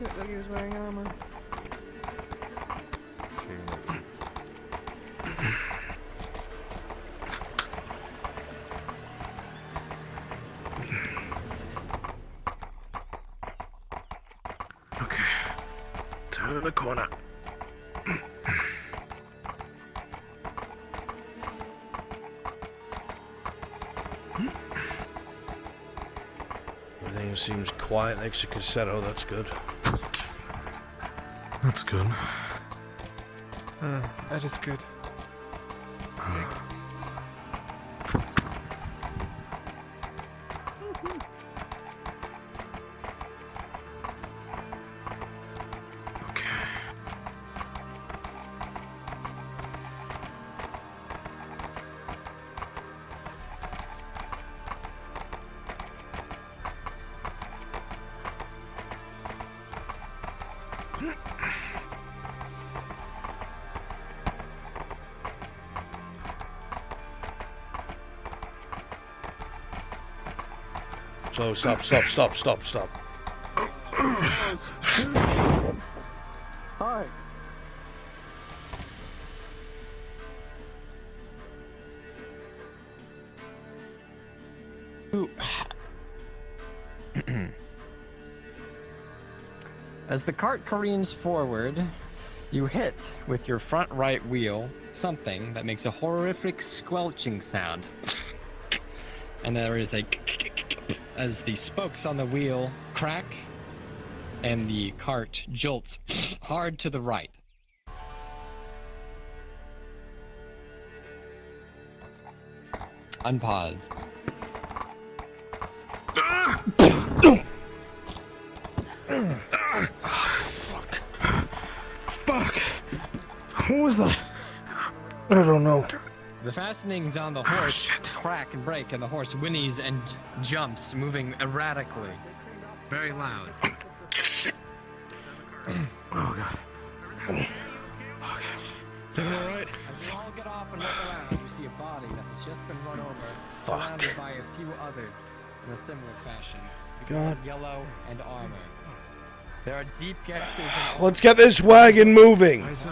Looked like he was wearing armor. Okay. Turn the corner. Everything seems quiet next to Cassetto. That's good. That's good. That is good. So stop. Hi. Ooh. As the cart careens forward, you hit with your front right wheel something that makes a horrific squelching sound. And there is a as the spokes on the wheel crack and the cart jolts hard to the right. Unpause. Fuck. What was that? I don't know. The fastenings on the horse crack and break, and the horse whinnies and jumps, moving erratically. Very loud. Oh god. Is everyone alright? As you all get off and look around, you see a body that has just been run over, surrounded by a few others in a similar fashion. God. Yellow and armor. There are deep gashes in all. Let's get this wagon moving. Larger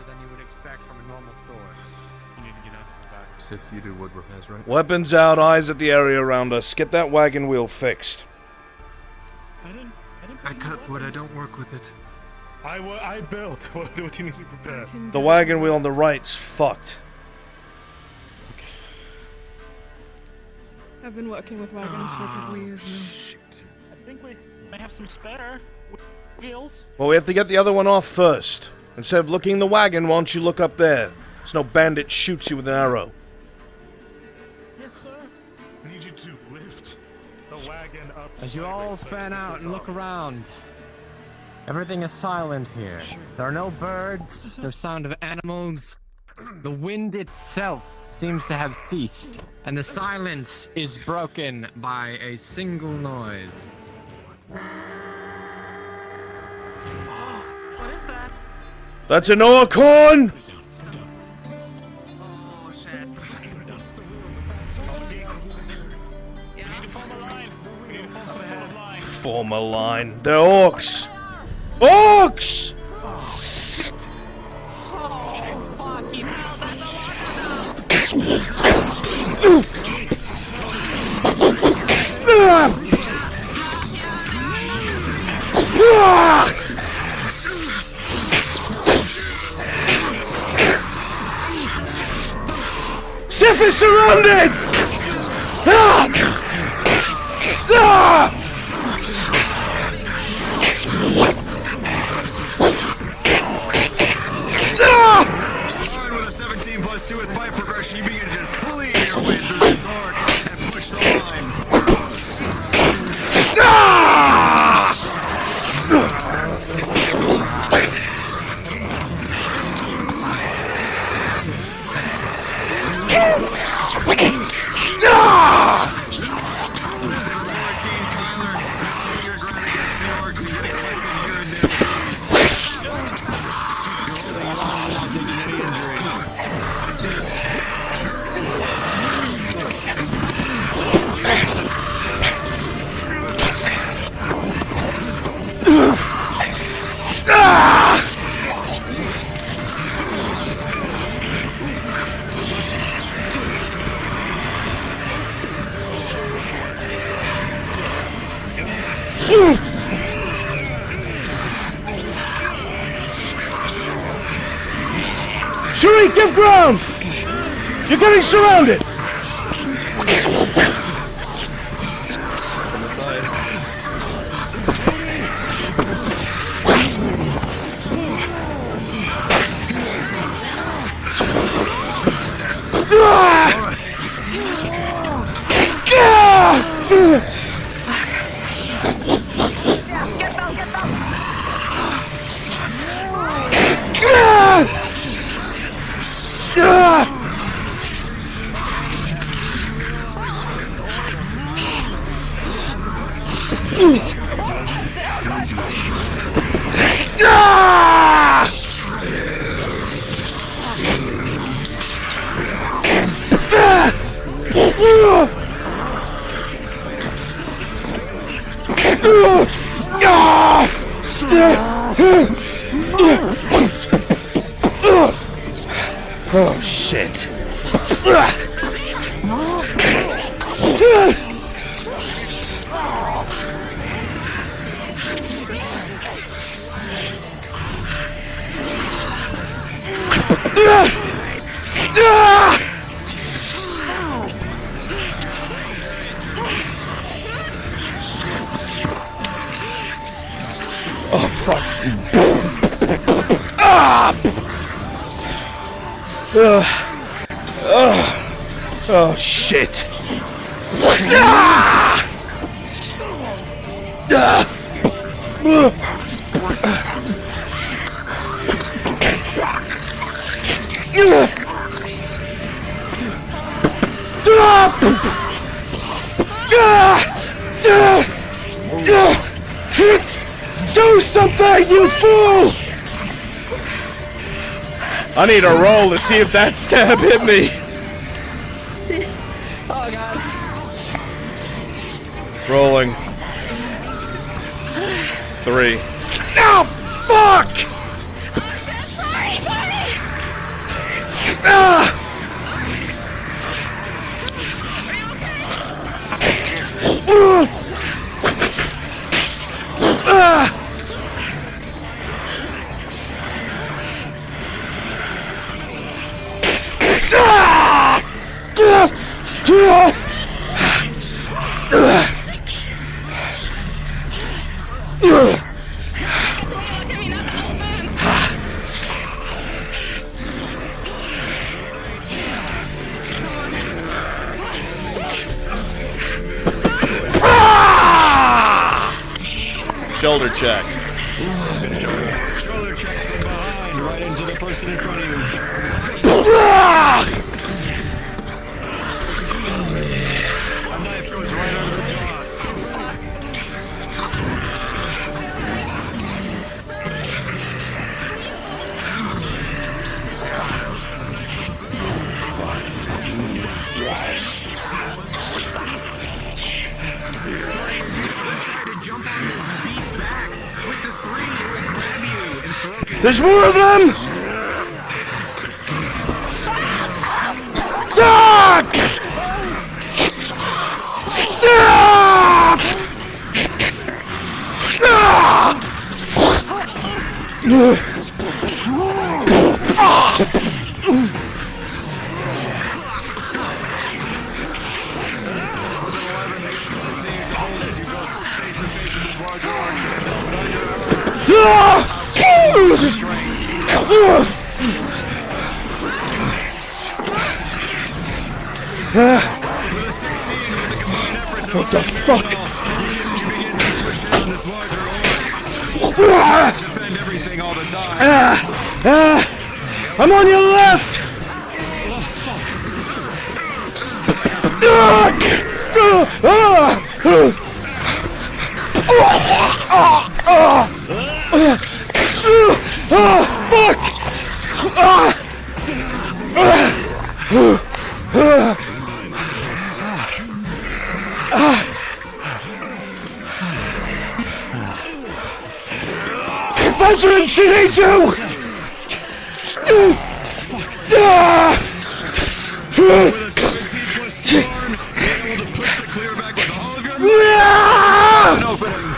than you would expect from a normal sword. You need to get out of the back. Sif, you do wood repairs, right? Weapons out, eyes at the area around us. Get that wagon wheel fixed. I cut wood, I don't work with it. I built. What do you need to prepare? The wagon wheel on the right's fucked. I've been working with wagons for a couple of years now. I think we may have some spare wheels. Well, we have to get the other one off first. Instead of looking the wagon, why don't you look up there? So no bandit shoots you with an arrow. Yes, sir. I need you to lift the wagon up. As you all fan out and look around, everything is silent here. There are no birds, no sound of animals. The wind itself seems to have ceased, and the silence is broken by a single noise. What is that? That's an orcorn! Oh shit. Form a line. They're orcs! Orcs! Sif is surrounded! With a 17+2 with pipe progression, you begin to just clean your way through this arc and push the line. Shuri, give ground! You're getting surrounded! Oh shit. Oh fuck. Oh shit. Do something, you fool! I need a roll to see if that stab hit me. Oh god. Rolling. 3. Oh, fuck! Oh shit, sorry, sorry! Ah! Shoulder check. Shoulder check from behind, right into the person in front of you. A knife goes right under the jaws. There's more of them! Ah! Ah! Ah! What the fuck? You begin to swish around this larger orc. Defend everything all the time. I'm on your left! President, she needs you! With a 17 plus storm, being able to push the clear back with all of your an opening.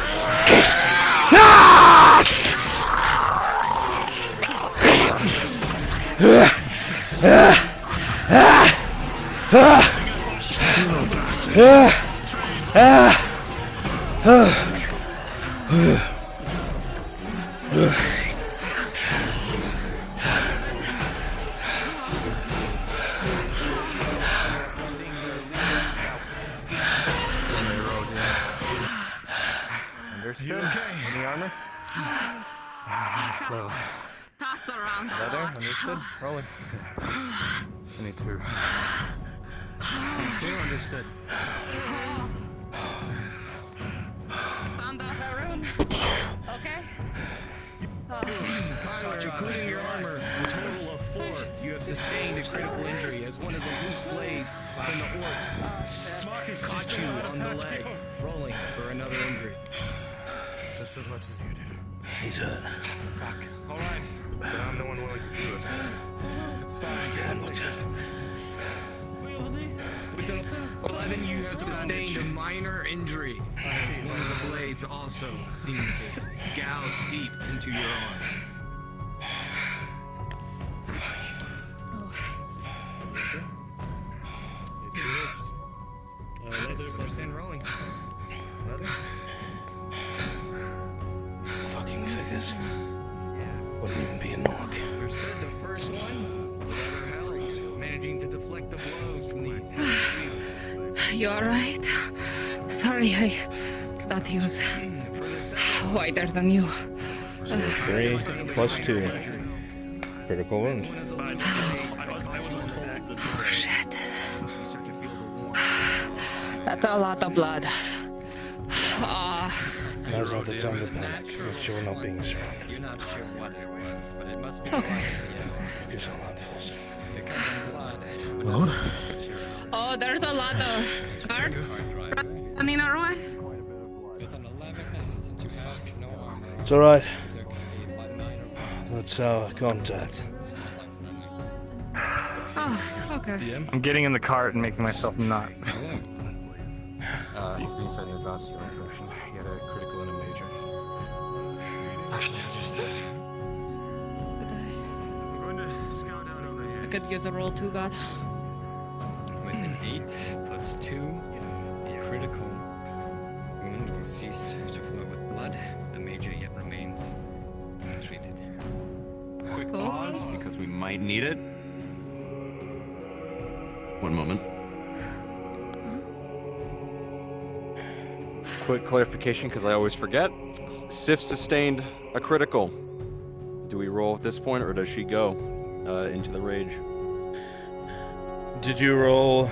Understood. Any armor? Low. Toss around. Leather? Understood. Rolling. I need two. Two. Understood. Found out Haroon. Okay. Kyler, including your armor, a total of 4. You have sustained a critical injury as one of the loose blades from the orcs caught you on the leg, rolling for another injury. Just as much as you do. He's hurt. Fuck. Alright. But I'm the one willing to do it. It's fine. Get him looked at. With an 11, you have sustained a minor injury. As one of the blades also seemed to gouge deep into your arm. It's yours. Leather, first and rolling. Leather. Fucking figures. Wouldn't even be a knock. Understood. The first one, leather held, managing to deflect the blows from these heavy wheels. You alright? Sorry, I thought he was wider than you. 3 plus 2. Critical wound. Shit. That's a lot of blood. Now's not the time to panic. Make sure we're not being surrounded. You're not sure what it was, but it must be Okay. Focus on that first. blood. Oh, there's a lot of guards running our way. With an 11, since you have no armor. It's alright. That's our contact. Oh, okay. I'm getting in the cart and making myself not. He's being fed an advanced healing potion. He had a critical and a major. Actually, I just. I'm going to scout out over here. I could use a roll too, God. With an 8 plus 2, a critical wound will cease to flow with blood. The major yet remains untreated. Quick pause, because we might need it. One moment. Quick clarification, because I always forget. Sif sustained a critical. Do we roll at this point, or does she go into the rage? Did you roll?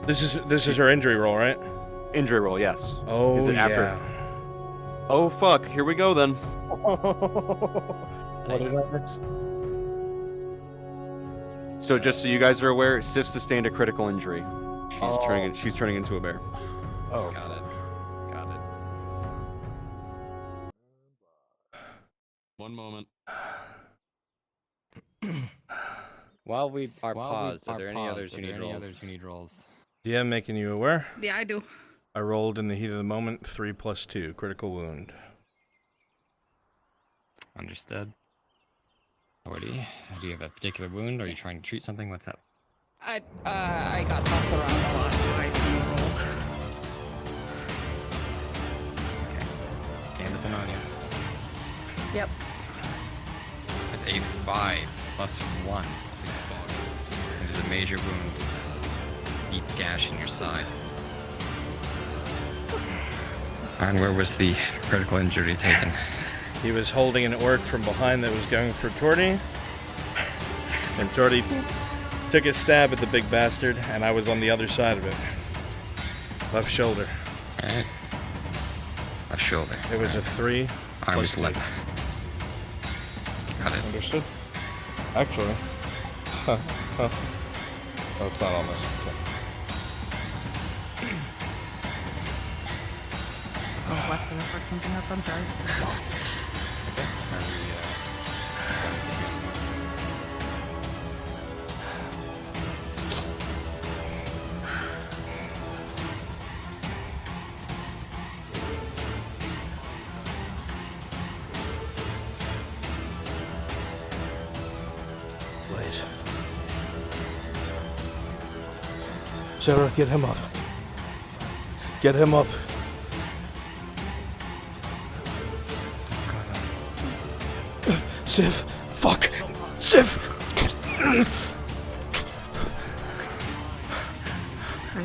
This is her injury roll, right? Injury roll, yes. Oh, is it after? yeah. Oh fuck! Here we go then. What is that? So just so you guys are aware, Sif sustained a critical injury. She's turning into a bear. Oh, got it. Got it. One moment. While we are paused, are there any others who need rolls? Yeah, making you aware. Yeah, I do. I rolled in the heat of the moment 3 plus 2 critical wound. Understood. Already. Do you have a particular wound? Are you trying to treat something? What's up? I got tossed around a lot, so I assume a roll. Candace and Onias. Yep. With a 5 plus 1. It is a major wound. Deep gash in your side. And where was the critical injury taken? He was holding an orc from behind that was going for Torty. And Torty took a stab at the big bastard, and I was on the other side of it. Left shoulder. Alright. Left shoulder. It was a 3. Arm plus is limp. 2. Got it. Understood? Actually. Oh, it's not on this. Okay. Oh, what? Did I fuck something up? I'm sorry. Okay. Wait. Sarah, get him up. Get him up. Siv! Fuck! Siv!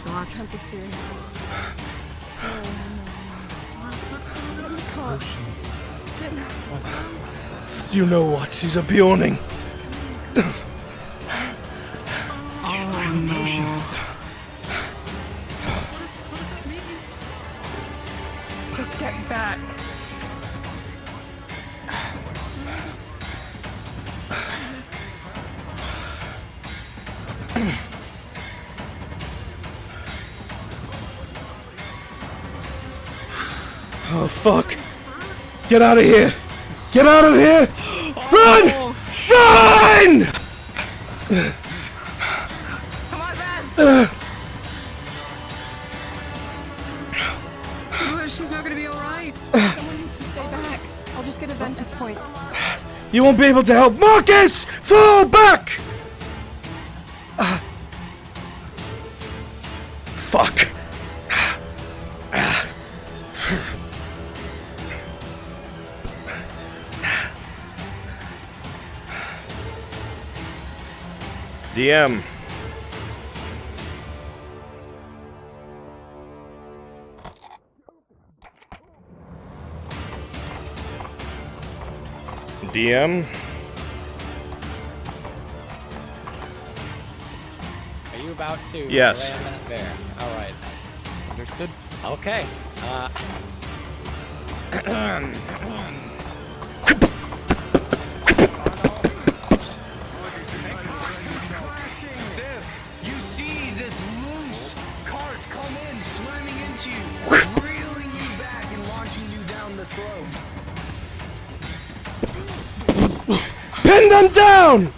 I can't be serious. You know what? She's a Bjorning. Oh no. Just get back. Oh fuck! Get out of here! Get out of here! Run! Run! Come on, Baz! She's not gonna be alright. Someone needs to stay back. I'll just get a vantage point. You won't be able to help. Marcus! Fall back! Fuck! DM. DM. Are you about to Yes. land that bear? Alright. Understood. Okay. You see this loose cart come in, slamming into you, reeling you back and launching you down the slope. Pin them down!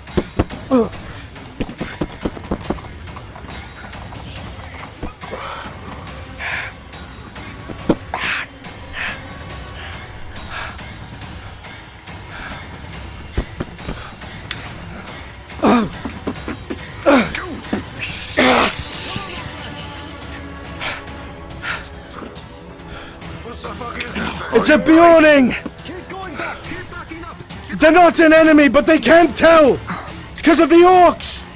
It's a Bjorning! They're not an enemy, but they can't tell! It's because of the orcs!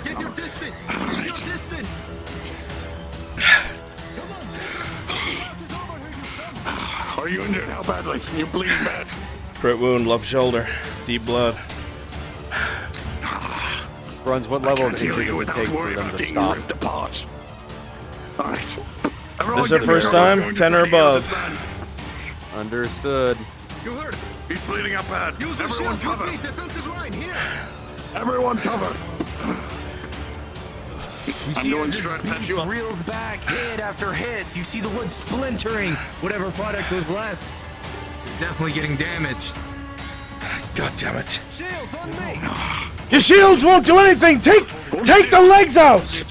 Get your distance! Get your distance! Are you injured? How badly? You bleeding bad? Crit wound, left shoulder, deep blood. Bruns, what level of I can't injury heal you does it take without for worrying them about to being stop? ripped apart. Alright. This is the first time? 10 or above. Understood. You heard it. He's bleeding out bad. Use the Everyone shield cover. with me, defensive line, here! Everyone cover. You I'm see going as to this try to patch beast you up. reels back hit after hit. You see the wood splintering, whatever product was left. Definitely getting damaged. God damn it. Shields on me! Your shields won't do anything! Take the legs out!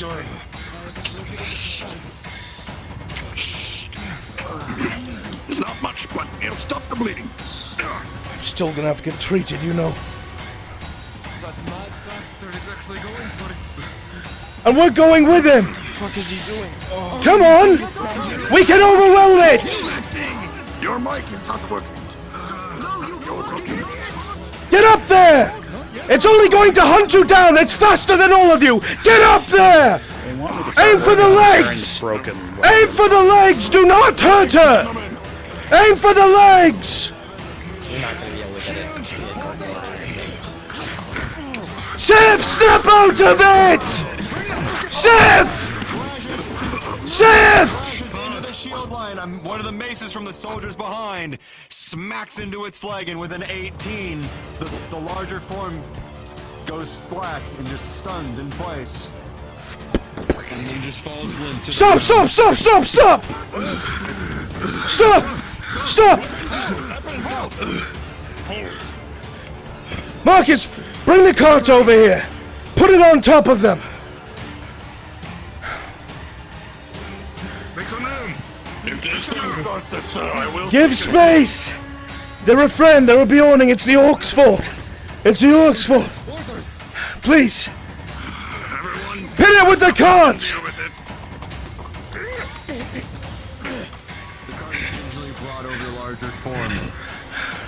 It's not much, but it'll stop the bleeding. Still gonna have to get treated, you know. That mad bastard is actually going for it. And we're going with him! What is he doing? Oh. Come on! We can overwhelm it! Your mic is not working. Get up there! It's only going to hunt you down! It's faster than all of you! Get up there! Aim for the legs! Aim for the legs! Do not hurt her! Aim for the legs! You're not gonna be able to get it. Sif, snap out of it! Sif! Sif! The shield line. One of the maces from the soldiers behind smacks into its leg, and with an 18, the larger form goes black and just stunned in place. And then just falls limp to Stop! Stop! Stop! Stop! Stop! Stop! Stop! Marcus, bring the cart over here. Put it on top of them. Make some room. If there's things, sir, I will. Give space. They're a friend. They're a Bjorning. It's the Orc's fault. It's the Orc's fault. Please. Hit it with the cart. The cart is gingerly brought over the larger form,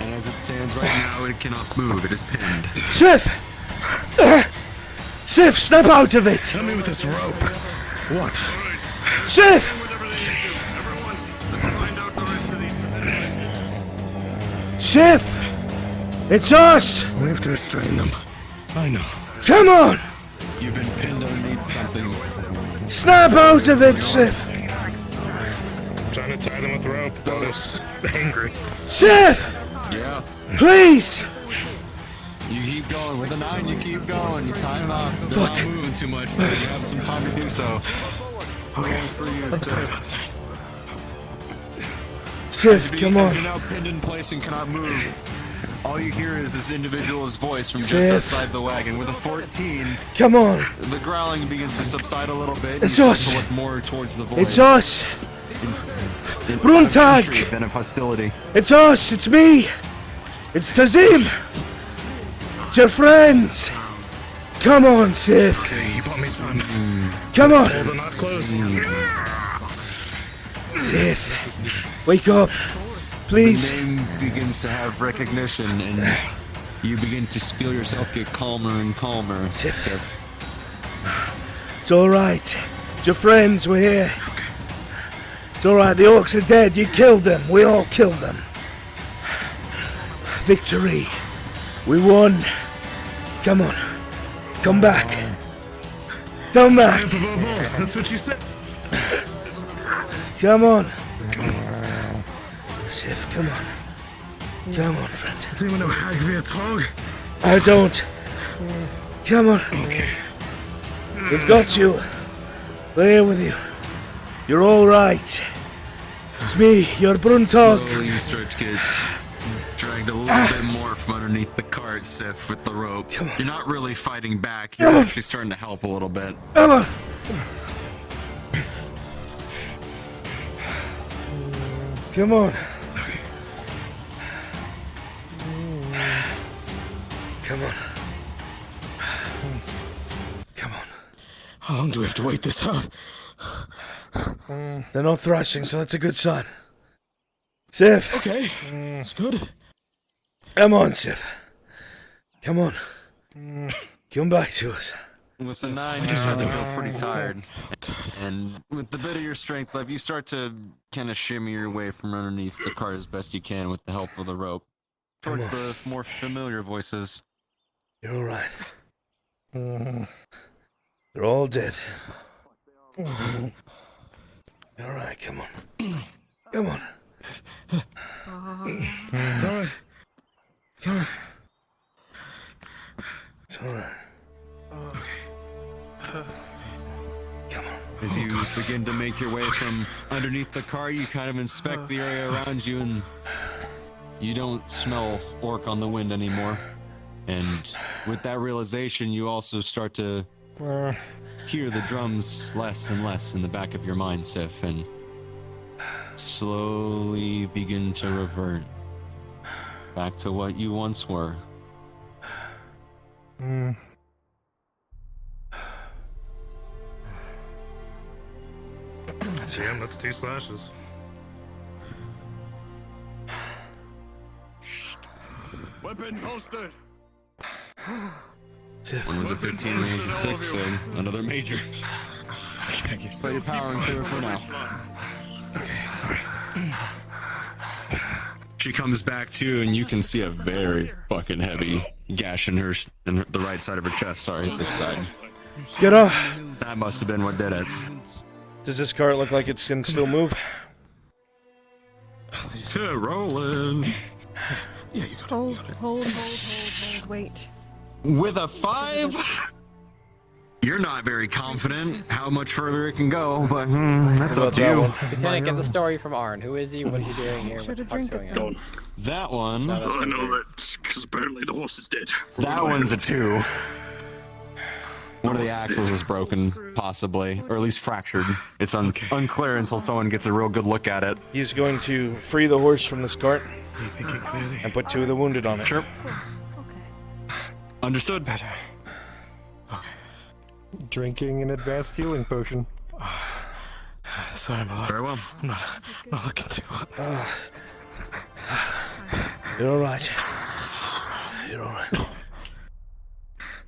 and as it stands right now, it cannot move. It is pinned. Sif! Sif, snap out of it! Tell me with this rope. What? Sif! Sif! It's us! We have to restrain them. I know. Come on! You've been pinned underneath something. Snap out of it, Sif! I'm trying to tie them with rope. They're angry. Sif! Yeah. Please! You keep going. With a 9, you keep going. You tie them up. They're not moving too much, so you have some time to do so. Okay. For you, Sif, come on. You're now pinned in place and cannot move. All you hear is this individual's voice from just Sif. outside the wagon. With a 14, Come on. the growling begins to subside a little bit. It's You us. start to look more towards the voice. It's us! In Bruntag! than of hostility. It's us! It's me! It's Tazim! It's your friends! Come on, Sif! Okay, you bought me time. Come on! Hold the knot closed. Sif! Wake up! Please! The name begins to have recognition, and you begin to feel yourself get calmer and calmer. Sif. It's alright. It's your friends, we're here. It's alright, the Orcs are dead. You killed them. We all killed them. Victory. We won. Come on. Come back. Come back. Triumph above all. That's what you said. Come on. Sif, come on. Come on, friend. Does anyone know Hagvi at all? I don't. Come on. Okay. We've got you. We're here with you. You're all right. It's me, your Bruntag. Slowly you start to get dragged a little bit more from underneath the cart, Sif, with the rope. You're not really fighting back. You're actually starting to help a little bit. Come on. Come on. Come on. Come on. How long do we have to wait this out? They're not thrashing, so that's a good sign. Sif. Okay. It's good. Come on, Sif. Come on. Come back to us. With the 9, you start to feel pretty tired. And with the bit of your strength left, you start to kind of shimmy your way from underneath the cart as best you can with the help of the rope. Towards the more familiar voices. You're alright. They're all dead. You're alright, come on. Come on. It's alright. It's alright. It's alright. Come on. As you begin to make your way from underneath the car, you kind of inspect the area around you, and you don't smell orc on the wind anymore. And with that realization, you also start to hear the drums less and less in the back of your mind, Sif, and slowly begin to revert back to what you once were. Damn, that's 2 slashes. Weapons holstered. One was a 15, one was a 6, so another major. Thank you. Play your power and clear for now. Okay, sorry. She comes back to, and you can see a very fucking heavy gash in the right side of her chest. Sorry, this side. Get up. That must have been what did it. Does this cart look like it can still move? Rolling. Yeah, you got Hold, hold, wait. With a 5, you're not very confident how much further it can go, but that's up to you. Lieutenant, get the story from Arn. Who is he? What is he doing here? What the fuck's going on? That one. I know that because apparently the horse is dead. That one's a 2. One of the axles is broken, possibly, or at least fractured. It's unclear until someone gets a real good look at it. He's going to free the horse from this cart and put 2 of the wounded on it. Sure. Understood. Better. Okay. Drinking an advanced healing potion. Sorry, my lord. Very well. I'm not looking too hot. You're alright. You're alright.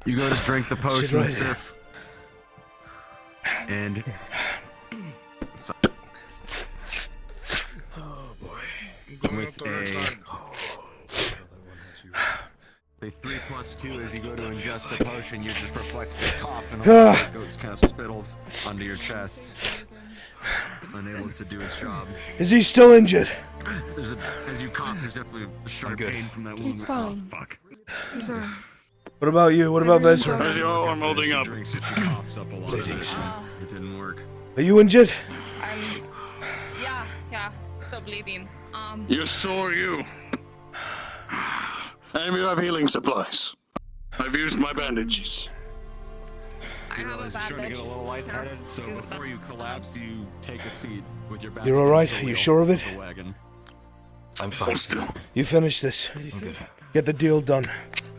You go to drink the potion, right Sif. And... Oh, boy. With a 3 plus 2 as you go to ingest the potion, you just reflex the top and all it goes kind of spittles onto your chest. Unable to do its job. Is he still injured? As you cough, there's definitely a sharp pain from that wound. He's fine. Oh, fuck. He's alright. What about you? What about veteran? How's your arm holding up? Drinks it, she coughs up a lot. It didn't work. Are you injured? Yeah, still bleeding. You're sore, you. And you have healing supplies. I've used my bandages. I have a Starting to bandage. get a little lightheaded, so before you collapse, you take a seat with your back. You're alright? Are you sure of it? The wagon. I'm fine. You finish this. I'm good. Get the deal done.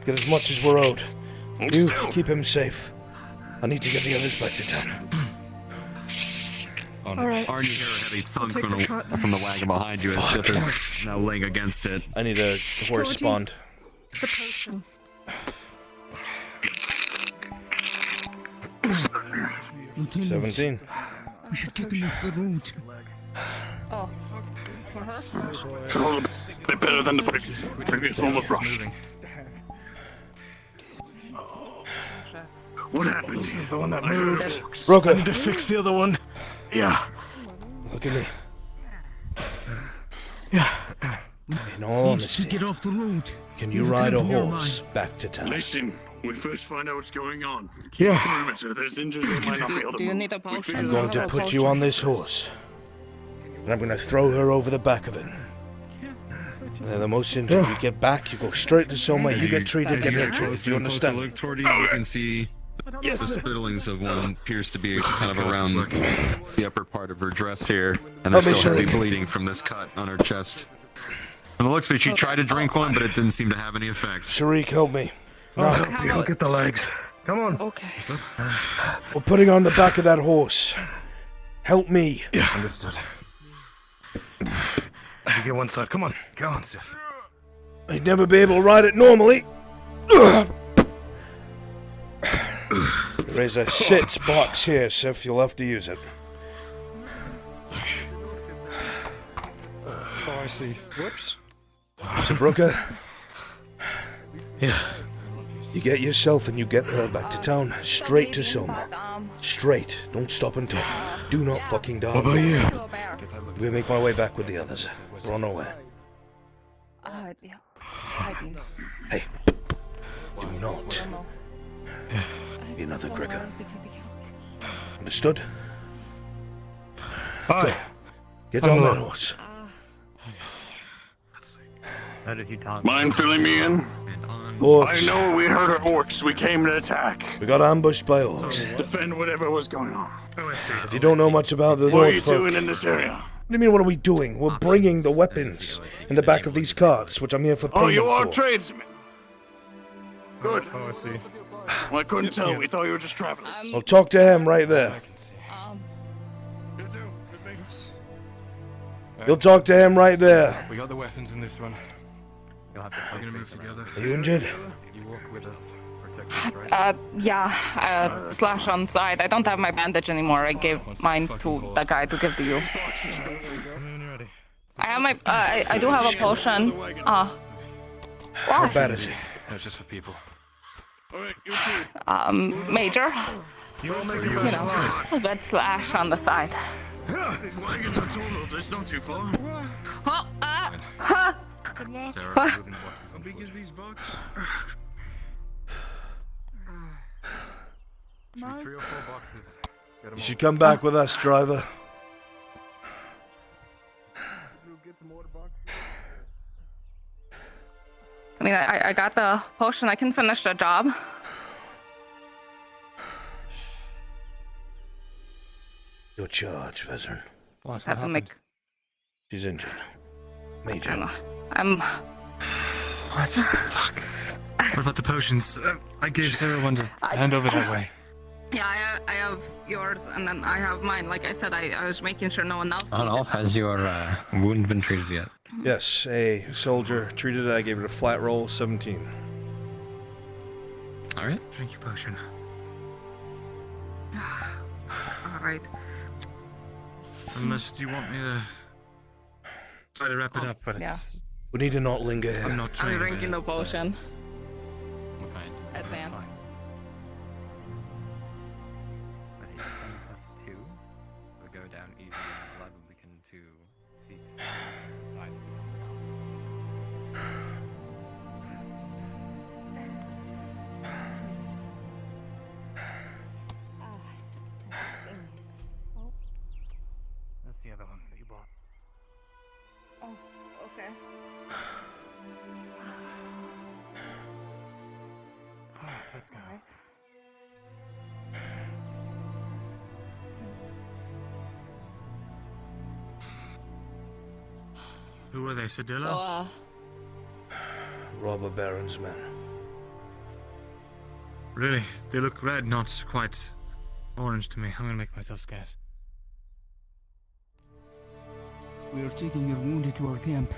Get as much as we're owed. You keep him safe. I need to get the others back to town. Alright. Arn, you hear a heavy thunk from the wagon behind you as Sif is now laying against it. I need a horse spawned. The potion. Lieutenant, 17. we should take him off the road. Oh, for her? Should hold a bit better than the previous one was rushed. What happened? This is the one that moved. Broker. I need to fix the other one. Yeah. Look at me. Yeah. In all Needs to honesty, get off the road. can you ride a horse back to town? Listen, we first find out what's going on. Yeah. Perimeter, there's injured, they might not be able to Do you move. need a potion? I'm going to put you on this horse. And I'm going to throw her over the back of it. They're the most injured. You get back, you go straight to somewhere, you get treated, get hit. Do you understand? Look toward you, you can see the spittlings of one appears to be kind of around the upper part of her dress here, and there's still heavy bleeding from this cut on her chest. And it looks like she tried to drink one, but it didn't seem to have any effect. Sharik, help me. I'll get the legs. Come on. Okay. We're putting her on the back of that horse. Help me. Yeah, understood. You get one side. Come on. Go on, Sif. I'd never be able to ride it normally. There is a sit box here, Sif. You'll have to use it. Oh, I see. Whoops. So, Brooker, Yeah. you get yourself and you get her back to town. Straight to Soma. Straight. Don't stop and talk. Do not fucking die. What about you? I'm gonna make my way back with the others. We're on our way. Yeah. Hiding. Hey, do not be another Gregor. Understood? Go. Get on that horse. heard if you talk. Mind filling me in? Orcs. I know we heard of orcs. We came to attack. We got ambushed by orcs. Defend whatever was going on. Oh, I see. If you don't know much about the What are you Norfolk... doing in this area? What do you mean, what are we doing? We're bringing the weapons in the back of these carts, which I'm here for payment Oh, you are for. tradesmen. Good. Oh, I see. Well, I couldn't tell. We thought you were just travelers. Well, talk to him right there. You'll talk to him right there. We got the weapons in this one. You'll have to We're gonna move together. Are you injured? You walk with us. Protect us, right? Yeah, slash on side. I don't have my bandage anymore. I gave mine to the guy to give to you. I have my, I do have a potion. How bad is it? No, it's just for people. Major. You know, a good slash on the side. These wagons are totaled. It's not too far. Sarah, moving boxes on How big is these boxes? Should be 3 or 4 boxes. Get 'em You all. should come back with us, driver. I mean, I got the potion. I can finish the job. Your charge, veteran. What's have to make. She's injured. Major. I'm. What? Fuck. What about the potions? I gave Sarah one to hand over that way. Yeah, I have yours, and then I have mine. Like I said, I was making sure no one else. Adolf, has your wound been treated yet? Yes, a soldier treated it. I gave it a flat roll, 17. Alright. Drink your potion. Alright. Unless you want me to try to wrap it up, but yeah. it's... We need to not linger here. I'm not I'm trained drinking in the it, potion. What kind? Advanced. I think +2 will go down easy and level begin to see side. That's the other one that you bought. Oh, okay. Let's go. Who were they, Sedilla? So, Robber Baron's men. Really? They look red, not quite orange to me. I'm gonna make myself scarce. We are taking your wounded to our camp.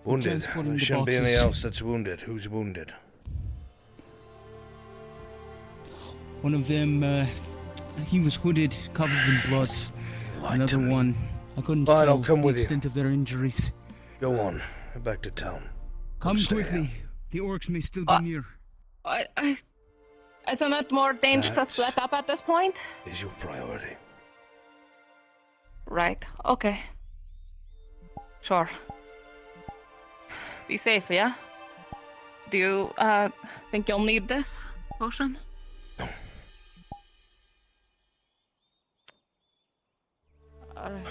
Wounded? Transporting There the shouldn't be boxes. anyone else that's wounded. Who's wounded? One of them, he was hooded, covered in blood. Another one, I couldn't Fine, tell I'll come the with you. extent of their injuries. Go on. Head back to town. Come Stay quickly. here. The orcs may still be near. Isn't it more dangerous to split up at this point? Is your priority. Right. Okay. Sure. Be safe, yeah? Do you, think you'll need this potion? No. Alright.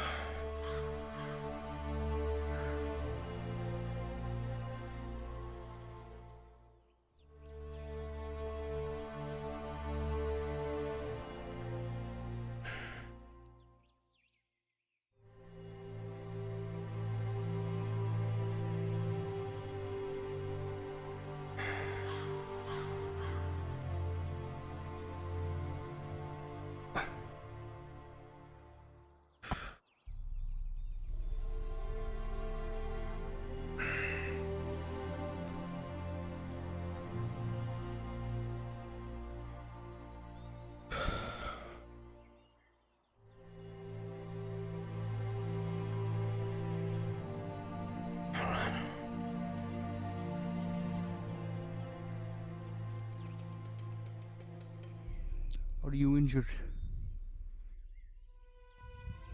Are you injured?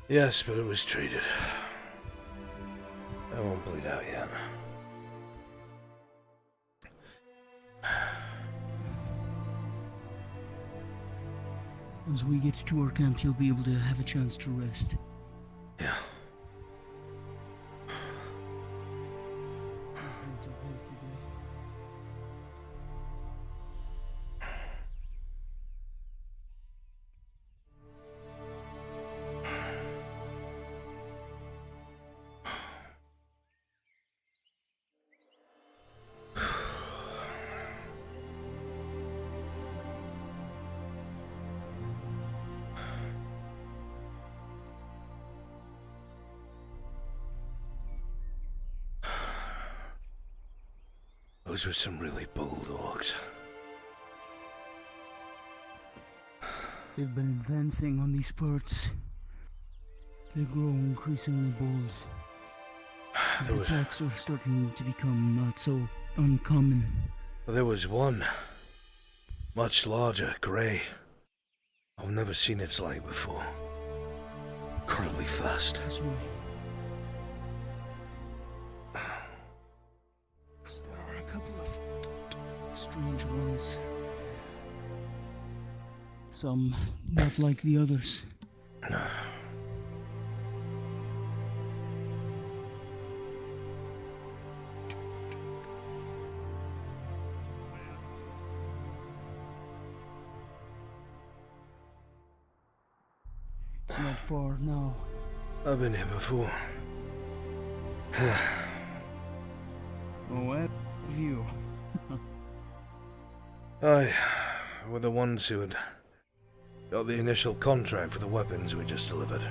Yes, but it was treated. I won't bleed out yet. Once we get to our camp, you'll be able to have a chance to rest. Yeah. Those were some really bold orcs. They've been advancing on these parts. They grow increasingly bold. The attacks are starting to become not so uncommon. There was one, much larger, grey. I've never seen its like before. Incredibly fast. This way. There are a couple of strange ones. Some not like the others. Not far now. I've been here before. Oh, what view? Aye, we're the ones who had got the initial contract for the weapons we just delivered.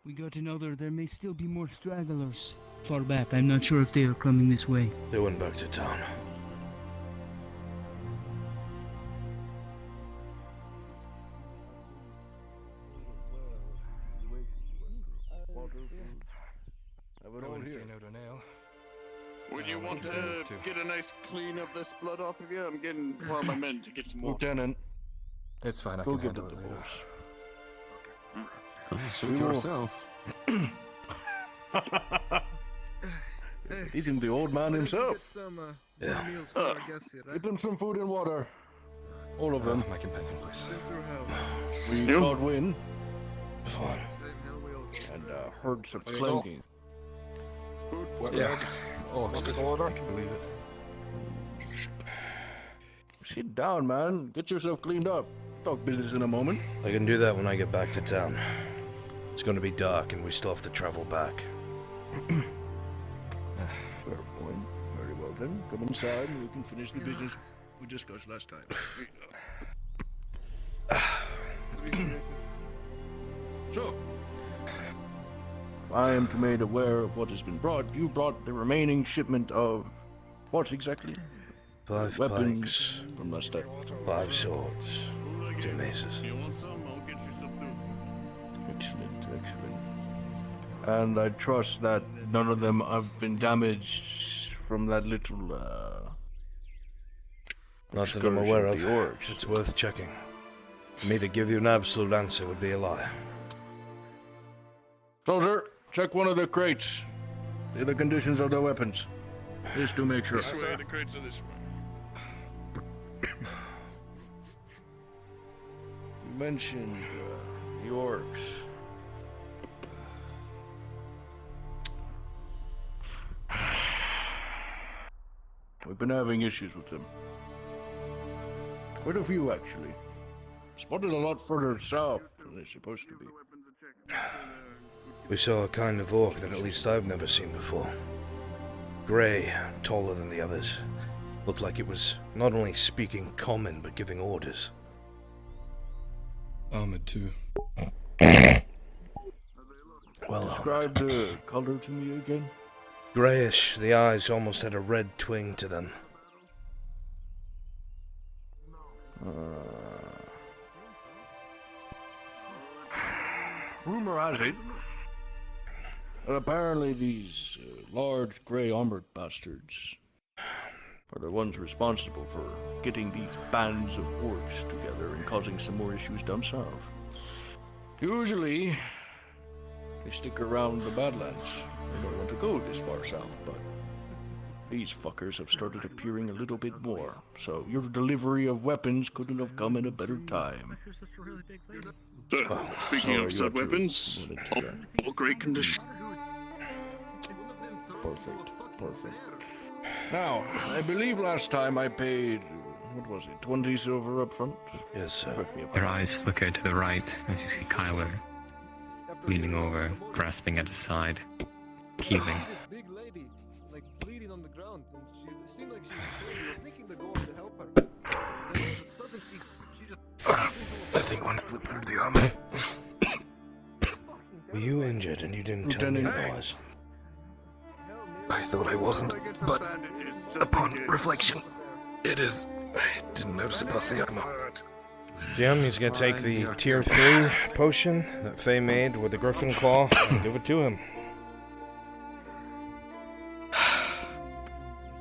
We got another. There may still be more stragglers. Far back. I'm not sure if they are coming this way. They went back to town. Would you want to get a nice clean of this blood off of you? I'm getting one of my men to get some more. Lieutenant. It's fine, I Go can get handle the it later. boss. Suit yourself. He's in the old man himself. Get some meals for our guests here, right? Get them some food and water. All of them. My companion, please. Been through hell. We Yep. caught wind Fine. Same hell we all go and through. heard some There you go. clanking. Yeah. Oh, I can believe it. Sit down, man. Get yourself cleaned up. Talk business in a moment. I can do that when I get back to town. It's going to be dark and we still have to travel back. Fair point. Very well then. Come inside and we can finish the business we discussed last time. So, I am to be made aware of what has been brought. You brought the remaining shipment of what exactly? 5 Weapons pikes, from last time. 5 swords, 2 maces. You want some? I'll get you some too. Excellent, excellent. And I trust that none of them have been damaged from that little, Not that I'm aware of. excursion with the orcs. It's worth checking. For me to give you an absolute answer would be a lie. Soldier, check one of the crates. See the conditions of the weapons. Just to make sure. This way, the crates are this way. You mentioned the orcs. We've been having issues with them. Quite a few, actually. Spotted a lot further south than they're supposed to be. We saw a kind of orc that at least I've never seen before. Grey, taller than the others. Looked like it was not only speaking common, but giving orders. Armored too. Well, Describe the color to me again. greyish, the eyes almost had a red twing to them. Rumor has it that apparently these large grey armored bastards are the ones responsible for getting these bands of orcs together and causing some more issues down south. Usually, they stick around the Badlands. They don't want to go this far south, but these fuckers have started appearing a little bit more, so your delivery of weapons couldn't have come in a better time. Speaking of said weapons, all great condition. Perfect. Now, I believe last time I paid, what was it, 20 silver up front? Yes, sir. Your eyes flicker to the right as you see Kyler leaning over, grasping at his side, keeling. Big lady, like bleeding on the ground, and she seemed like she was thinking to go to help her. Then suddenly, she just. I think one slipped through the armor. Were you injured and you didn't tell me otherwise? I thought I wasn't, but upon reflection, it is. I didn't notice it past the armor. Jim, he's gonna take the tier 3 potion that Faye made with the griffin claw and give it to him.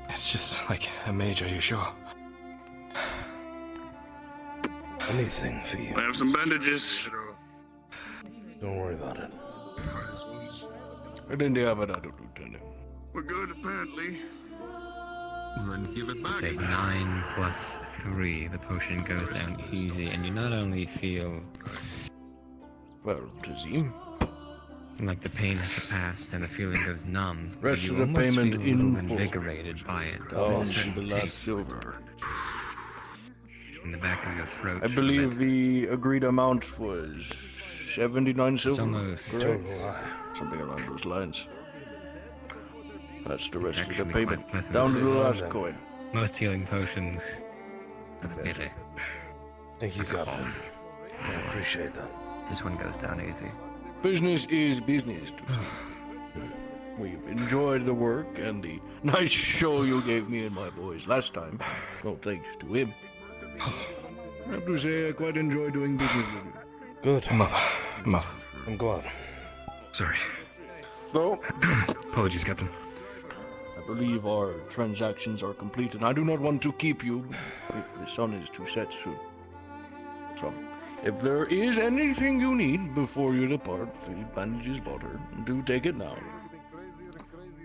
It's just like a mage, are you sure? Anything for you. I have some bandages. Don't worry about it. And then they have it, Lieutenant. We're good, apparently. Then give it back. Take 9 plus 3. The potion goes down easy, and you not only feel Tazim, like the pain has passed and the feeling goes numb, but rest you of the almost payment feel a in little full. invigorated by it. Oh, There's a certain the last taste silver. in the back of your throat. I believe the agreed amount was 79 silver. almost correct? Something around those lines. That's the rest of the payment. Down to the last coin. Most healing potions are the bitter. Thank you, Captain. I appreciate that. This one goes down easy. Business is business. We've enjoyed the work and the nice show you gave me and my boys last time. No thanks to him. I have to say I quite enjoy doing business with you. Good. I'm up. I'm glad. Sorry. No. Apologies, Captain. I believe our transactions are complete, and I do not want to keep you if the sun is to set soon. So, if there is anything you need before you depart, feed, bandages, water, do take it now.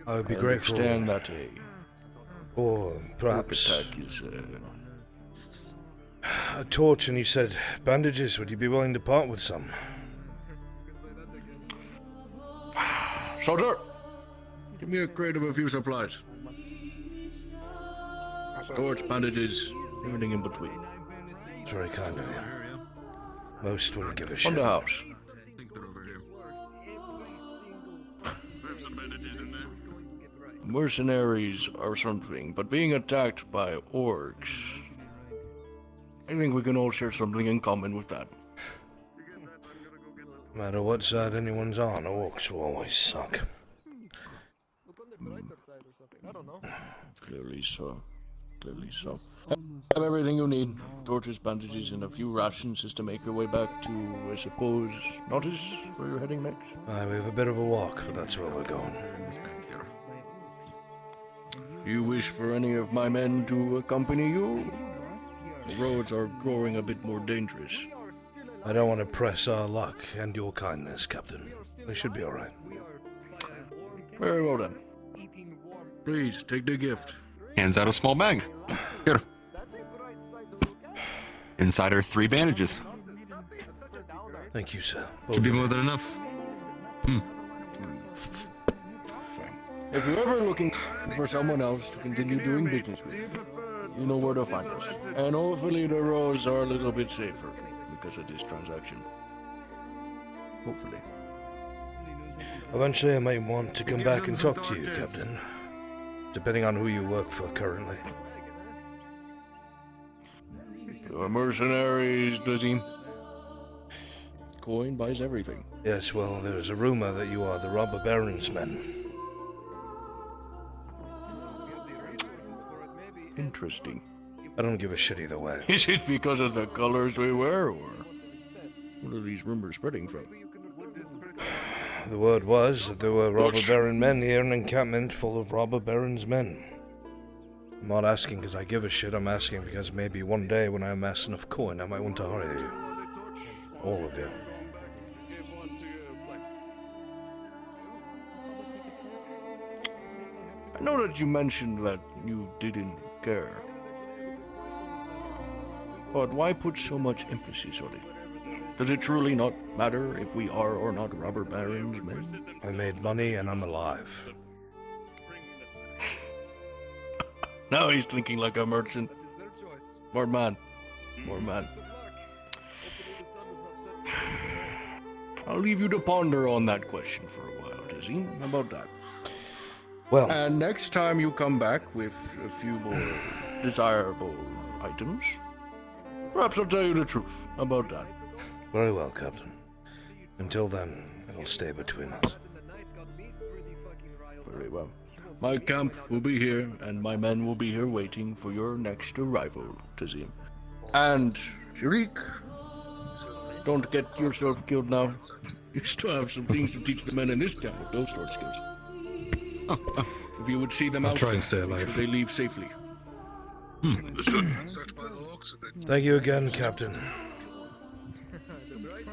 I would be grateful. Understand that or perhaps attack is a torch, and you said bandages. Would you be willing to part with some? Soldier, give me a crate of a few supplies. Torch, bandages, everything in between. It's very kind of you. Most wouldn't give a shit. On the house. Mercenaries are something, but being attacked by orcs, I think we can all share something in common with that. No matter what side anyone's on, orcs will always suck. Clearly so. Have everything you need. Torches, bandages, and a few rations just to make your way back to, I suppose, Notice, where you're heading next? Aye, we have a bit of a walk, but that's where we're going. You wish for any of my men to accompany you? The roads are growing a bit more dangerous. I don't want to press our luck and your kindness, Captain. We should be alright. Very well then. Please, take the gift. Hands out a small bag. Here. Inside are 3 bandages. Thank you, sir. Should be more than enough. If you're ever looking for someone else to continue doing business with, you know where to find us. And hopefully the roads are a little bit safer because of this transaction. Hopefully. Eventually I might want to come back and talk to you, Captain. Depending on who you work for currently. You're mercenaries, does he? Coin buys everything. Yes, well, there's a rumor that you are the robber baron's men. Interesting. I don't give a shit either way. Is it because of the colors we wear, or what are these rumors spreading from? The word was that there were robber baron men here in an encampment full of robber baron's men. I'm not asking because I give a shit, I'm asking because maybe one day when I amass enough coin I might want to hire you. All of you. I know that you mentioned that you didn't care. But why put so much emphasis on it? Does it truly not matter if we are or not robber barons, men? I made money and I'm alive. Now he's thinking like a merchant. More man. More man. I'll leave you to ponder on that question for a while, Dizzy. How about that? Well... And next time you come back with a few more desirable items, perhaps I'll tell you the truth. How about that? Very well, Captain. Until then, it'll stay between us. Very well. My camp will be here, and my men will be here waiting for your next arrival, Tizzy. And, Sharik, don't get yourself killed now. You still have some things to teach the men in this camp with those sword skills. If you would see them I'll out, try and stay make alive. sure they leave safely. Thank you again, Captain.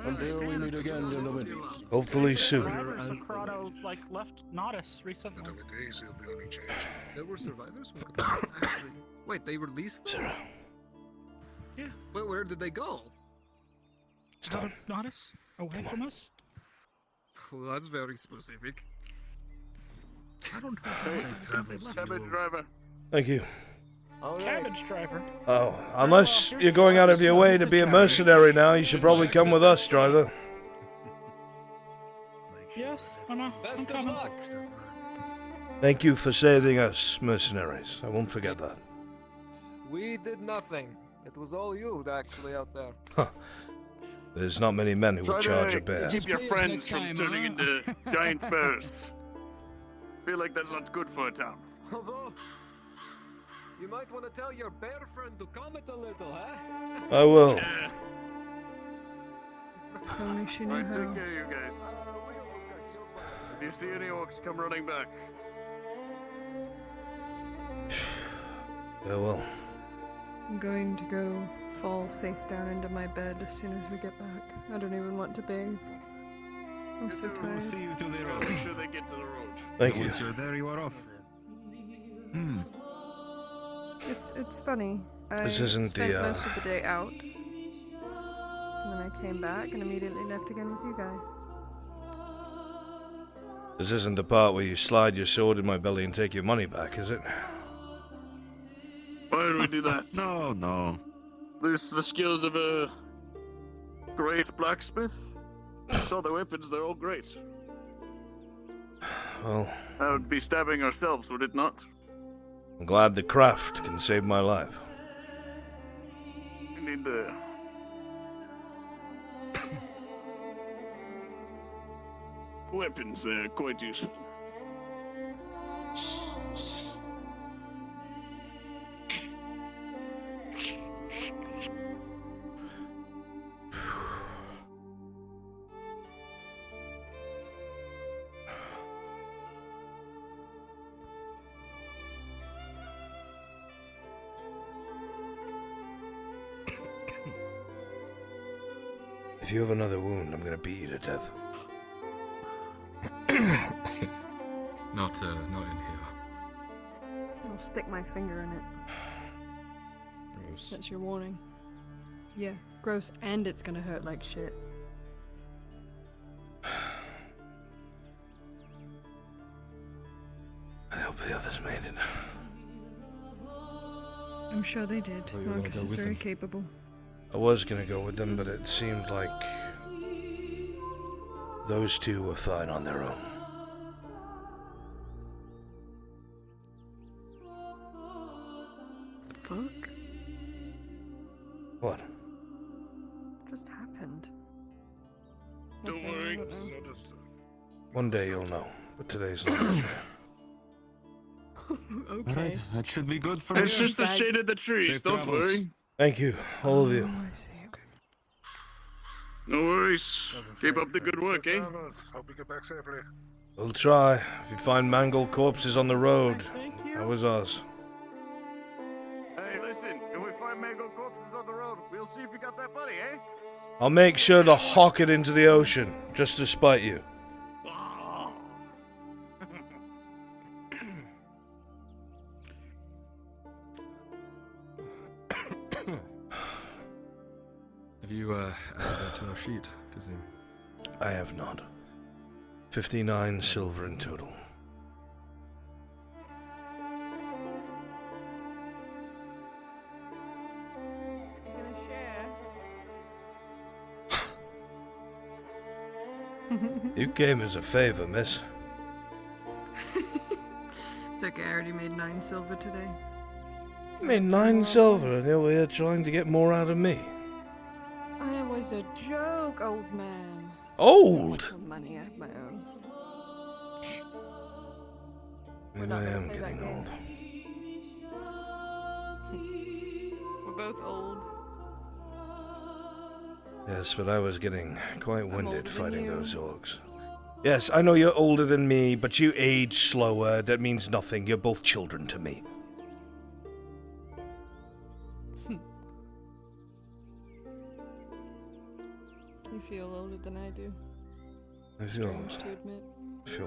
Until we meet again, gentlemen. Hopefully soon. Corrado, like, left Nodus recently. There were survivors? Actually, wait, they released them? Sarah. Yeah. But where did they go? Nodus? Away from us? Well, that's very specific. I don't know. Cabbage driver. Thank you. Cabbage driver. Oh, unless you're going out of your way to be a mercenary now, you should probably come with us, driver. Yes, I'm coming. Thank you for saving us, mercenaries. I won't forget that. We did nothing. It was all you, actually, out there. Huh. There's not many men who would charge a bear. Keep your friends from turning into giant bears. Feel like that's not good for a town. Although, you might want to tell your bear friend to calm it a little, huh? I will. Yeah. Only she knew Right, how. take care, you guys. If you see any orcs, come running back. Farewell. I'm going to go fall face down into my bed as soon as we get back. I don't even want to bathe. I'm so tired. We'll see you to the road. Make sure they get to the road. Thank you. Once you're there, you are off. It's funny. I This isn't spent the, most of the day out. And then I came back and immediately left again with you guys. This isn't the part where you slide your sword in my belly and take your money back, is it? Why did we do that? No. There's the skills of a great blacksmith. Saw the weapons, they're all great. Well, That would be stabbing ourselves, would it not? I'm glad the craft can save my life. We need the... weapons, they're quite useful. If you have another wound, I'm gonna beat you to death. Not in here. I'll stick my finger in it. Gross. That's your warning. Yeah, gross, and it's gonna hurt like shit. I hope the others made it. I'm sure they did. Oh, you're gonna Marcus go is with very them? capable. I was gonna go with them, but it seemed like those two were fine on their own. Fuck? What? Just happened. Don't worry. One day you'll know, but today's not that day. Okay. Alright, that should be good for It's you. just the shade of the trees, Safe don't travels. worry. Thank you, all of you. I see, okay. No worries. Keep up the good work, eh? Hope you get back safely. We'll try. If you find mangled corpses on the road, that was ours. Hey, listen, if we find mangled corpses on the road, we'll see if you got that money, eh? I'll make sure to hawk it into the ocean, just to spite you. sheet, Tazim? I have not. 59 silver in total. You came as a favor, miss. It's okay, I already made 9 silver today. You made 9 silver and you're here trying to get more out of me. I was a joke, old man. Old? Some money I have my own. Maybe I am getting old. We're both old. Yes, but I was getting quite winded fighting those orcs. Yes, I know you're older than me, but you age slower. That means nothing. You're both children to me. You feel older than I do. I feel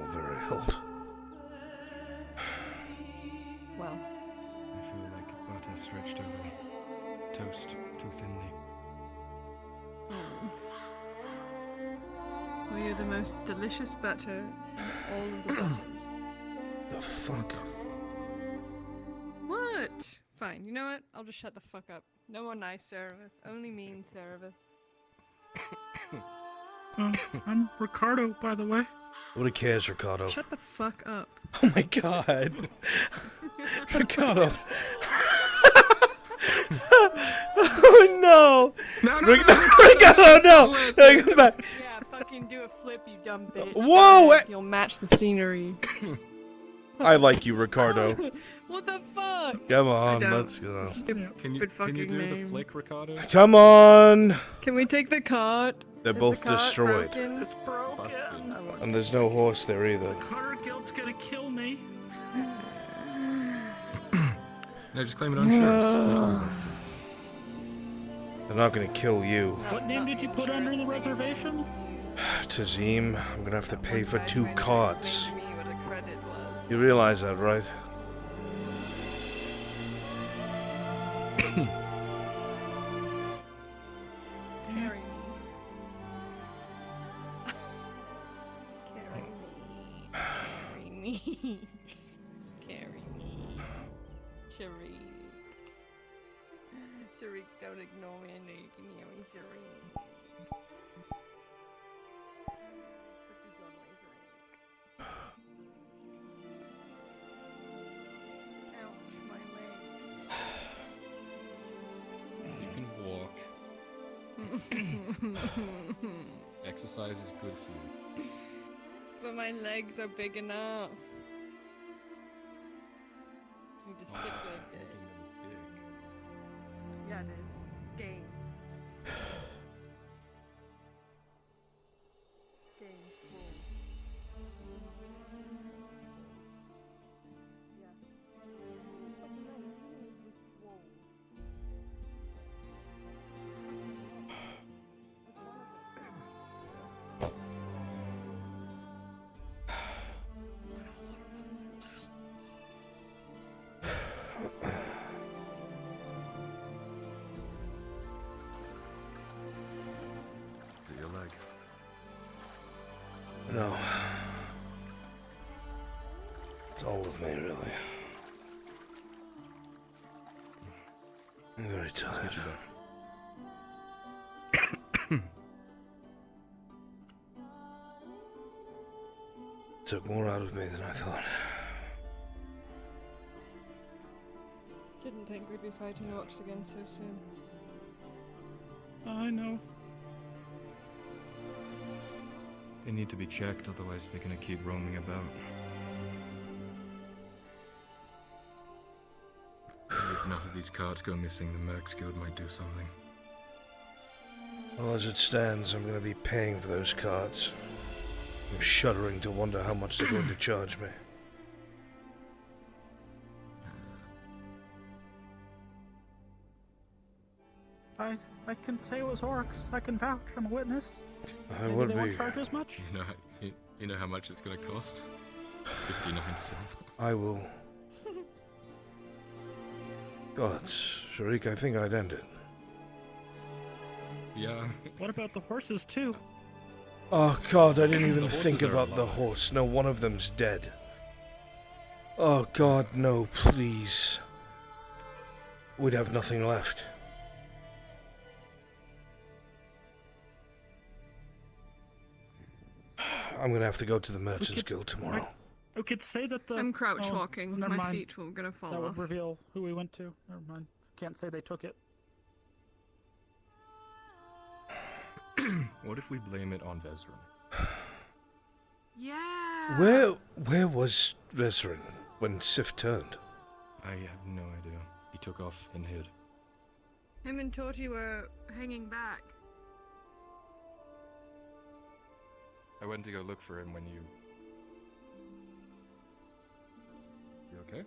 very old. Well. I feel like butter stretched over toast too thinly. Well, you're the most delicious butter in all of the butters. The fuck? What? Fine, you know what? I'll just shut the fuck up. No more nice Seraph, only mean Seraph. I'm Ricardo, by the way. Nobody cares, Ricardo. Shut the fuck up. Oh my god. Ricardo. Oh no! Ricardo, no! No, come back. Yeah, fucking do a flip, you dumb bitch. Whoa! You'll match the scenery. I like you, Ricardo. What the fuck? Come on, I don't. let's go. Stupid Can you fucking do name. the flick, Ricardo? Come on! Can we take the cart? They're Is both the cart destroyed. broken? It's broken. And there's no horse there either. Carter Guild's gonna kill me. No, just claim it on insurance. They're not gonna kill you. What name did you put under the reservation? Tazim, I'm gonna have to pay for 2 carts. You realize that, right? Carry me. Carry me. Sharik. Sharik, don't ignore me. I know you can hear me, Sharik. Ouch, my legs. You can walk. Exercise is good for you. But my legs are big enough. You just skip leg day. Yeah, it is. Game. Game full. Yeah. Is it your leg? No. It's all of me, really. I'm very tired. Took more out of me than I thought. Didn't think we'd be fighting orcs again so soon. I know. They need to be checked, otherwise they're gonna keep roaming about. If enough of these carts go missing, the Mercs Guild might do something. Well, as it stands, I'm going to be paying for those carts. I'm shuddering to wonder how much they're going to charge me. I can say it was orcs. I can vouch. I'm a witness. I Maybe would they won't be. charge as much. You know how much it's gonna cost? 59 silver. I will. God, Sharik, I think I'd end it. Yeah. What about the horses too? Oh God, I didn't even The horses think are about the alive. horse. No, one of them's dead. Oh God, no, please. We'd have nothing left. I'm gonna have to go to the Merchants Guild tomorrow. We could say that the. I'm crouch walking. Never My mind. feet were gonna fall That off. would reveal who we went to. Never mind. Can't say they took it. What if we blame it on Vezran? Yeah. Where was Vezran when Sif turned? I have no idea. He took off and hid. Him and Torty were hanging back. I went to go look for him when you... You okay?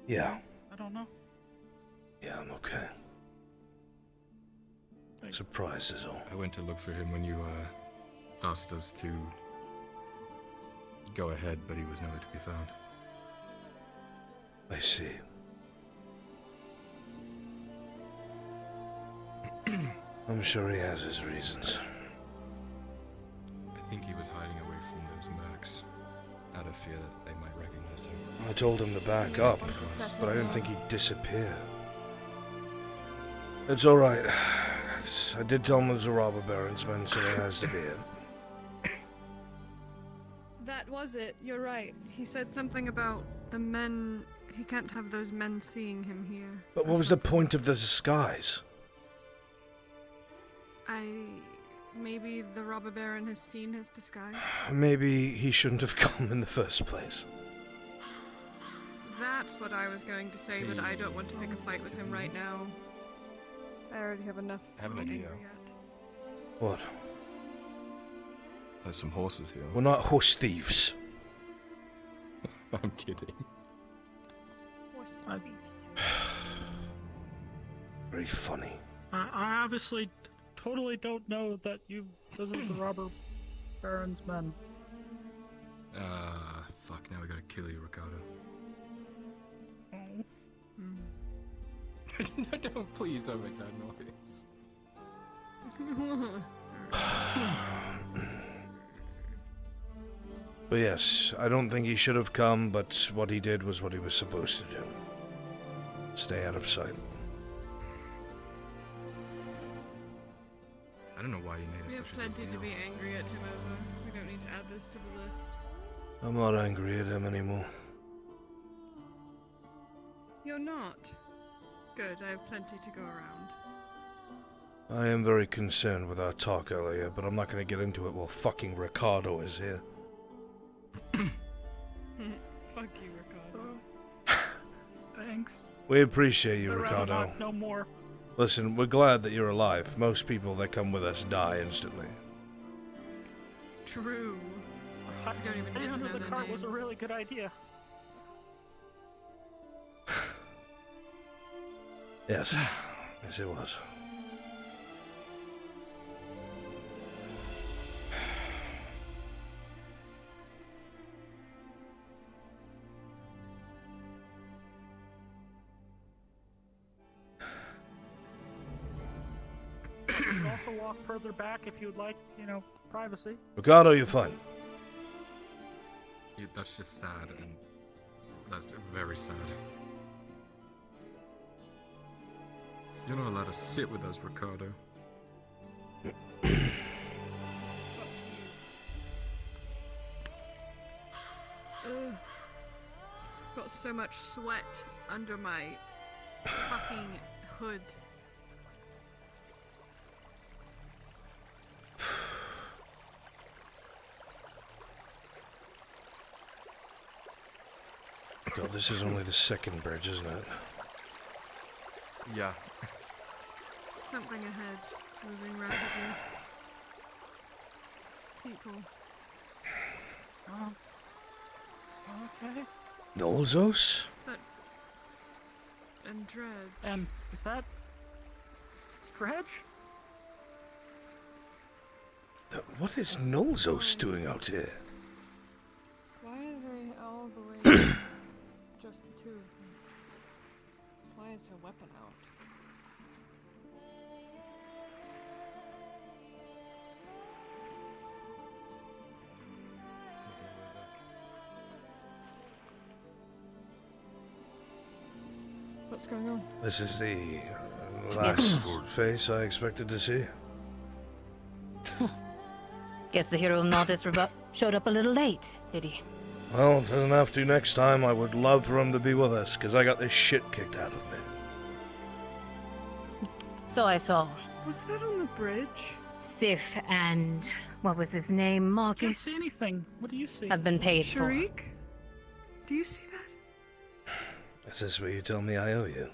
Yeah. I don't know. Yeah, I'm okay. Surprised is all. I went to look for him when you asked us to go ahead, but he was nowhere to be found. I see. I'm sure he has his reasons. I think he was hiding away from those mercs, out of fear that they might recognize him. I told him to back up, but I didn't think he'd disappear. It's alright. I did tell him it was a robber baron's man, so there has to be it. That was it. You're right. He said something about the men. He can't have those men seeing him here. But what was the point of the disguise? Maybe the robber baron has seen his disguise. Maybe he shouldn't have come in the first place. That's what I was going to say, but I don't want to pick a fight with him right now. I already have enough. I have an idea. What? There's some horses here. We're not horse thieves. I'm kidding. Very funny. I obviously totally don't know that you visited the robber baron's men. Fuck, now we gotta kill you, Ricardo. No, don't, please don't make that noise. But yes, I don't think he should have come, but what he did was what he was supposed to do. Stay out of sight. I don't know why you made it We have such a big plenty to deal. be angry at him over. We don't need to add this to the list. I'm not angry at him anymore. You're not. Good, I have plenty to go around. I am very concerned with our talk earlier, but I'm not going to get into it while fucking Ricardo is here. Fuck you, Ricardo. Thanks. We appreciate you, I'd rather Ricardo. not know more. Listen, we're glad that you're alive. Most people that come with us die instantly. True. I don't even didn't get to know know the their cart was a names. really good idea. Yes. Yes, it was. You can also walk further back if you would like, privacy. Ricardo, you're fine. Yeah, that's just sad, and that's very sad. You're not allowed to sit with us, Ricardo. Ugh. Got so much sweat under my fucking hood. God, this is only the second bridge, isn't it? Yeah. Something ahead, moving rapidly. People. Oh. Okay. Nolzos? Is that... And Dredge. And is that... Dredge? What is Nolzos doing out here? Why are they all the way... just the two of them? Why is her weapon out? What's going on? This is the last face I expected to see. Guess the hero of Nautis showed up a little late, did he? Well, doesn't have to next time. I would love for him to be with us, because I got this shit kicked out of me. So I saw. Was that on the bridge? Sif and what was his name? Marcus. Can't see anything. What do you see? Have been paid Sharik? Do you see that? Is this what you tell me I owe you?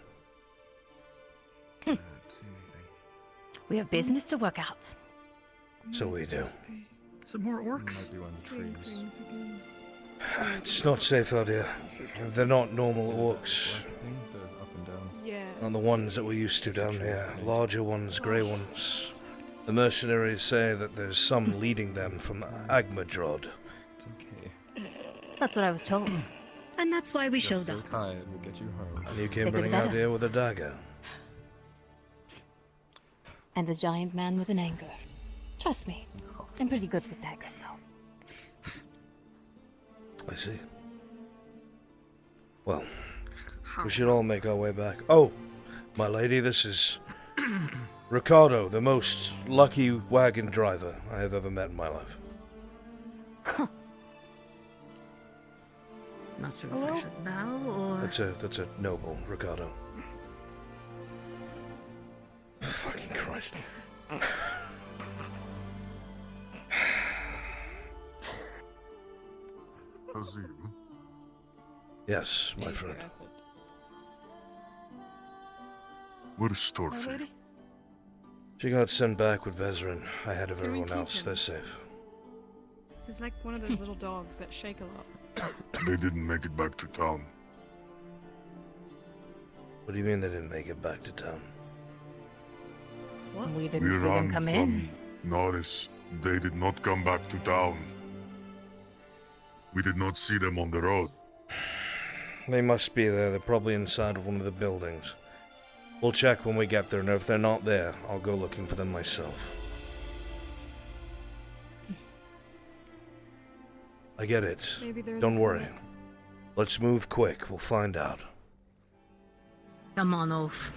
We have business to work out. So we do. Some more orcs. It's not safe out here. They're not normal orcs. Yeah. Not the ones that we're used to down here. Larger ones, grey ones. The mercenaries say that there's some leading them from Agmadrod. That's what I was told. And that's why we showed up. Tired, we'll get you home. And you came running out here with a dagger. And a giant man with an anchor. Trust me, I'm pretty good with daggers, though. I see. Well, we should all make our way back. Oh, my lady, this is Ricardo, the most lucky wagon driver I have ever met in my life. Not sure if I should bow or... That's a noble, Ricardo. Fucking Christ. Azim? Yes, my friend. Where's Storfi? She got sent back with Vezrin ahead of everyone else. They're safe. He's like one of those little dogs that shake a lot. They didn't make it back to town. What do you mean they didn't make it back to town? What? We We didn't see them ran come from in. Norris. They did not come back to town. We did not see them on the road. They must be there. They're probably inside of one of the buildings. We'll check when we get there, and if they're not there, I'll go looking for them myself. I get it. Maybe they're Don't the- worry. Let's move quick. We'll find out. Come on, Oaf.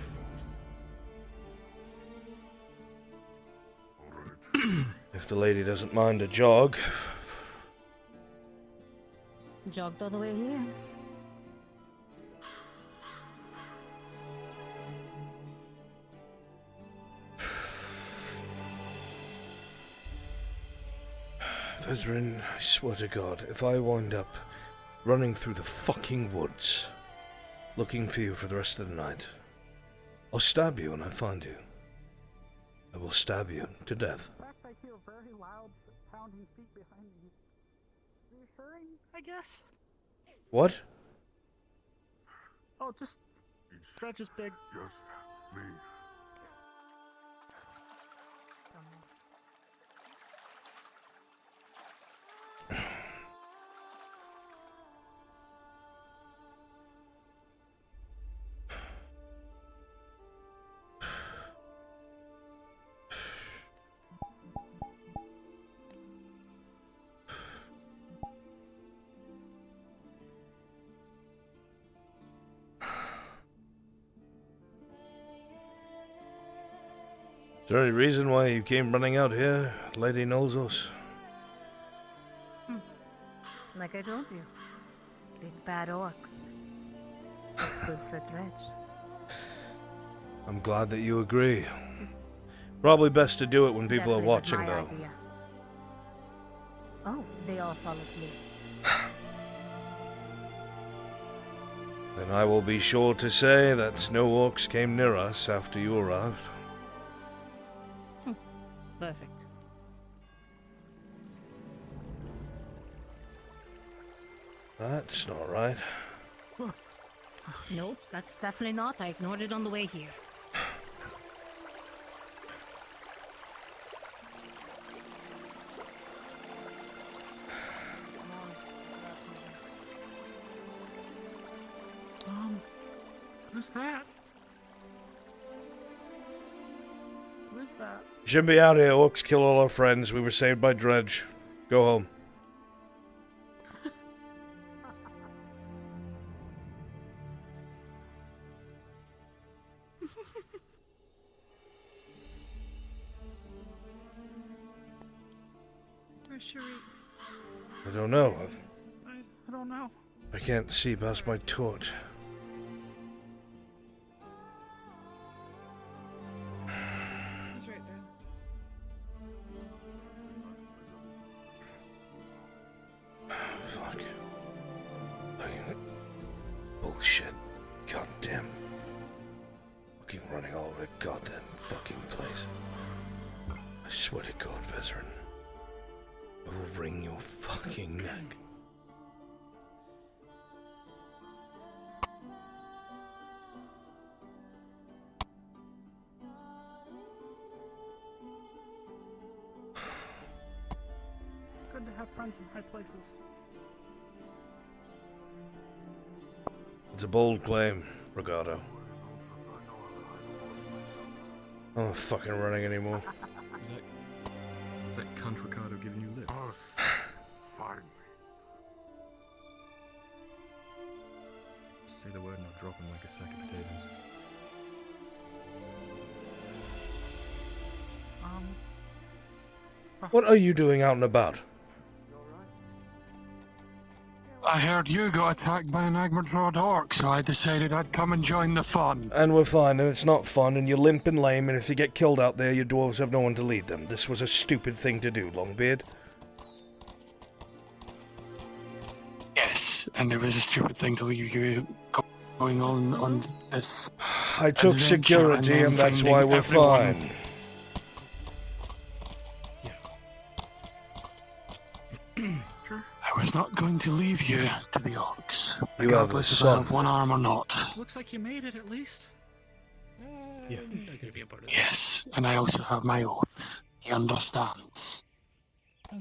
If the lady doesn't mind a jog. Jogged all the way here. Vezrin, I swear to God, if I wind up running through the fucking woods, looking for you for the rest of the night, I'll stab you when I find you. I will stab you to death. I hear very loud pounding feet behind me. Reassuring, I guess. What? Oh, just Stretch is big. Yes, please. Is there any reason why you came running out here, Lady Nolzos? Like I told you. Big bad orcs. Looks good for Dredge. I'm glad that you agree. Probably best to do it when people are Definitely was watching, my though. idea. Oh, they all fall asleep. Then I will be sure to say that no orcs came near us after you arrived. Perfect. That's not right. Nope, that's definitely not. I ignored it on the way here. Who's that? Who's that? You shouldn't be out here. Orcs kill all our friends. We were saved by Dredge. Go home. Where's Sharik? I don't know. I don't know. I can't see past my torch. He's right there. Fuck. Bullshit. Goddamn. Fucking running all over the goddamn fucking place. I swear to God, Veteran. I will wring your fucking neck. Good to have friends in high places. It's a bold claim, Ricardo. I'm not fucking running anymore. Is that cunt Ricardo giving you lip? Fine. Just say the word and I'll drop him like a sack of potatoes. What are you doing out and about? I heard you got attacked by an Agmadrod orc, so I decided I'd come and join the fun. And we're fine, and it's not fun, and you're limp and lame, and if you get killed out there, your dwarves have no one to lead them. This was a stupid thing to do, Longbeard. Yes, and it was a stupid thing to leave you going on this. I took security, and that's why we're fine. I was not going to leave you to the orcs, You have a regardless if I son. have one arm or not. Looks like you made it at least. Yeah. I'm not gonna be a part of that. Yes, and I also have my oath. He understands.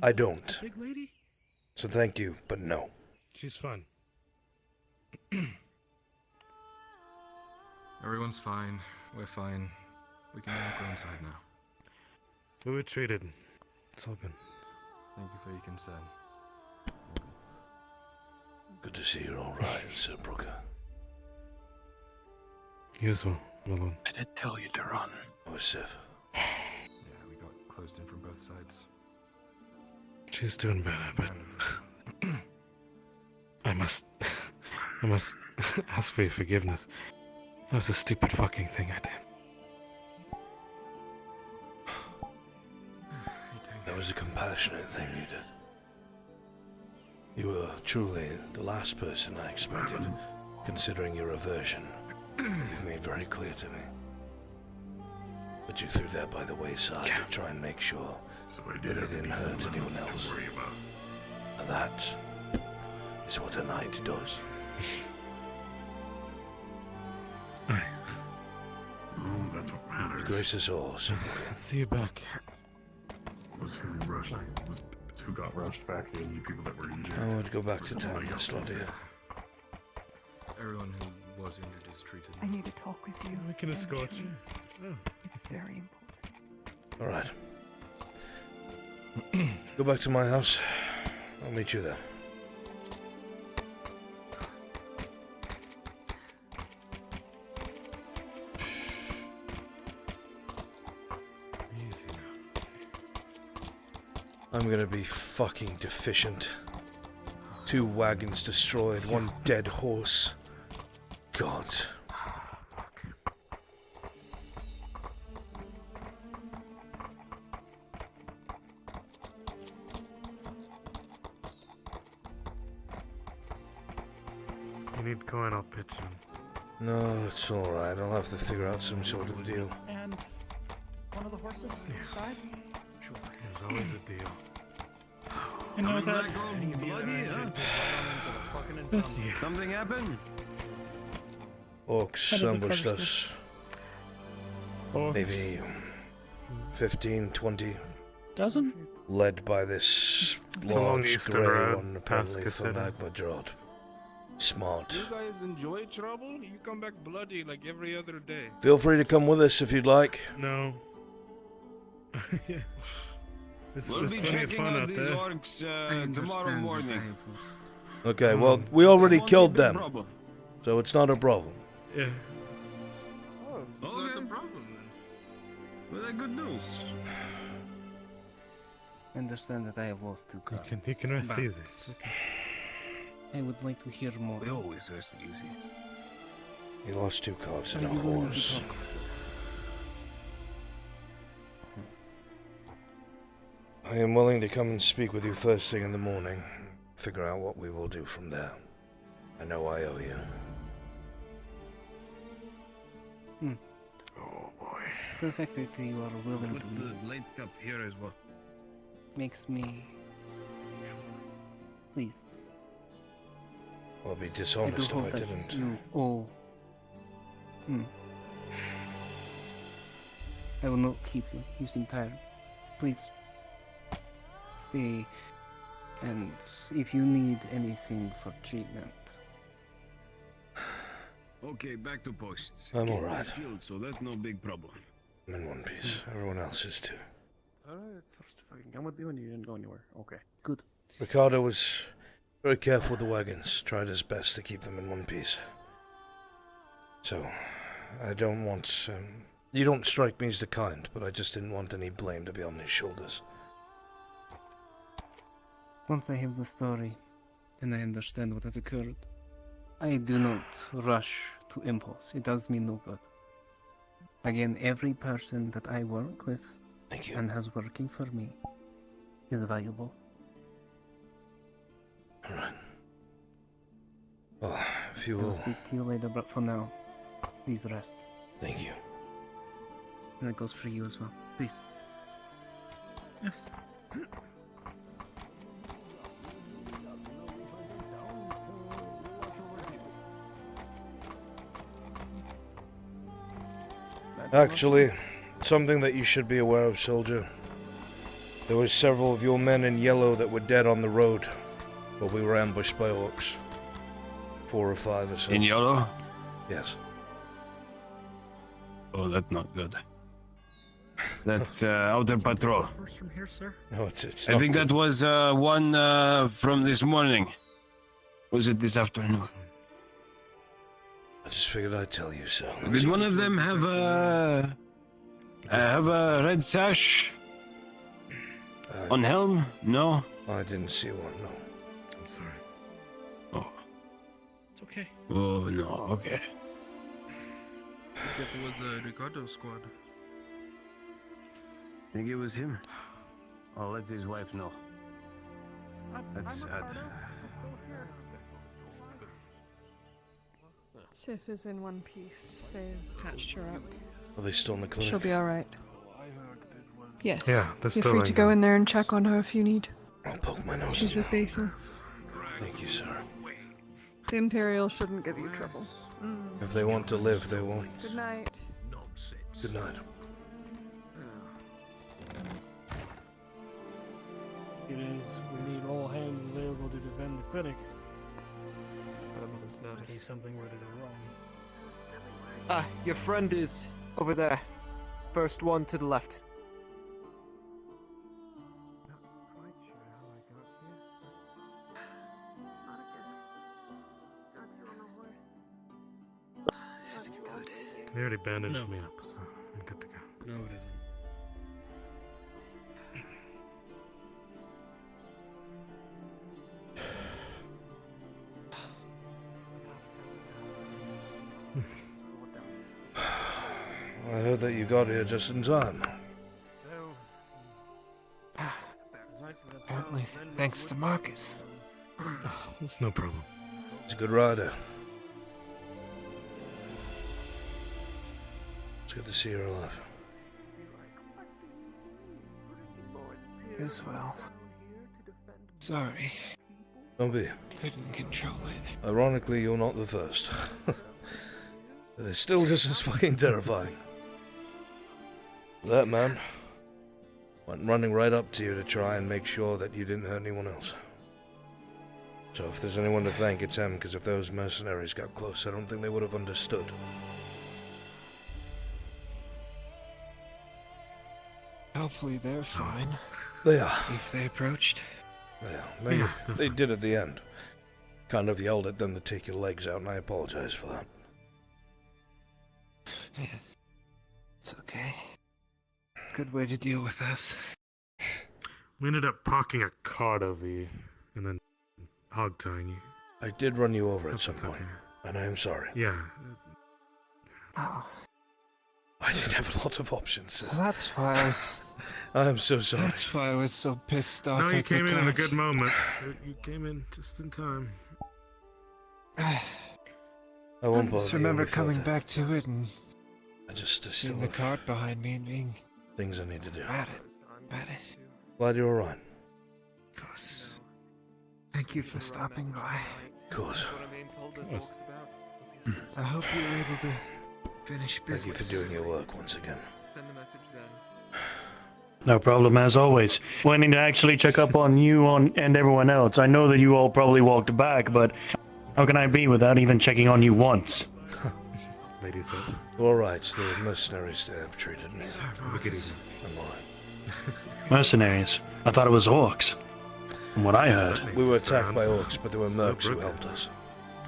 I don't. Big lady? So thank you, but no. She's fun. Everyone's fine. We're fine. We can all go inside now. We were treated. It's all good. Thank you for your concern. Good to see you're alright, Sir Brooker. You as well, Malone. I did tell you to run. Oh, Sif. Yeah, we got closed in from both sides. She's doing better, but I must ask for your forgiveness. That was a stupid fucking thing I did. That was a compassionate thing you did. You were truly the last person I expected, considering your aversion. You've made very clear to me. But you threw that by the wayside to try and make sure that they didn't hurt anyone else. And that is what a knight does. Oh, that's what matters. Grace us all, Sir Brooker. Let's see you back. Was who rushed? Was who got rushed back in? You people that were injured. I would go back to town with Slaughter. Everyone who was injured is treated. I need to talk with you. We can escort you. Oh. It's very important. Alright. Go back to my house. I'll meet you there. Easy now. Easy. I'm gonna be fucking deficient. 2 wagons destroyed, 1 dead horse. God. You need coin, I'll pitch in. No, it's alright. I'll have to figure out some sort of deal. And one of the horses died? Sure. There's always a deal. I know that. Something happened? Orcs Head of the ambushed Predators. us. Orcs. Maybe 15, 20. Dozen? Led by this Along large Eastern grey Road, one, past apparently from Cassetta. Agmadrod. Smart. You guys enjoy trouble? You come back bloody like every other day. Feel free to come with us if you'd like. No. Yeah. There's We'll be plenty of checking fun out out these there. orcs tomorrow morning. Okay, well, we already Won't be a killed big them, problem. so it's not a problem. Yeah. Oh, so that's a problem then. Well, that's good news. understand that I have lost 2 cards. He can rest but easy. I would like to hear more. We always rest easy. He lost 2 cards Are and a you willing to horse. talk? I am willing to come and speak with you first thing in the morning. Figure out what we will do from there. I know I owe you. Oh boy. The fact that you are willing Put to the light cup here as well. makes me pleased. I'll be dishonest I do if hope I that didn't. you all... I will not keep you. You seem tired. Please. Stay. And if you need anything for treatment. Okay, back to posts. I'm Keep alright. the shield, so that's no big problem. I'm in one piece. Everyone else is too. Alright, first fucking come with you and you didn't go anywhere. Okay. Good. Ricardo was very careful with the wagons. Tried his best to keep them in one piece. So, I don't want... you don't strike me as the kind, but I just didn't want any blame to be on his shoulders. Once I have the story, and I understand what has occurred, I do not rush to impulse. It does me no good. Again, every person that I work with and has working for me is valuable. Alright. Well, if you I'll will... speak to you later, but for now, please rest. Thank you. And that goes for you as well. Please. Yes. Actually, something that you should be aware of, soldier. There were several of your men in yellow that were dead on the road while we were ambushed by orcs. 4 or 5 or so. In yellow? Yes. Oh, that's not good. That's outer patrol. Horse from here, sir? No, it's I not think good. that was one from this morning. Was it this afternoon? I just figured I'd tell you so. Did one of them have a red sash on helm? No. I didn't see one. No. I'm sorry. Oh. It's okay. Oh no. Okay. That was Ricardo's squad. Think it was him? I'll let his wife know. That's sad. Sif is in one piece. They've patched her up. Are they still in the clinic? She'll be alright. Yes. Yeah, they're You're still free in to go in there and check on her if you need. I'll poke my nose She's in with Basil. Thank you, sir. The Imperial shouldn't give you trouble. If they want to live, they won't. Good night. Good night. It is. We need all hands available to defend the clinic. In case something were to go wrong. Ah, your friend is over there. First one to the left. This isn't good. They already bandaged me up, so I'm good to go. No, it isn't. I heard that you got here just in time. Apparently, thanks to Marcus. It's no problem. He's a good rider. It's good to see her alive. As well. Sorry. Don't be. Couldn't control it. Ironically, you're not the first. They're still just as fucking terrifying. That man went running right up to you to try and make sure that you didn't hurt anyone else. So if there's anyone to thank, it's him, because if those mercenaries got close, I don't think they would have understood. Hopefully they're fine. They are. If they approached. Yeah, they did at the end. Kind of yelled at them to take your legs out, and I apologize for that. Yeah. It's okay. Good way to deal with us. We ended up parking a cart over you, and then hog-tying you. I did run you over at some point, and I am sorry. Yeah. Oh. I didn't have a lot of options. So that's why I was... I'm so sorry. That's why I was so pissed off. No, you at came the in at a guards. good moment. You came in just in time. I won't I bother just you remember any coming further. back to it and I just seeing the cart behind me and being things I need to do. mad at it. Glad you're alright. Of course. Thank you for stopping by. Of course. I hope you were able to finish business. Thank you for doing your work once again. Send a message then. No problem, as always. Wanting to actually check up on you and everyone else. I know that you all probably walked back, but how can I be without even checking on you once? Ladies, sir. Alright, the mercenaries have treated me. Look at you. I'm alright. Mercenaries? I thought it was orcs. From what I heard. We were attacked by orcs, but there were mercs who helped us.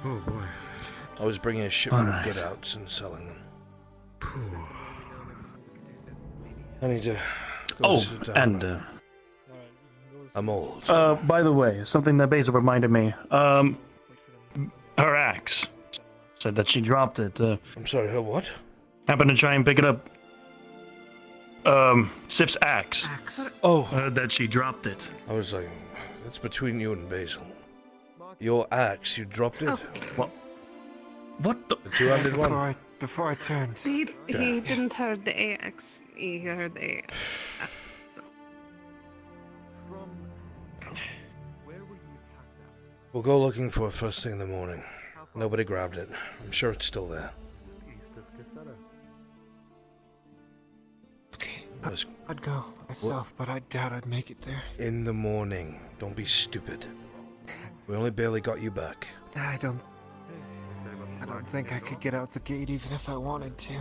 Oh boy. I was bringing a shipment Alright. of good outs and selling them. I need to go sit down. and I'm old. by the way, something that Basil reminded me. Her axe. Said that she dropped it. I'm sorry, her what? Happened to try and pick it up. Sif's axe. Oh. That she dropped it. I was like, that's between you and Basil. Your axe, you dropped it? What the? The two-handed one? Before I turned. He didn't heard the AX. He heard the AX. So. We'll go looking for it first thing in the morning. Nobody grabbed it. I'm sure it's still there. Okay, I'd go myself, but I doubt I'd make it there. In the morning. Don't be stupid. We only barely got you back. I don't think I could get out the gate even if I wanted to.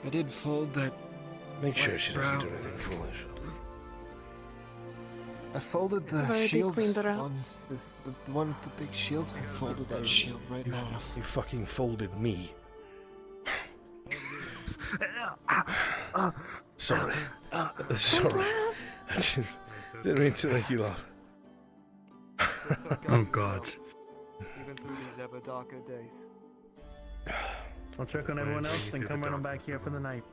I did fold that. Make sure white she doesn't do brown- anything foolish. I folded the Already shield cleaned it out. one, the one with the big shield. I folded that shield right now. You fucking folded me. Sorry. Sorry. I didn't mean to make you laugh. Oh God. Even through these ever darker days. I'll check on everyone else, then come running back here for the night.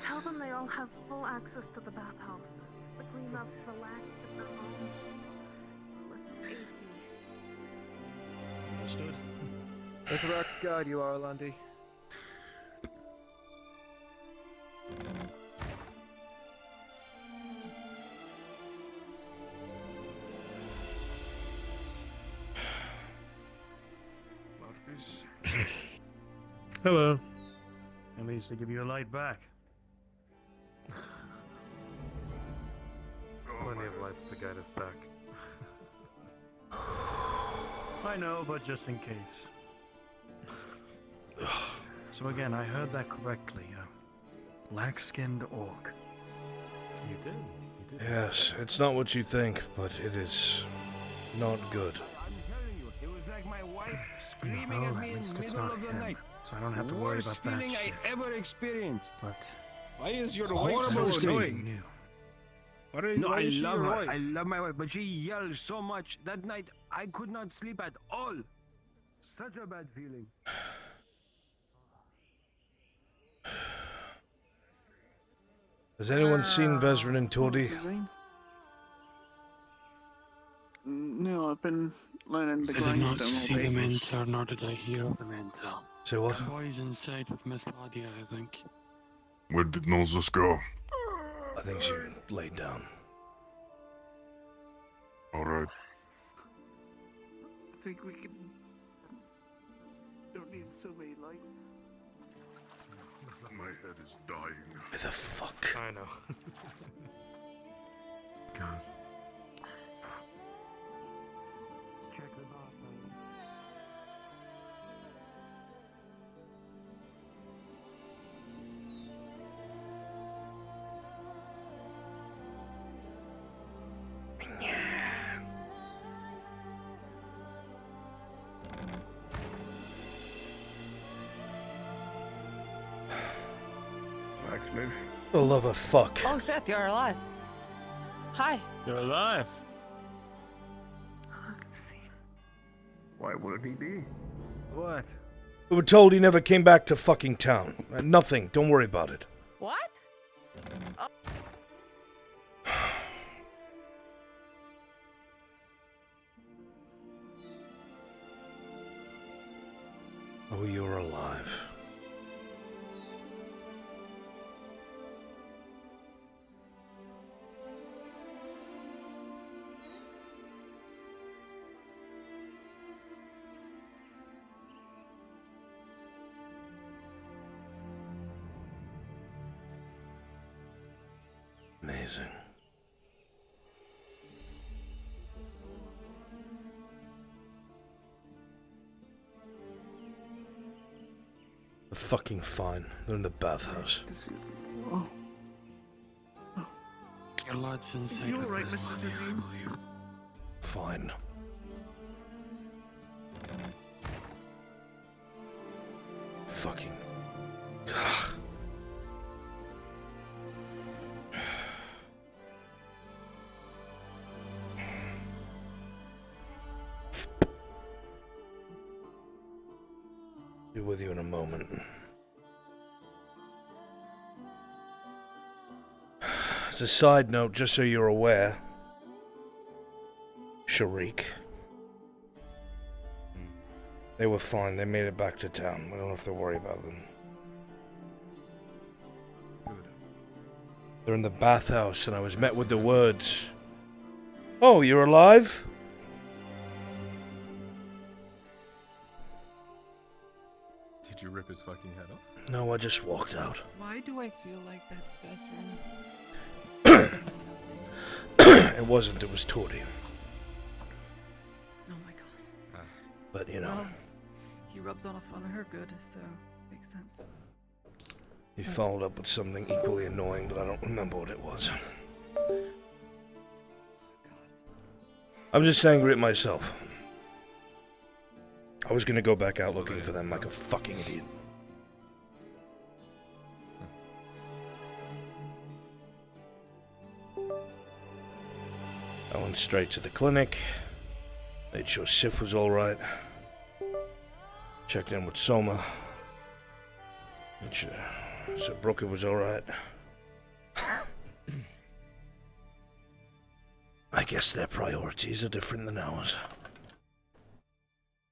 Tell them they all have full access to the bathhouse. The cleanup, relaxed at their home. With safety. Understood. As a rock's guide you are, Landy. Hello. At least they give you a light back. Plenty of lights to guide us back. I know, but just in case. So again, I heard that correctly. Black-skinned orc. You did. You did. Yes, it's not what you think, but it is not good. It was like my wife Well, at least it's not him, so I don't have to worry about that feeling I shit. ever experienced. But Why is your Horrible wife so scream. annoying? No, I love her. I love my wife, but she yells so much. That night, I could not sleep at all. Such a bad feeling. Has anyone seen Vezran and Tordy? No, I've been learning the I did not grindstone see all them day. enter, nor did I hear of them enter. Say what? The boy's inside with Miss Ladia, I think. Where did Noses go? I think she laid down. Alright. I think we can. Don't need so many lights. My head is dying. Where the fuck? I know. God. Check the bathroom. For the love of fuck. Oh shit, you're alive. Hi. You're alive. Why wouldn't he be? What? We were told he never came back to fucking town. Nothing. Don't worry about it. What? Oh. Oh, you're alive. Amazing. They're fucking fine. They're in the bathhouse. Oh. Your Lord's sake. You alright, Mr. Dazim? Fine. Fucking. Ugh. Be with you in a moment. As a side note, just so you're aware, Sharik, they were fine. They made it back to town. I don't have to worry about them. They're in the bathhouse, and I was met with the words, "Oh, you're alive?" Did you rip his fucking head off? No, I just walked out. Why do I feel like that's best friend? It wasn't. It was Tori. Oh my god. But, you know. Well, he rubs off on her good, so makes sense. He followed up with something equally annoying, but I don't remember what it was. I'm just angry at myself. I was gonna go back out looking for them like a fucking idiot. I went straight to the clinic, made sure Sif was alright, checked in with Soma, made sure Brooker was alright. I guess their priorities are different than ours.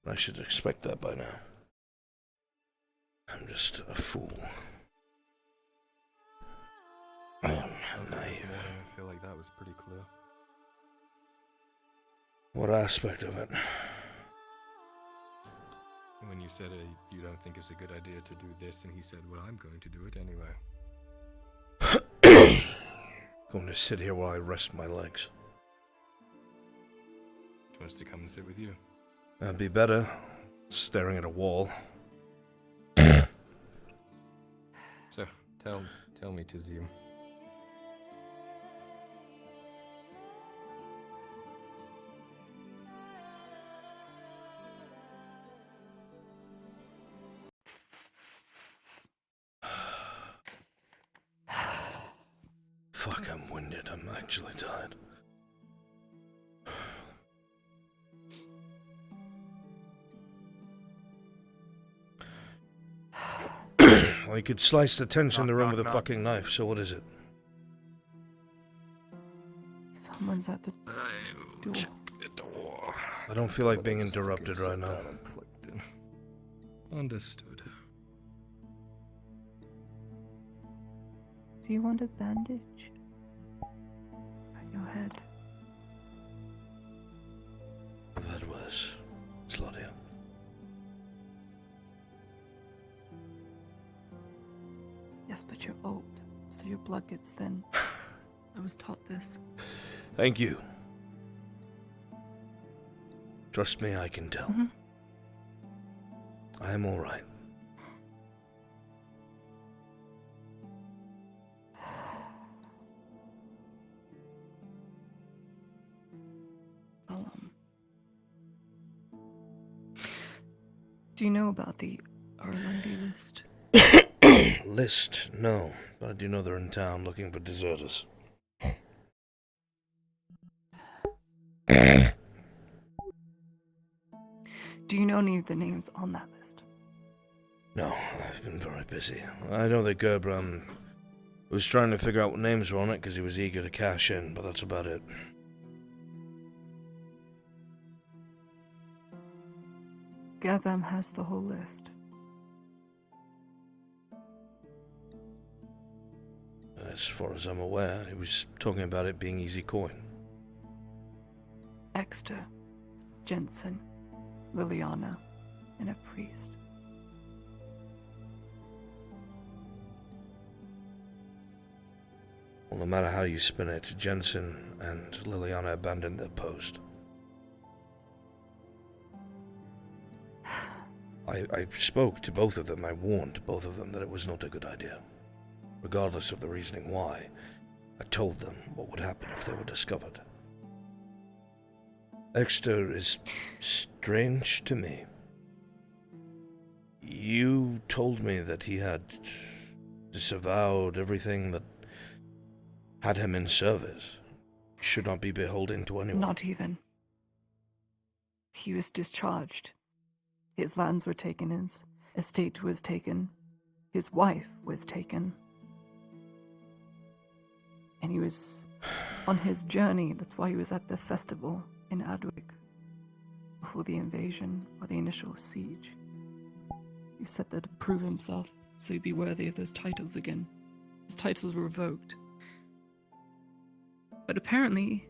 I should expect that by now. I'm just a fool. I am naive. I feel like that was pretty clear. What aspect of it? When you said you don't think it's a good idea to do this, and he said, well, I'm going to do it anyway. Going to sit here while I rest my legs. He wants to come and sit with you. That'd be better. Staring at a wall. So, tell me, Tazim. Fuck, I'm winded. I'm actually tired. Well, you could slice the tension in the room with a fucking knife, so what is it? Someone's at the door. I don't feel like being interrupted right now. Understood. Do you want a bandage? At your head. I've had worse. Slaughter. Yes, but you're old, so your blood gets thin. I was taught this. Thank you. Trust me, I can tell. Mm-hmm. I am all right. Well, do you know about the Arlandi list? List? No. but I do know they're in town looking for deserters. Do you know any of the names on that list? No, I've been very busy. I know that Gerbrand was trying to figure out what names were on it because he was eager to cash in, but that's about it. Gerbam has the whole list. As far as I'm aware, he was talking about it being easy coin. Exeter, Jensen, Liliana, and a priest. Well, no matter how you spin it, Jensen and Liliana abandoned their post. I spoke to both of them. I warned both of them that it was not a good idea. Regardless of the reasoning why, I told them what would happen if they were discovered. Exeter is strange to me. You told me that he had disavowed everything that had him in service. He should not be beholden to anyone. Not even. He was discharged. His lands were taken, his estate was taken, his wife was taken. And he was on his journey. That's why he was at the festival in Adwick before the invasion or the initial siege. He said that to prove himself so he'd be worthy of those titles again. His titles were revoked. But apparently,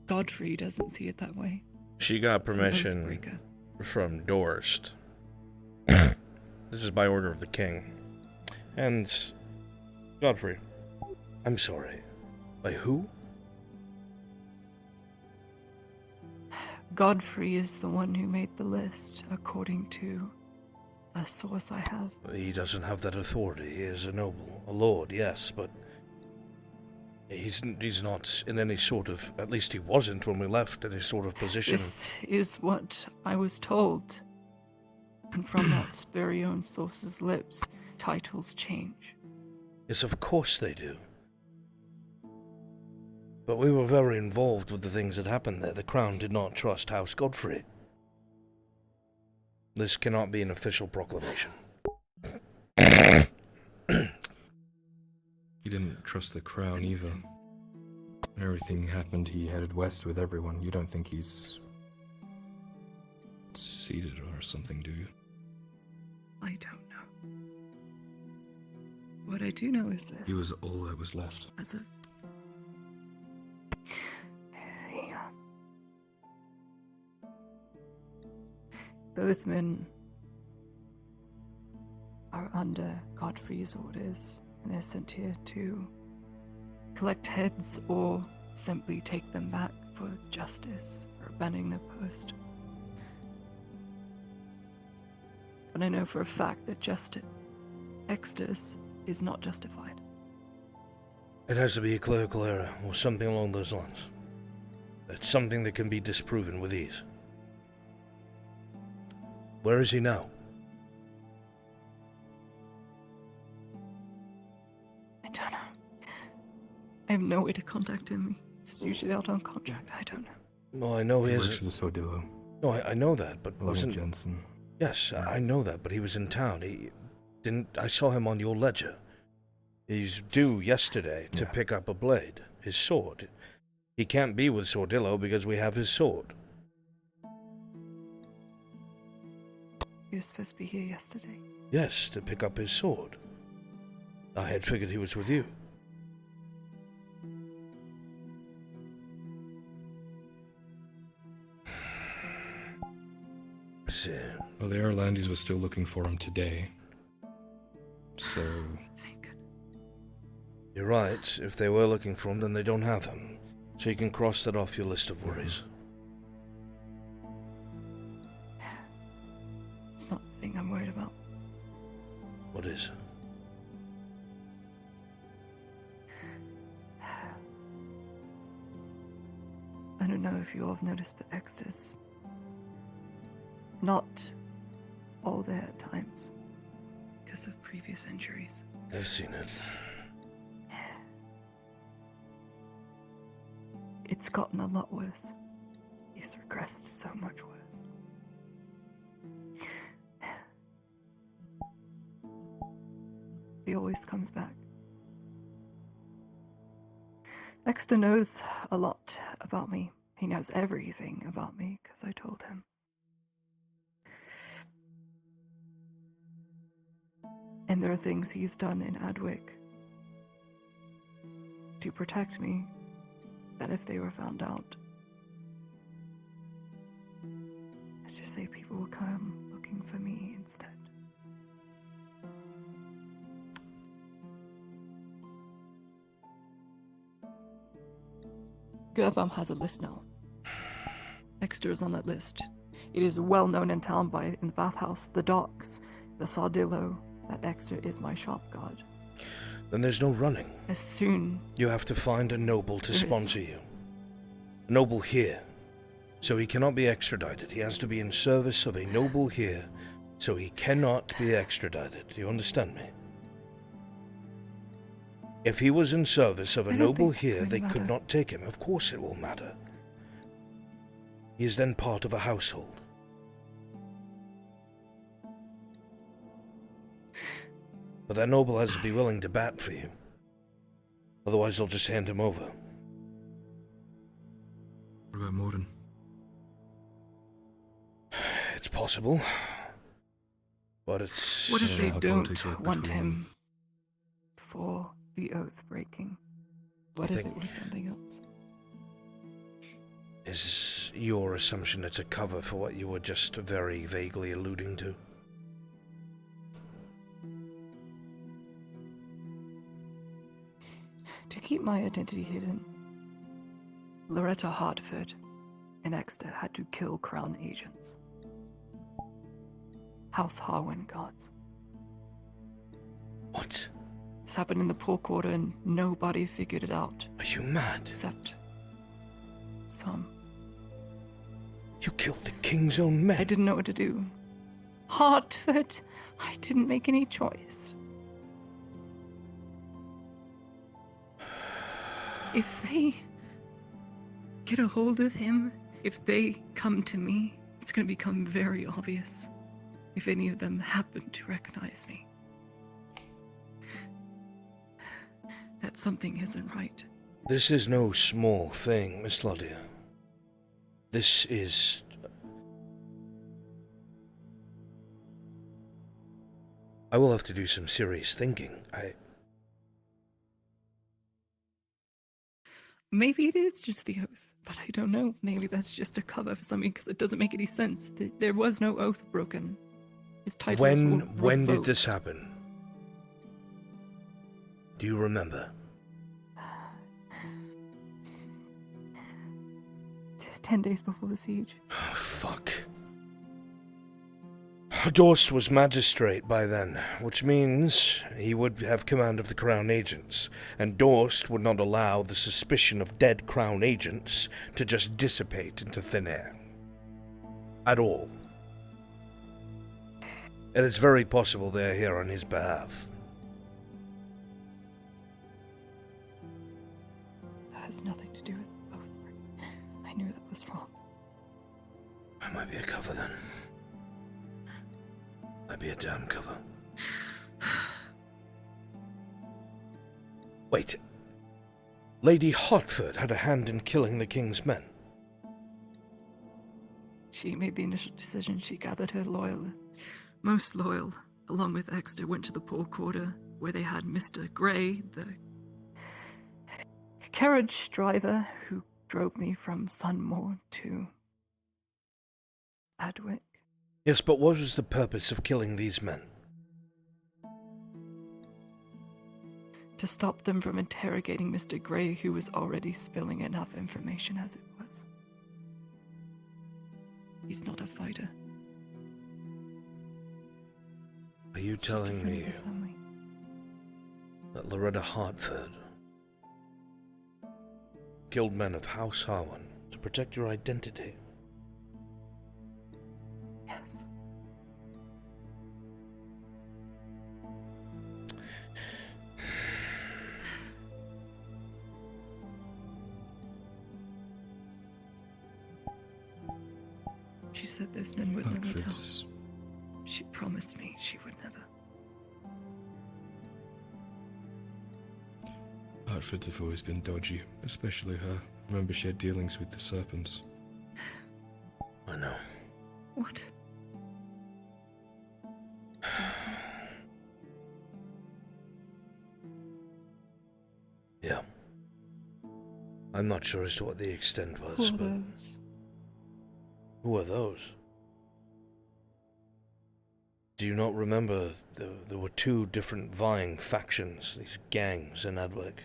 Godfrey doesn't see it that way. She got permission from Dorst. This is by order of the king. And Godfrey. I'm sorry. By who? Godfrey is the one who made the list, according to a source I have. He doesn't have that authority. He is a noble, a lord, yes, but he's not in any sort of, at least he wasn't when we left, any sort of position. This is what I was told. And from that very own source's lips, titles change. Yes, of course they do. But we were very involved with the things that happened there. The Crown did not trust House Godfrey. This cannot be an official proclamation. He didn't trust the Crown either. When everything happened, he headed west with everyone. You don't think he's seceded or something, do you? I don't know. What I do know is this. He was all that was left. As a... Those men are under Godfrey's orders, and they're sent here to collect heads or simply take them back for justice or abandoning their post. But I know for a fact that Exeter's is not justified. It has to be a clerical error or something along those lines. It's something that can be disproven with ease. Where is he now? I don't know. I have no way to contact him. It's usually out on contract. I don't know. Well, I know he works for the Sordillo. No, I know that, but wasn't Jensen. Yes, I know that, but he was in town. He didn't. I saw him on your ledger. He's due yesterday to pick up a blade, his sword. He can't be with Sordillo because we have his sword. He was supposed to be here yesterday. Yes, to pick up his sword. I had figured he was with you. I see. Well, the Erlandis were still looking for him today. So... You're right. If they were looking for him, then they don't have him. So you can cross that off your list of worries. It's not the thing I'm worried about. What is? I don't know if you all have noticed, but Exeter's not all there at times because of previous injuries. I've seen it. It's gotten a lot worse. He's regressed so much worse. He always comes back. Exeter knows a lot about me. He knows everything about me because I told him. And there are things he's done in Adwick to protect me that if they were found out, let's just say people will come looking for me instead. Gerbam has a list now. Exeter is on that list. It is well known in town in the bathhouse, the docks, the Sardillo, that Exeter is my shop guard. Then there's no running. As soon... You have to find a noble to sponsor you. A noble here. So he cannot be extradited. He has to be in service of a noble here. So he cannot be extradited. Do you understand me? If he was in service of a noble here, they could not take him. Of course it will matter. He is then part of a household. But that noble has to be willing to bat for you. Otherwise they'll just hand him over. What about Morin? It's possible. But it's... What if they don't want him for the oath breaking? What if it was something else? Is your assumption it's a cover for what you were just very vaguely alluding to? To keep my identity hidden, Loretta Hartford and Exeter had to kill Crown agents. House Harwin guards. What? This happened in the poor quarter and nobody figured it out. Are you mad? Except some. You killed the king's own men. I didn't know what to do. Hartford, I didn't make any choice. If they get a hold of him, if they come to me, it's going to become very obvious if any of them happen to recognize me. That something isn't right. This is no small thing, Miss Lydia. This is... I will have to do some serious thinking. Maybe it is just the oath, but I don't know. Maybe that's just a cover for something because it doesn't make any sense. There was no oath broken. His titles were When did revoked. this happen? Do you remember? 10 days before the siege. Oh, fuck. Dorst was magistrate by then, which means he would have command of the Crown agents, and Dorst would not allow the suspicion of dead Crown agents to just dissipate into thin air. At all. And it's very possible they're here on his behalf. That has nothing to do with both. I knew that was wrong. That might be a cover then. Might be a damn cover. Wait. Lady Hartford had a hand in killing the king's men. She made the initial decision. She gathered her most loyal, along with Exeter, went to the poor quarter where they had Mr. Grey, the carriage driver who drove me from Sunmore to Adwick. Yes, but what was the purpose of killing these men? To stop them from interrogating Mr. Grey, who was already spilling enough information as it was. He's not a fighter. Are you telling me that Loretta Hartford killed men of House Harwin to protect your identity? Yes. She said those men would never tell. Outfits. She promised me she would never. Outfits have always been dodgy, especially her. Remember she had dealings with the serpents. I know. What? Yeah. I'm not sure as to what the extent was, Who are but... those? Who are those? Do you not remember there were two different vying factions, these gangs in Adwick?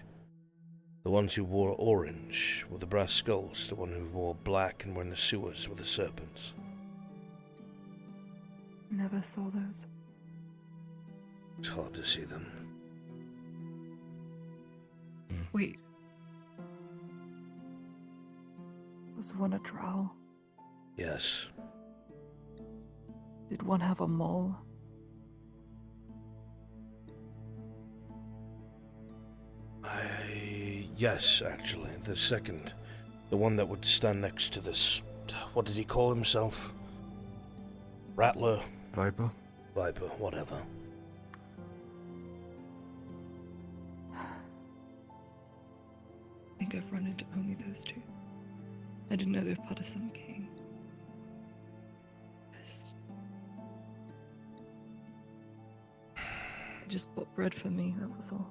The ones who wore orange with the brass skulls, the one who wore black and were in the sewers with the serpents. Never saw those. It's hard to see them. Wait. Was one a drow? Yes. Did one have a mole? Yes, actually. The second. The one that would stand next to this... What did he call himself? Rattler? Viper? Viper, whatever. I think I've run into only those two. I didn't know they were part of some gang. They just bought bread for me, that was all.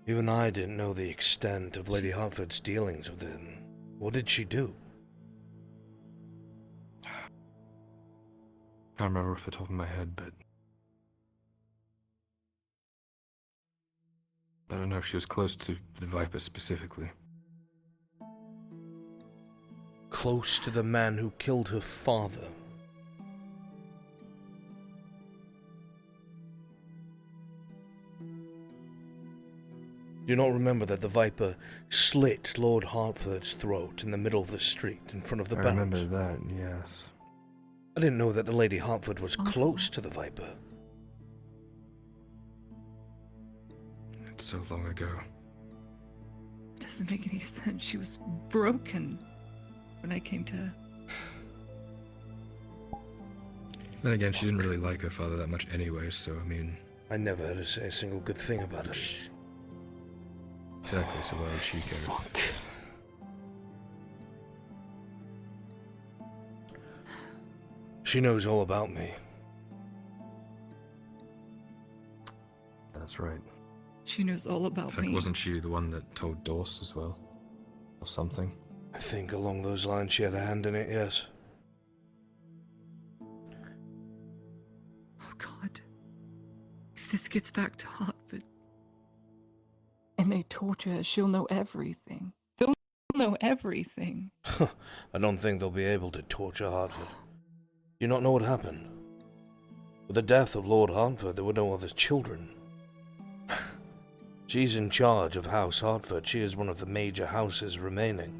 Even I didn't know the extent of Lady Hartford's dealings with him. What did she do? I can't remember off the top of my head, but I don't know if she was close to the Viper specifically. Close to the man who killed her father. Do you not remember that the Viper slit Lord Hertford's throat in the middle of the street in front of the barracks? I remember that, yes. I didn't know that the Lady Hertford was close to the Viper. It's so long ago. It doesn't make any sense. She was broken when I came to her. Then again, she didn't really like her father that much anyway, so I mean... I never had to say a single good thing about it. Exactly, so why would she care? Fuck. She knows all about me. That's right. She knows all about In fact, me. wasn't she the one that told Dorse as well? Or something? I think along those lines she had a hand in it, yes. Oh God. If this gets back to Hartford and they torture her, she'll know everything. They'll know everything. I don't think they'll be able to torture Hartford. Do you not know what happened? With the death of Lord Hartford, there were no other children. She's in charge of House Hartford. She is one of the major houses remaining.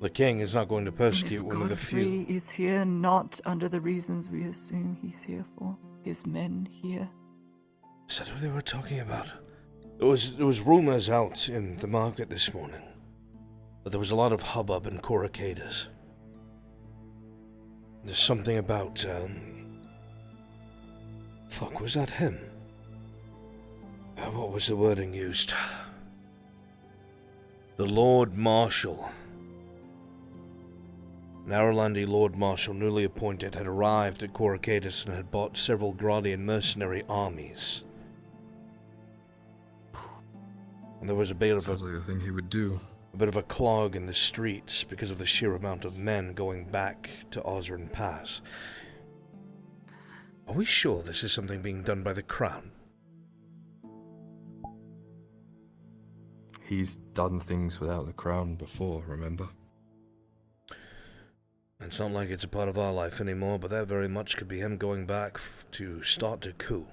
The king is not going to persecute one of the few. Godfrey is here not under the reasons we assume he's here for. His men here. Is that who they were talking about? There was rumors out in the market this morning that there was a lot of hubbub in Coracadus. There's something about, fuck, was that him? What was the wording used? The Lord Marshal. An Aralandi Lord Marshal newly appointed had arrived at Coracadus and had bought several Gradian mercenary armies. And there was a bit of Sounds like the thing he would do. A bit of a clog in the streets because of the sheer amount of men going back to Osran Pass. Are we sure this is something being done by the Crown? He's done things without the crown before, remember? It's not like it's a part of our life anymore, but that very much could be him going back to start a coup.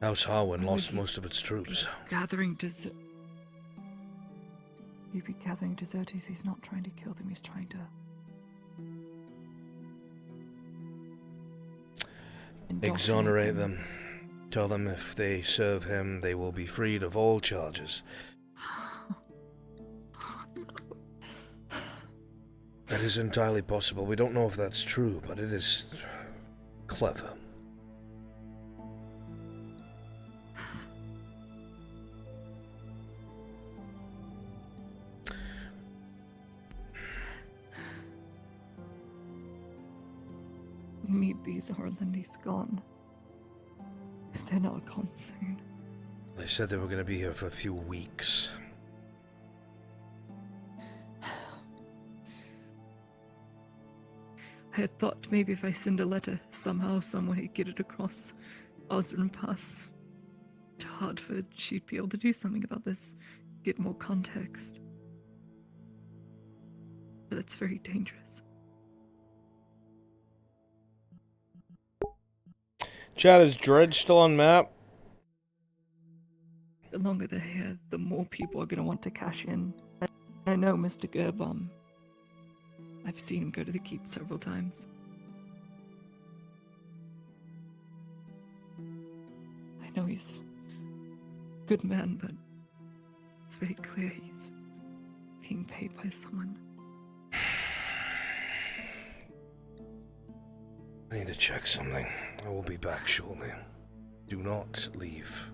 House Harwin lost most of its troops. Gathering desert. He'd be gathering deserters. He's not trying to kill them. He's trying to Exonerate them. Tell them if they serve him, they will be freed of all charges. That is entirely possible. We don't know if that's true, but it is clever. We need these Harlandis gone. If they're not gone soon. They said they were going to be here for a few weeks. I had thought maybe if I send a letter, somehow, someway, get it across Osram Pass to Hartford, she'd be able to do something about this, get more context. But that's very dangerous. Chat, is Dredge still on map? The longer they're here, the more people are going to want to cash in. I know Mr. Gerbom. I've seen him go to the keep several times. I know he's a good man, but it's very clear he's being paid by someone. I need to check something. I will be back shortly. Do not leave.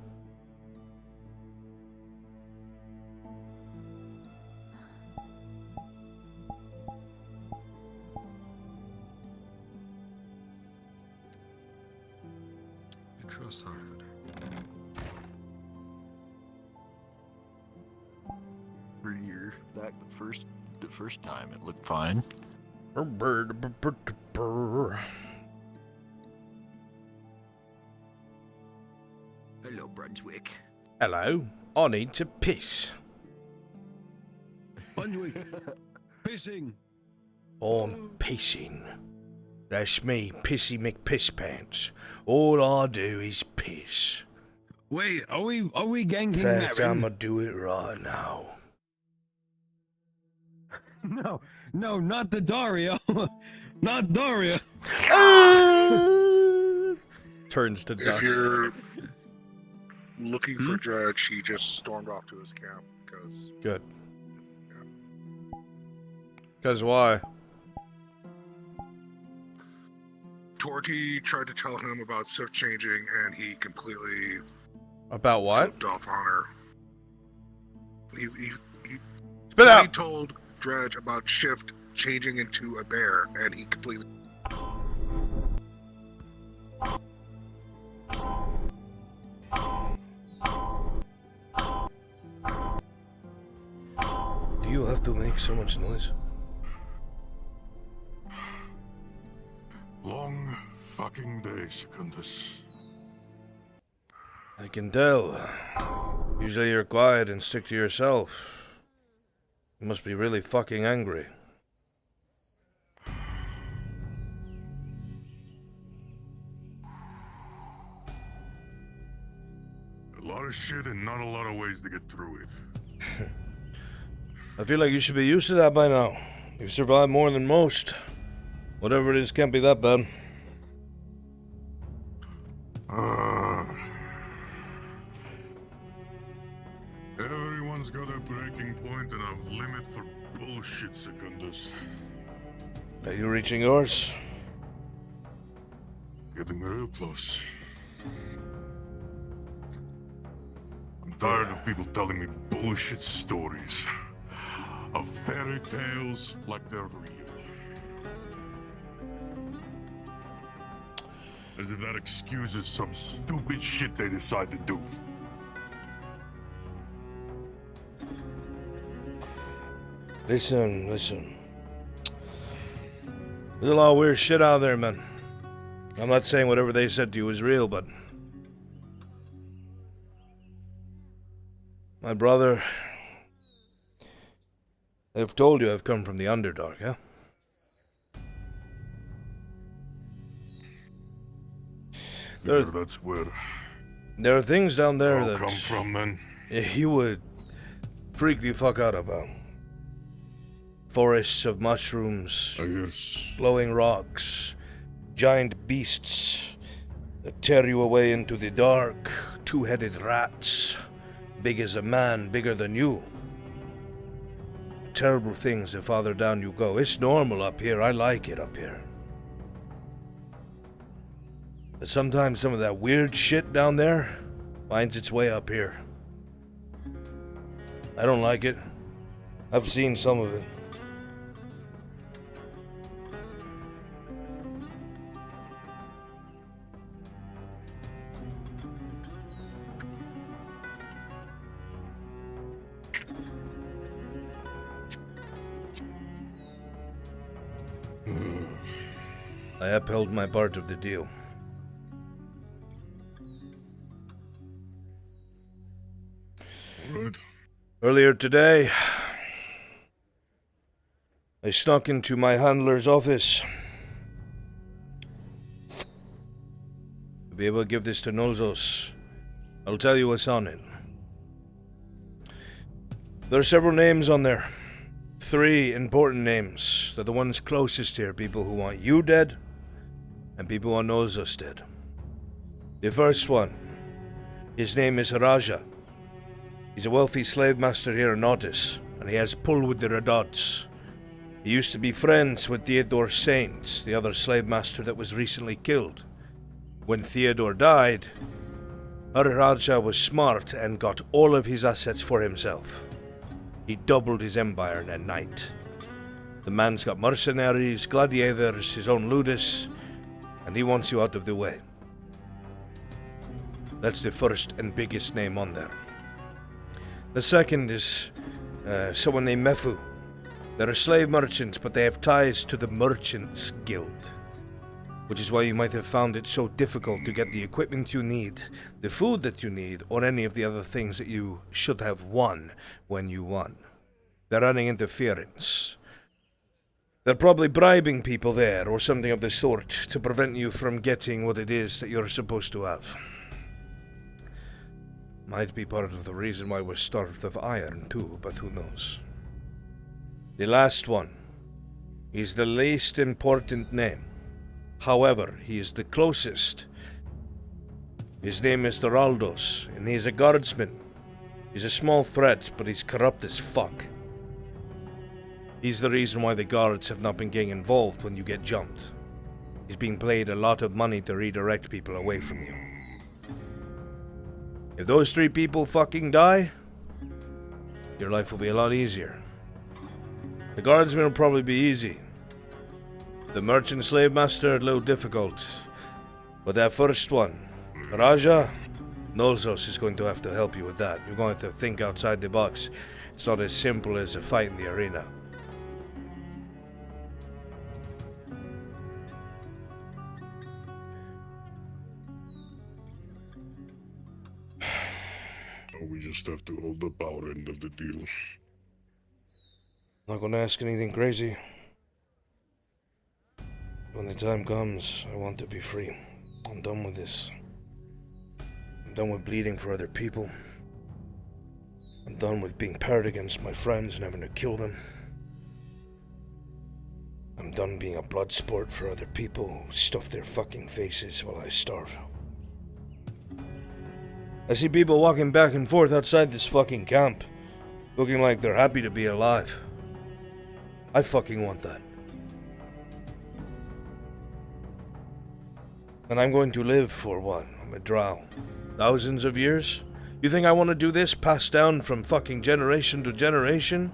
Trust Hartford. For year back the first time it looked fine. Hello, Brunswick. Hello. I need to piss. Brunswick. Pissing. I'm pissing. That's me, Pissy McPisspants. All I do is piss. Wait, are we ganking In fact, Marin? I'ma do it right now. No, not the Dario. Not Dario. Turns to If dust. you're looking for Dredge, he just stormed off to his camp because. Good. Because why? Torty tried to tell him about shift changing, and he completely About what? flipped off on her. He Spit out! He told Dredge about shift changing into a bear, and he completely. Do you have to make so much noise? Long fucking day, Secundus. I can tell. Usually you're quiet and stick to yourself. You must be really fucking angry. A lot of shit and not a lot of ways to get through it. I feel like you should be used to that by now. You've survived more than most. Whatever it is can't be that bad. Everyone's got a breaking point and a limit for bullshit, Secundus. Are you reaching yours? Getting real close. I'm tired of people telling me bullshit stories. Of fairy tales like they're real. As if that excuses some stupid shit they decide to do. Listen. There's a lot of weird shit out there, man. I'm not saying whatever they said to you is real, but... My brother... They've told you I've come from the Underdark, huh? That's where There are things down there I'll that... come from, then. You would freak the fuck out about. Forests of mushrooms, glowing rocks, giant beasts that tear you away into the dark, two-headed rats, big as a man, bigger than you. terrible things the farther down you go. It's normal up here. I like it up here. But sometimes some of that weird shit down there finds its way up here. I don't like it. I've seen some of it. I upheld my part of the deal. Good. Earlier today, I snuck into my handler's office to be able to give this to Nolzos. I'll tell you what's on it. There are several names on there. 3 important names. They're the ones closest here. People who want you dead, and people who want Nolzos dead. The first one, his name is Raja. He's a wealthy slave master here in Nautis, and he has pull with the Radots. He used to be friends with Theodore Saints, the other slave master that was recently killed. When Theodore died, Raja was smart and got all of his assets for himself. He doubled his empire in a night. The man's got mercenaries, gladiators, his own ludus, and he wants you out of the way. That's the first and biggest name on there. The second is someone named Mefu. They're a slave merchant, but they have ties to the Merchants Guild, which is why you might have found it so difficult to get the equipment you need, the food that you need, or any of the other things that you should have won when you won. They're running interference. They're probably bribing people there, or something of the sort, to prevent you from getting what it is that you're supposed to have. Might be part of the reason why we're starved of iron, too, but who knows. The last one is the least important name. However, he is the closest. His name is Doraldos, and he's a guardsman. He's a small threat, but he's corrupt as fuck. He's the reason why the guards have not been getting involved when you get jumped. He's being paid a lot of money to redirect people away from you. If those 3 people fucking die, your life will be a lot easier. The guardsman will probably be easy. The merchant slave master, a little difficult. But that first one, Raja, Nolzos is going to have to help you with that. You're going to have to think outside the box. It's not as simple as a fight in the arena. We just have to hold up our end of the deal. Not gonna ask anything crazy. When the time comes, I want to be free. I'm done with this. I'm done with bleeding for other people. I'm done with being paired against my friends and having to kill them. I'm done being a blood sport for other people who stuff their fucking faces while I starve. I see people walking back and forth outside this fucking camp, looking like they're happy to be alive. I fucking want that. And I'm going to live for what? I'm a drow. Thousands of years? You think I want to do this passed down from fucking generation to generation?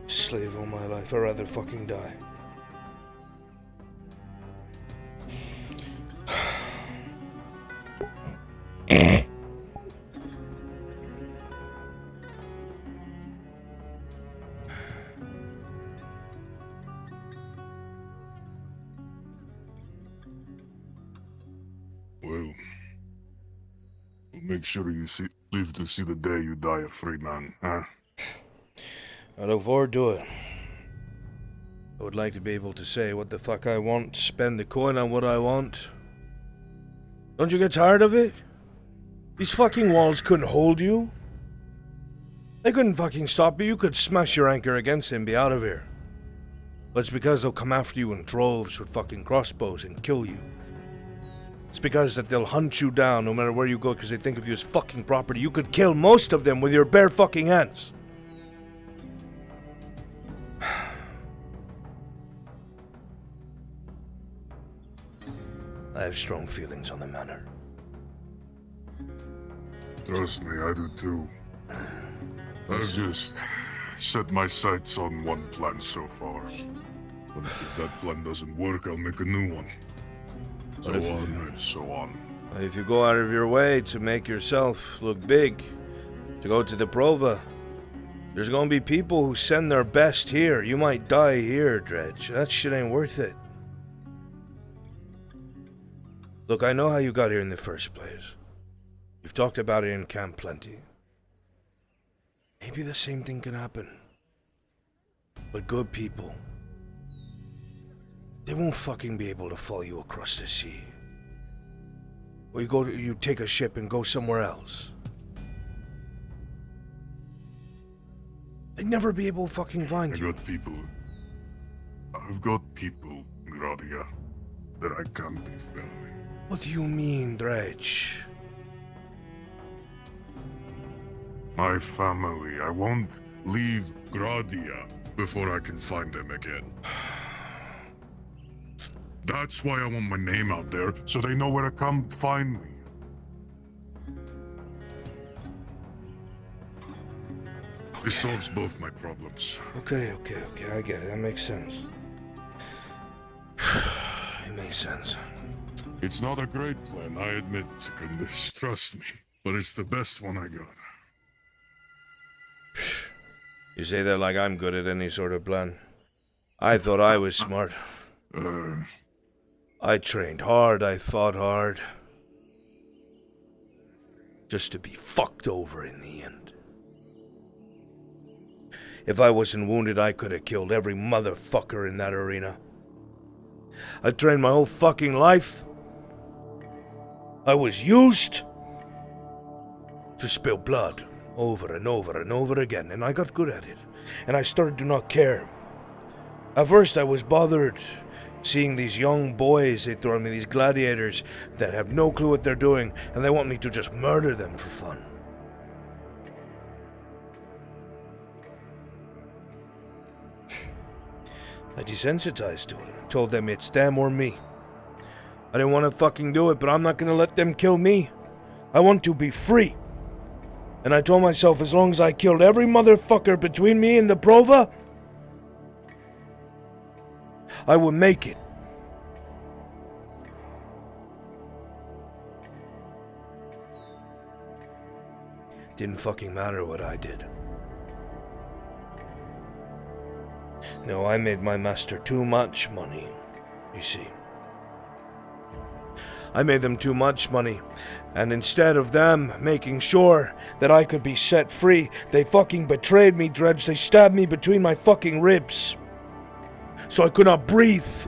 Slave all my life, I'd rather fucking die. Well, make sure you live to see the day you die a free man, huh? I look forward to it. I would like to be able to say what the fuck I want, spend the coin on what I want. Don't you get tired of it? These fucking walls couldn't hold you. They couldn't fucking stop you. You could smash your anchor against it and be out of here. But it's because they'll come after you in droves with fucking crossbows and kill you. It's It's because that they'll hunt you down no matter where you go because they think of you as fucking property. You could kill most of them with your bare fucking hands. I have strong feelings on the matter. Trust me, I do too. I've just set my sights on one plan so far. But if that plan doesn't work, I'll make a new one. So on and so on. If you go out of your way to make yourself look big, to go to the Prova, there's gonna be people who send their best here. You might die here, Dredge. That shit ain't worth it. Look, I know how you got here in the first place. You've talked about it in camp plenty. Maybe the same thing can happen. But good people, they won't fucking be able to follow you across the sea. Or you take a ship and go somewhere else. They'd never be able to fucking find you. I've got people, Gradia, that I can't be following. What do you mean, Dredge? My family. I won't leave Gradia before I can find them again. That's why I want my name out there, so they know where to come find me. This solves both my problems. Okay, I get it. That makes sense. It makes sense. It's not a great plan, I admit, Secundus, trust me. But it's the best one I got. You say that like I'm good at any sort of plan. I thought I was smart. I trained hard, I fought hard. Just to be fucked over in the end. If I wasn't wounded, I could have killed every motherfucker in that arena. I trained my whole fucking life. I was used to spill blood over and over and over again, and I got good at it. And I started to not care. At first I was bothered seeing these young boys, they throw me these gladiators that have no clue what they're doing, and they want me to just murder them for fun. I desensitized to it. I told them it's them or me. I didn't want to fucking do it, but I'm not going to let them kill me. I want to be free. And I told myself as long as I killed every motherfucker between me and the Prova, I would make it. Didn't fucking matter what I did. No, I made my master too much money, you see. I made them too much money, and instead of them making sure that I could be set free, they fucking betrayed me, Dredge. They stabbed me between my fucking ribs, so I could not breathe.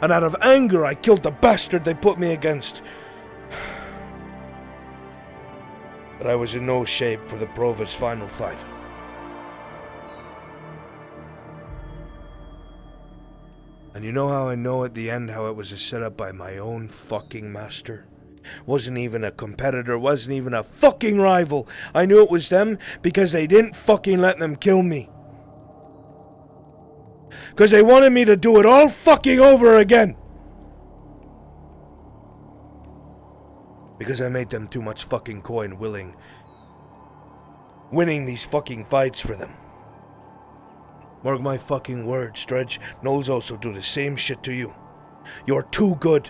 And out of anger, I killed the bastard they put me against. But I was in no shape for the Prova's final fight. And you know how I know at the end how it was set up by my own fucking master? Wasn't even a competitor, wasn't even a fucking rival. I knew it was them because they didn't fucking let them kill me. Because they wanted me to do it all fucking over again. Because I made them too much fucking coin winning these fucking fights for them. Mark my fucking words, Dredge. Knowles also do the same shit to you. You're too good.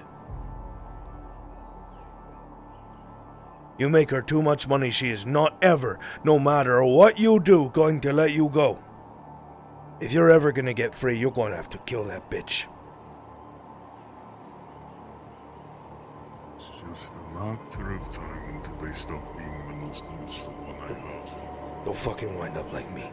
You make her too much money. She is not ever, no matter what you do, going to let you go. If you're ever gonna get free, you're going to have to kill that bitch. It's just a matter of time until they stop being the most useful one I have. Don't fucking wind up like me.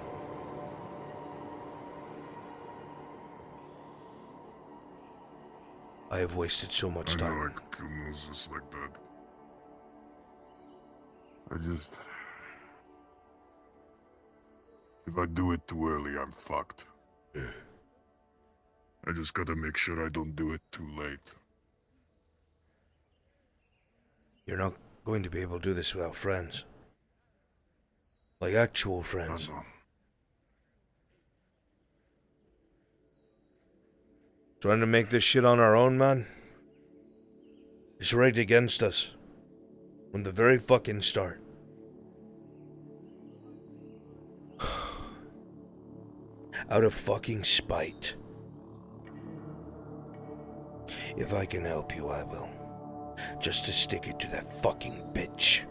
I have wasted so much time. I know I could kill Moses like that. If I do it too early, I'm fucked. I just gotta make sure I don't do it too late. You're not going to be able to do this without friends. Like actual friends. Trying to make this shit on our own, man? It's rigged against us. From the very fucking start. Out of fucking spite. If I can help you, I will. Just to stick it to that fucking bitch.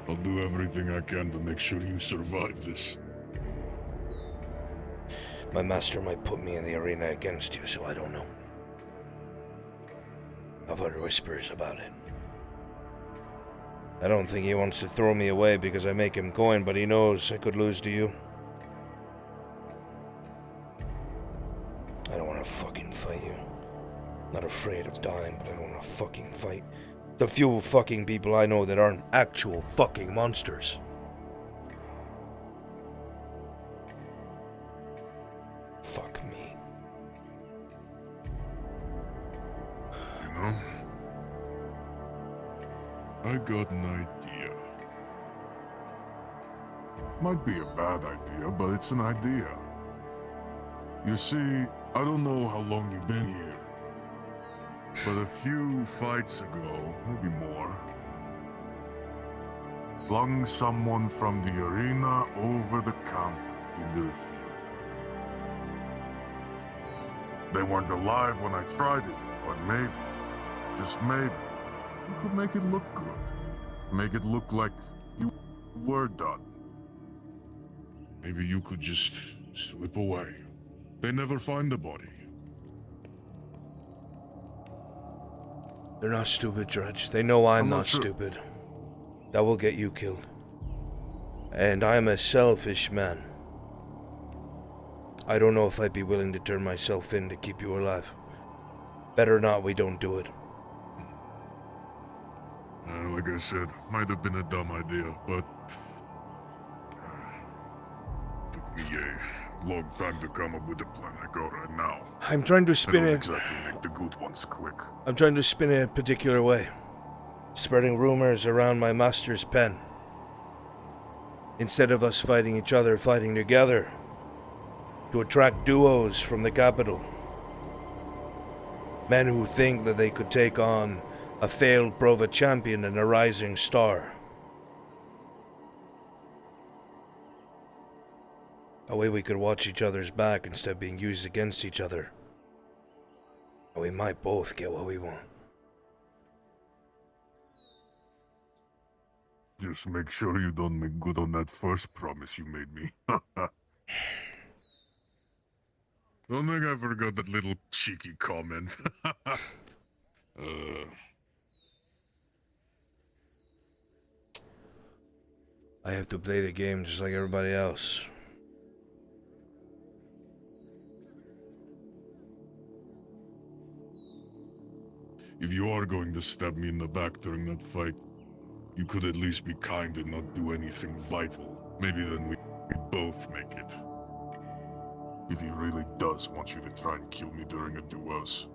I'll do everything I can to make sure you survive this. My master might put me in the arena against you, so I don't know. I've heard whispers about it. I don't think he wants to throw me away because I make him coin, but he knows I could lose to you. I don't want to fucking fight you. Not afraid of dying, but I don't want to fucking fight the few fucking people I know that aren't actual fucking monsters. Fuck me. You know, I got an idea. Might be a bad idea, but it's an idea. You see, I don't know how long you've been here, but a few fights ago, maybe more, flung someone from the arena over the camp into the field. They weren't alive when I tried it, but maybe, just maybe, you could make it look good. Make it look like you were done. Maybe you could just slip away. They never find the body. They're not stupid, Dredge. They know I'm not stupid. That will get you killed. And I'm a selfish man. I don't know if I'd be willing to turn myself in to keep you alive. Better not we don't do it. Like I said, might have been a dumb idea, but took me a long time to come up with the plan I got right now. I'm trying to spin I don't it. exactly make the good ones quick. I'm trying to spin it a particular way. Spreading rumors around my master's pen. Instead of us fighting each other, fighting together. To attract duos from the capital. Men who think that they could take on a failed Prova champion and a rising star. A way we could watch each other's back instead of being used against each other. And we might both get what we want. Just make sure you don't make good on that first promise you made me. Don't think I forgot that little cheeky comment. I have to play the game just like everybody else. If you are going to stab me in the back during that fight, you could at least be kind and not do anything vital. Maybe then we both make it. If he really does want you to try and kill me during a duos.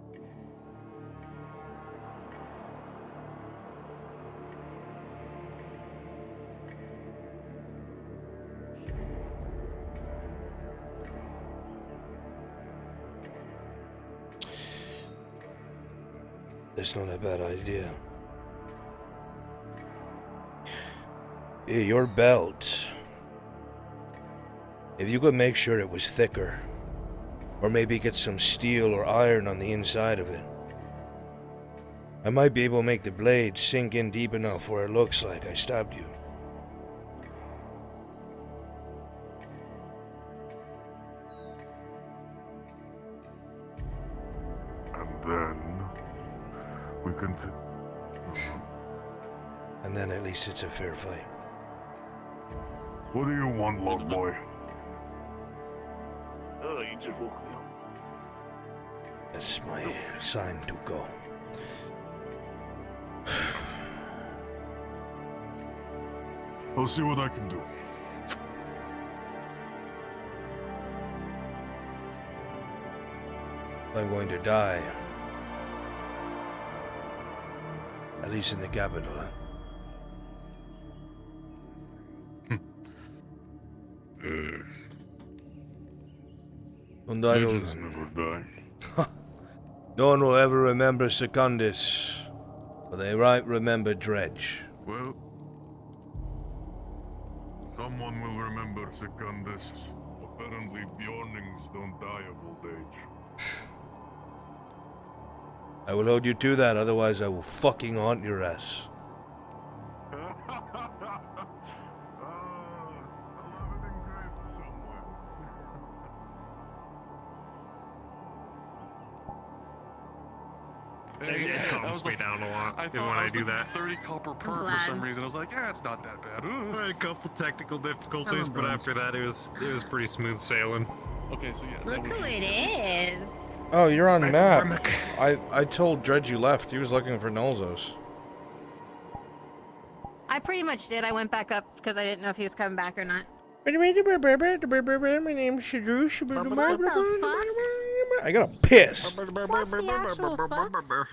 That's not a bad idea. Hey, your belt. If you could make sure it was thicker, or maybe get some steel or iron on the inside of it, I might be able to make the blade sink in deep enough where it looks like I stabbed you. And then we can. And then at least it's a fair fight. What do you want, log boy? Oh, you just woke me up. That's my sign to go. I'll see what I can do. I'm going to die. At least in the capital, huh? And I Legends don't... never die. No one will ever remember Secundus, but they might remember Dredge. Well, someone will remember Secundus. Apparently, Bjornings don't die of old age. I will hold you to that, otherwise I will fucking haunt your ass. It calms me down a lot when I do that. 30 copper per for some reason. I was like, it's not that bad. A couple technical difficulties, but after that it was pretty smooth sailing. Okay, so yeah. Look who it is. Oh, you're on map. I told Dredge you left. He was looking for Nolzos. I pretty much did. I went back up because I didn't know if he was coming back or not. My name's Shadrush. What the fuck? I gotta piss. What's the actual fuck?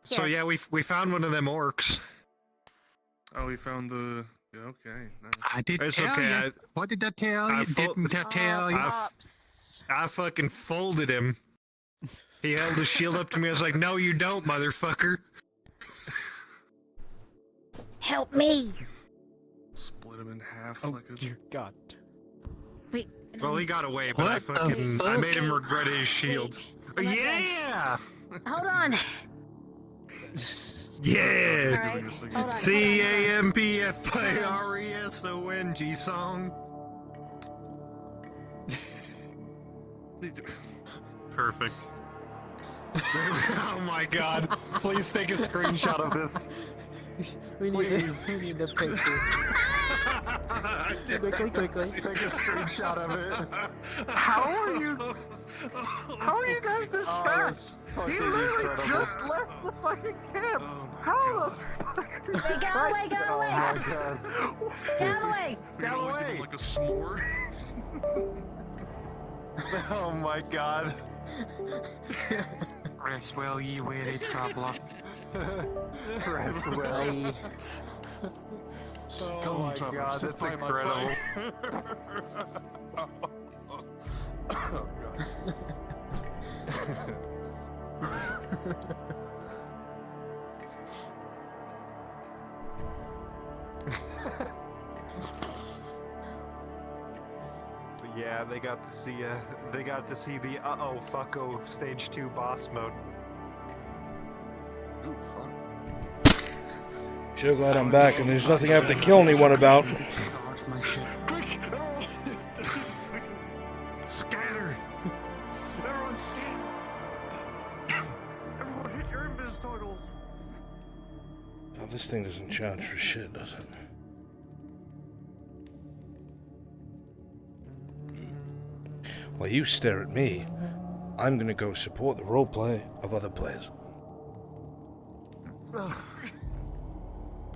So yeah, we found one of them orcs. Oh, we found the... Yeah, okay. Nice. I did It's tell okay. you. What did I tell you? Didn't I tell you? I fucking folded him. He held his shield up to me. I was like, "No, you don't, motherfucker." Help me! Split him in half Oh, like a... dear God. Wait. Well, he got away, but I made him regret his shield. Yeah! Hold on. Yeah! Alright, hold on. CAMPFIRESONG song. Perfect. Oh my god. Please take a screenshot of this. We need a picture. Quickly. Take a screenshot of it. How are you guys this fast? He literally just left the fucking camp. How the fuck? Wait, go away! Oh my god. Get away! Like a s'more. Oh my god. Rest well, ye weary traveler. Rest well. Oh my god, that's incredible. Oh god. Yeah, they got to see the uh-oh fucko stage 2 boss mode. Ooh, fun. Sure glad I'm back and there's nothing I have to kill anyone about. Charge my shit. Scatter! Everyone scatter! Everyone hit your invis toggles! Oh, this thing doesn't charge for shit, does it? While you stare at me, I'm gonna go support the roleplay of other players.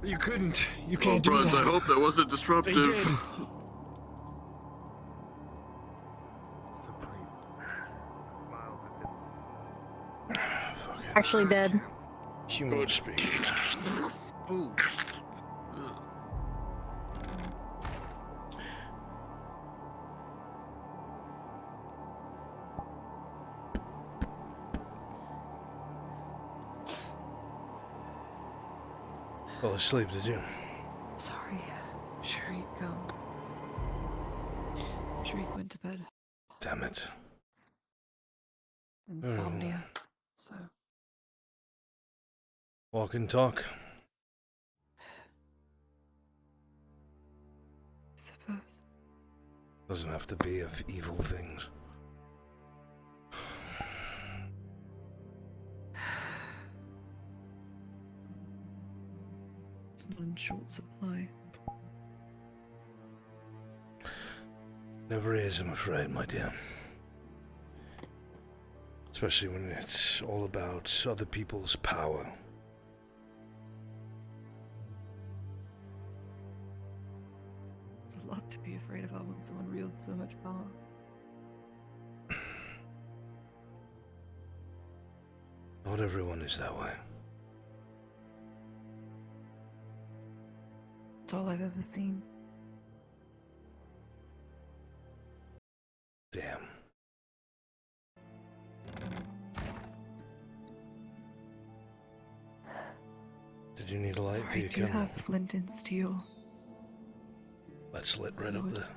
You couldn't. You Oh, can't do Bruns, that. I hope that wasn't disruptive. They did. Actually dead. Human speed. Ooh. Fell asleep, did you? Sorry. Sharik, Sharik went to bed. Damn it. Insomnia. So. Walk and talk. Suppose. Doesn't have to be of evil things. It's not in short supply. Never is, I'm afraid, my dear. Especially when it's all about other people's power. It's a lot to be afraid of when someone wields so much power. Not everyone is that way. It's all I've ever seen. Damn. Did you need a light for Sorry, your do you camera? have flint and steel? That's lit right up there.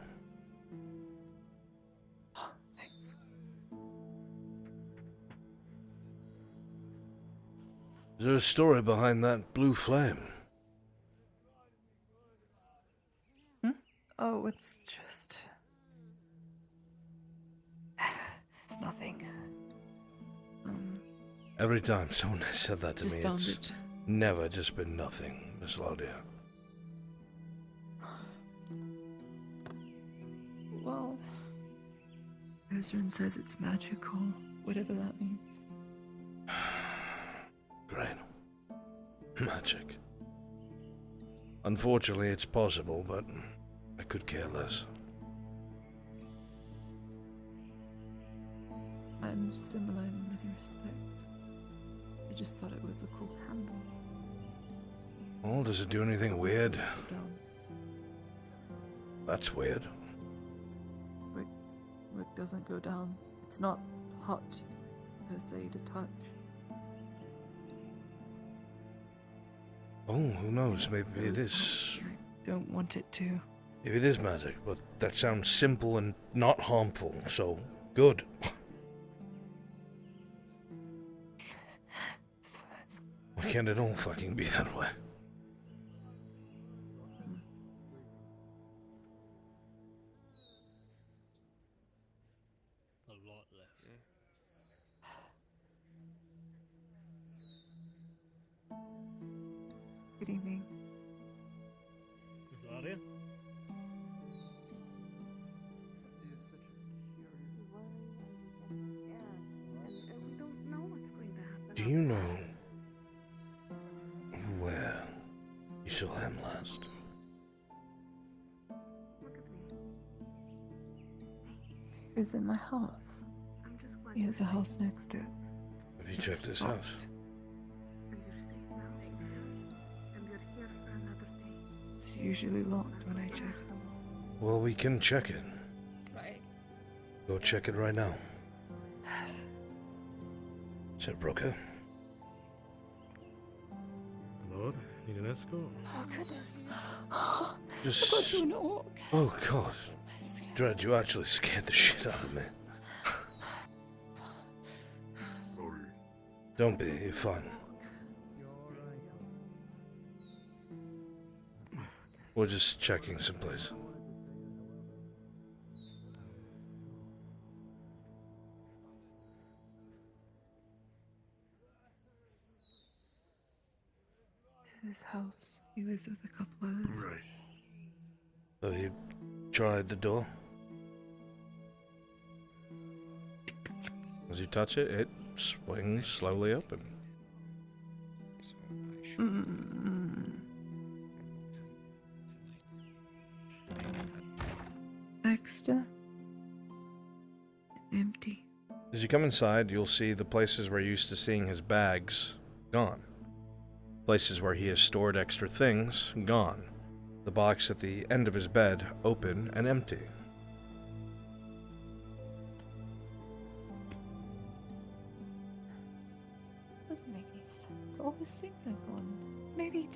Oh, thanks. Is there a story behind that blue flame? Oh, it's just... It's nothing. Every time someone has said that to Just me, found it's it. never just been nothing, Miss Laudia. Well... Ezrin says it's magical, whatever that means. Great. Magic. Unfortunately, it's possible, but I could care less. I'm similar in many respects. I just thought it was a cool candle. Oh, does it do anything weird? That's weird. Wick doesn't go down. It's not hot, per se, to touch. Oh, who knows? Maybe it is. I don't want it to. Maybe it is magic, but that sounds simple and not harmful, so good. Why can't it all fucking be that way? A lot less. Good evening. Claudia? Do you know where you saw him last? He was in my house. He has a house next to it. Have you checked his house? It's usually locked when I check. Well, we can check it. Right. Go check it right now. Sir Brooker. Lord, need an escort? Oh, goodness. Just... I thought you were an orc. Oh, God. Dread, you actually scared the shit out of me. Don't be, you're fine. We're just checking someplace. This is his house. He lives with a couple others. Right. Have you tried the door? As you touch it, it swings slowly open. Extra. Empty. As you come inside, you'll see the places where you're used to seeing his bags gone. Places where he has stored extra things gone. The box at the end of his bed open and empty. Doesn't make any sense. All his things are gone. Maybe he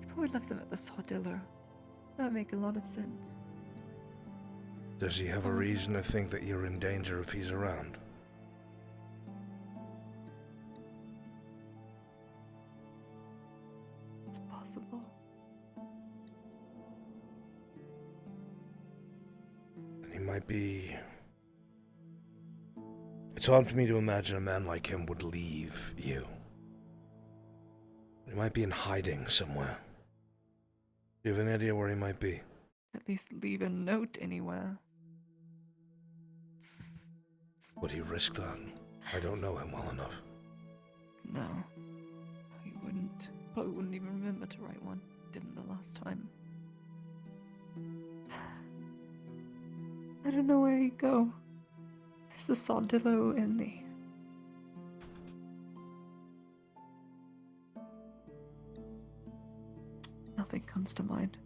probably left them at the Sawdiller. That would make a lot of sense. Does he have a reason to think that you're in danger if he's around? It's possible. He might be... It's hard for me to imagine a man like him would leave you. He might be in hiding somewhere. Do you have any idea where he might be? At least leave a note anywhere. Would he risk that? I don't know him well enough. No. He wouldn't. Probably wouldn't even remember to write one. Didn't the last time. I don't know where he'd go. It's the Sawdillo and the Nothing comes to mind.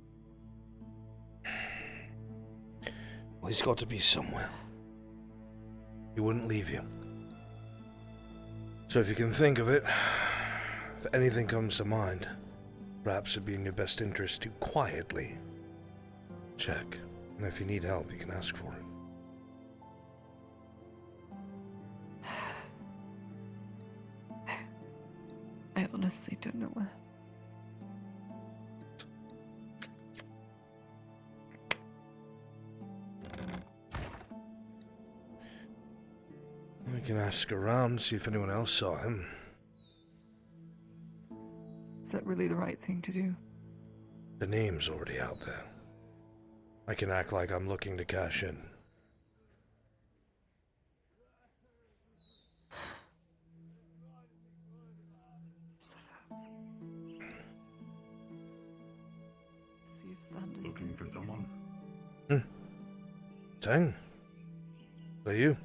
Well, he's got to be somewhere. He wouldn't leave you. So if you can think of it, if anything comes to mind, perhaps it'd be in your best interest to quietly check. And if you need help, you can ask for it. I honestly don't know where. We can ask around, see if anyone else saw him. Is that really the right thing to do? The name's already out there. I can act like I'm looking to cash in. See if Sanders Looking for someone? Tang? Is that you?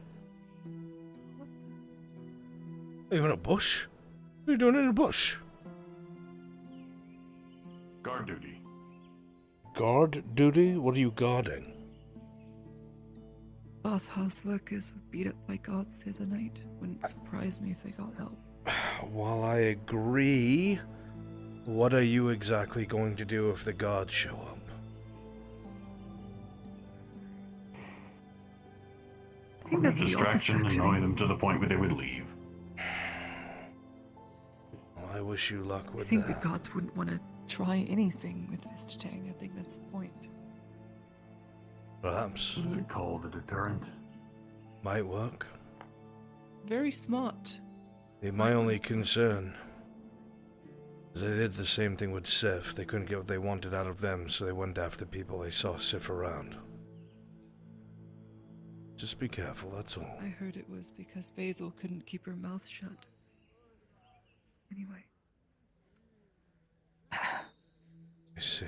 Are you in a bush? What are you doing in a bush? Guard duty. Guard duty? What are you guarding? Bathhouse workers were beat up by guards the other night. Wouldn't surprise me if they got help. While I agree, what are you exactly going to do if the guards show up? I think that's Distraction, the opposite, annoy actually. them to the point where they would leave. Well, I wish you luck I with think that. the gods wouldn't want to try anything with Mr. Tang. I think that's the point. Perhaps. What is it called? A deterrent? Might work. Very smart. My only concern is they did the same thing with Sif. They couldn't get what they wanted out of them, so they went after people they saw Sif around. Just be careful, that's all. I heard it was because Basil couldn't keep her mouth shut. Anyway. I see.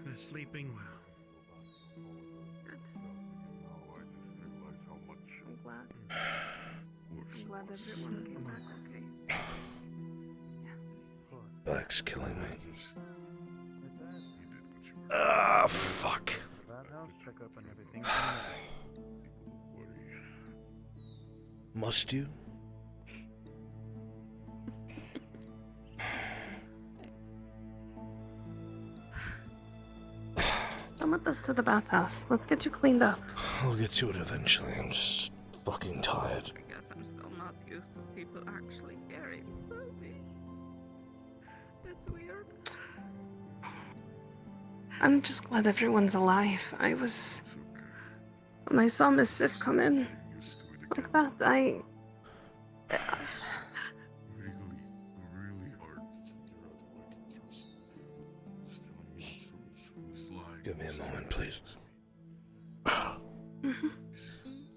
They're sleeping well. I'm glad. I'm glad everyone came back okay. Back's killing me. Ah, fuck. Check up on everything. Must you? Come with us to the bathhouse. Let's get you cleaned up. I'll get to it eventually. I'm just fucking tired. I guess I'm still not used to people actually caring for me. It's weird. I'm just glad everyone's alive. When I saw Miss Sif come in like that, Give me a moment, please.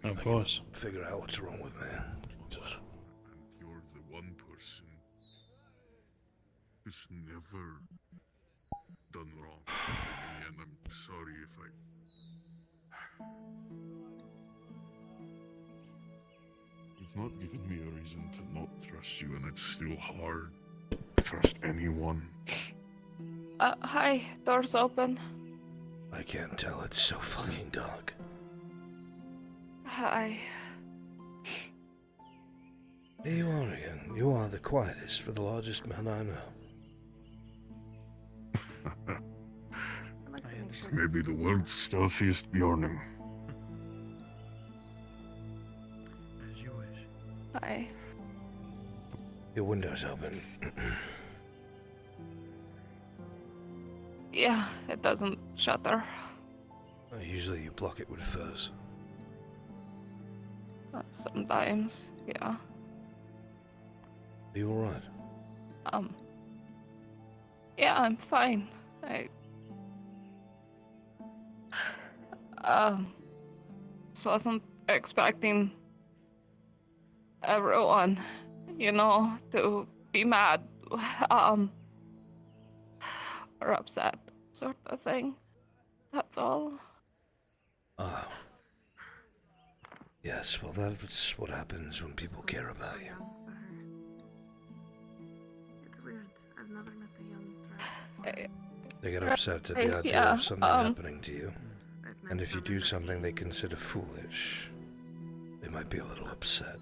Of course. Figure out what's wrong with me. Just... You're the one person who's never done wrong to me, and I'm sorry if You've not given me a reason to not trust you, and it's still hard to trust anyone. Hi, door's open. I can't tell, it's so fucking dark. Hi. Here you are again. You are the quietest for the largest man I know. Maybe the world's stealthiest Bjorning. As you wish. Hi. Your window's open. Yeah, it doesn't shutter. Usually you block it with furs. Sometimes, yeah. Are you alright? Yeah, I'm fine. So wasn't expecting everyone, to be mad, or upset, sort of thing. That's all. Ah. Yes, well that's what happens when people care about you. I've never met the young threat. They get upset at the idea of something happening to you. And if you do something they consider foolish, they might be a little upset.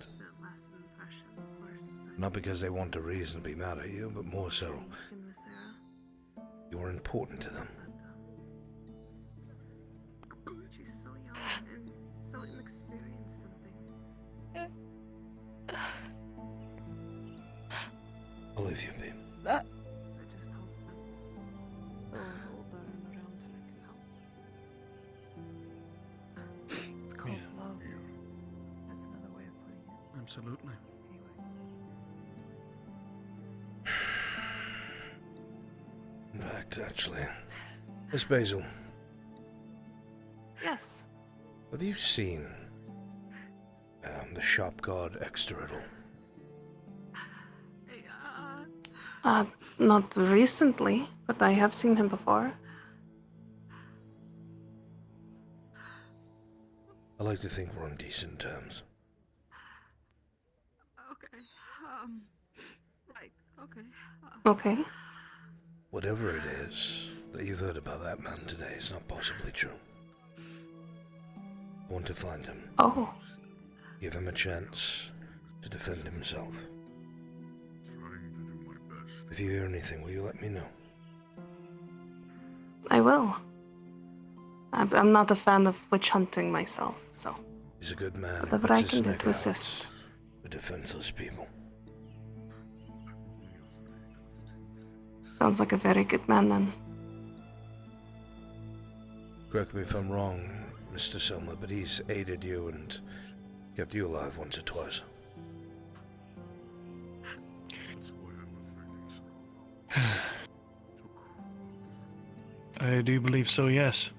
Not because they want a reason to be mad at you, but more so, you are important to them. She's so young and so inexperienced in things. I'll leave you be. I just hope that those older and around her can help. It's called love. That's another way of putting it. Absolutely. In fact, actually, Miss Basil, Yes. have you seen the shop guard Exterital? Not recently, but I have seen him before. I like to think we're on decent terms. Okay. Right. Okay. Okay. Whatever it is that you've heard about that man today is not possibly true. I want to find him. Oh. Give him a chance to defend himself. If you hear anything, will you let me know? I will. I'm not a fan of witch hunting myself, so. He's a good man who Whatever puts I his can do neck to out assist. for defenseless people. Sounds like a very good man then. Correct me if I'm wrong, Mr. Selma, but he's aided you and kept you alive once or twice. I do believe so, yes.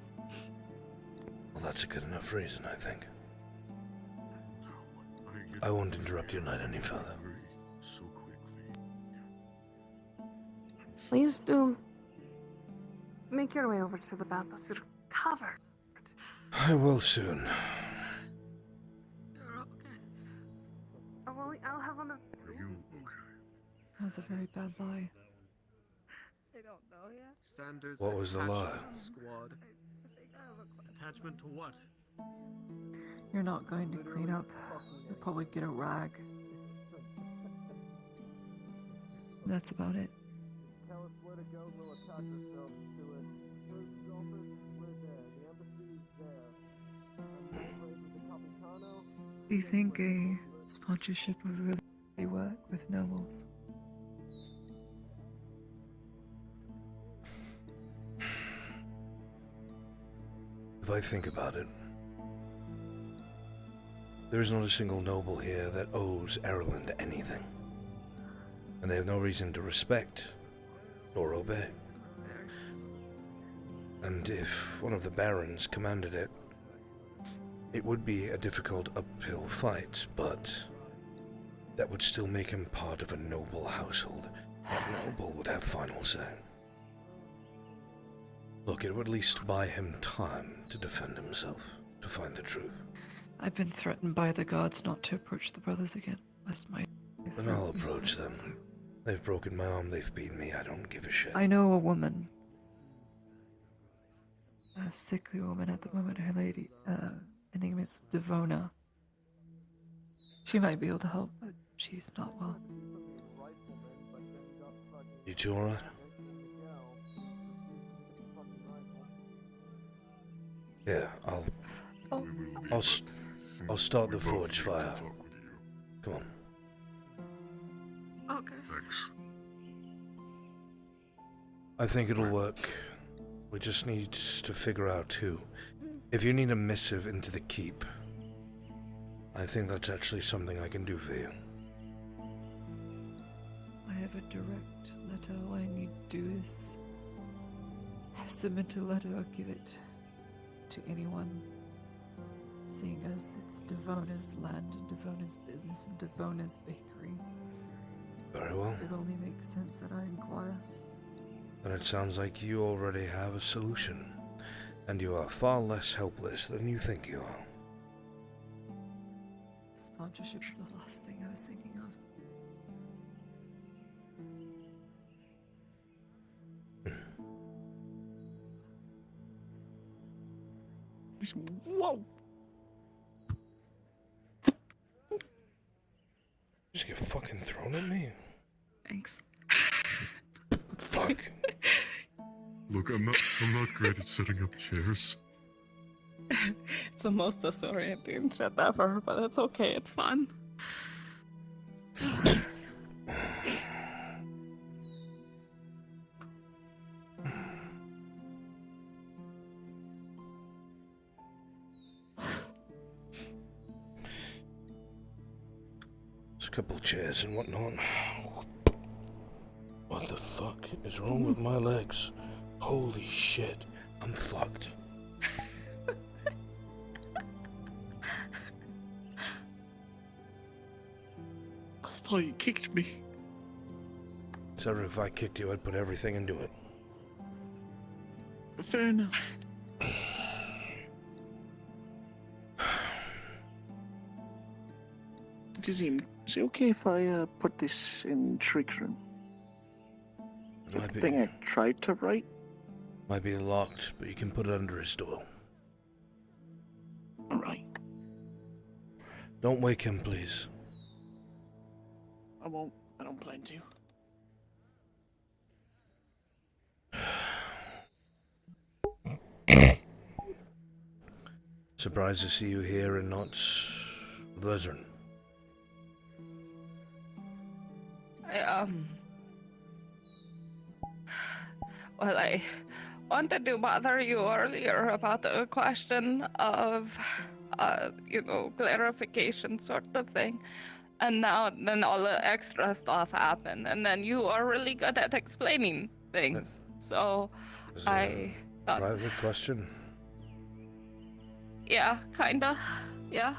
Well, that's a good enough reason, I think. I won't interrupt your night any further. Please do make your way over to the bathhouse. You're covered. I will soon. You're okay. Oh, well, I'll have one of. That was a very bad lie. I don't know yet. Sanders. What was the lie? Squad. Attachment to what? You're not going to clean up. You'll probably get a rag. That's about it. Tell us where to go, we'll attach ourselves to it. Surgeon's office, we're there. The embassy's there. Capitano. Do you think a sponsorship would really work with nobles? If I think about it, there is not a single noble here that owes Ireland anything. And they have no reason to respect or obey. And if one of the barons commanded it, it would be a difficult uphill fight, but that would still make him part of a noble household. That noble would have final say. Look, it would at least buy him time to defend himself, to find the truth. I've been threatened by the gods not to approach the brothers again, lest my... Then I'll approach them. They've broken my arm, they've beaten me, I don't give a shit. I know a woman. A sickly woman at the moment, her name is Devona. She might be able to help, but she's not well. You two alright? Yeah, I'll start the forge fire. Come on. Okay. Thanks. I think it'll work. We just need to figure out who. If you need a missive into the keep, I think that's actually something I can do for you. I have a direct letter. All I need to do is submit a letter. I'll give it to anyone, seeing as it's Devona's land and Devona's business and Devona's bakery. Very well. It only makes sense that I inquire. Then it sounds like you already have a solution, and you are far less helpless than you think you are. Sponsorship is the last thing I was thinking of. Whoa! Just get fucking thrown at me. Thanks. Fuck. Look, I'm not great at setting up chairs. It's the most disorienting shit ever, but it's okay, it's fun. There's a couple chairs and whatnot. What the fuck is wrong with my legs? Holy shit, I'm fucked. I thought you kicked me. Sorry, if I kicked you, I'd put everything into it. Fair enough. Dizzy, is it okay if I put this in Trick's room? The thing I tried to write? Might be locked, but you can put it under his door. Alright. Don't wake him, please. I won't. I don't plan to. Surprised to see you here and not Blizzard. Well, I wanted to bother you earlier about a question of, clarification sort of thing. And then all the extra stuff happened, and then you are really good at explaining things. So, I thought... Private question? Yeah, kinda. Yeah.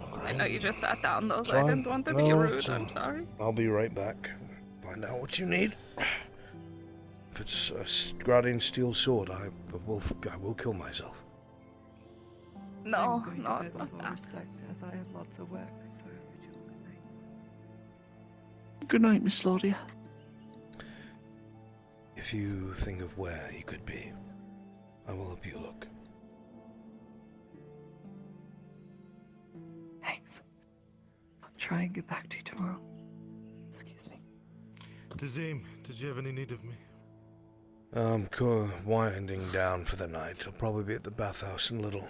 Okay. I know you just sat down, though, so Fine. I didn't want to be No, rude. it's I'm sorry. I'll be right back. Find out what you need. If it's a scratching steel sword, I will kill myself. No, I'm going no, to it's bed not with all that. respect, as I have lots of work, so Good night, Miss Laudia. If you think of where he could be, I will help you look. Thanks. I'll try and get back to you tomorrow. Excuse me. Tazim, did you have any need of me? I'm winding down for the night. I'll probably be at the bathhouse in a little.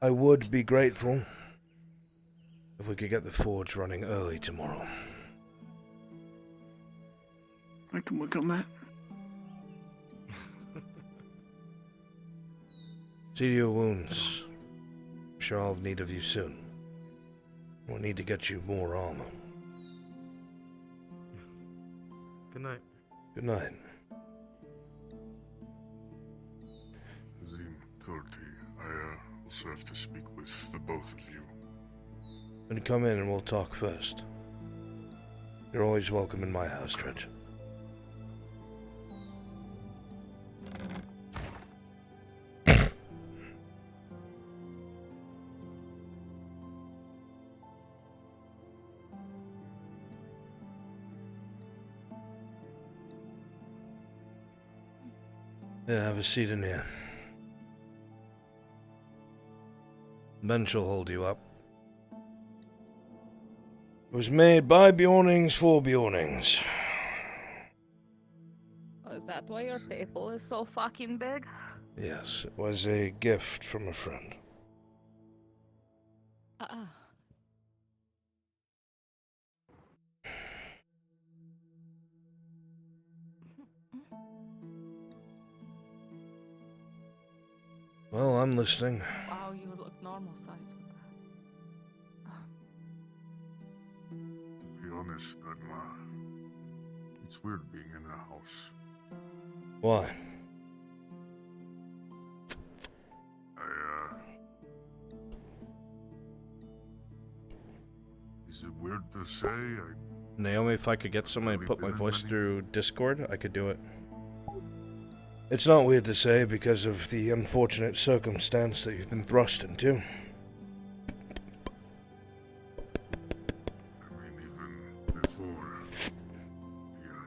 I would be grateful if we could get the forge running early tomorrow. I can work on that. See to your wounds. I'm sure I'll have need of you soon. We'll need to get you more armor. Good night. Good night. Zim, Torti, I also have to speak with the both of you. Then come in and we'll talk first. You're always welcome in my house, Tridge. Yeah, have a seat in here. Bench will hold you up. It was made by Bjornings for Bjornings. Oh, is that why your table is so fucking big? Yes, it was a gift from a friend. Well, I'm listening. Wow, you look normal size with that. To be honest, it's weird being in a house. Why? Is it weird to say? Naomi, if I could get somebody to put my voice through Discord, I could do it. It's not weird to say because of the unfortunate circumstance that you've been thrust into. I mean, even before the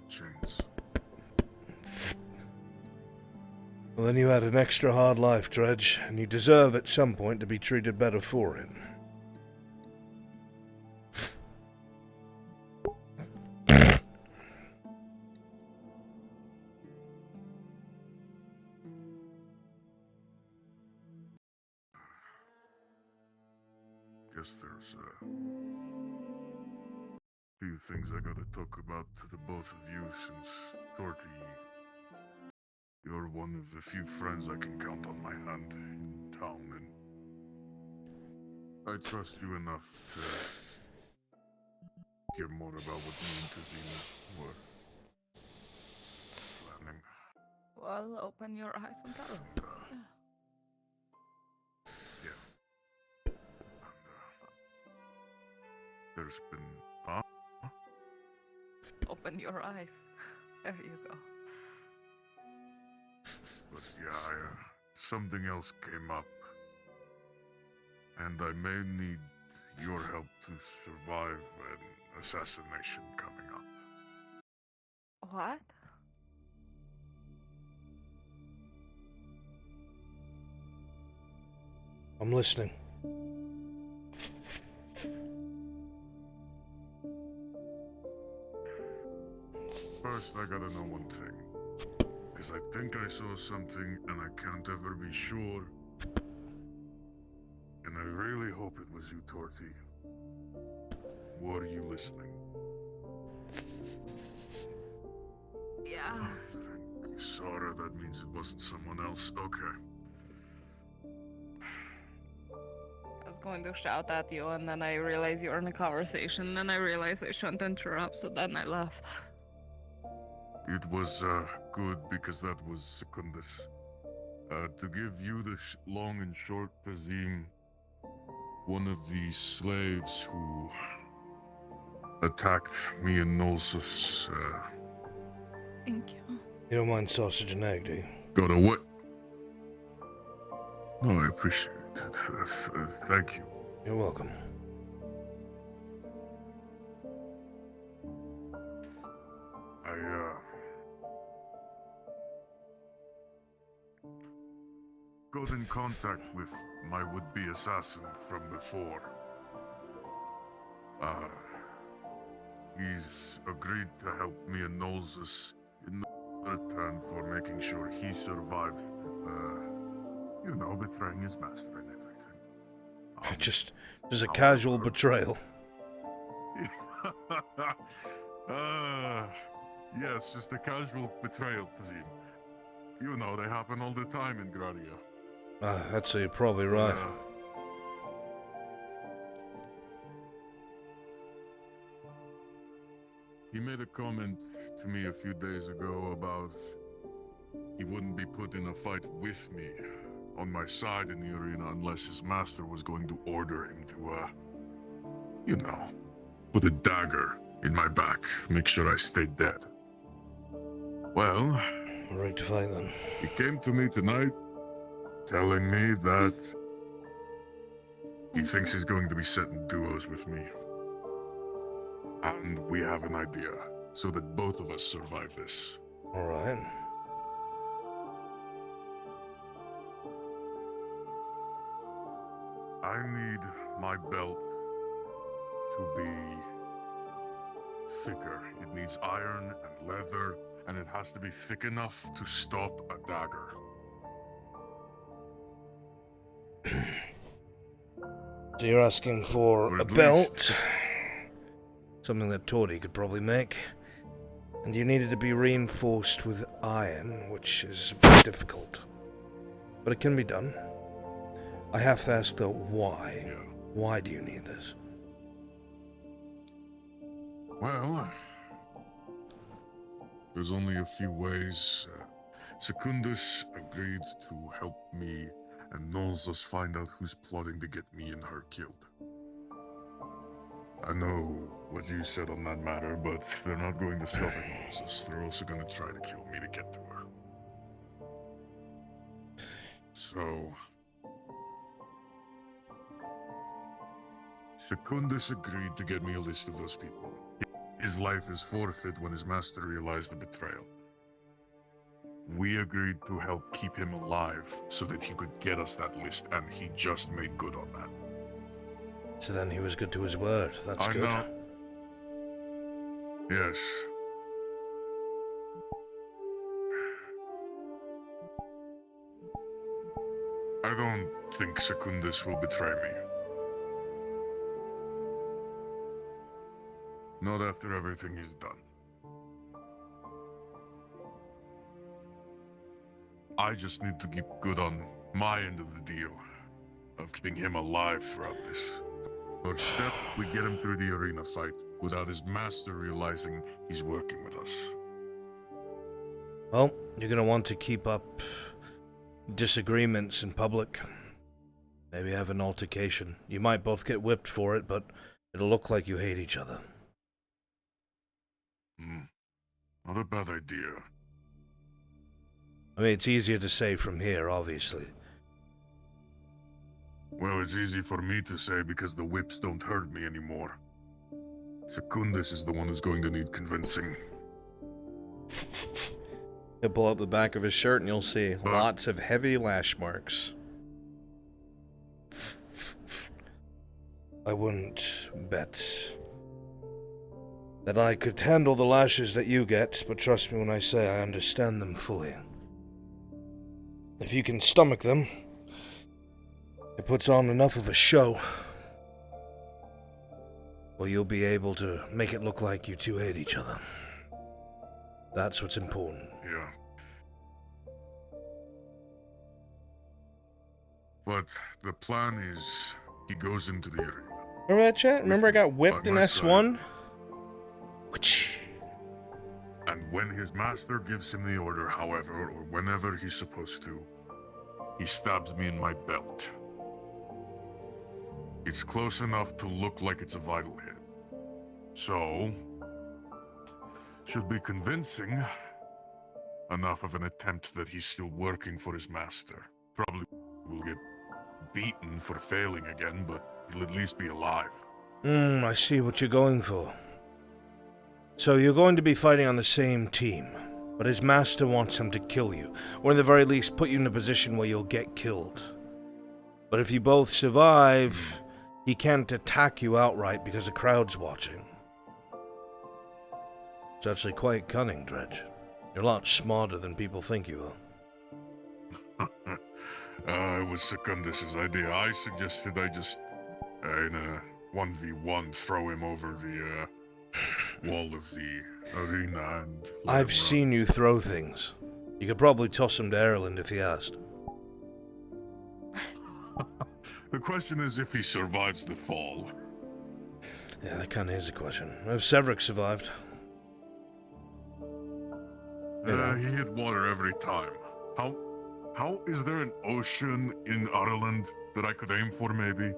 chains. Well, then you had an extra hard life, Dredge, and you deserve at some point to be treated better for it. Guess there's a few things I gotta talk about to the both of you, since Torty, you're one of the few friends I can count on my hand in town, and I trust you enough to hear more about what me and Tazina were planning. Well, open your eyes and tell. There's been, huh? Open your eyes. There you go. But yeah, something else came up. And I may need your help to survive an assassination coming up. What? I'm listening. First, I gotta know one thing. Because I think I saw something and I can't ever be sure. And I really hope it was you, Torty. Were you listening? Yeah. Thank you, Sara. That means it wasn't someone else. Okay. I was going to shout at you, and then I realized you were in a conversation, and then I realized I shouldn't interrupt, so then I left. It was good because that was Secundus. To give you the long and short, Tazim, one of the slaves who attacked me and Nolsus, Thank you. You don't mind sausage and egg, do you? got away. No, I appreciate it. Thank you. You're welcome. Got in contact with my would-be assassin from before. He's agreed to help me and Nolsus in return for making sure he survives, you know, betraying his master and everything. Just a casual betrayal. Yes, just a casual betrayal, Tazim. You know, they happen all the time in Gradia. I'd say you're probably right. He made a comment to me a few days ago about he wouldn't be put in a fight with me on my side in the arena unless his master was going to order him to, you know, put a dagger in my back, make sure I stayed dead. Well, right to fight then. He came to me tonight telling me that he thinks he's going to be setting duos with me. And we have an idea, so that both of us survive this. Alright. I need my belt to be thicker. It needs iron and leather, and it has to be thick enough to stop a dagger. So you're asking for a belt, something that Torty could probably make, and you needed to be reinforced with iron, which is a bit difficult, but it can be done. I have to ask though, why? Yeah. Why do you need this? Well, there's only a few ways. Secundus agreed to help me and Nolsus find out who's plotting to get me and her killed. I know what you said on that matter, but they're not going to stop at Nolsus. They're also going to try to kill me to get to her. So Secundus agreed to get me a list of those people. His life is forfeit when his master realized the betrayal. We agreed to help keep him alive so that he could get us that list, and he just made good on that. So then he was good to his word. That's I good. know. Yes. I don't think Secundus will betray me. Not after everything he's done. I just need to keep good on my end of the deal, of keeping him alive throughout this. First step, we get him through the arena fight without his master realizing he's working with us. Well, you're going to want to keep up disagreements in public. Maybe have an altercation. You might both get whipped for it, but it'll look like you hate each other. Not a bad idea. I mean, it's easier to say from here, obviously. Well, it's easy for me to say because the whips don't hurt me anymore. Secundus is the one who's going to need convincing. He'll pull up the back of his shirt and you'll see lots of heavy lash marks. I wouldn't bet that I could handle the lashes that you get, but trust me when I say I understand them fully. If you can stomach them, it puts on enough of a show, or you'll be able to make it look like you two hate each other. That's what's important. Yeah. But the plan is, he goes into the arena. Remember that, chat? Remember I got whipped in S1? And when his master gives him the order, however, or whenever he's supposed to, he stabs me in my belt. It's close enough to look like it's a vital hit. So, should be convincing enough of an attempt that he's still working for his master. Probably will get beaten for failing again, but he'll at least be alive. I see what you're going for. So you're going to be fighting on the same team, but his master wants him to kill you, or in the very least put you in a position where you'll get killed. But if you both survive, he can't attack you outright because the crowd's watching. It's actually quite cunning, Dredge. You're a lot smarter than people think you are. It was Secundus' idea. I suggested I just, in a 1v1, throw him over the wall of the arena and... I've seen you throw things. You could probably toss him to Ireland if he asked. The question is if he survives the fall. Yeah, that kind of is a question. If Severick survived. He hit water every time. How is there an ocean in Ireland that I could aim for, maybe?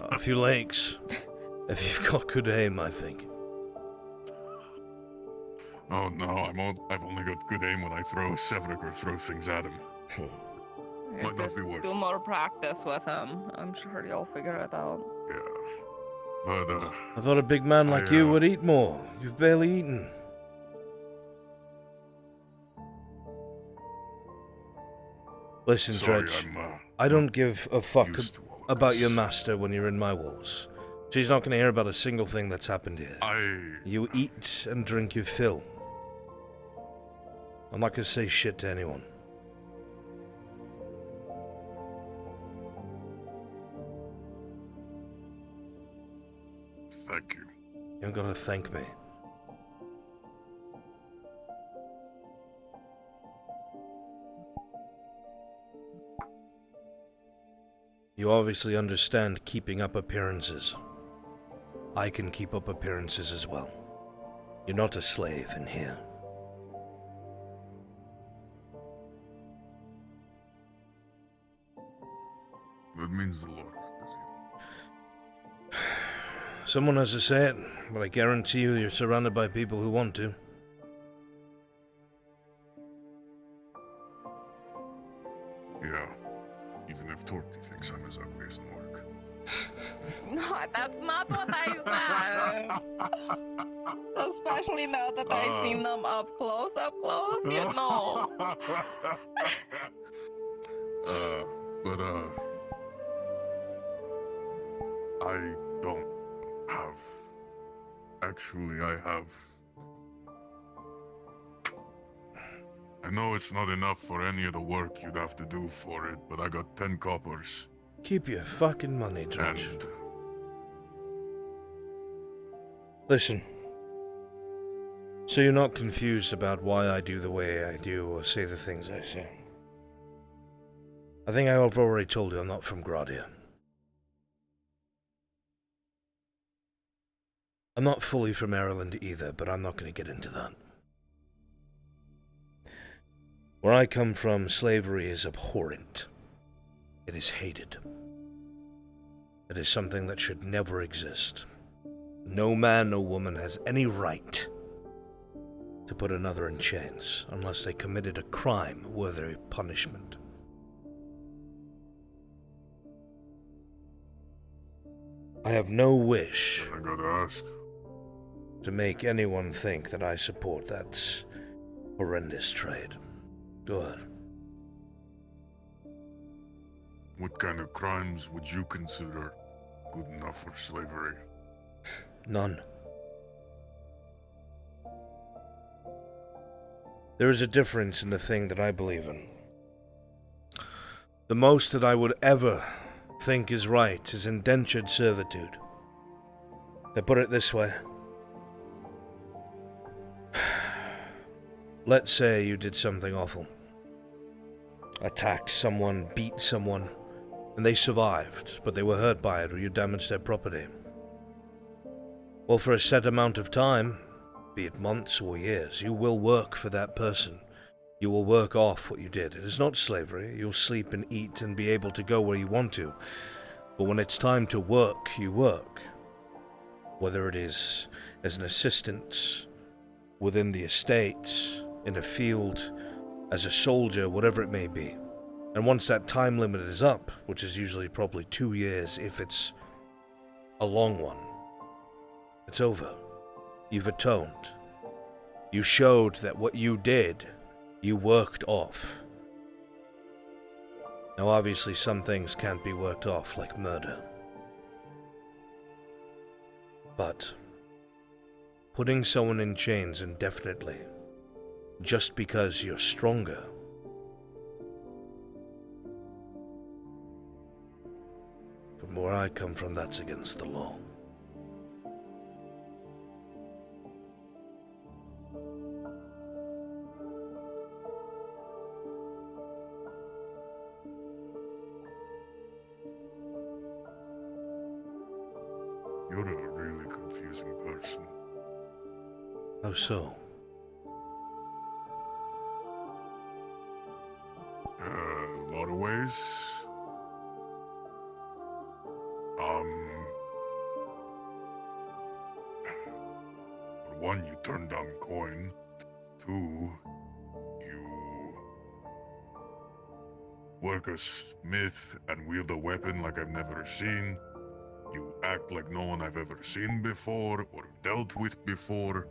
A few lakes. If you've got good aim, I think. Oh no, I've only got good aim when I throw Severick or throw things at him. Might not be worth Do more practice with him. I'm sure you'll figure it out. Yeah. But, I thought a big man like you would eat more. You've barely eaten. Listen, Dredge, I don't give a fuck about your master when you're in my walls. She's not going to hear about a single thing that's happened here. You eat and drink your fill. I'm not going to say shit to anyone. Thank you. You don't gotta thank me. You obviously understand keeping up appearances. I can keep up appearances as well. You're not a slave in here. That means the Lord. Someone has to say it, but I guarantee you you're surrounded by people who want to. Yeah, even if Torty thinks I'm as ugly as Nork. No, that's not what I said. Especially now that I've seen them up close, you know. I don't have. Actually, I have. I know it's not enough for any of the work you'd have to do for it, but I got 10 coppers. Keep your fucking money, Dredge. And listen. So you're not confused about why I do the way I do or say the things I say. I think I've already told you I'm not from Gradia. I'm not fully from Ireland either, but I'm not going to get into that. Where I come from, slavery is abhorrent. It is hated. It is something that should never exist. No man, no woman has any right to put another in chains unless they committed a crime worthy of punishment. I have no wish I gotta ask to make anyone think that I support that horrendous trade. Go ahead. what kind of crimes would you consider good enough for slavery? None. There is a difference in the thing that I believe in. The most that I would ever think is right is indentured servitude. They put it this way. Let's say you did something awful. Attacked someone, beat someone, and they survived, but they were hurt by it or you damaged their property. Well, for a set amount of time, be it months or years, you will work for that person. You will work off what you did. It is not slavery. You'll sleep and eat and be able to go where you want to. But when it's time to work, you work. Whether it is as an assistant, within the estate, in a field, as a soldier, whatever it may be. And once that time limit is up, which is usually probably 2 years if it's a long one, it's over. You've atoned. You showed that what you did, you worked off. Now obviously some things can't be worked off, like murder. But putting someone in chains indefinitely, just because you're stronger, from where I come from, that's against the law. You're a really confusing person. How so? A lot of ways. For one, you turned down coin. 2, you work a smith and wield a weapon like I've never seen. You act like no one I've ever seen before or dealt with before.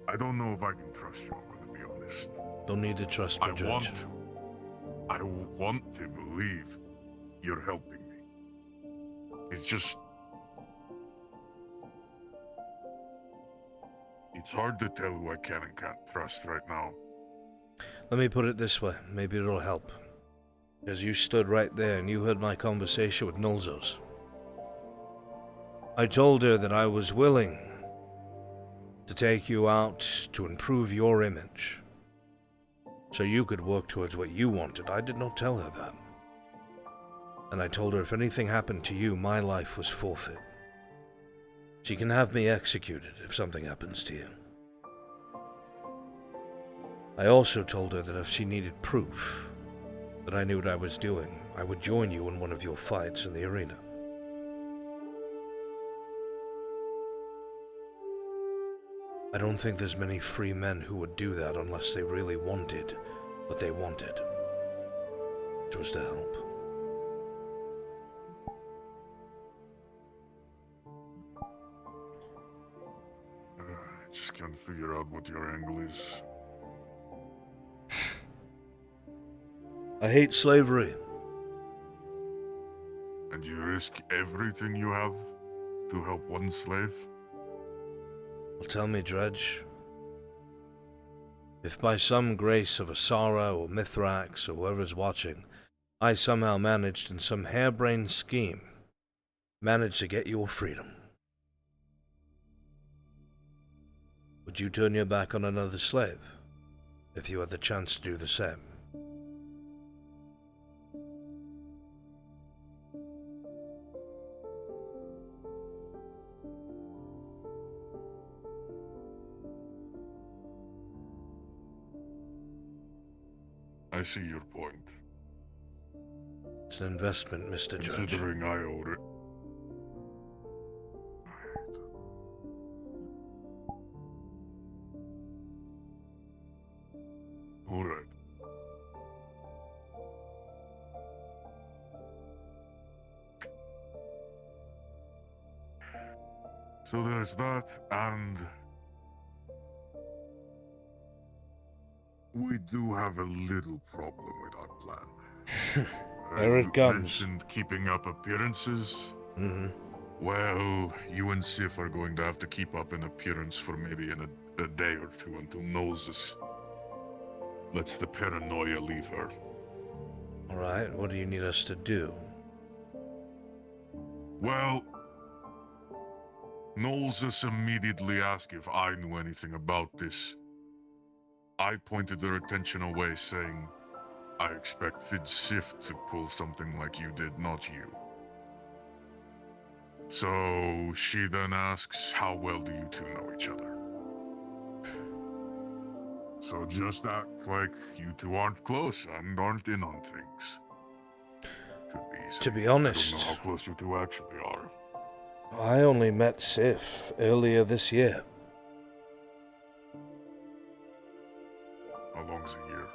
I don't know if I can trust you, I'm gonna be honest. Don't need to trust me, Judge. I want to believe you're helping me. It's just... it's hard to tell who I can and can't trust right now. Let me put it this way, maybe it'll help. Because you stood right there and you heard my conversation with Nulzos. I told her that I was willing to take you out to improve your image, so you could work towards what you wanted. I did not tell her that. And I told her if anything happened to you, my life was forfeit. She can have me executed if something happens to you. I also told her that if she needed proof that I knew what I was doing, I would join you in one of your fights in the arena. I don't think there's many free men who would do that unless they really wanted what they wanted, which was to help. just can't figure out what your angle is. I hate slavery. And you risk everything you have to help one slave? Well, tell me, Dredge. If by some grace of Asara or Mithrax or whoever's watching, I somehow managed in some harebrained scheme, managed to get your freedom, would you turn your back on another slave, if you had the chance to do the same? I see your point. It's an investment, Mr. Judge. Considering I owed it. Alright. So there's that, and we do have a little problem with our plan. There it comes. Mentioned keeping up appearances. Mm-hmm. Well, you and Sif are going to have to keep up an appearance for maybe a day or two until Noses lets the paranoia leave her. Alright, what do you need us to do? Well, Noses immediately asked if I knew anything about this. I pointed their attention away, saying, I expected Sif to pull something like you did, not you. So she then asks, how well do you two know each other? So just act like you two aren't close and aren't in on things. Should be easy. To be honest, I don't know how close you two actually are. I only met Sif earlier this year. How long's a year?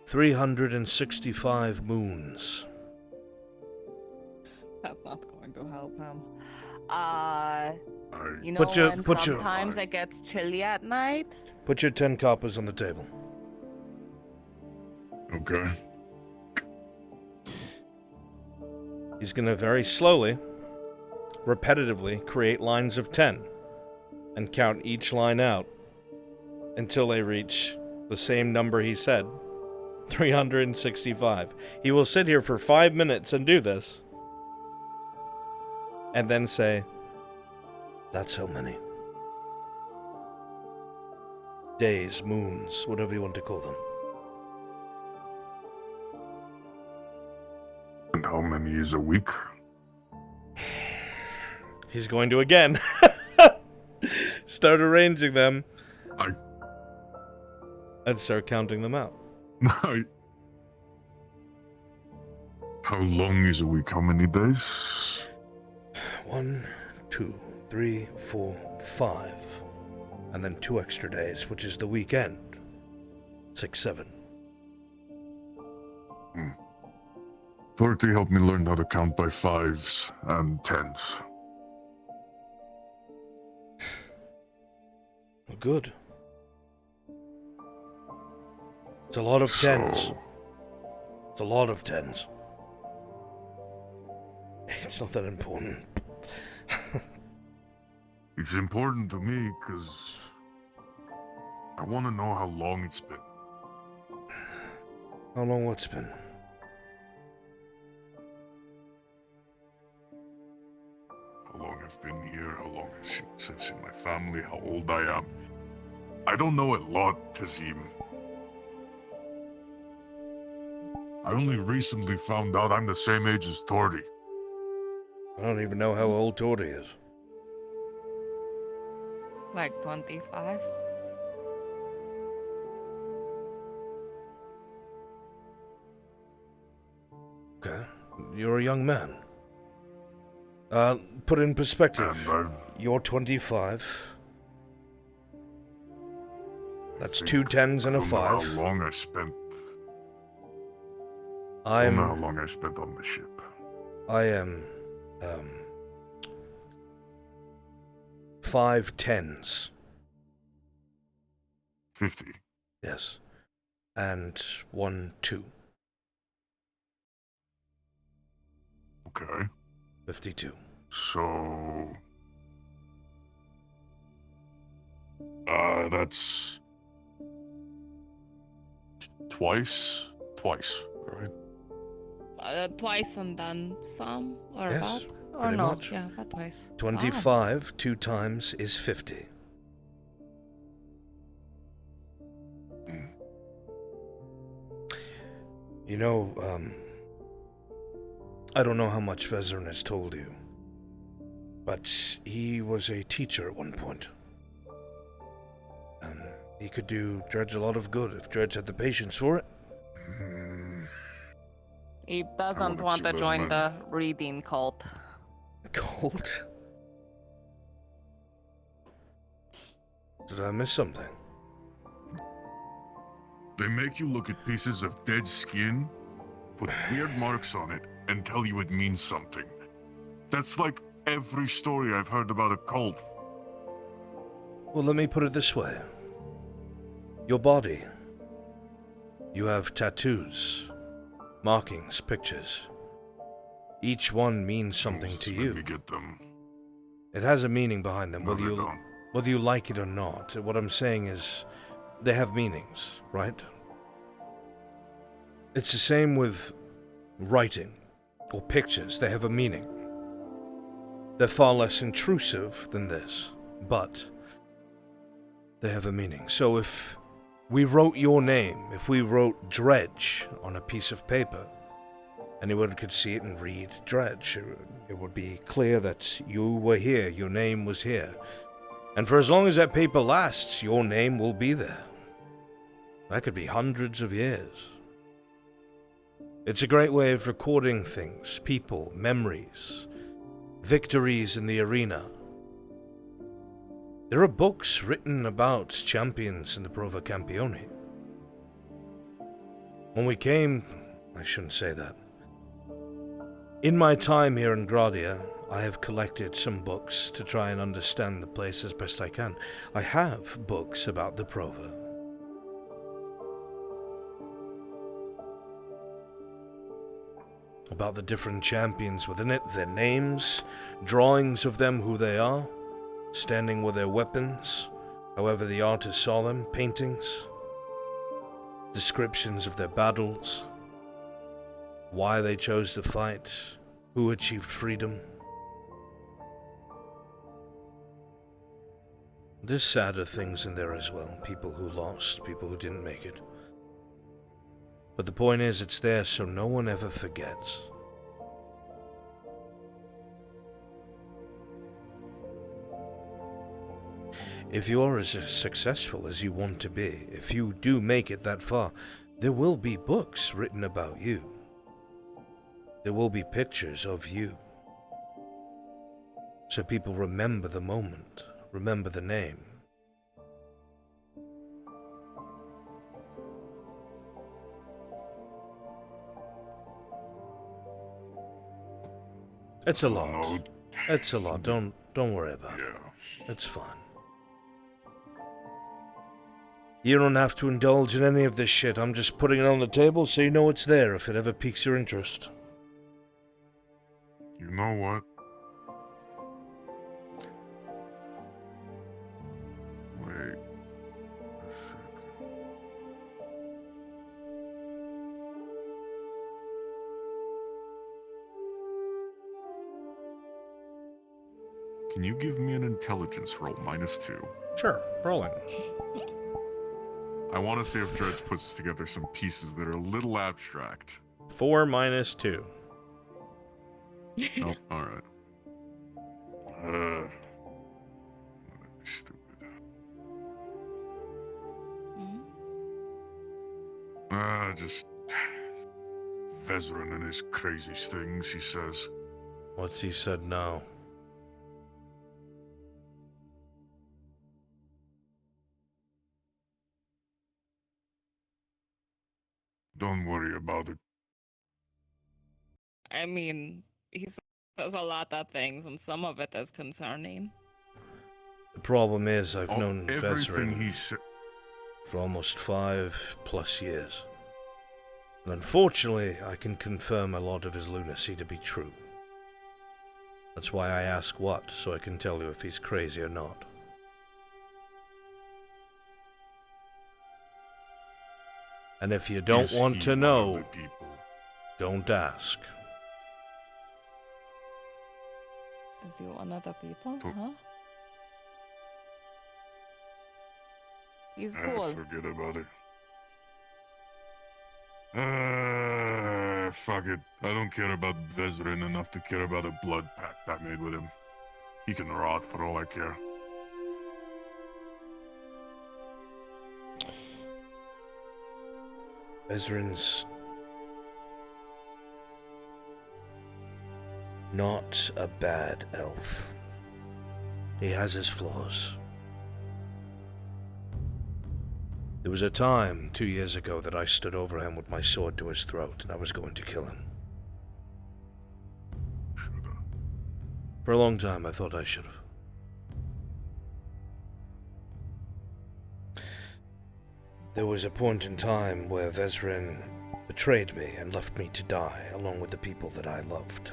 365 moons. That's not going to help him. You know, sometimes it gets chilly at night. Put your 10 coppers on the table. Okay. He's gonna very slowly, repetitively create lines of 10 and count each line out until they reach the same number he said, 365. He will sit here for 5 minutes and do this, and then say, that's how many. Days, moons, whatever you want to call them. And how many is a week? He's going to again start arranging them and start counting them out. How long is a week? How many days? 1, 2, 3, 4, 5. And then 2 extra days, which is the weekend. 6, 7. Dorothy helped me learn how to count by 5s and 10s. Well, good. It's a lot of 10s. It's a lot of 10s. It's not that important. It's important to me because I want to know how long it's been. How long what's been? How long I've been here, how long I've seen my family, how old I am. I don't know a lot, Tazim. I only recently found out I'm the same age as Tordy. I don't even know how old Tordy is. Like 25? Okay. You're a young man. Put in perspective. You're 25. That's 2 10s and a 5. How long I spent. I don't know how long I spent on the ship. I am, 5 10s. 50. Yes. And 1 2. Okay. 52. So... that's... Twice, right? Twice and then some, or Yes, about? Or pretty no, much. yeah, about twice. 25 2 times is 50. You know, I don't know how much Vezran has told you, but he was a teacher at one point. He could do Dredge a lot of good if Dredge had the patience for it. He doesn't want to join the reading cult. Cult? Did I miss something? They make you look at pieces of dead skin, put weird marks on it, and tell you it means something. That's like every story I've heard about a cult. Well, let me put it this way. Your body. You have tattoos, markings, pictures. Each one means something to you. Let me get them. It has a meaning behind them, No, whether you like it or not. What I'm saying is, they have meanings, right? It's the same with writing or pictures. They have a meaning. They're far less intrusive than this, but they have a meaning. So if we wrote your name, if we wrote Dredge on a piece of paper, anyone could see it and read Dredge. It would be clear that you were here, your name was here. And for as long as that paper lasts, your name will be there. That could be hundreds of years. It's a great way of recording things, people, memories, victories in the arena. There are books written about champions in the Prova Campioni. When we came, I shouldn't say that. In my time here in Gradia, I have collected some books to try and understand the place as best I can. I have books about the Prova. About the different champions within it, their names, drawings of them, who they are, standing with their weapons, however the artist saw them, paintings, descriptions of their battles, why they chose to fight, who achieved freedom. There's sadder things in there as well, people who lost, people who didn't make it. But the point is, it's there so no one ever forgets. If you are as successful as you want to be, if you do make it that far, there will be books written about you. There will be pictures of you. So people remember the moment, remember the name. It's a lot. It's a lot. Don't worry about it. It's fine. You don't have to indulge in any of this shit. I'm just putting it on the table so you know it's there if it ever piques your interest. You know what? Wait a second. Can you give me an intelligence roll -2? Sure, rolling. I want to see if Dredge puts together some pieces that are a little abstract. 4 - 2. Nope, alright. That'd be stupid. Just Vezran and his crazy things, he says. What's he said now? Don't worry about it. I mean, he says a lot of things, and some of it is concerning. problem is, I've known everything Vezrin he said. for almost 5+ years. And unfortunately, I can confirm a lot of his lunacy to be true. That's why I ask what, so I can tell you if he's crazy or not. And if you don't want to know, don't ask. Is he one of the people? Huh? He's cool. Forget about it. Fuck it. I don't care about Vezrin enough to care about a blood pact I made with him. He can rot for all I care. Vezrin's not a bad elf. He has his flaws. There was a time 2 years ago that I stood over him with my sword to his throat, and I was going to kill him. For a long time, I thought I should have. There was a point in time where Vezrin betrayed me and left me to die, along with the people that I loved.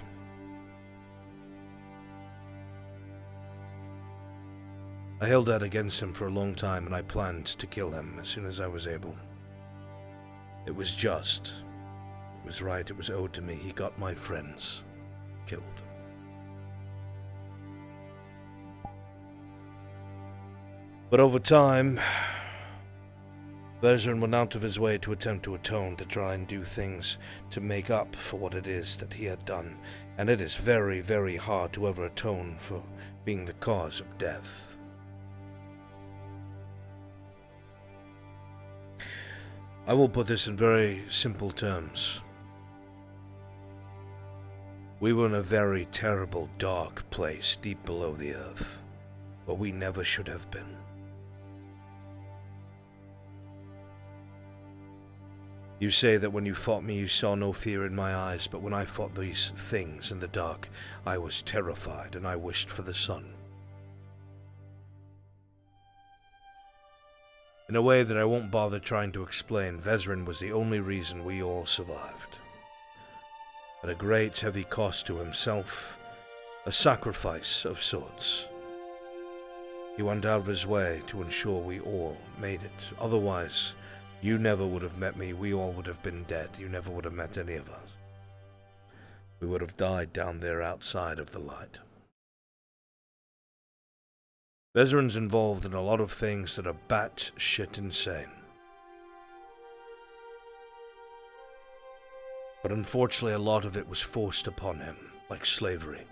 I held out against him for a long time, and I planned to kill him as soon as I was able. It was just. It was right. It was owed to me. He got my friends killed. But over time, Vezrin went out of his way to attempt to atone, to try and do things to make up for what it is that he had done. And it is very, very hard to ever atone for being the cause of death. I will put this in very simple terms. We were in a very terrible, dark place deep below the earth, where we never should have been. You say that when you fought me, you saw no fear in my eyes, but when I fought these things in the dark, I was terrified and I wished for the sun. In a way that I won't bother trying to explain, Vezrin was the only reason we all survived. At a great heavy cost to himself, a sacrifice of sorts. He went out of his way to ensure we all made it. Otherwise, you never would have met me, we all would have been dead. You never would have met any of us. We would have died down there outside of the light. Vezrin's involved in a lot of things that are bat-shit insane. But unfortunately, a lot of it was forced upon him, like slavery.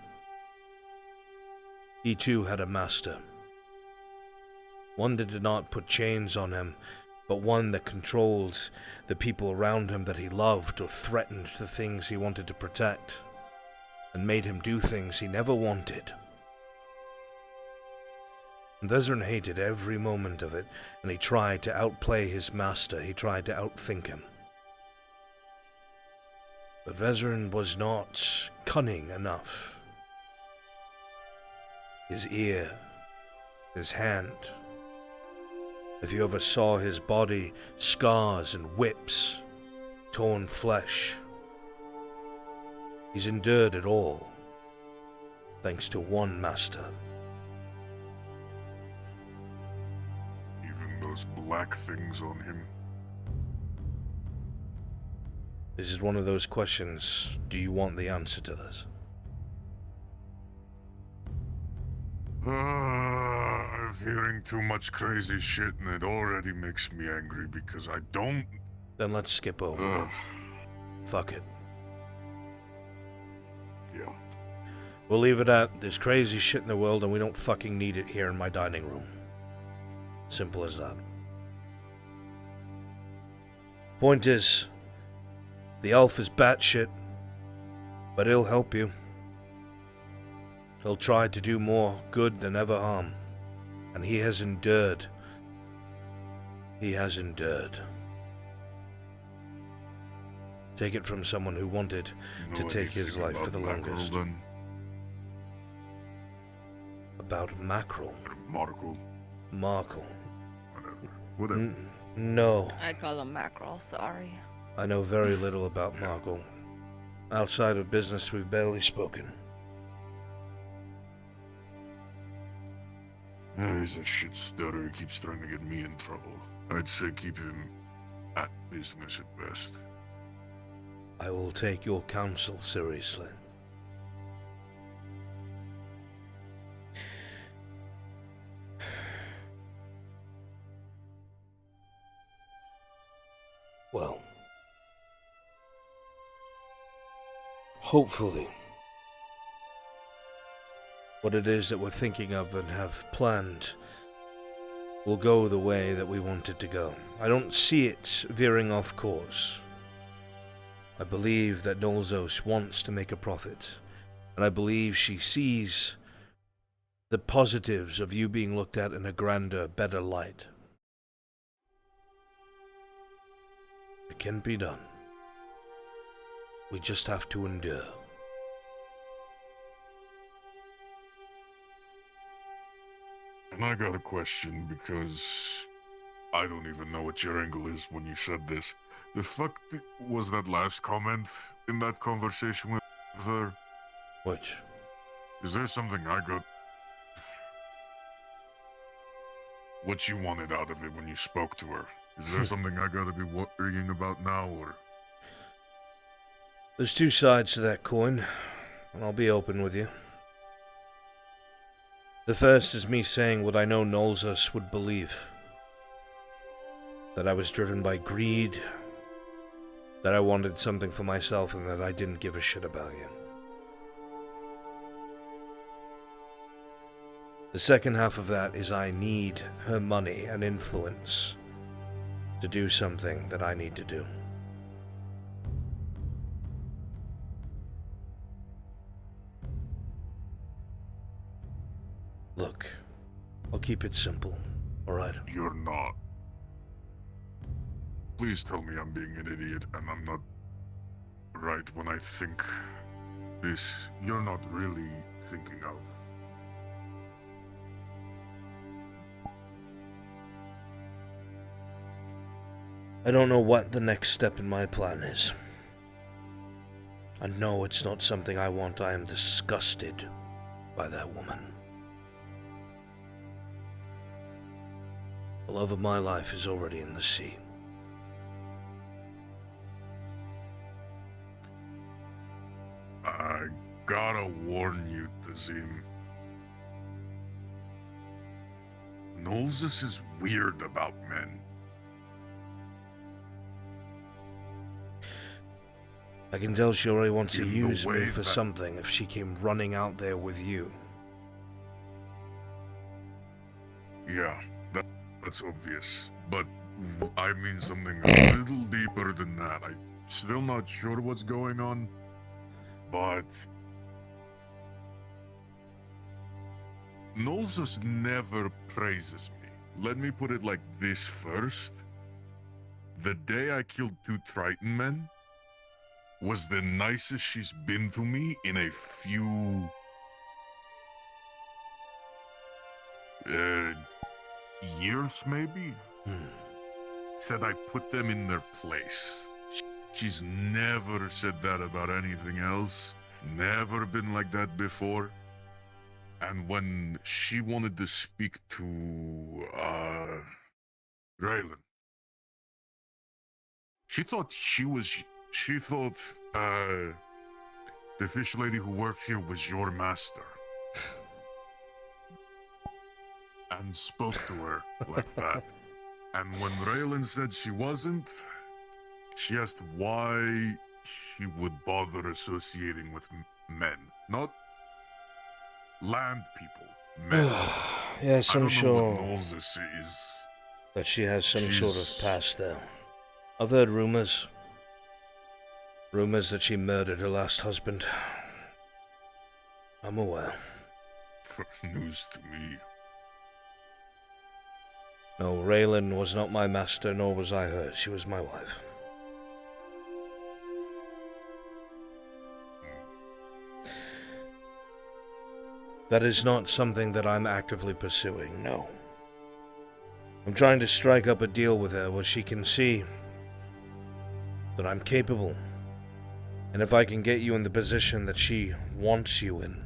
He too had a master. One that did not put chains on him, but one that controlled the people around him that he loved or threatened the things he wanted to protect, and made him do things he never wanted. And Vezrin hated every moment of it, and he tried to outplay his master, he tried to outthink him. But Vezrin was not cunning enough. His ear, his hand. If you ever saw his body, scars and whips, torn flesh. He's endured it all, thanks to one master. Even those black things on him. This is one of those questions. Do you want the answer to this? I'm hearing too much crazy shit and it already makes me angry because I don't... Then let's skip over it. Fuck it. Yeah. We'll leave it at, there's crazy shit in the world and we don't fucking need it here in my dining room. Simple as that. Point is, the elf is batshit, but he'll help you. He'll try to do more good than ever harm. And he has endured. He has endured. Take it from someone who wanted to take his life for the longest. A about mackerel. Markle. Markle. Whatever. No. I call him mackerel, sorry. I know very little about Markle. Outside of business, we've barely spoken. He's a shit stirrer. He keeps trying to get me in trouble. I'd say keep him at business at best. I will take your counsel seriously. Well, hopefully, what it is that we're thinking of and have planned will go the way that we want it to go. I don't see it veering off course. I believe that Nolzos wants to make a profit, and I believe she sees the positives of you being looked at in a grander, better light. It can be done. We just have to endure. And I got a question because I don't even know what your angle is when you said this. The fuck was that last comment in that conversation with her? Which? Is there something I got? What you wanted out of it when you spoke to her? Is there something I gotta be worrying about now, or? There's two sides to that coin, and I'll be open with you. The first is me saying what I know Nolzos would believe. That I was driven by greed, that I wanted something for myself, and that I didn't give a shit about you. The second half of that is I need her money and influence to do something that I need to do. Look, I'll keep it simple, alright? You're not. Please tell me I'm being an idiot and I'm not right when I think this. You're not really thinking of. I don't know what the next step in my plan is. I know it's not something I want. I am disgusted by that woman. The love of my life is already in the sea. I gotta warn you, Tazim. Nolzos is weird about men. I can tell she already wants to In the use me way for that- something if she came running out there with you. Yeah, that's obvious. But I mean something a little deeper than that. I'm still not sure what's going on, but Nolzos never praises me. Let me put it like this first. The day I killed 2 Triton men was the nicest she's been to me in a few years, maybe. Said I put them in their place. She's never said that about anything else. Never been like that before. And when she wanted to speak to Raylan, she thought the fish lady who worked here was your master. And spoke to her like that. And when Raylan said she wasn't, she asked why she would bother associating with men. Not land people, men. Yes, I I'm don't sure know what Nolzos is. that she has some sort of past there. I've heard rumors. Rumors that she murdered her last husband. I'm aware. News to me. No, Raylan was not my master, nor was I hers. She was my wife. That is not something that I'm actively pursuing, no. I'm trying to strike up a deal with her where she can see that I'm capable. And if I can get you in the position that she wants you in,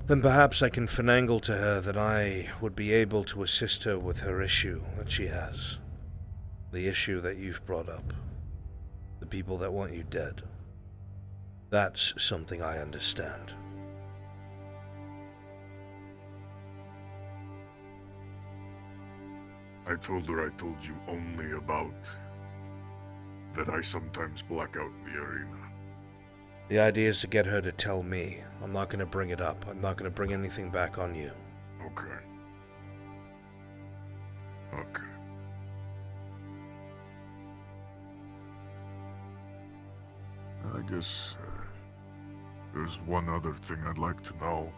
then perhaps I can finagle to her that I would be able to assist her with her issue that she has. The issue that you've brought up. The people that want you dead. That's something I understand. I told her I told you only about that I sometimes black out in the arena. The idea is to get her to tell me. I'm not going to bring it up. I'm not going to bring anything back on you. Okay. Okay. I guess there's one other thing I'd like to know.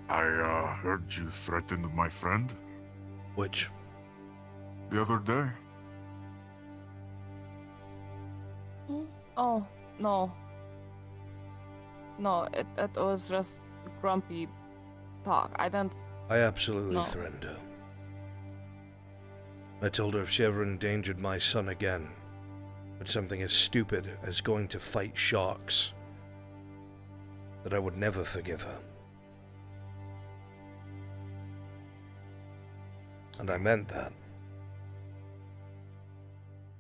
I heard you threatened my friend. Which? The other day. Oh, no. No, it was just grumpy talk. I absolutely threatened her. I told her if she ever endangered my son again with something as stupid as going to fight sharks, that I would never forgive her. And I meant that.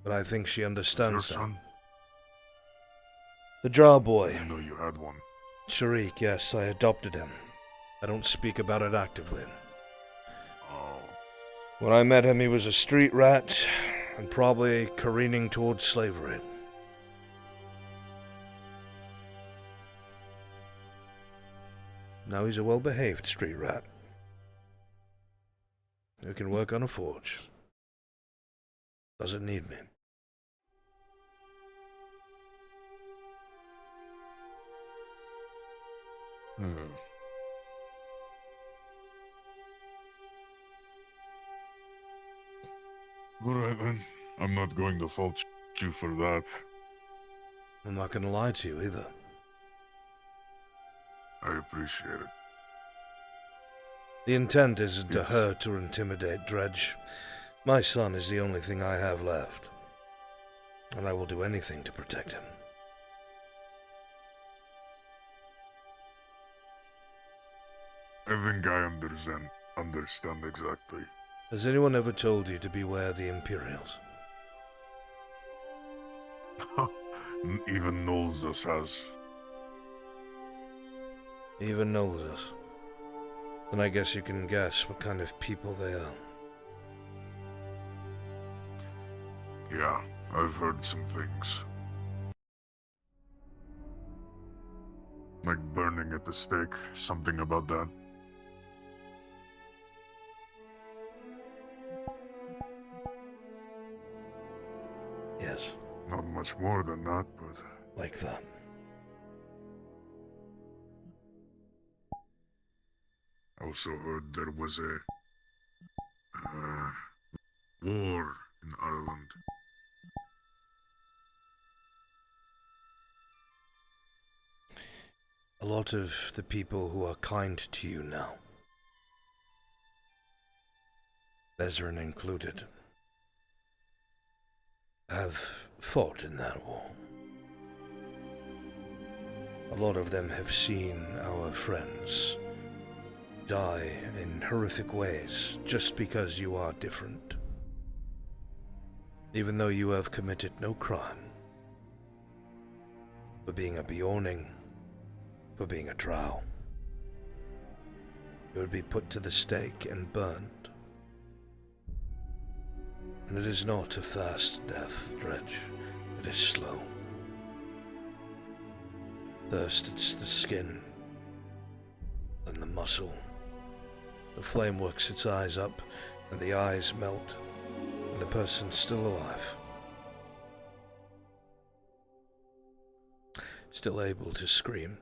But I think she understands that. Son? The Drow boy. I didn't know you had one. Sharik, yes, I adopted him. I don't speak about it actively. Oh. When I met him, he was a street rat, and probably careening towards slavery. Now he's a well-behaved street rat who can work on a forge. Doesn't need me. Alright then. I'm not going to fault you for that. I'm not going to lie to you either. I appreciate it. The intent isn't to hurt or intimidate Dredge. My son is the only thing I have left, and I will do anything to protect him. I think I understand exactly. Has anyone ever told you to beware the Imperials? Even Nolzus has. Even Nolzus. Then I guess you can guess what kind of people they are. Yeah, I've heard some things. Like burning at the stake, something about that. Yes. Not much more than that, but... Like that. I also heard there was a... war in Ireland. A lot of the people who are kind to you now, Bezran included, have fought in that war. A lot of them have seen our friends die in horrific ways just because you are different. Even though you have committed no crime. For being a Bjorning, for being a drow. You would be put to the stake and burned. And it is not a fast death, Dredge. It is slow. First it's the skin, then the muscle. The flame works its eyes up, and the eyes melt, and the person's still alive. Still able to scream.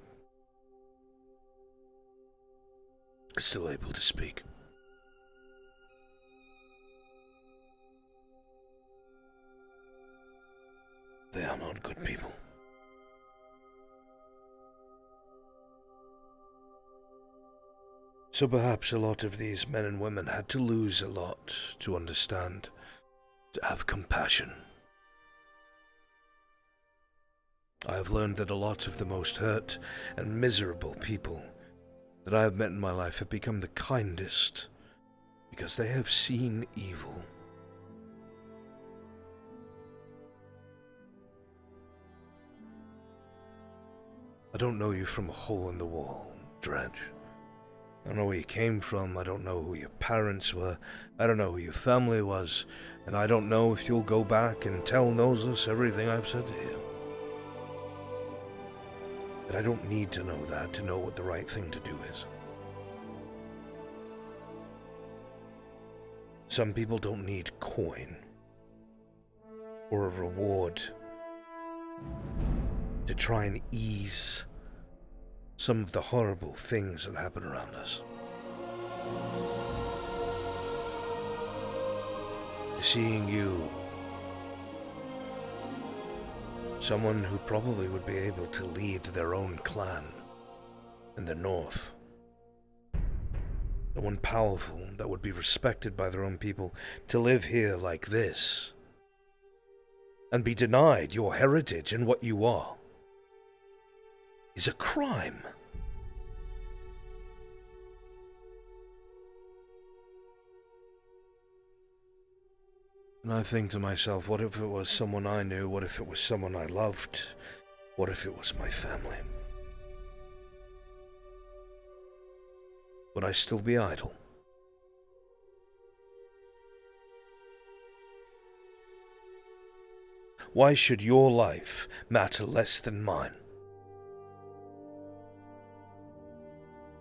Still able to speak. They are not good people. So perhaps a lot of these men and women had to lose a lot to understand, to have compassion. I have learned that a lot of the most hurt and miserable people that I have met in my life have become the kindest because they have seen evil. I don't know you from a hole in the wall, Dredge. I don't know where you came from, I don't know who your parents were, I don't know who your family was, and I don't know if you'll go back and tell Nosus everything I've said to you. But I don't need to know that to know what the right thing to do is. Some people don't need coin or a reward to try and ease some of the horrible things that happen around us. Seeing you, someone who probably would be able to lead their own clan in the north, someone powerful that would be respected by their own people, to live here like this and be denied your heritage and what you are is a crime. And I think to myself, what if it was someone I knew? What if it was someone I loved? What if it was my family? Would I still be idle? Why should your life matter less than mine?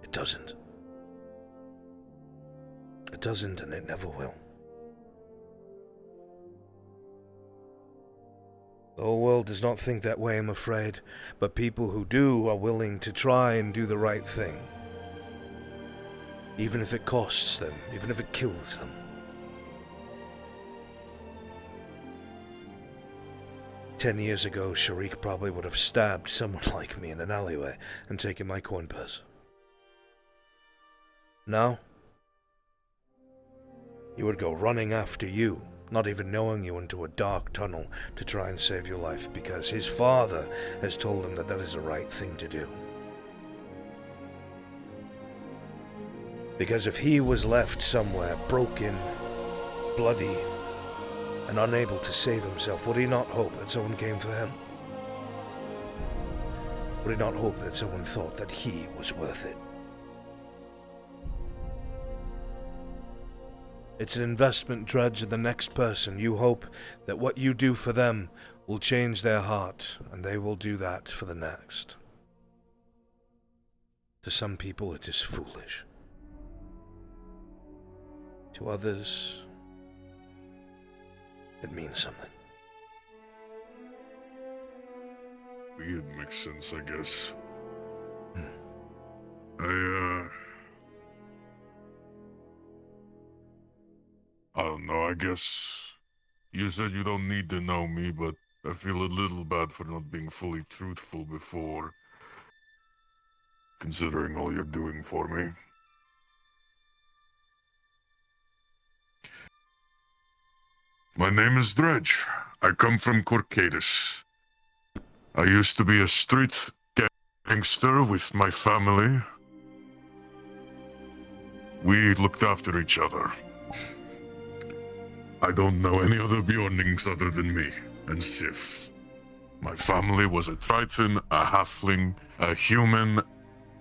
It doesn't. It doesn't, and it never will. The whole world does not think that way, I'm afraid, but people who do are willing to try and do the right thing. Even if it costs them, even if it kills them. 10 years ago, Sharik probably would have stabbed someone like me in an alleyway and taken my coin purse. Now, he would go running after you, not even knowing you, into a dark tunnel to try and save your life because his father has told him that that is the right thing to do. Because if he was left somewhere broken, bloody, and unable to save himself, would he not hope that someone came for him? Would he not hope that someone thought that he was worth it? It's an investment, Dredge, in the next person. You hope that what you do for them will change their heart, and they will do that for the next. To some people, it is foolish. To others, it means something. It makes sense, I guess. I don't know, I guess you said you don't need to know me, but I feel a little bad for not being fully truthful before, considering all you're doing for me. My name is Dredge. I come from Corcadis. I used to be a street gangster with my family. We looked after each other. I don't know any other Bjornings other than me and Sif. My family was a Triton, a Halfling, a human,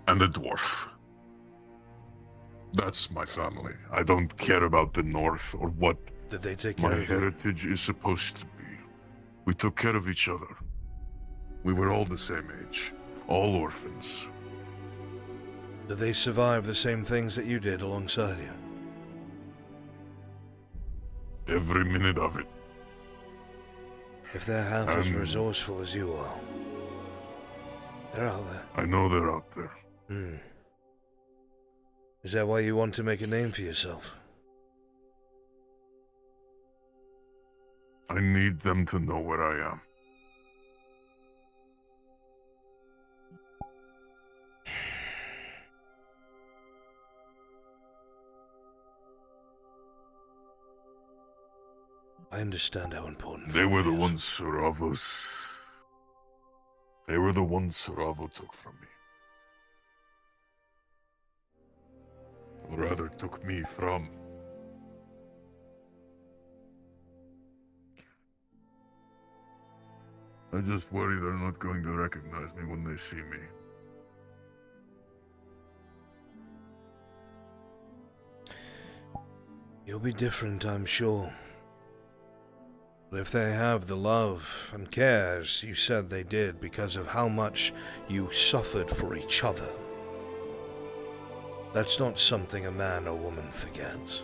and a dwarf. That's my family. I don't care about the North or what Did they take care my of you? heritage is supposed to be. We took care of each other. We were all the same age, all orphans. Did they survive the same things that you did alongside you? Every minute of it. If they're half as resourceful as you are, they're out there. I know they're out there. Is that why you want to make a name for yourself? I need them to know where I am. I understand how important They were the family is. ones Suravos. They were the ones Suravo took from me. Or rather, took me from. I just worry they're not going to recognize me when they see me. You'll be different, I'm sure. But if they have the love and care, as you said they did, because of how much you suffered for each other, that's not something a man or woman forgets.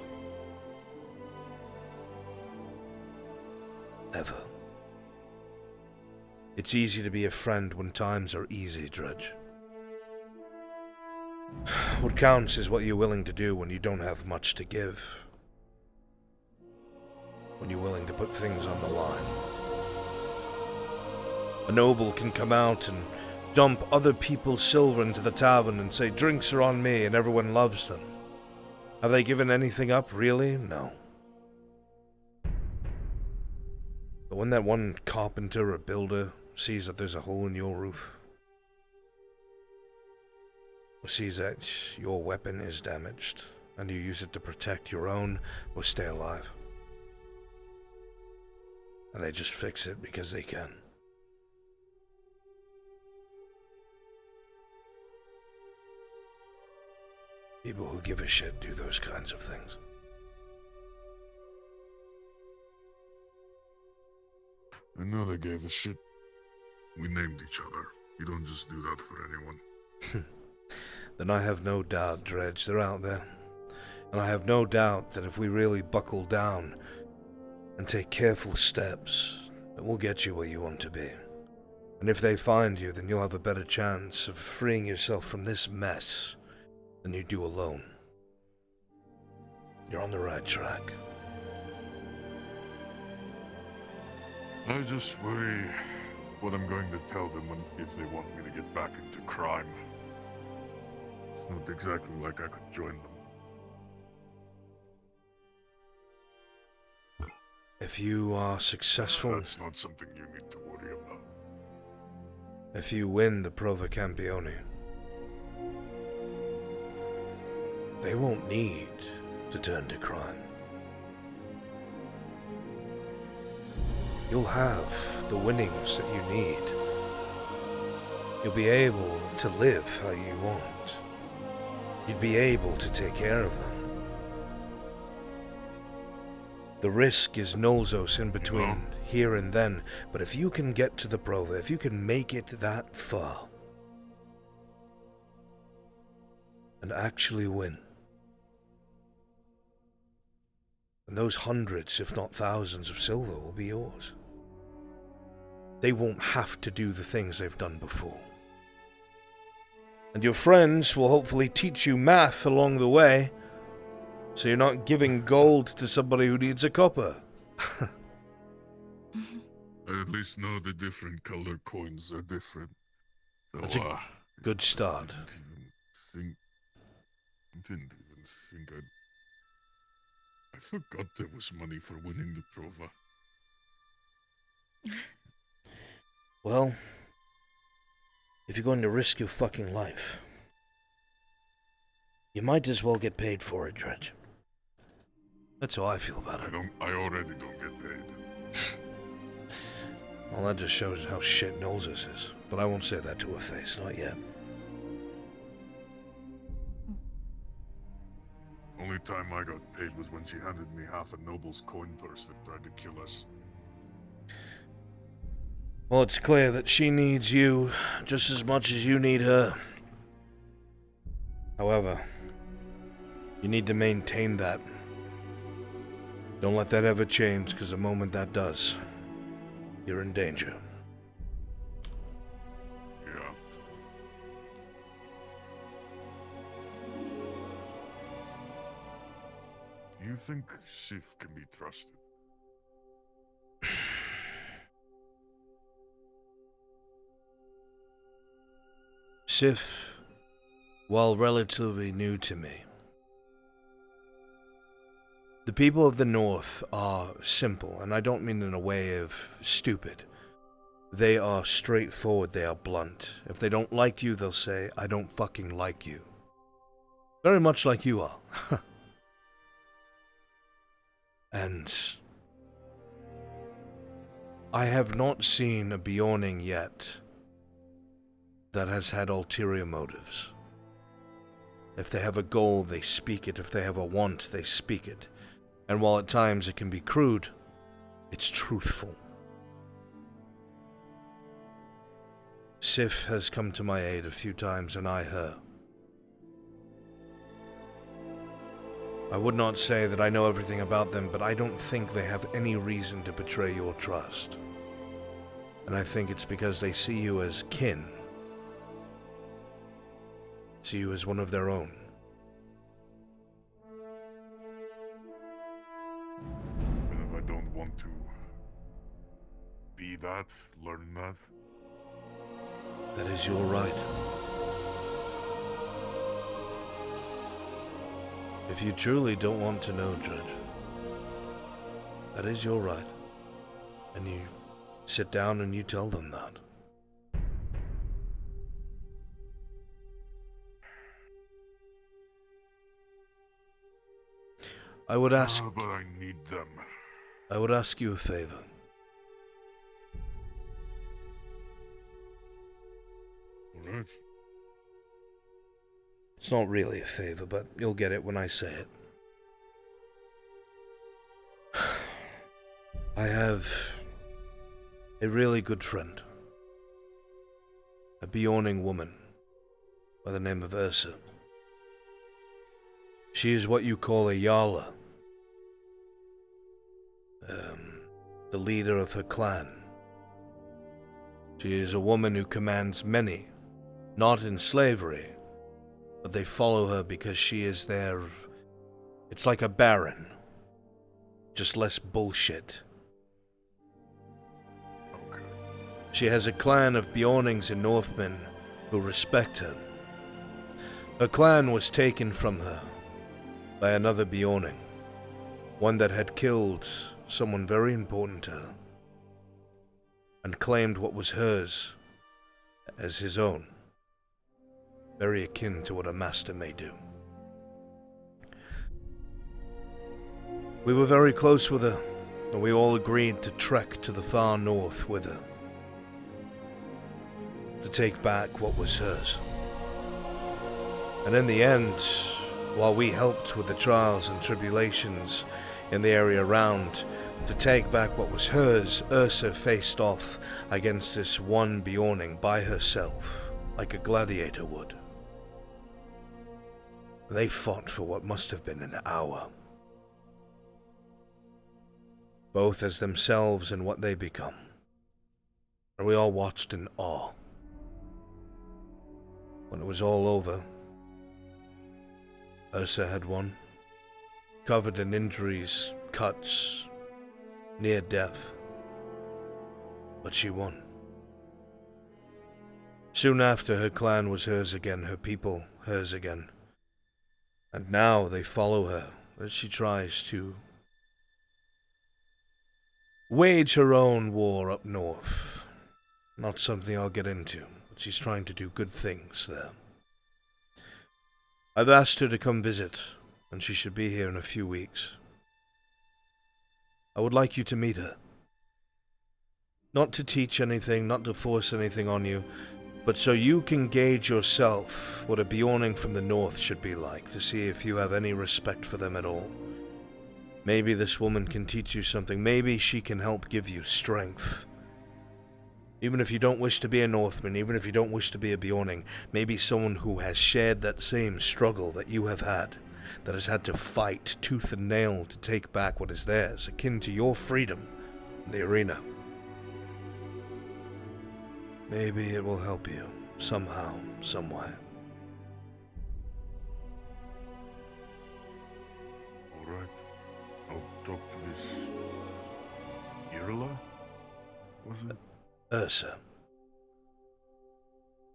Ever. It's easy to be a friend when times are easy, Dredge. What counts is what you're willing to do when you don't have much to give. When you're willing to put things on the line. A noble can come out and dump other people's silver into the tavern and say, drinks are on me, and everyone loves them. Have they given anything up, really? No. But when that one carpenter or builder sees that there's a hole in your roof, or sees that your weapon is damaged, and you use it to protect your own or stay alive, and they just fix it because they can. People who give a shit do those kinds of things. I know they gave a shit. We named each other. You don't just do that for anyone. Then I have no doubt, Dredge, they're out there. And I have no doubt that if we really buckle down and take careful steps, that we'll get you where you want to be. And if they find you, then you'll have a better chance of freeing yourself from this mess than you do alone. You're on the right track. I just worry what I'm going to tell them if they want me to get back into crime. It's not exactly like I could join them. If you are successful... That's not something you need to worry about. If you win the Prova Campione, they won't need to turn to crime. You'll have the winnings that you need. You'll be able to live how you want. You'd be able to take care of them. The risk is Nolzos in between here and then, but if you can get to the Prova, if you can make it that far, and actually win, and those hundreds, if not thousands of silver will be yours. They won't have to do the things they've done before. And your friends will hopefully teach you math along the way, so you're not giving gold to somebody who needs a copper. I at least know the different color coins are different. So, That's a good start. I didn't even think I forgot there was money for winning the Prova. Well, if you're going to risk your fucking life, you might as well get paid for it, Dredge. That's how I feel about it. I already don't get paid. Well, that just shows how shit Nolzos is. But I won't say that to her face, not yet. Only time I got paid was when she handed me half a noble's coin purse that tried to kill us. Well, it's clear that she needs you just as much as you need her. However, you need to maintain that. Don't let that ever change, because the moment that does, you're in danger. Yeah. Do you think Sif can be trusted? Sif, while relatively new to me, The people of the North are simple, and I don't mean in a way of stupid. They are straightforward, they are blunt. If they don't like you, they'll say, I don't fucking like you. Very much like you are. And I have not seen a Bjorning yet that has had ulterior motives. If they have a goal, they speak it. If they have a want, they speak it. And while at times it can be crude, it's truthful. Sif has come to my aid a few times, and I her. I would not say that I know everything about them, but I don't think they have any reason to betray your trust. And I think it's because they see you as kin. See you as one of their own. And if I don't want to be that, learn that? That is your right. If you truly don't want to know, Judge, that is your right. And you sit down and you tell them that. I would ask... but I need them. I would ask you a favor. Alright. It's not really a favor, but you'll get it when I say it. I have a really good friend. A Bjorning woman by the name of Ursa. She is what you call a Jarla. The leader of her clan. She is a woman who commands many, not in slavery, but they follow her because she is their... It's like a baron, just less bullshit. Okay. She has a clan of Bjornings and Northmen who respect her. Her clan was taken from her by another Bjorning, one that had killed someone very important to her, and claimed what was hers as his own, very akin to what a master may do. We were very close with her, and we all agreed to trek to the far north with her, to take back what was hers. And in the end, while we helped with the trials and tribulations in the area around, to take back what was hers, Ursa faced off against this one Bjorning by herself, like a gladiator would. They fought for what must have been an hour, both as themselves and what they become, and we all watched in awe. When it was all over, Ursa had won, covered in injuries, cuts, near death, but she won. Soon after, her clan was hers again, her people hers again, and now they follow her as she tries to wage her own war up north. Not something I'll get into, but she's trying to do good things there. I've asked her to come visit, and she should be here in a few weeks. I would like you to meet her. Not to teach anything, not to force anything on you, but so you can gauge yourself what a Bjorning from the north should be like, to see if you have any respect for them at all. Maybe this woman can teach you something. Maybe she can help give you strength. Even if you don't wish to be a Northman, even if you don't wish to be a Bjorning, maybe someone who has shared that same struggle that you have had, that has had to fight tooth and nail to take back what is theirs, akin to your freedom in the arena. Maybe it will help you, somehow, someway. Alright. I'll talk to this... Irla? Was it? Ursa.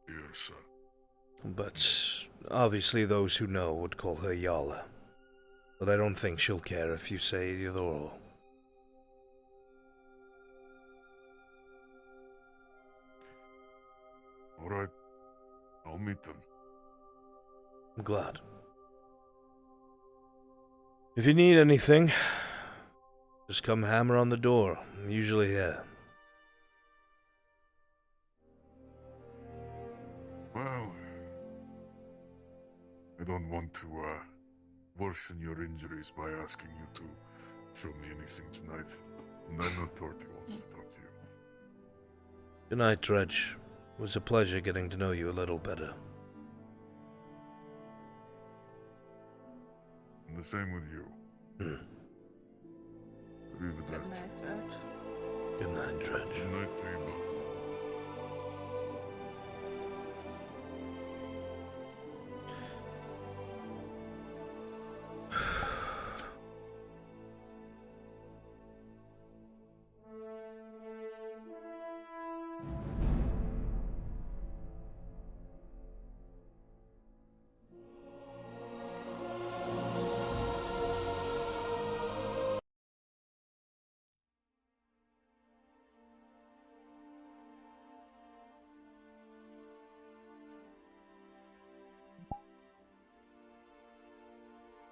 Ursa. But obviously those who know would call her Jarla. But I don't think she'll care if you say either or. Alright. I'll meet them. I'm glad. If you need anything, just come hammer on the door. I'm usually here. Well, I don't want to worsen your injuries by asking you to show me anything tonight. And I know Torty wants to talk to you. Good night, Dredge. It was a pleasure getting to know you a little better. And the same with you. Arrivederci. Good night, Dredge. Good night to you both.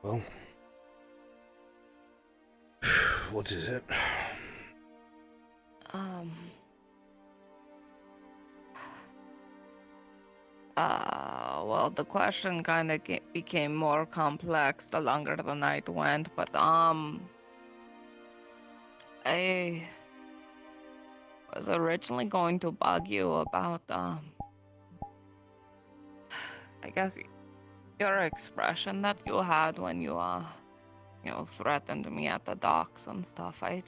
Well, what is it? Well, the question kind of became more complex the longer the night went, but, I was originally going to bug you about, I guess, your expression that you had when you, threatened me at the docks and stuff. I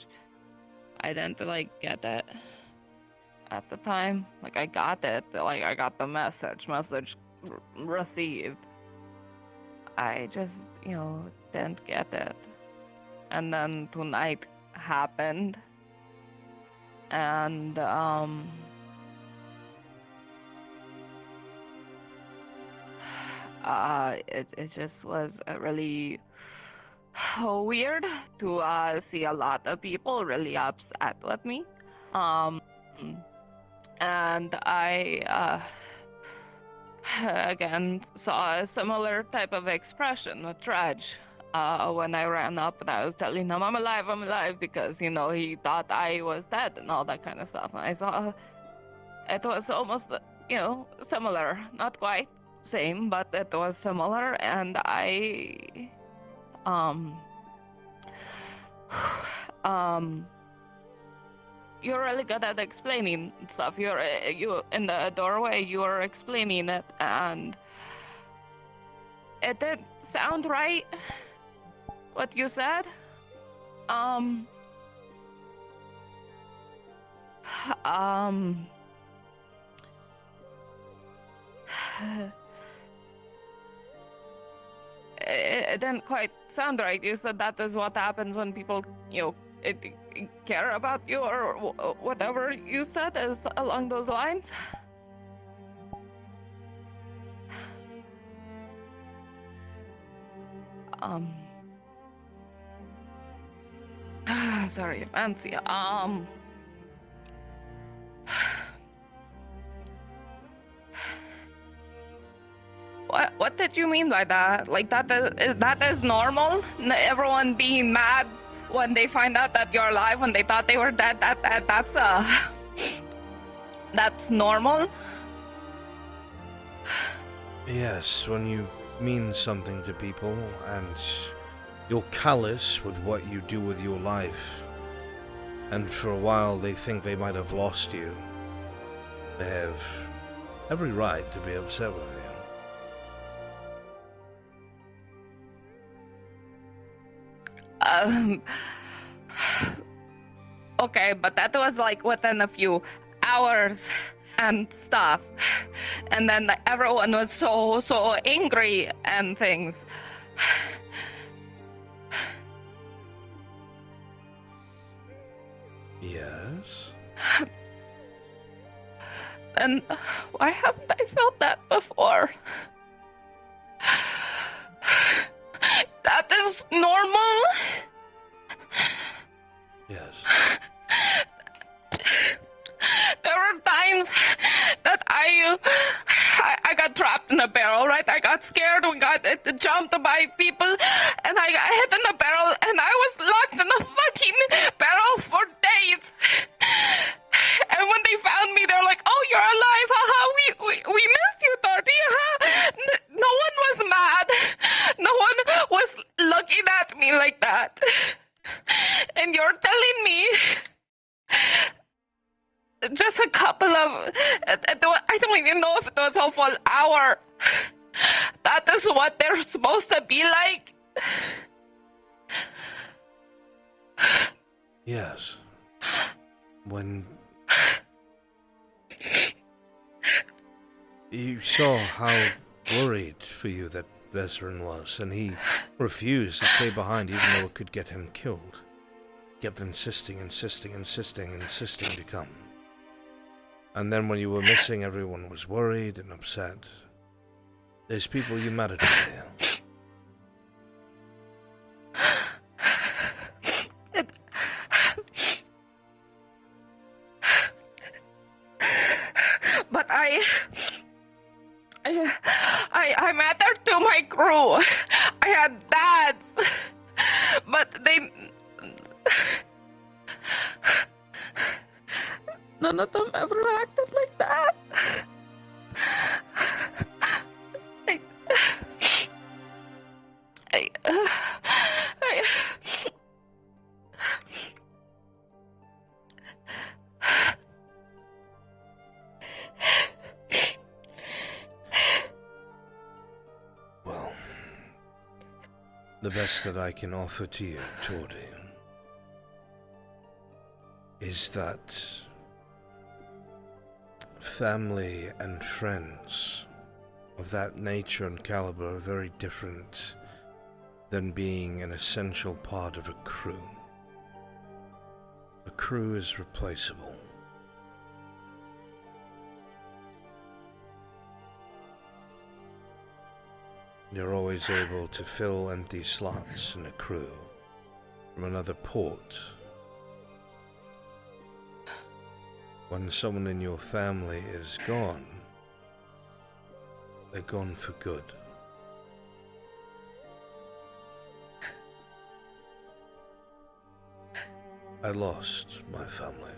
didn't, get it at the time. I got it. I got the message received. I just, didn't get it. And then tonight happened. And, it just was really weird to see a lot of people really upset with me. And I again saw a similar type of expression with Dredge when I ran up and I was telling him I'm alive because he thought I was dead and all that kind of stuff. And I saw it was almost similar, not quite same, but it was similar. And I you're really good at explaining stuff. You in the doorway, you were explaining it, and it didn't sound right. What you said, it didn't quite sound right. You said that is what happens when people, care about you, or whatever you said is along those lines. Sorry, Fancy. What did you mean by that? That is normal? Everyone being mad when they find out that you're alive when they thought they were dead? That's normal? Yes, when you mean something to people and you're callous with what you do with your life, and for a while they think they might have lost you, they have every right to be upset with you. Okay, but that was within a few hours and stuff, and then everyone was so angry and things. Yes? Then why haven't I felt that before? That that is normal? Yes. There were times that I got trapped in a barrel, right? I got scared, we got jumped by people, and I got hit in a barrel, and I was locked in a fucking barrel for days. And when they found me, they're like, "Oh, you're alive, haha, we missed you, Torty, haha." No one was mad. No one was looking at me like that. And you're telling me just a couple of, I don't even know if it was a full hour. That is what they're supposed to be like? Yes. When you saw how worried for you that Bezran was, and he refused to stay behind even though it could get him killed. Kept insisting to come. And then when you were missing, everyone was worried and upset. There's people you mattered to here. But I mattered to my crew. I had dads, but they, none of them ever acted like that. Well, the best that I can offer to you, Tordy, is that family and friends of that nature and caliber are very different than being an essential part of a crew. A crew is replaceable. You're always able to fill empty slots in a crew from another port. When someone in your family is gone, they're gone for good. I lost my family.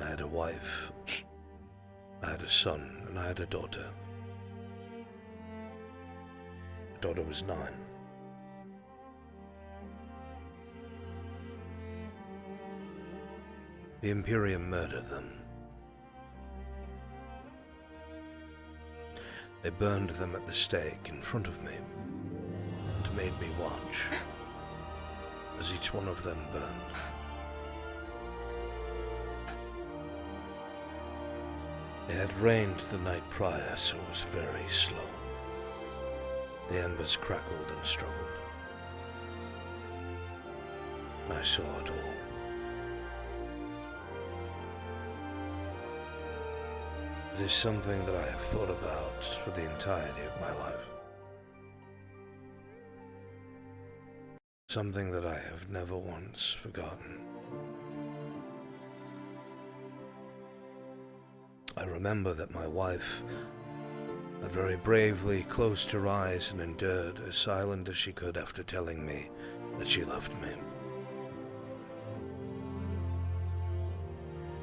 I had a wife, I had a son, and I had a daughter. My daughter was 9. The Imperium murdered them. They burned them at the stake in front of me and made me watch as each one of them burned. It had rained the night prior, so it was very slow. The embers crackled and struggled. I saw it all. It is something that I have thought about for the entirety of my life. Something that I have never once forgotten. I remember that my wife had very bravely closed her eyes and endured as silent as she could after telling me that she loved me.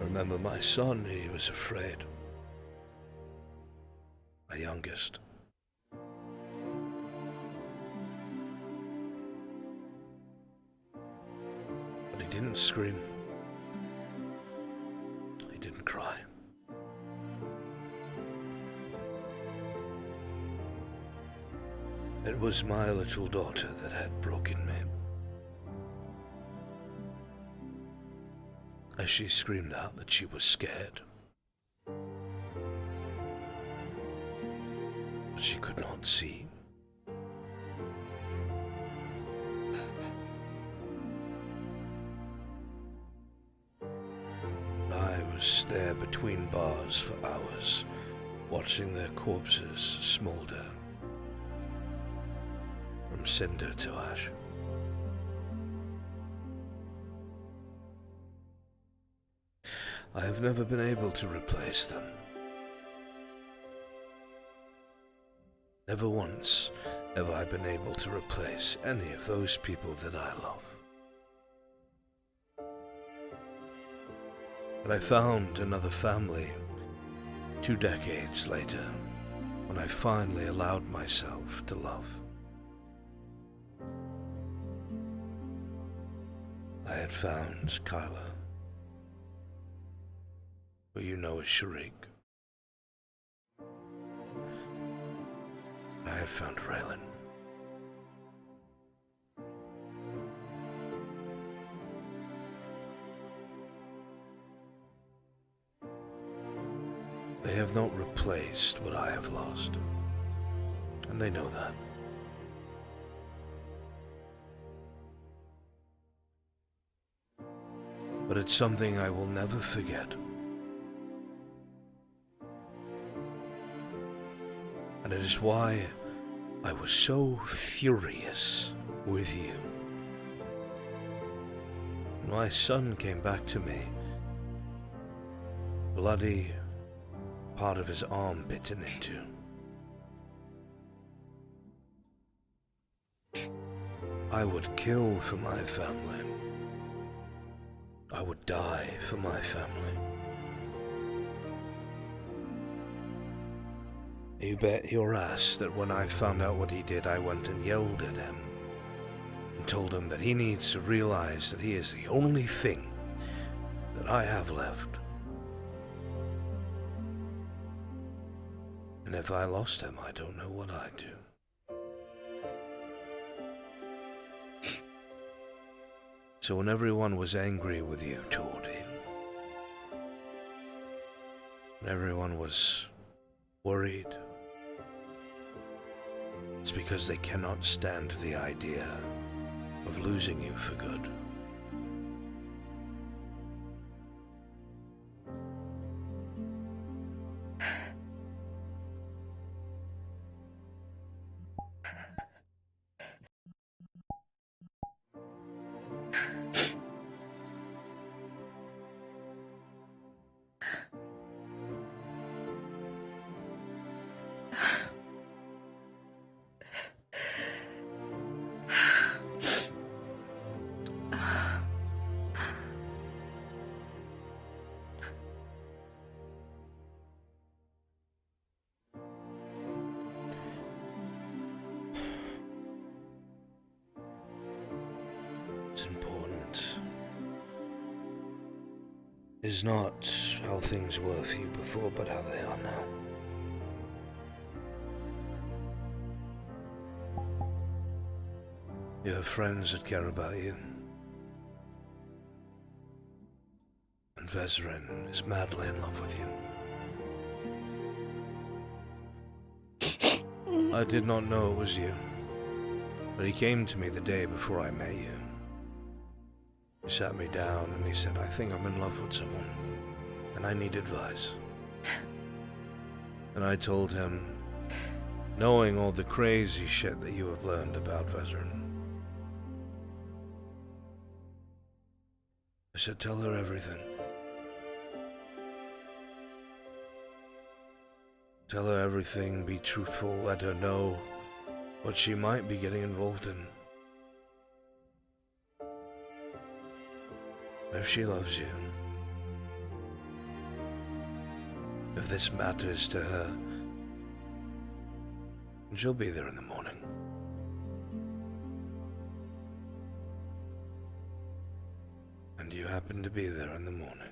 I remember my son, he was afraid. My youngest. But he didn't scream. He didn't cry. It was my little daughter that had broken me. As she screamed out that she was scared. But she could not see. I was there between bars for hours, watching their corpses smolder. from cinder to ash. I have never been able to replace them. Never once have I been able to replace any of those people that I love. But I found another family 2 decades later, when I finally allowed myself to love. I had found Kyla, who you know as Sharik. I had found Raylan. They have not replaced what I have lost, and they know that. But it's something I will never forget. And it is why I was so furious with you. When my son came back to me, bloody, part of his arm bitten into. I would kill for my family. I would die for my family. You bet your ass that when I found out what he did, I went and yelled at him and told him that he needs to realize that he is the only thing that I have left. And if I lost him, I don't know what I'd do. So when everyone was angry with you, Tordy, and everyone was worried, it's because they cannot stand the idea of losing you for good. What's important is not how things were for you before, but how they are now. You have friends that care about you. And Vezrin is madly in love with you. I did not know it was you, but he came to me the day before I met you. He sat me down and he said, I think I'm in love with someone, and I need advice. And I told him, knowing all the crazy shit that you have learned about Vezrin, I said, tell her everything. Tell her everything, be truthful, let her know what she might be getting involved in. If she loves you, if this matters to her, she'll be there in the morning. And you happen to be there in the morning.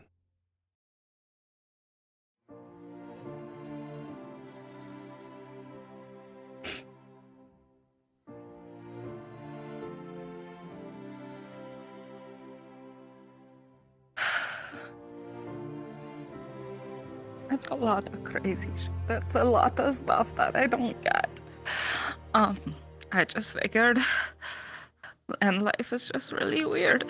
It's a lot of crazy shit. That's a lot of stuff that I don't get. I just figured, and life is just really weird.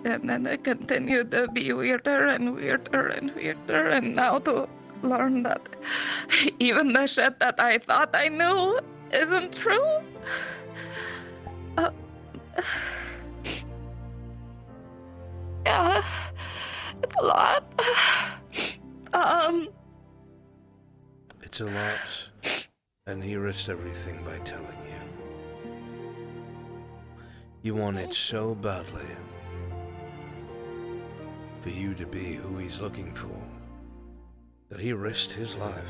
And then it continued to be weirder and weirder and weirder, and now to learn that even the shit that I thought I knew isn't true. Yeah, it's a lot. It's a lot, and he risked everything by telling you. You want it so badly for you to be who he's looking for that he risked his life.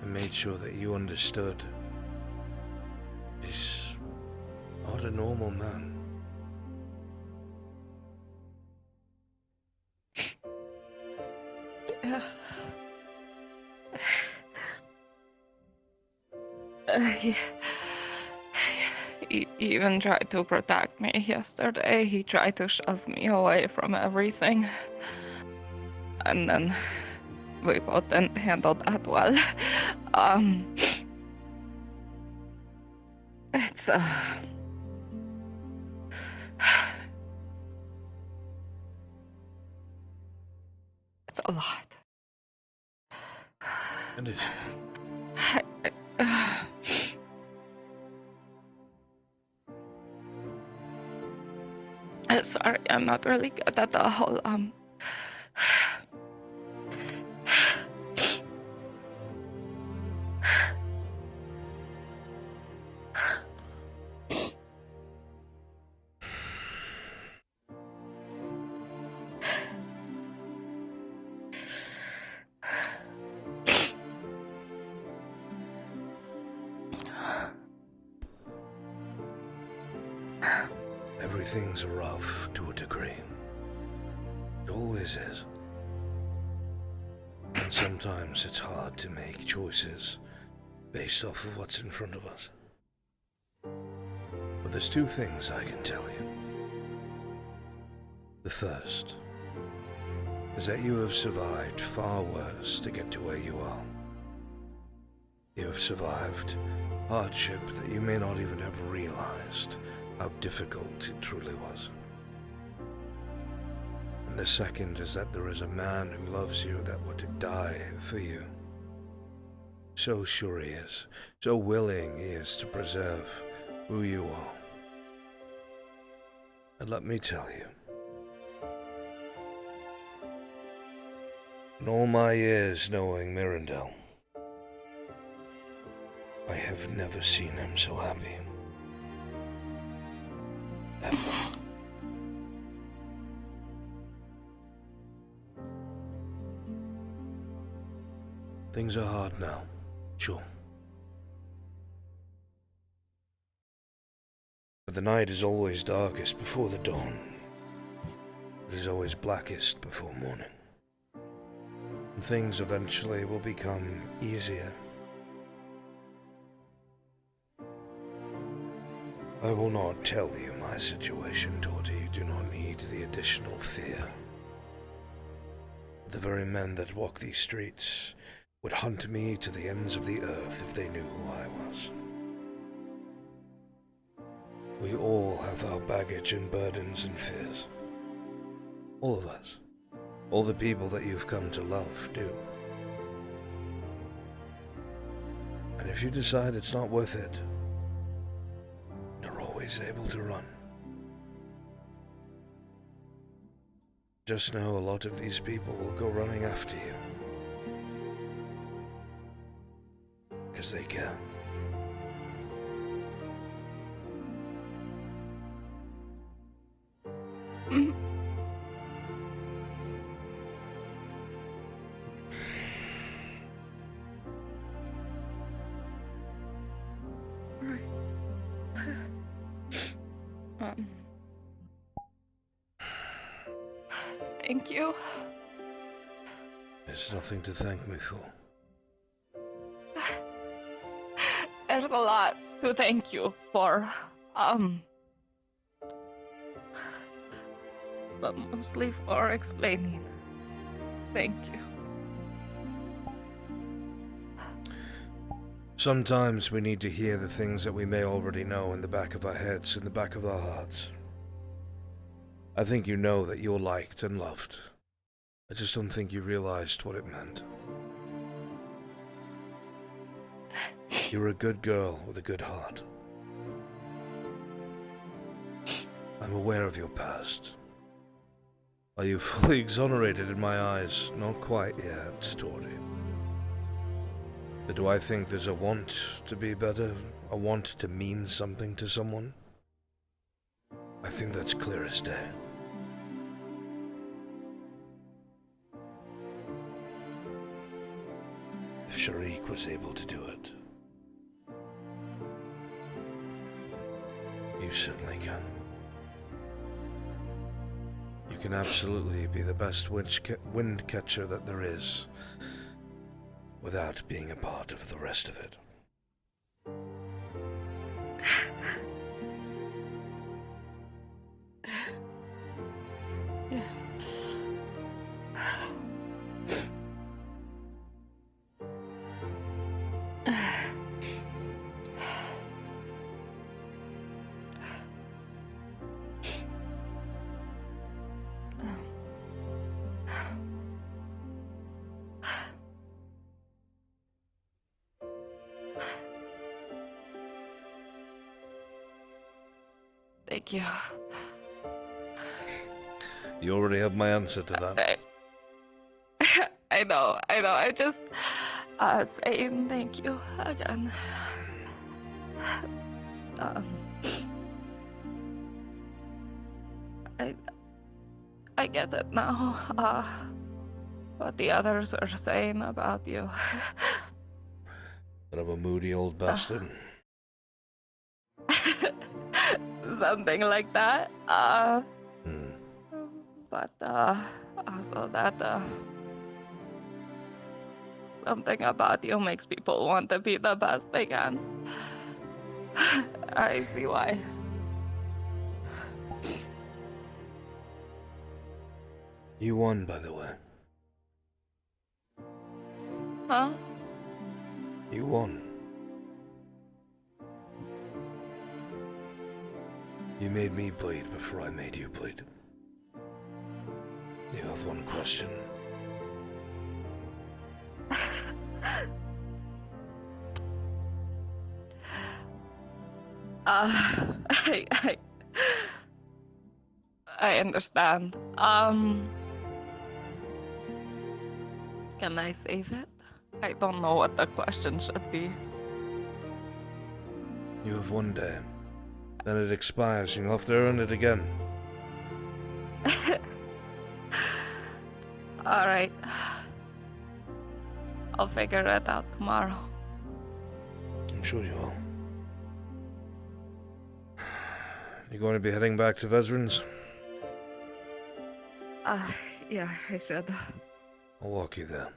And made sure that you understood he's not a normal man. Yeah. He even tried to protect me yesterday. He tried to shove me away from everything. And then we both didn't handle that well. It's it's a lot. It is. Sorry, I'm not really good at the whole Everything's rough to a degree. It always is. And sometimes it's hard to make choices based off of what's in front of us. But there's two things I can tell you. The first is that you have survived far worse to get to where you are. You have survived hardship that you may not even have realized how difficult it truly was. And the second is that there is a man who loves you that would die for you. So sure he is, so willing he is to preserve who you are. And let me tell you, in all my years knowing Mirandel, I have never seen him so happy. Ever. Things are hard now, sure. But the night is always darkest before the dawn. It is always blackest before morning. And things eventually will become easier. I will not tell you my situation, daughter. You do not need the additional fear. The very men that walk these streets would hunt me to the ends of the earth if they knew who I was. We all have our baggage and burdens and fears. All of us. All the people that you've come to love do. And if you decide it's not worth it, you're always able to run. Just know a lot of these people will go running after you. Because they can. Thank you. There's nothing to thank me for. There's a lot to thank you for. But mostly for explaining. Thank you. Sometimes we need to hear the things that we may already know in the back of our heads, in the back of our hearts. I think you know that you're liked and loved. I just don't think you realized what it meant. You're a good girl with a good heart. I'm aware of your past. Are you fully exonerated in my eyes? Not quite yet, Tori. But do I think there's a want to be better? A want to mean something to someone? I think that's clear as day. If Sharik was able to do it, you certainly can. You can absolutely be the best wind catcher that there is, without being a part of the rest of it. Yeah. Thank you. You already have my answer to that. I know. I just saying thank you again. I get it now. What the others are saying about you. That I'm a moody old bastard. Something like that. But also that something about you makes people want to be the best they can. I see why. You won, by the way. Huh? You won. You made me bleed before I made you bleed. You have one question. I understand. Can I save it? I don't know what the question should be. You have one day. Then it expires and you'll have to earn it again. Alright. I'll figure it out tomorrow. I'm sure you will. You going to be heading back to Vezrin's? Yeah, I should. I'll walk you there.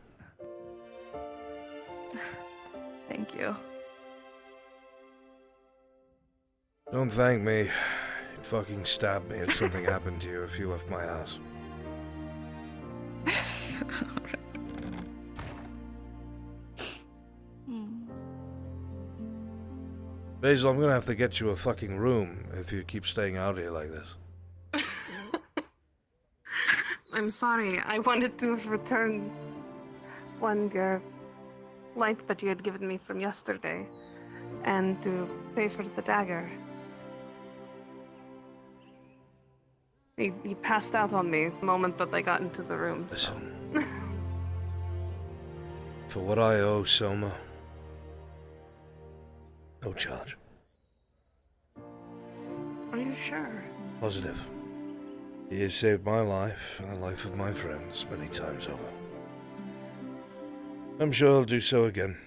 Thank you. Don't thank me. You'd fucking stab me if something happened to you if you left my house. Basil, I'm gonna have to get you a fucking room if you keep staying out here like this. I'm sorry. I wanted to return one light that you had given me from yesterday and to pay for the dagger. He passed out on me the moment that I got into the room. Listen. For what I owe Soma, no charge. Are you sure? Positive. He has saved my life and the life of my friends many times over. I'm sure he'll do so again.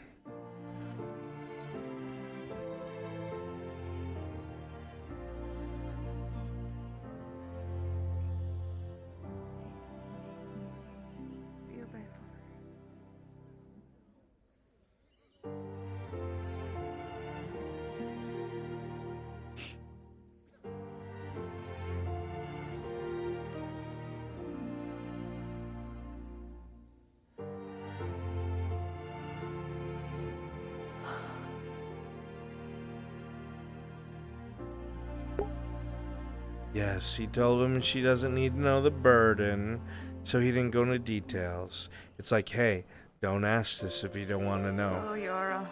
Yes, he told him she doesn't need to know the burden, so he didn't go into details. It's like, hey, don't ask this if you don't want to know. So you're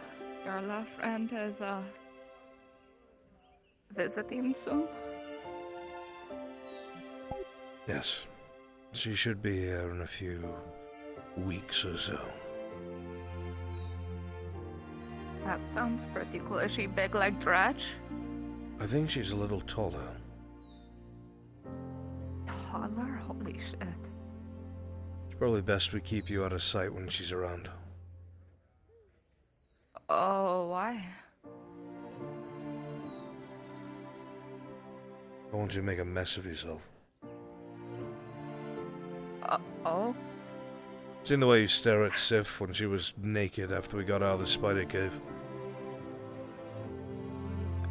Your love friend is visiting soon? Yes. She should be here in a few weeks or so. That sounds pretty cool. Is she big like Dredge? I think she's a little taller. Taller? Holy shit. It's probably best we keep you out of sight when she's around. Oh, why? I want you to make a mess of yourself. Oh? Seen the way you stare at Sif when she was naked after we got out of the spider cave?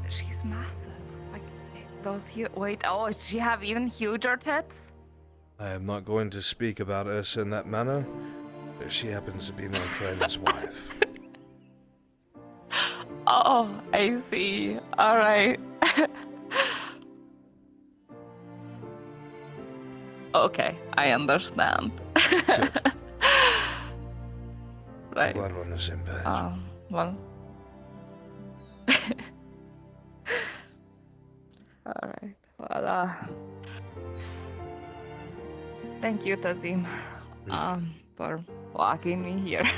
She's massive. Like, those huge. Wait, oh, does she have even huger tits? I am not going to speak about us in that manner. She happens to be my friend's wife. Oh, I see. Alright. Okay, I understand. Right. I'm glad we're on the same page. Well. Alright. Well, thank you, Tazim, for walking me here.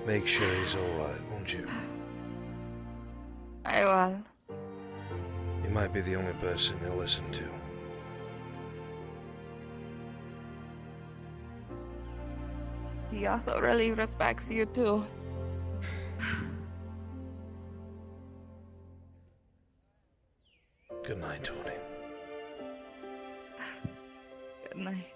Make sure he's alright, won't you? I will. He might be the only person he'll listen to. He also really respects you too. Good night, Tony. Good night.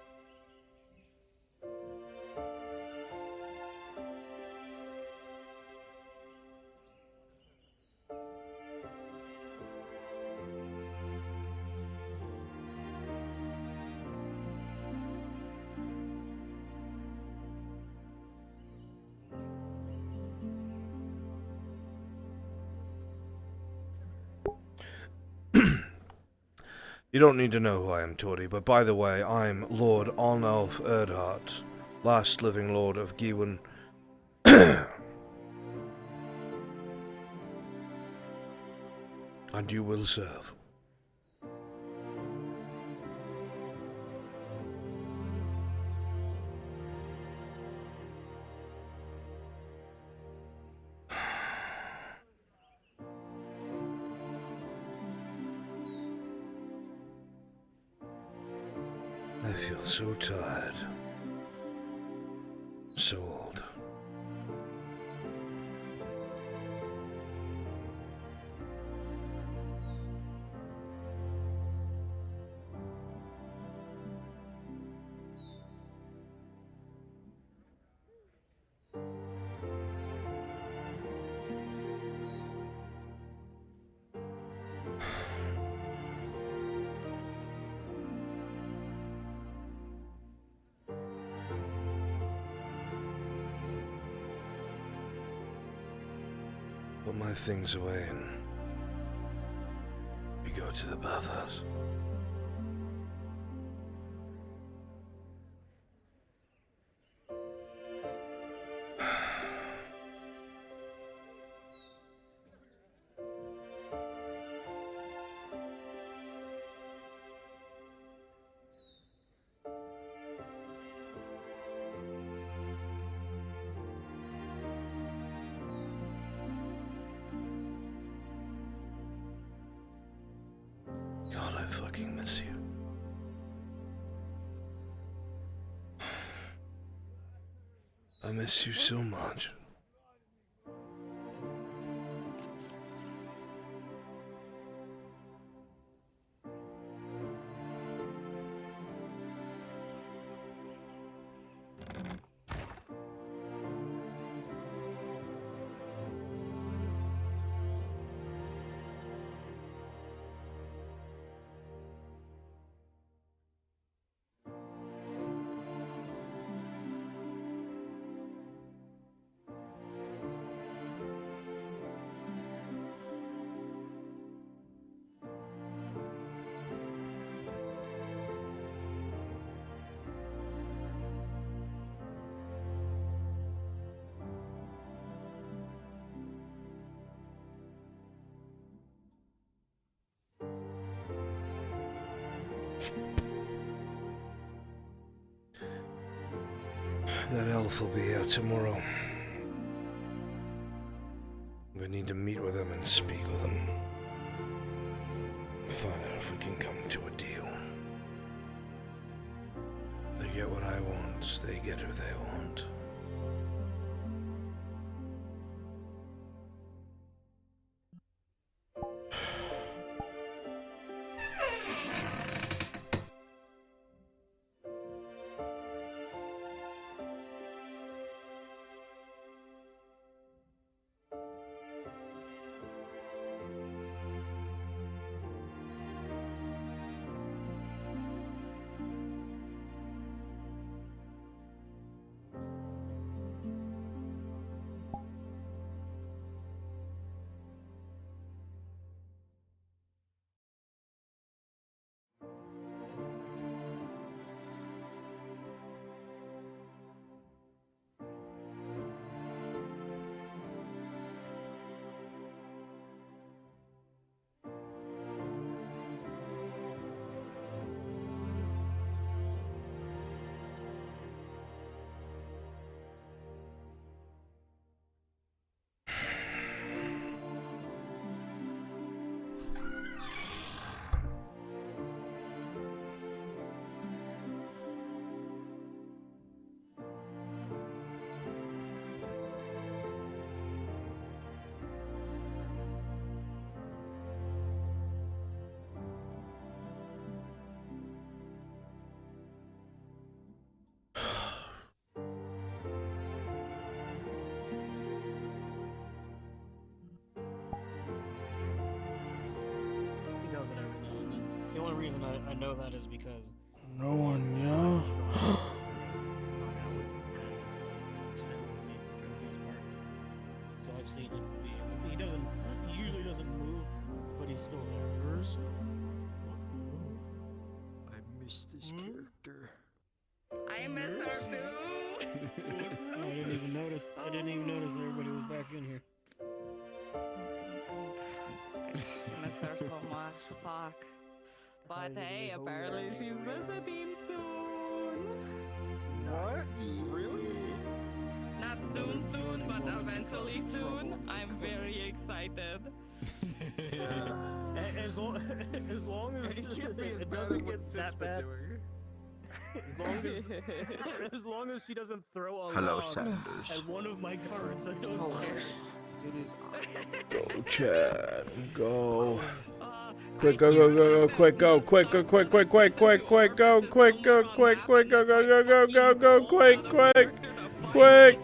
You don't need to know who I am, Tori, but by the way, I'm Lord Arnulf Erdhart, last living lord of Gewin. And you will serve. I feel so tired. So old. Put my things away and we go to the bathhouse. God, I fucking miss you. I miss you so much. That elf will be here tomorrow. We need to meet with them and speak with them. Find out if we can come to a deal. They get what I want, they get who they want. Reason I know that is because no one, yeah. So I've seen him be able. He usually doesn't move, but he's still there. I miss this character. I miss her too. I didn't even notice everybody was back in here. I miss her so much. Fuck. But hey, apparently she's visiting soon. What? Really? Not soon, but eventually soon. I'm very excited. As long as it doesn't get that bad. As long as she doesn't throw a log at one of my cards, I don't care. It is. Go, Chad. Go. Quick, go, quick, go, quick, go, quick, go, quick, go, quick, go, quick, quick.